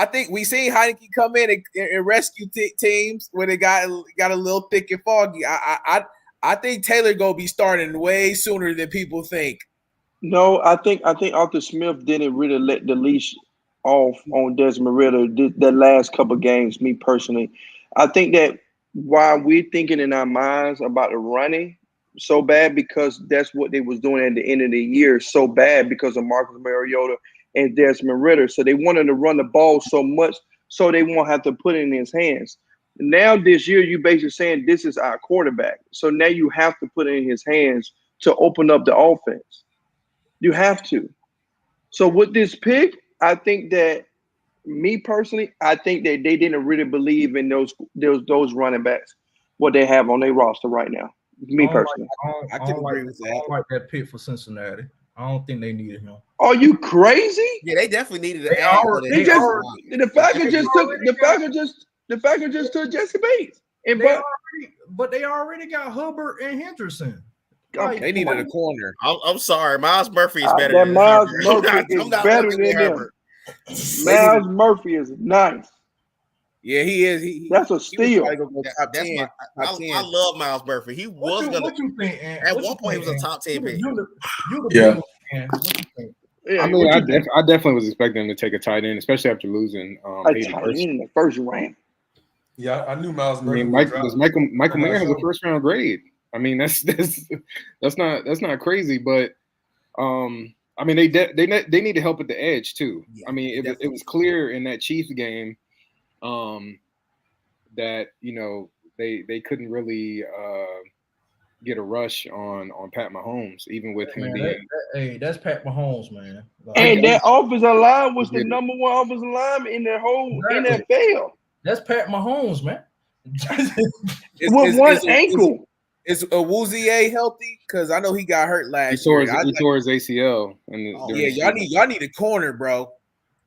think we seen Heineke come in and rescue teams when they got a little thick and foggy. I think Taylor gonna be starting way sooner than people think. No, I think Arthur Smith didn't really let the leash off on Desmond Ritter that last couple games. Me personally, I think that while we're thinking in our minds about the running so bad because that's what they was doing at the end of the year so bad because of Marcus Mariota and Desmond Ritter. So they wanted to run the ball so much so they won't have to put it in his hands. Now this year, you basically saying this is our quarterback. So now you have to put it in his hands to open up the offense. You have to. So with this pick, I think that me personally, I think that they didn't really believe in those running backs, what they have on their roster right now. Me personally. I can agree with that. I don't like that pick for Cincinnati. I don't think they needed him. Are you crazy? Yeah, they definitely needed to They add. already- The Falcons just took Jesse Bates. And But they already got Hubbard and Henderson. Like, They needed a corner. I'm sorry, Miles Murphy is better that than Miles Herbert. Murphy is I'm not better looking at than them. Herbert. Miles Murphy is nice. Yeah, he is. That's a steal. Top 10. I love Miles Murphy. He was gonna. What you think? Ant? At What one you point, he think, was a Ant? top 10 pick. You the Yeah. Bengals fan. What you think? Yeah, I mean, I definitely was expecting him to take a tight end, especially after losing. a tight end in the first round. Yeah, I knew Miles I Murphy. mean, Michael Mayer has a first round grade. I mean, that's not crazy, but I mean, they need to help at the edge too. Yeah, I mean, it was clear in that Chiefs game that they couldn't really get a rush on Pat Mahomes, even with him being. That's Pat Mahomes, man. And that offensive line was the number one offensive line in the whole NFL. That's Pat Mahomes, man. With one ankle. Is Awuzie healthy? Because I know he got hurt last year. He tore his ACL. Y'all need a corner, bro.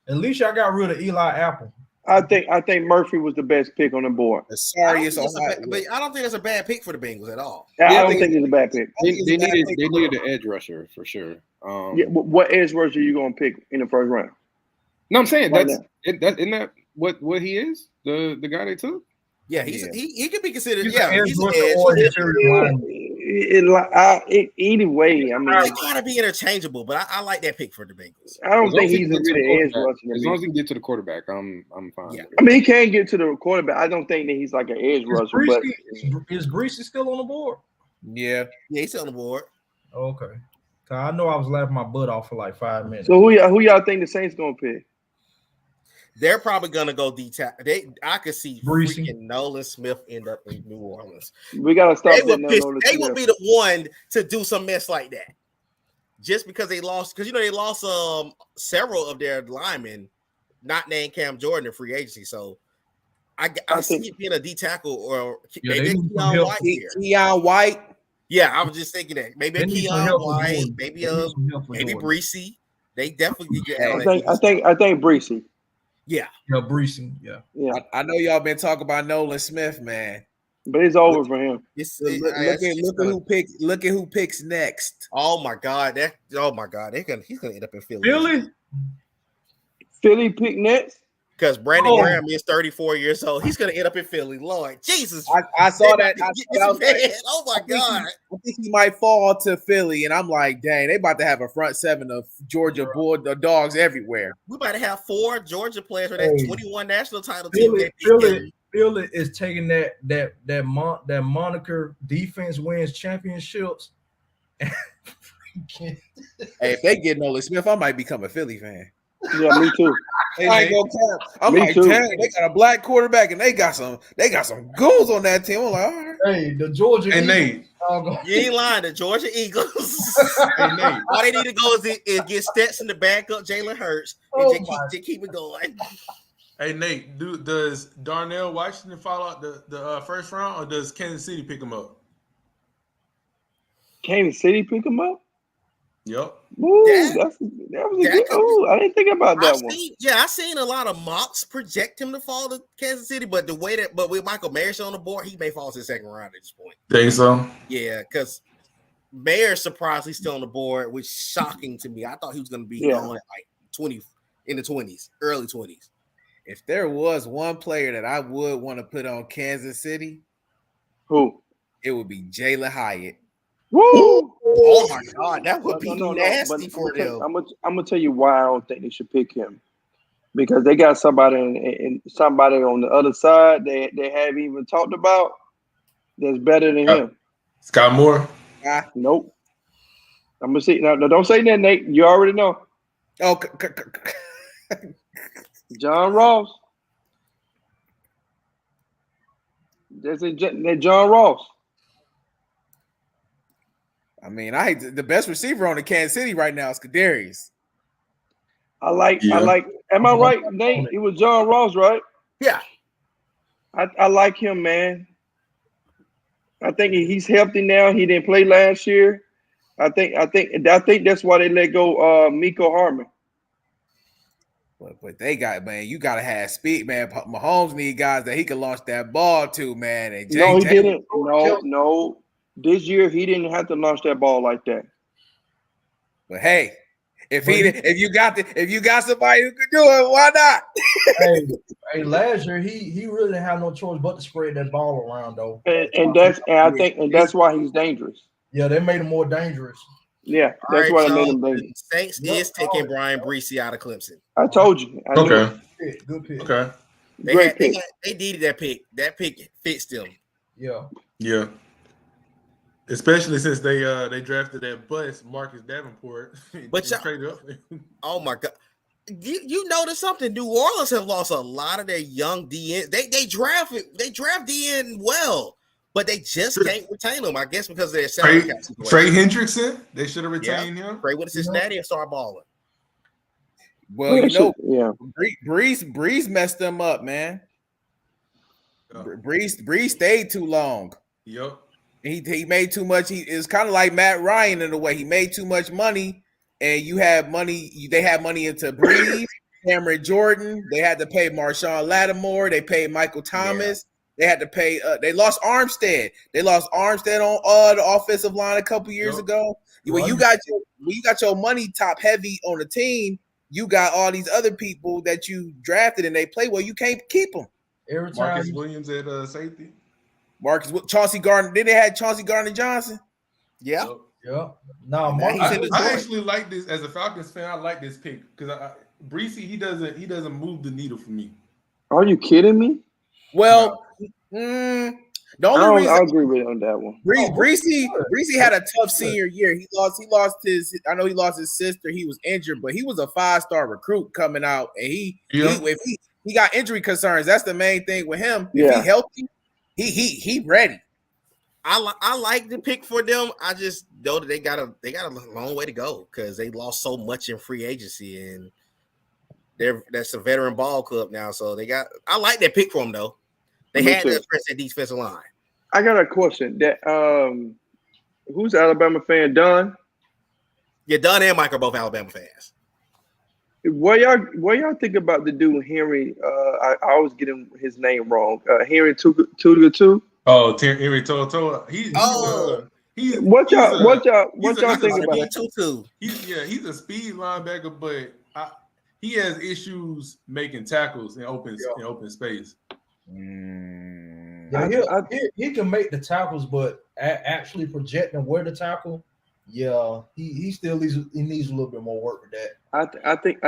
At least y'all got rid of Eli Apple. I think Murphy was the best pick on the board. The sorriest but I don't think that's a bad pick for the Bengals at all. I don't think it's a bad pick. They needed an edge rusher for sure. What edge rusher are you gonna pick in the first round? No, I'm saying isn't that what he is? The guy they took? Yeah, he could be considered. He's He's an an edge edge. or interior lineman. Either way, I mean, They gotta be interchangeable, but I like that pick for the Bengals. I don't think he's a really edge rusher. As long as he can get to the quarterback, I'm fine. Yeah. I mean, he can get to the quarterback. I don't think that he's like an edge rusher. But Is Greasy still on the board? Yeah, he's still on the board. Okay. I know I was laughing my butt off for like 5 minutes. So who y'all think the Saints gonna pick? They're probably gonna go detail. I could see Greasy. freaking Nolan Smith end up in New Orleans. We gotta stop. They would be the one to do some mess like that, just because they lost. Because they lost several of their linemen, not named Cam Jordan in free agency. So I see it being a D tackle or maybe Keon White here. Keon White. Yeah, I was just thinking that maybe a Keon White, maybe Breesy. They definitely get. I think Breesy. Yeah, Breesy. Yeah. I know y'all been talking about Nolan Smith, man, but it's over for him. Look at who picks next. Oh my God! He's gonna end up in Philly. Philly pick next because Brandon Graham is 34 years old. He's gonna end up in Philly. Lord Jesus! I saw that. Oh my God! I think he might fall to Philly, and I'm like, dang, they about to have a front seven of Georgia Bulldogs everywhere. We about to have 4 Georgia players for that 21 national title team. Philly is taking that moniker defense wins championships. Hey, if they get Nolan Smith, I might become a Philly fan. Yeah, me too. I ain't gonna cap. I'm like, dang, they got a black quarterback and they got some goals on that team. I'm like, all right. Hey, the Georgia and Nate. You ain't lying. The Georgia Eagles. Hey, Nate. All they need to go is get Stetson to back up Jalen Hurts and just keep it going. Hey Nate, does Darnell Washington fall out the first round, or does Kansas City pick him up? Kansas City pick him up? Yep. Ooh, that was a good. Oh, I didn't think about that one. I've seen a lot of mocks project him to fall to Kansas City, but with Michael Mayer on the board, he may fall to the second round at this point. Think so? Yeah, because Mayer's surprisingly still on the board, which is shocking to me. I thought he was going to be going at like 20 in the 20s, early 20s. If there was one player that I would want to put on Kansas City, who? it would be Jalen Hyatt. Woo! Oh my God, that would be nasty But for them. I'm gonna tell you why I don't think they should pick him. Because they got somebody and somebody on the other side they haven't even talked about that's better than him. Scott Moore. Nope. I'm gonna see. No, don't say that, Nate. You already know. Oh, John Ross. That's John Ross. I mean, I hate the best receiver on the Kansas City right now is Kadarius. I like. Am I right, Nate? It was John Ross, right? Yeah. I like him, man. I think he's healthy now. He didn't play last year. I think that's why they let go Miko Harmon. But they got, man, you gotta have speed, man. Mahomes need guys that he can launch that ball to, man. And No, he didn't. No. This year he didn't have to launch that ball like that. But hey, if you got somebody who could do it, why not? hey, last year he really didn't have no choice but to spread that ball around though. And that's why he's dangerous. Yeah, they made him more dangerous. Yeah, that's why they made him dangerous. Saints is taking Brian Breesy out of Clemson. I told you. Okay. Good pick. Okay. They needed that pick. That pick fits them. Yeah. Especially since they drafted that bust Marcus Davenport. But traded up. Oh my God. You notice something? New Orleans have lost a lot of their young DN. They draft DN well, but they just can't retain them. I guess because of their salary cap situation. Trey Hendrickson, they should have retained him. Trey with Cincinnati and start balling. Well, Breeze messed them up, man. Breeze stayed too long. Yep. He made too much. It's kind of like Matt Ryan in a way. He made too much money, and you have money. They had money into Breeze, Cameron Jordan. They had to pay Marshawn Lattimore. They paid Michael Thomas. They had to pay. They lost Armstead. They lost Armstead on the offensive line a couple years ago. When you got your money top heavy on the team, you got all these other people that you drafted and they play well. You can't keep them. Every time Marcus Williams at safety. Chauncey Gardner. Then they had Chauncey Gardner Johnson. Yeah. Yeah. No, I actually like this as a Falcons fan. I like this pick because Breesy he doesn't move the needle for me. Are you kidding me? Well, the only reason I agree with you on that one. Breesy had a tough senior year. He lost his sister. He was injured, but he was a 5-star recruit coming out, and he got injury concerns. That's the main thing with him. If he healthy, he ready. I like the pick for them. I just know that they got a long way to go because they lost so much in free agency, and that's a veteran ball club now. So I like that pick for them though. They had to address that defensive line. I got a question. That who's Alabama fan? Dunn? Yeah, Dunn and Mike are both Alabama fans. What y'all think about the dude Henry? I always get his name wrong. Henry Tuga. Oh, Henry Toto. What y'all think about it? He's a speed linebacker, but he has issues making tackles in open space. Yeah, he can make the tackles, but actually projecting where to tackle, he still needs a little bit more work with that. I think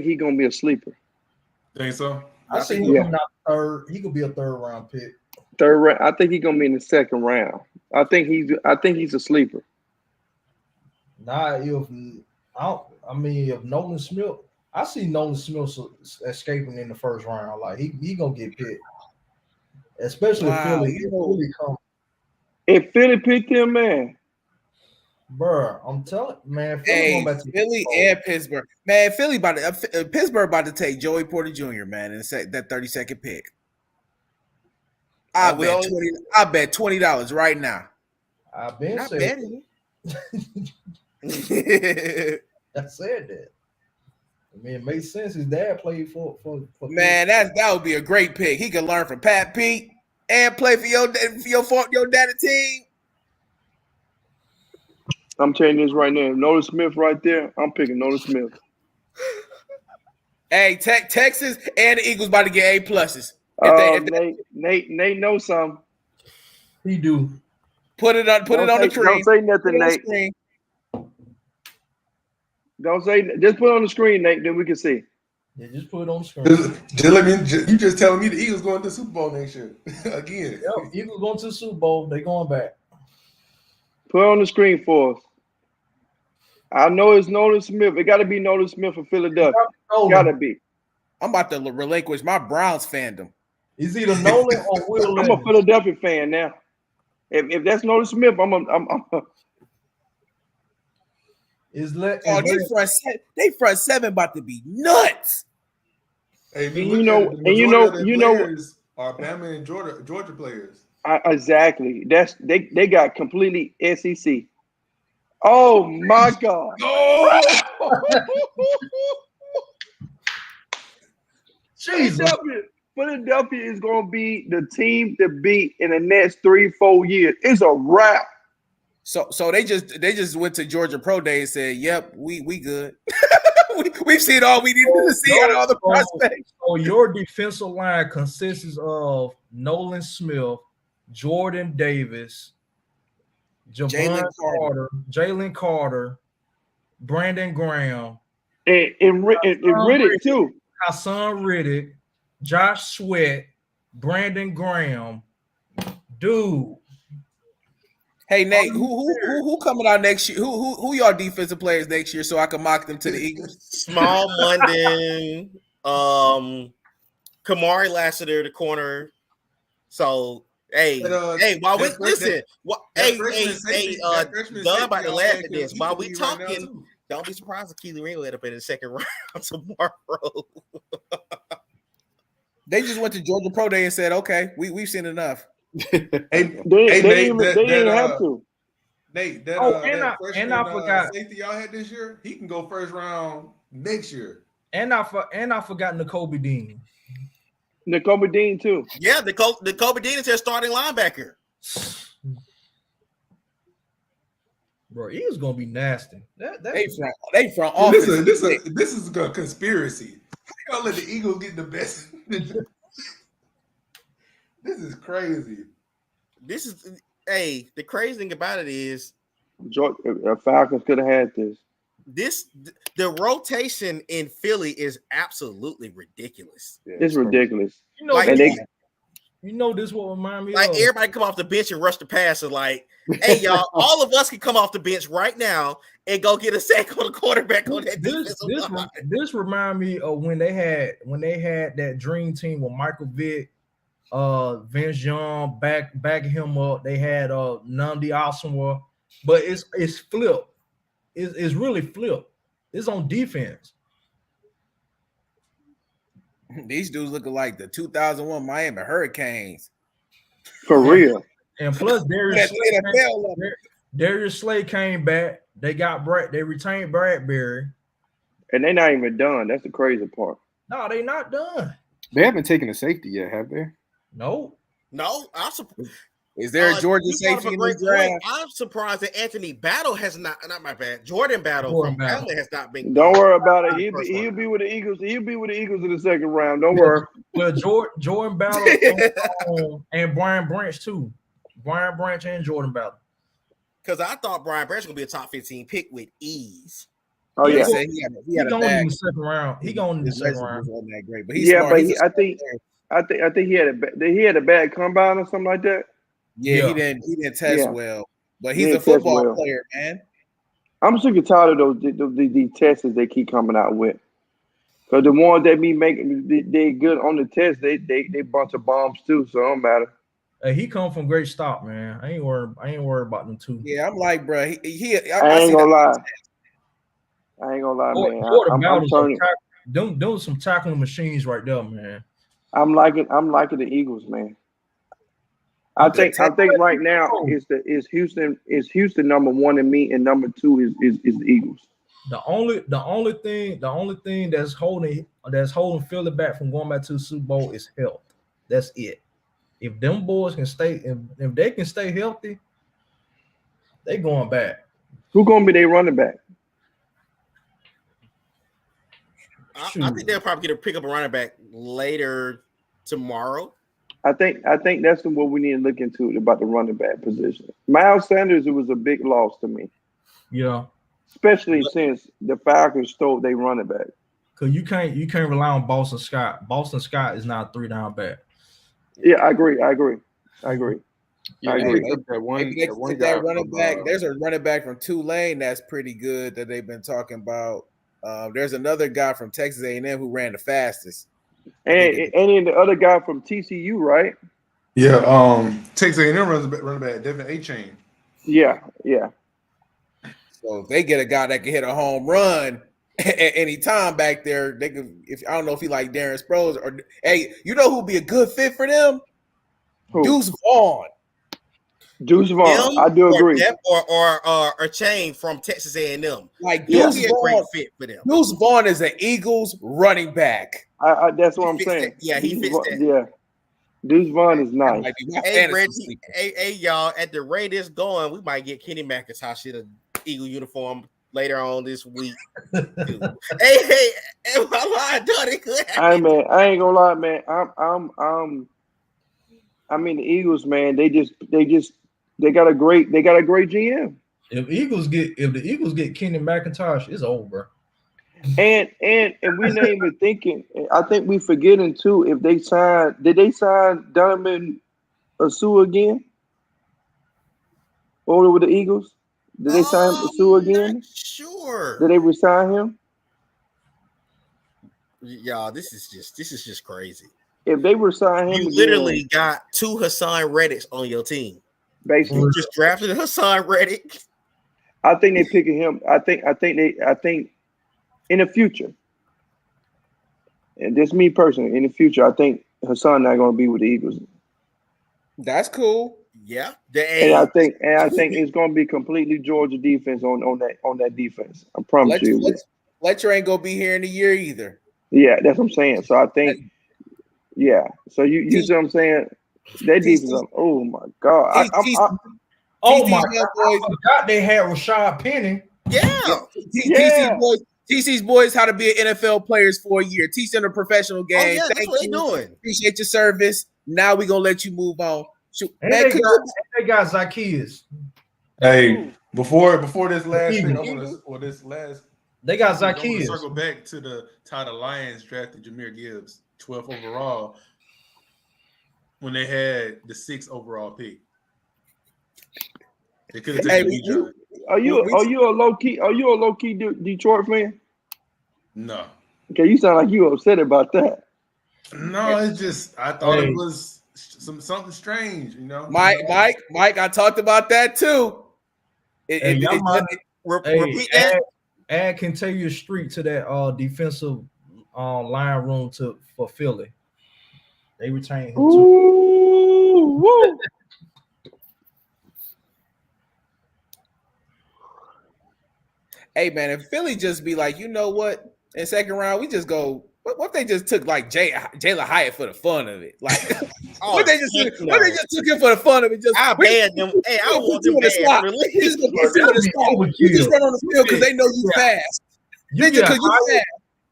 he gonna be a sleeper. Think so? I see him coming out third. He could be a third round pick. Third round. I think he's gonna be in the second round. I think he's a sleeper. If Nolan Smith, I see Nolan Smith escaping in the first round. Like he gonna get picked, especially if Philly come. If Philly picked him, man. Bro, I'm telling man, Philly and Pittsburgh. Man, Pittsburgh about to take Joey Porter Jr., man, and that 32nd pick. I bet $20 right now. I've been betting. I said that. I mean, it makes sense. His dad played for man. That would be a great pick. He can learn from Pat Pete and play for your daddy team. I'm changing this right now. Nolan Smith right there. I'm picking Nolan Smith. Hey, Texas and the Eagles about to get A+. Nate knows something. He do. Put it on the screen. Don't say nothing, Nate. Don't say. Just put it on the screen, Nate. Then we can see. Yeah, just put it on the screen. You just telling me the Eagles going to the Super Bowl next year again? Yep, Eagles going to the Super Bowl. They going back. Put it on the screen for us. I know it's Nolan Smith. It got to be Nolan Smith for Philadelphia. Got to be. I'm about to relinquish my Browns fandom. Is either Nolan or Will I'm a Philadelphia fan now. If that's Nolan Smith, They front seven about to be nuts. Hey, and you know, are Bama and Georgia players. Exactly. They got completely SEC. Oh my God! Jesus. Philadelphia is going to be the team to beat in the next 3-4 years. It's a wrap. So they just went to Georgia Pro Day and said, "Yep, we good. We've seen all we needed to see out of all the prospects." So your defensive line consists of Nolan Smith, Jordan Davis, Jalen Carter, Brandon Graham, and Riddick too. Hassan Riddick, Josh Sweat, Brandon Graham, dude. Hey Nate, who coming out next year? Who y'all defensive players next year so I can mock them to the Eagles? Small London, Kamari Lassiter, the corner. So while we listen, Dunn about to laugh at this. While we talking, don't be surprised if Keely Ring let up in the second round tomorrow. They just went to Georgia Pro Day and said, "Okay, we've seen enough." They didn't have to. Nate, I forgot safety y'all had this year. He can go first round next year. And I forgot Nakobe Dean. Nakobe Dean too. Yeah, Nakobe Dean is their starting linebacker. Bro, he was gonna be nasty. They front office. This is a conspiracy. How y'all let the Eagles get the best? This is crazy. The crazy thing about it is Falcons could have had this. The rotation in Philly is absolutely ridiculous. It's ridiculous. You know, this will remind me like of everybody come off the bench and rush the passer. Like, hey y'all, all of us can come off the bench right now and go get a sack on the quarterback on that this remind me of when they had that dream team with Michael Vick, Vince Young back him up. They had Nnamdi Asomugha, but it's flipped. It's really flipped. It's on defense. These dudes looking like the 2001 Miami Hurricanes. For real. And plus Darius Slay came back. They retained Bradbury. And they're not even done. That's the crazy part. No, they not done. They haven't taken a safety yet, have they? No. Is there a Georgia safety in this draft? I'm surprised that Anthony Battle has not my bad. Jordan Battle from Alabama has not been. Don't worry about it. He'll be with the Eagles. He'll be with the Eagles in the second round. Don't worry. Well, Jordan Battle and Brian Branch too. Brian Branch and Jordan Battle. Because I thought Brian Branch was gonna be a top 15 pick with ease. Oh yeah, he going in the second round. He going in the second round. Wasn't that great, but I think he had a bad combine or something like that. Yeah, he didn't test well, but he's a football player, man. I'm sick and tired of the tests they keep coming out with. Because the ones that be making they good on the test, they bunch of bombs too, so it don't matter. Hey, he come from great stock, man. I ain't worried about them too. Yeah, I'm like, bro. I ain't gonna lie. Man. I'm turning. Them some tackling machines right there, man. I'm liking the Eagles, man. I think right now is Houston number one in me, and number two is the Eagles. The only thing that's holding Philly back from going back to the Super Bowl is health. That's it. If them boys can stay, if they can stay healthy, they going back. Who gonna be their running back? I think they'll probably pick up a running back later tomorrow. I think that's what we need to look into about the running back position. Miles Sanders, it was a big loss to me, Yeah, especially since the Falcons stole their running back. because you can't rely on Boston Scott. Boston Scott is not a 3-down back. Yeah, I agree. I agree. I Yeah, they agree. picked up that one. Maybe they That can one get guy that running from, back. There's a running back from Tulane that's pretty good that they've been talking about. There's another guy from Texas A&M who ran the fastest. And then the other guy from TCU, right? Yeah, Texas A&M running back Devin A-Chain. Yeah. So if they get a guy that can hit a home run at any time back there, they could. If I don't know if he like Darren Sproles or hey, you know who'd be a good fit for them? Who? Deuce Vaughn. Deuce Vaughn. I do agree. Or Chain from Texas A&M. Like Deuce Deuce be a Vaughn, great fit for them. Deuce Vaughn is an Eagles running back. That's what I'm saying. He fits that. Yeah. Deuce Vaughn is nice. Hey, Reggie, hey, y'all, at the rate it's going, we might get Kenny McIntosh in an Eagle uniform later on this week. hey, my Hey, man, I ain't gonna lie, man. I mean, the Eagles, man, they got a great GM. If the Eagles get Kenny McIntosh, it's over. And we're not even thinking. I think we forgetting too. If they did they sign Donovan Sue again? Over with the Eagles? Did they sign Sue again? Sure. Did they resign him? Y'all, this is just crazy. If they resign him, you literally got 2 Hassan Reddicks on your team. Basically, you just drafted Hassan Reddick. I think they picking him. I think in the future, and just me personally, in the future, I think Hassan not going to be with the Eagles. That's cool. Yeah, and I think it's going to be completely Georgia defense on that defense. I promise you. Fletcher ain't going to be here in a year either. Yeah, that's what I'm saying. So I think, yeah. So you see what I'm saying? That defense. Oh my God. Oh my God! I forgot they had Rashad Penny. Yeah. TC's boys how to be an NFL players for a year. Teach them the professional game. Oh, yeah, that's what they're doing. Appreciate your service. Now we're gonna let you move on. Shoot, and they got Zacchaeus. Hey, before this last pick, they got Zacchaeus. Circle back to the Lions drafted Jahmyr Gibbs, 12th overall, when they had the 6th overall pick. They could have taken Bijan. Are you a low key Detroit fan? No. Okay, you sound like you upset about that. No, it's just I thought it was something strange, you know. Mike, I talked about that too. Add Kentavious Street to that defensive line room for Philly. They retained him too. Woo. Hey man, if Philly just be like, you know what? In second round, we just go. What if they just took like Jalen Hyatt for the fun of it? Like, what they just took him for the fun of it? Just I banned them. Hey, I don't want them banned. You just run on the field because they know you fast.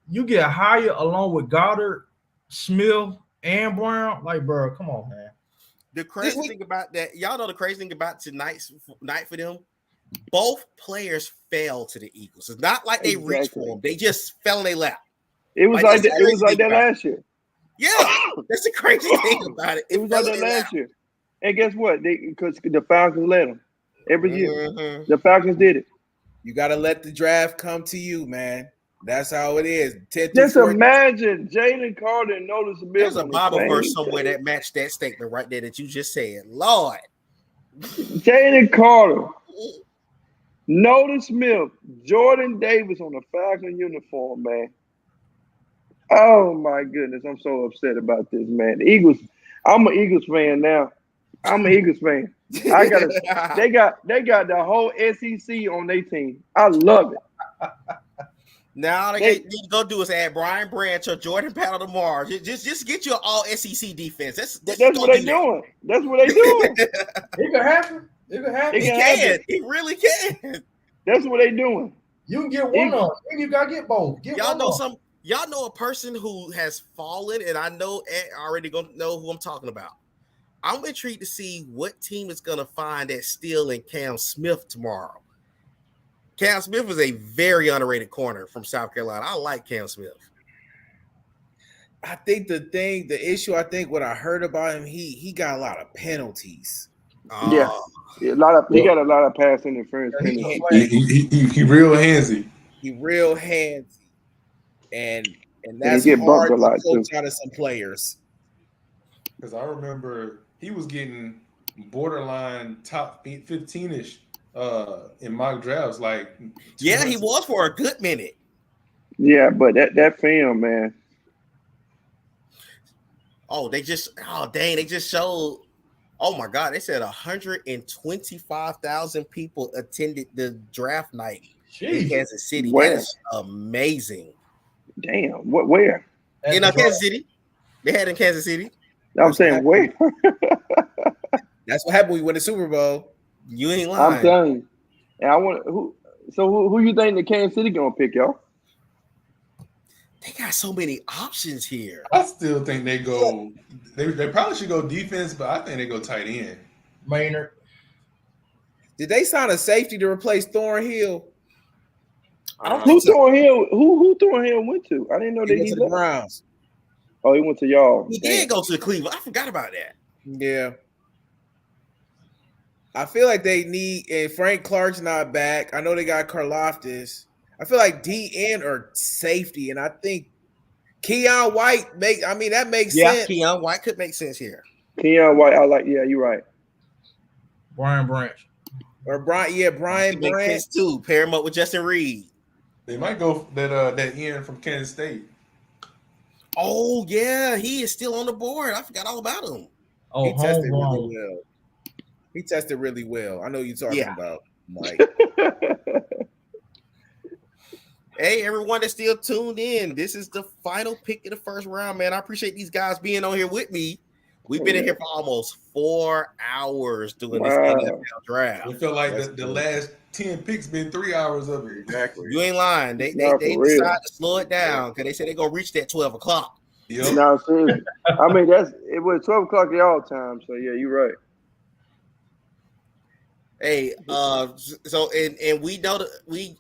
You get hired along with Goddard, Smith, and Brown. Like, bro, come on, man. The crazy thing about that, y'all know the crazy thing about tonight's night for them. Both players fell to the Eagles. It's not like they reached for them; they just fell in their lap. It was like that last year. Yeah, that's the crazy thing about it. It was like that last year. And guess what? Because the Falcons led them every year. The Falcons did it. You got to let the draft come to you, man. That's how it is. Just imagine Jalen Carter and Notice Smith. There's a Bible verse somewhere that matched that statement right there that you just said. Lord, Jalen Carter, Notice Smith, Jordan Davis on the Falcon uniform, man. Oh my goodness, I'm so upset about this, man. The Eagles. I'm an Eagles fan now. I'm an Eagles fan. They got the whole SEC on their team. I love it. Now all they need to go do is add Brian Branch or Jordan Battle tomorrow. Just get your all SEC defense. That's what they're doing. That's what they're doing. It can happen. It can happen. It can. It really can. That's what they're doing. You can get one of them. You gotta get both. Y'all know a person who has fallen, and I know Ed already gonna know who I'm talking about. I'm intrigued to see what team is gonna find that steal in Cam Smith tomorrow. Cam Smith is a very underrated corner from South Carolina. I like Cam Smith. I think the issue, I think what I heard about him, he got a lot of penalties. Yeah, he got a lot of pass interference penalties. He real handsy. He real handsy, and And that's he get bumped hard a to lot coach too. out of some players. Because I remember he was getting borderline top 15-ish in mock drafts. Like, Yeah, he was for a good minute. Yeah, but that film, man. Oh, they just showed. Oh my God, they said 125,000 people attended the draft night in Kansas City. Where? That is amazing. Damn, where? In Kansas City. They had it in Kansas City. I'm saying where? That's what happened when we win the Super Bowl. You ain't lying. I'm telling you. And I want who. So who you think the Kansas City gonna pick, y'all? They got so many options here. I still think they go. They probably should go defense, but I think they go tight end. Maynard. Did they sign a safety to replace Thornhill? I don't Who think so. Thornhill? Who Thornhill went to? I didn't know He that went he to the left. Browns. Oh, he went to y'all. He Damn. did go to Cleveland. I forgot about that. Yeah. I feel like they need, and Frank Clark's not back. I know they got Karlaftis. I feel like DN or safety, and I think Keon White that makes sense. Keon White could make sense here. Keon White, I like. Yeah, you're right. Brian Branch. Or Brian Makes Branch sense too. Pair him up with Justin Reed. They might go that end from Kansas State. Oh yeah, he is still on the board. I forgot all about him. Oh, He tested really homegrown. well. He tested really well. I know you're talking about, Mike. Hey, everyone that's still tuned in. This is the final pick of the first round, man. I appreciate these guys being on here with me. We've been in here for almost 4 hours doing this NFL draft. I feel like the last 10 picks been 3 hours of it. Exactly. You ain't lying. They for decided real. to slow it down because they said they're gonna reach that 12 o'clock. Yep. No, seriously. I mean, it was 12 o'clock y'all time. So yeah, you're right. Hey, so and we know that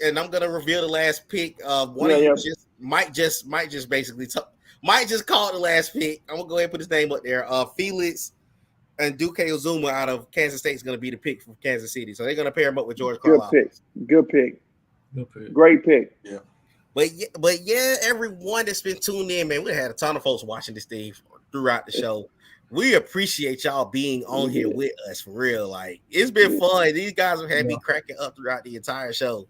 and I'm gonna reveal the last pick. One of you might just basically might just call it the last pick. I'm gonna go ahead and put his name up there. Felix and Duke Ozuma out of Kansas State is gonna be the pick from Kansas City. So they're gonna pair him up with George Karlaftis. Good pick. Great pick. Yeah. But yeah, everyone that's been tuned in, man, we had a ton of folks watching this thing throughout the show. We appreciate y'all being on here with us for real. Like, it's been fun. These guys have had me cracking up throughout the entire show.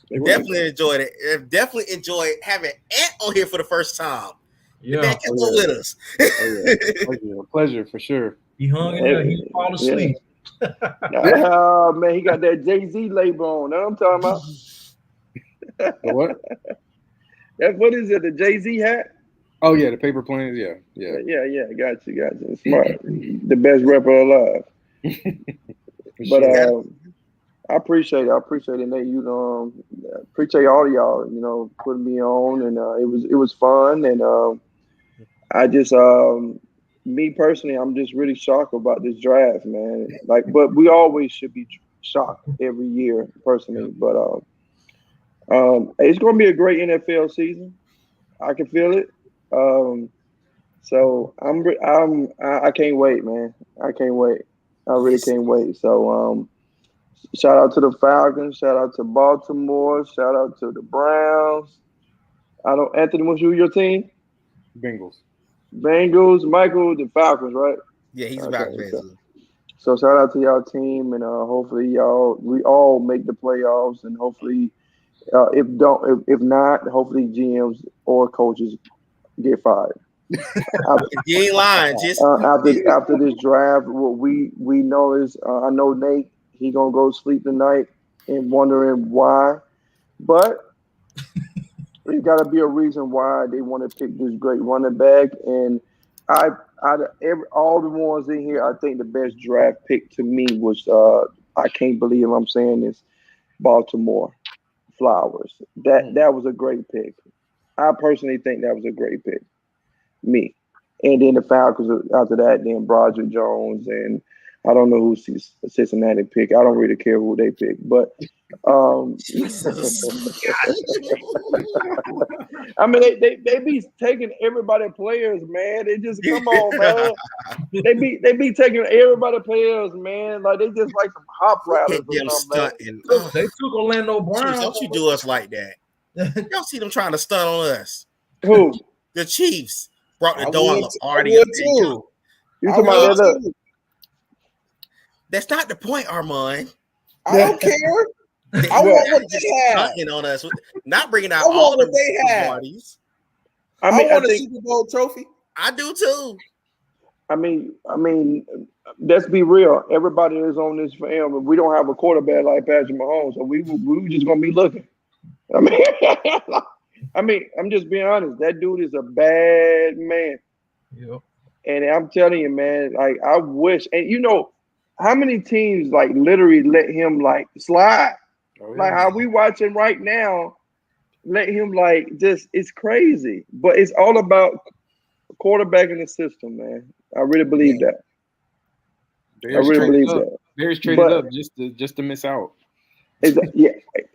Definitely enjoyed it. Definitely enjoyed having Ant on here for the first time. Yeah, man, come on with us. Pleasure for sure. He hung in there. He fall asleep. Man, he got that Jay-Z label on. Know what I'm talking about? What? What is it? The Jay-Z hat? Oh yeah, the paper planes. Yeah. Got you. Smart. The best rapper alive. But I appreciate it. Nate. You appreciate all of y'all. Putting me on, and it was fun. And I just me personally, I'm just really shocked about this draft, man. But we always should be shocked every year, personally. But it's gonna be a great NFL season. I can feel it. So I can't wait, man. I can't wait. I really can't wait. So shout out to the Falcons, shout out to Baltimore, shout out to the Browns. Anthony, what's your team? Bengals, Michael, the Falcons, right? Yeah, he's about to. So shout out to y'all team, and hopefully we all make the playoffs, and hopefully if not, hopefully GMs or coaches get fired. You ain't lying. Just after this draft, what we know is I know Nate, he gonna go sleep tonight and wondering why, but there's got to be a reason why they want to pick this great running back. And all the ones in here, I think the best draft pick to me was I can't believe I'm saying this, Baltimore Flowers. That was a great pick. I personally think that was a great pick. Me. And then the Falcons after that, then Broderick Jones, and I don't know who Cincinnati pick. I don't really care who they pick, but Jesus. I mean they be taking everybody players, man. They just come on, man. They be taking everybody players, man. Like they just like some hop riders Hit or them something, man. stunting. They took Orlando Brown. Don't you do us like that. Y'all see them trying to stunt on us. Who? The Chiefs brought the I door would already. too. You I talking about would that? too. That's not the point, Armand. I don't care. I want what they have. Stunting on us, not bringing out I want all what the they have. parties. I mean, want I a think, Super Bowl trophy. I do too. I mean, let's be real. Everybody is on this film, and we don't have a quarterback like Patrick Mahomes, so we just gonna be looking. I mean, I'm just being honest. That dude is a bad man. Yep. And I'm telling you, man, like I wish, and you know, how many teams like literally let him like slide, like how we watching right now, let him like just it's crazy. But it's all about quarterback in the system, man. I really believe that. I really believe that. Bears traded up just to miss out. Yeah,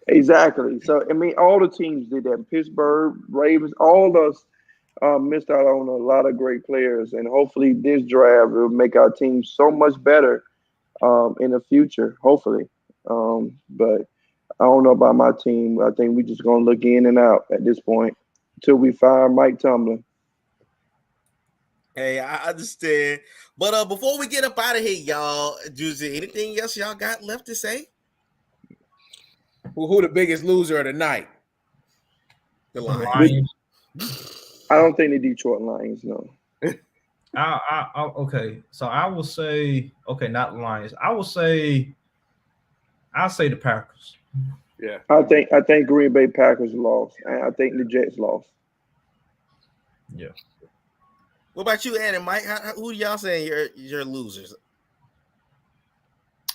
exactly. So I mean, all the teams did that. Pittsburgh, Ravens, all of us missed out on a lot of great players, and hopefully this draft will make our team so much better in the future. Hopefully, but I don't know about my team. I think we're just gonna look in and out at this point until we fire Mike Tomlin. Hey, I understand. But before we get up out of here, y'all, Juicy, anything else y'all got left to say? Who the biggest loser of the night? The Lions. I don't think the Detroit Lions, no. Okay. So I will say, okay, not the Lions. I'll say the Packers. Yeah. I think Green Bay Packers lost, and I think the Jets lost. Yeah. What about you, Ed and Mike? Who y'all saying you're losers?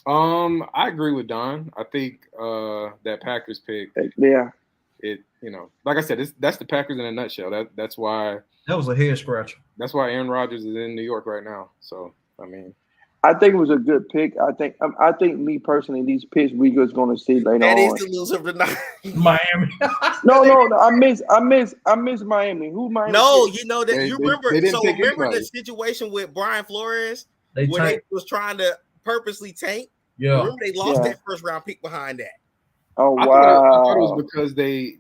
I agree with Don. I think that Packers pick. Yeah. It like I said, that's the Packers in a nutshell. That's why that was a head scratcher. That's why Aaron Rodgers is in New York right now. So I mean, I think it was a good pick. I think me personally, these picks we was going to see later on. That is the loser of the night. Miami. No. I miss Miami. Who Miami? No, picked? you know that you remember. Remember the situation with Brian Flores when they was trying to purposely tank. Yeah. Remember they lost that first round pick behind that. Oh wow! I thought it was because they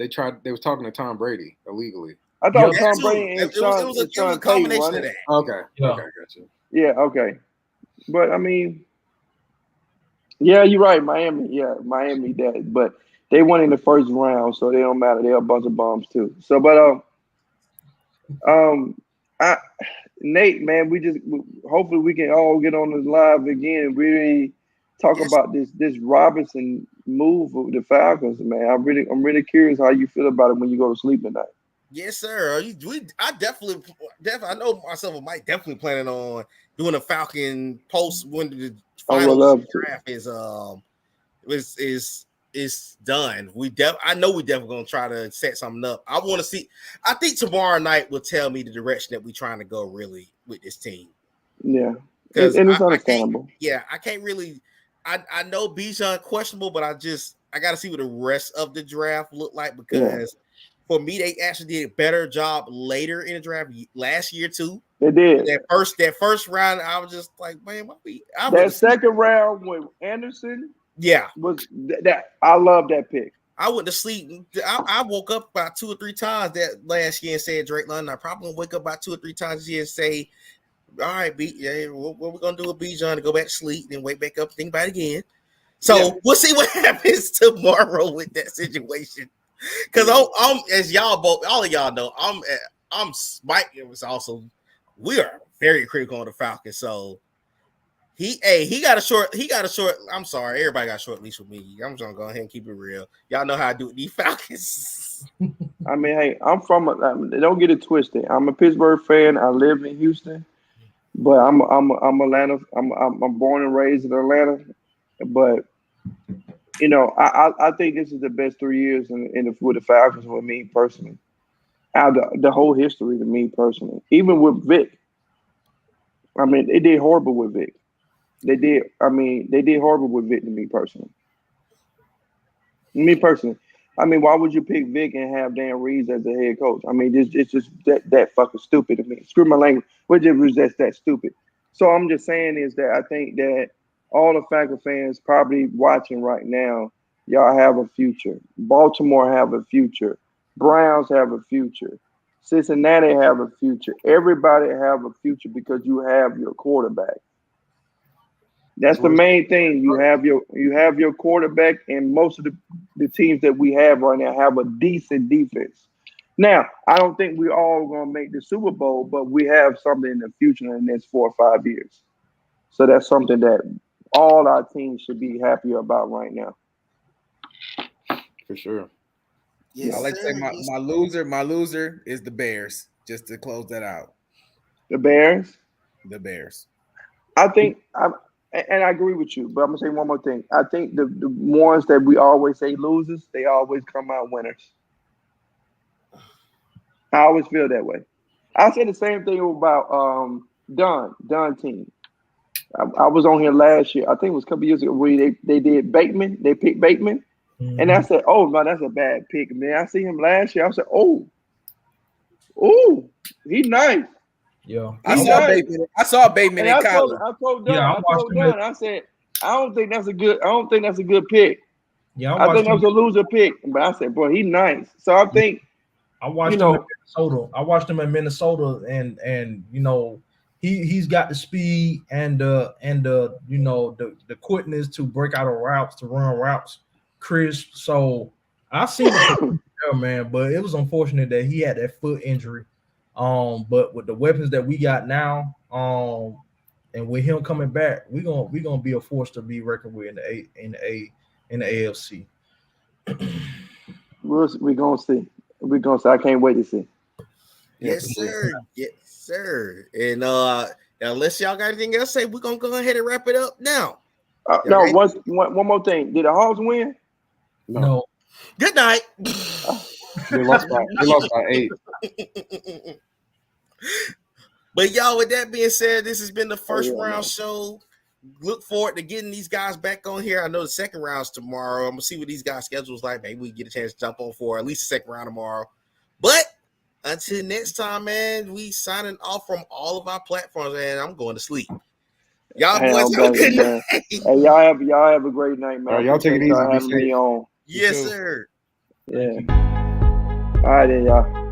was talking to Tom Brady illegally. I thought Tom Brady and it was a combination of that. Okay. Yeah. Okay, gotcha. Yeah, okay. But I mean, yeah, you're right. Miami, that, but they won in the first round, so they don't matter. They're a bunch of bombs too. So, but Nate, man, hopefully we can all get on this live again and really talk about this Robinson move of the Falcons, man. I'm really curious how you feel about it when you go to sleep at night. Yes, sir. I definitely. I know myself and Mike definitely planning on doing a Falcon post when the final draft is done. I know we definitely gonna try to set something up. I want to see. I think tomorrow night will tell me the direction that we're trying to go really with this team. Yeah, because it's understandable. I can't really. I know Bijan questionable, but I got to see what the rest of the draft look like because. For me, they actually did a better job later in the draft last year too. They did. That first round, I was just like, man, that second round with Anderson, was that I love that pick. I went to sleep. I woke up about 2 or 3 times that last year and said Drake London. I probably gonna wake up about 2 or 3 times this year and say, all right, what we gonna do with Bijan to go back to sleep, then wake back up, think about it again. So we'll see what happens tomorrow with that situation. Because I'm as y'all both, all of y'all know, I'm Mike. It was also we are very critical on the Falcons. So he got a short. I'm sorry, everybody got a short leash with me. I'm just gonna go ahead and keep it real. Y'all know how I do with these Falcons. I mean, hey, I'm don't get it twisted. I'm a Pittsburgh fan. I live in Houston, but I'm Atlanta. I'm born and raised in Atlanta, but You know, I think this is the best 3 years with the Falcons with me personally. Out of the whole history to me personally. Even with Vic. I mean, they did horrible with Vic. They did horrible with Vic to me personally. Me personally. I mean, why would you pick Vic and have Dan Reeves as the head coach? I mean, it's just that fucking stupid to me. Screw my language. Which is just that stupid. So I'm just saying is that I think that all the Falcon fans probably watching right now, y'all have a future. Baltimore have a future. Browns have a future. Cincinnati have a future. Everybody have a future because you have your quarterback. That's the main thing. You have your quarterback, and most of the teams that we have right now have a decent defense. Now, I don't think we're all going to make the Super Bowl, but we have something in the future in the next 4 or 5 years. So that's something that all our teams should be happy about right now. For sure. Yes, I like to say my loser is the Bears, just to close that out. The Bears? The Bears. I think, and I agree with you, but I'm going to say one more thing. I think the ones that we always say losers, they always come out winners. I always feel that way. I said the same thing about Dunn team. I was on here last year. I think it was a couple years ago where they did Bateman. They picked Bateman. Mm-hmm. And I said, oh, no, that's a bad pick, man. I see him last year. I said, oh, he's nice. Yeah. I saw Bateman in college. I told Dunn, I said, I don't think that's a good pick. Yeah, I think that was a loser pick. But I said, boy, he's nice. So I think I watched him in Minnesota. I watched him in Minnesota, and you know, he's got the speed and the quickness to break out of routes, to run routes crisp. So I seen it there, man, but it was unfortunate that he had that foot injury. But with the weapons that we got now, and with him coming back, we're gonna be a force to be reckoned with in the AFC. We're gonna see. I can't wait to see. Yes, sir. Yes, sir. And unless y'all got anything else to say, we're gonna go ahead and wrap it up now. No, one more thing. Did the Hawks win? No. Good night. They lost by 8. But y'all, with that being said, this has been the first round show. Look forward to getting these guys back on here. I know the second round's tomorrow. I'm gonna see what these guys' schedule's like. Maybe we get a chance to jump on for at least the second round tomorrow. But until next time, man, we signing off from all of our platforms, and I'm going to sleep. Y'all boys have a good night. Hey, y'all have a great night, man. All right, y'all take it easy. Having me on. Yes, sir. Yeah. All right, then, y'all.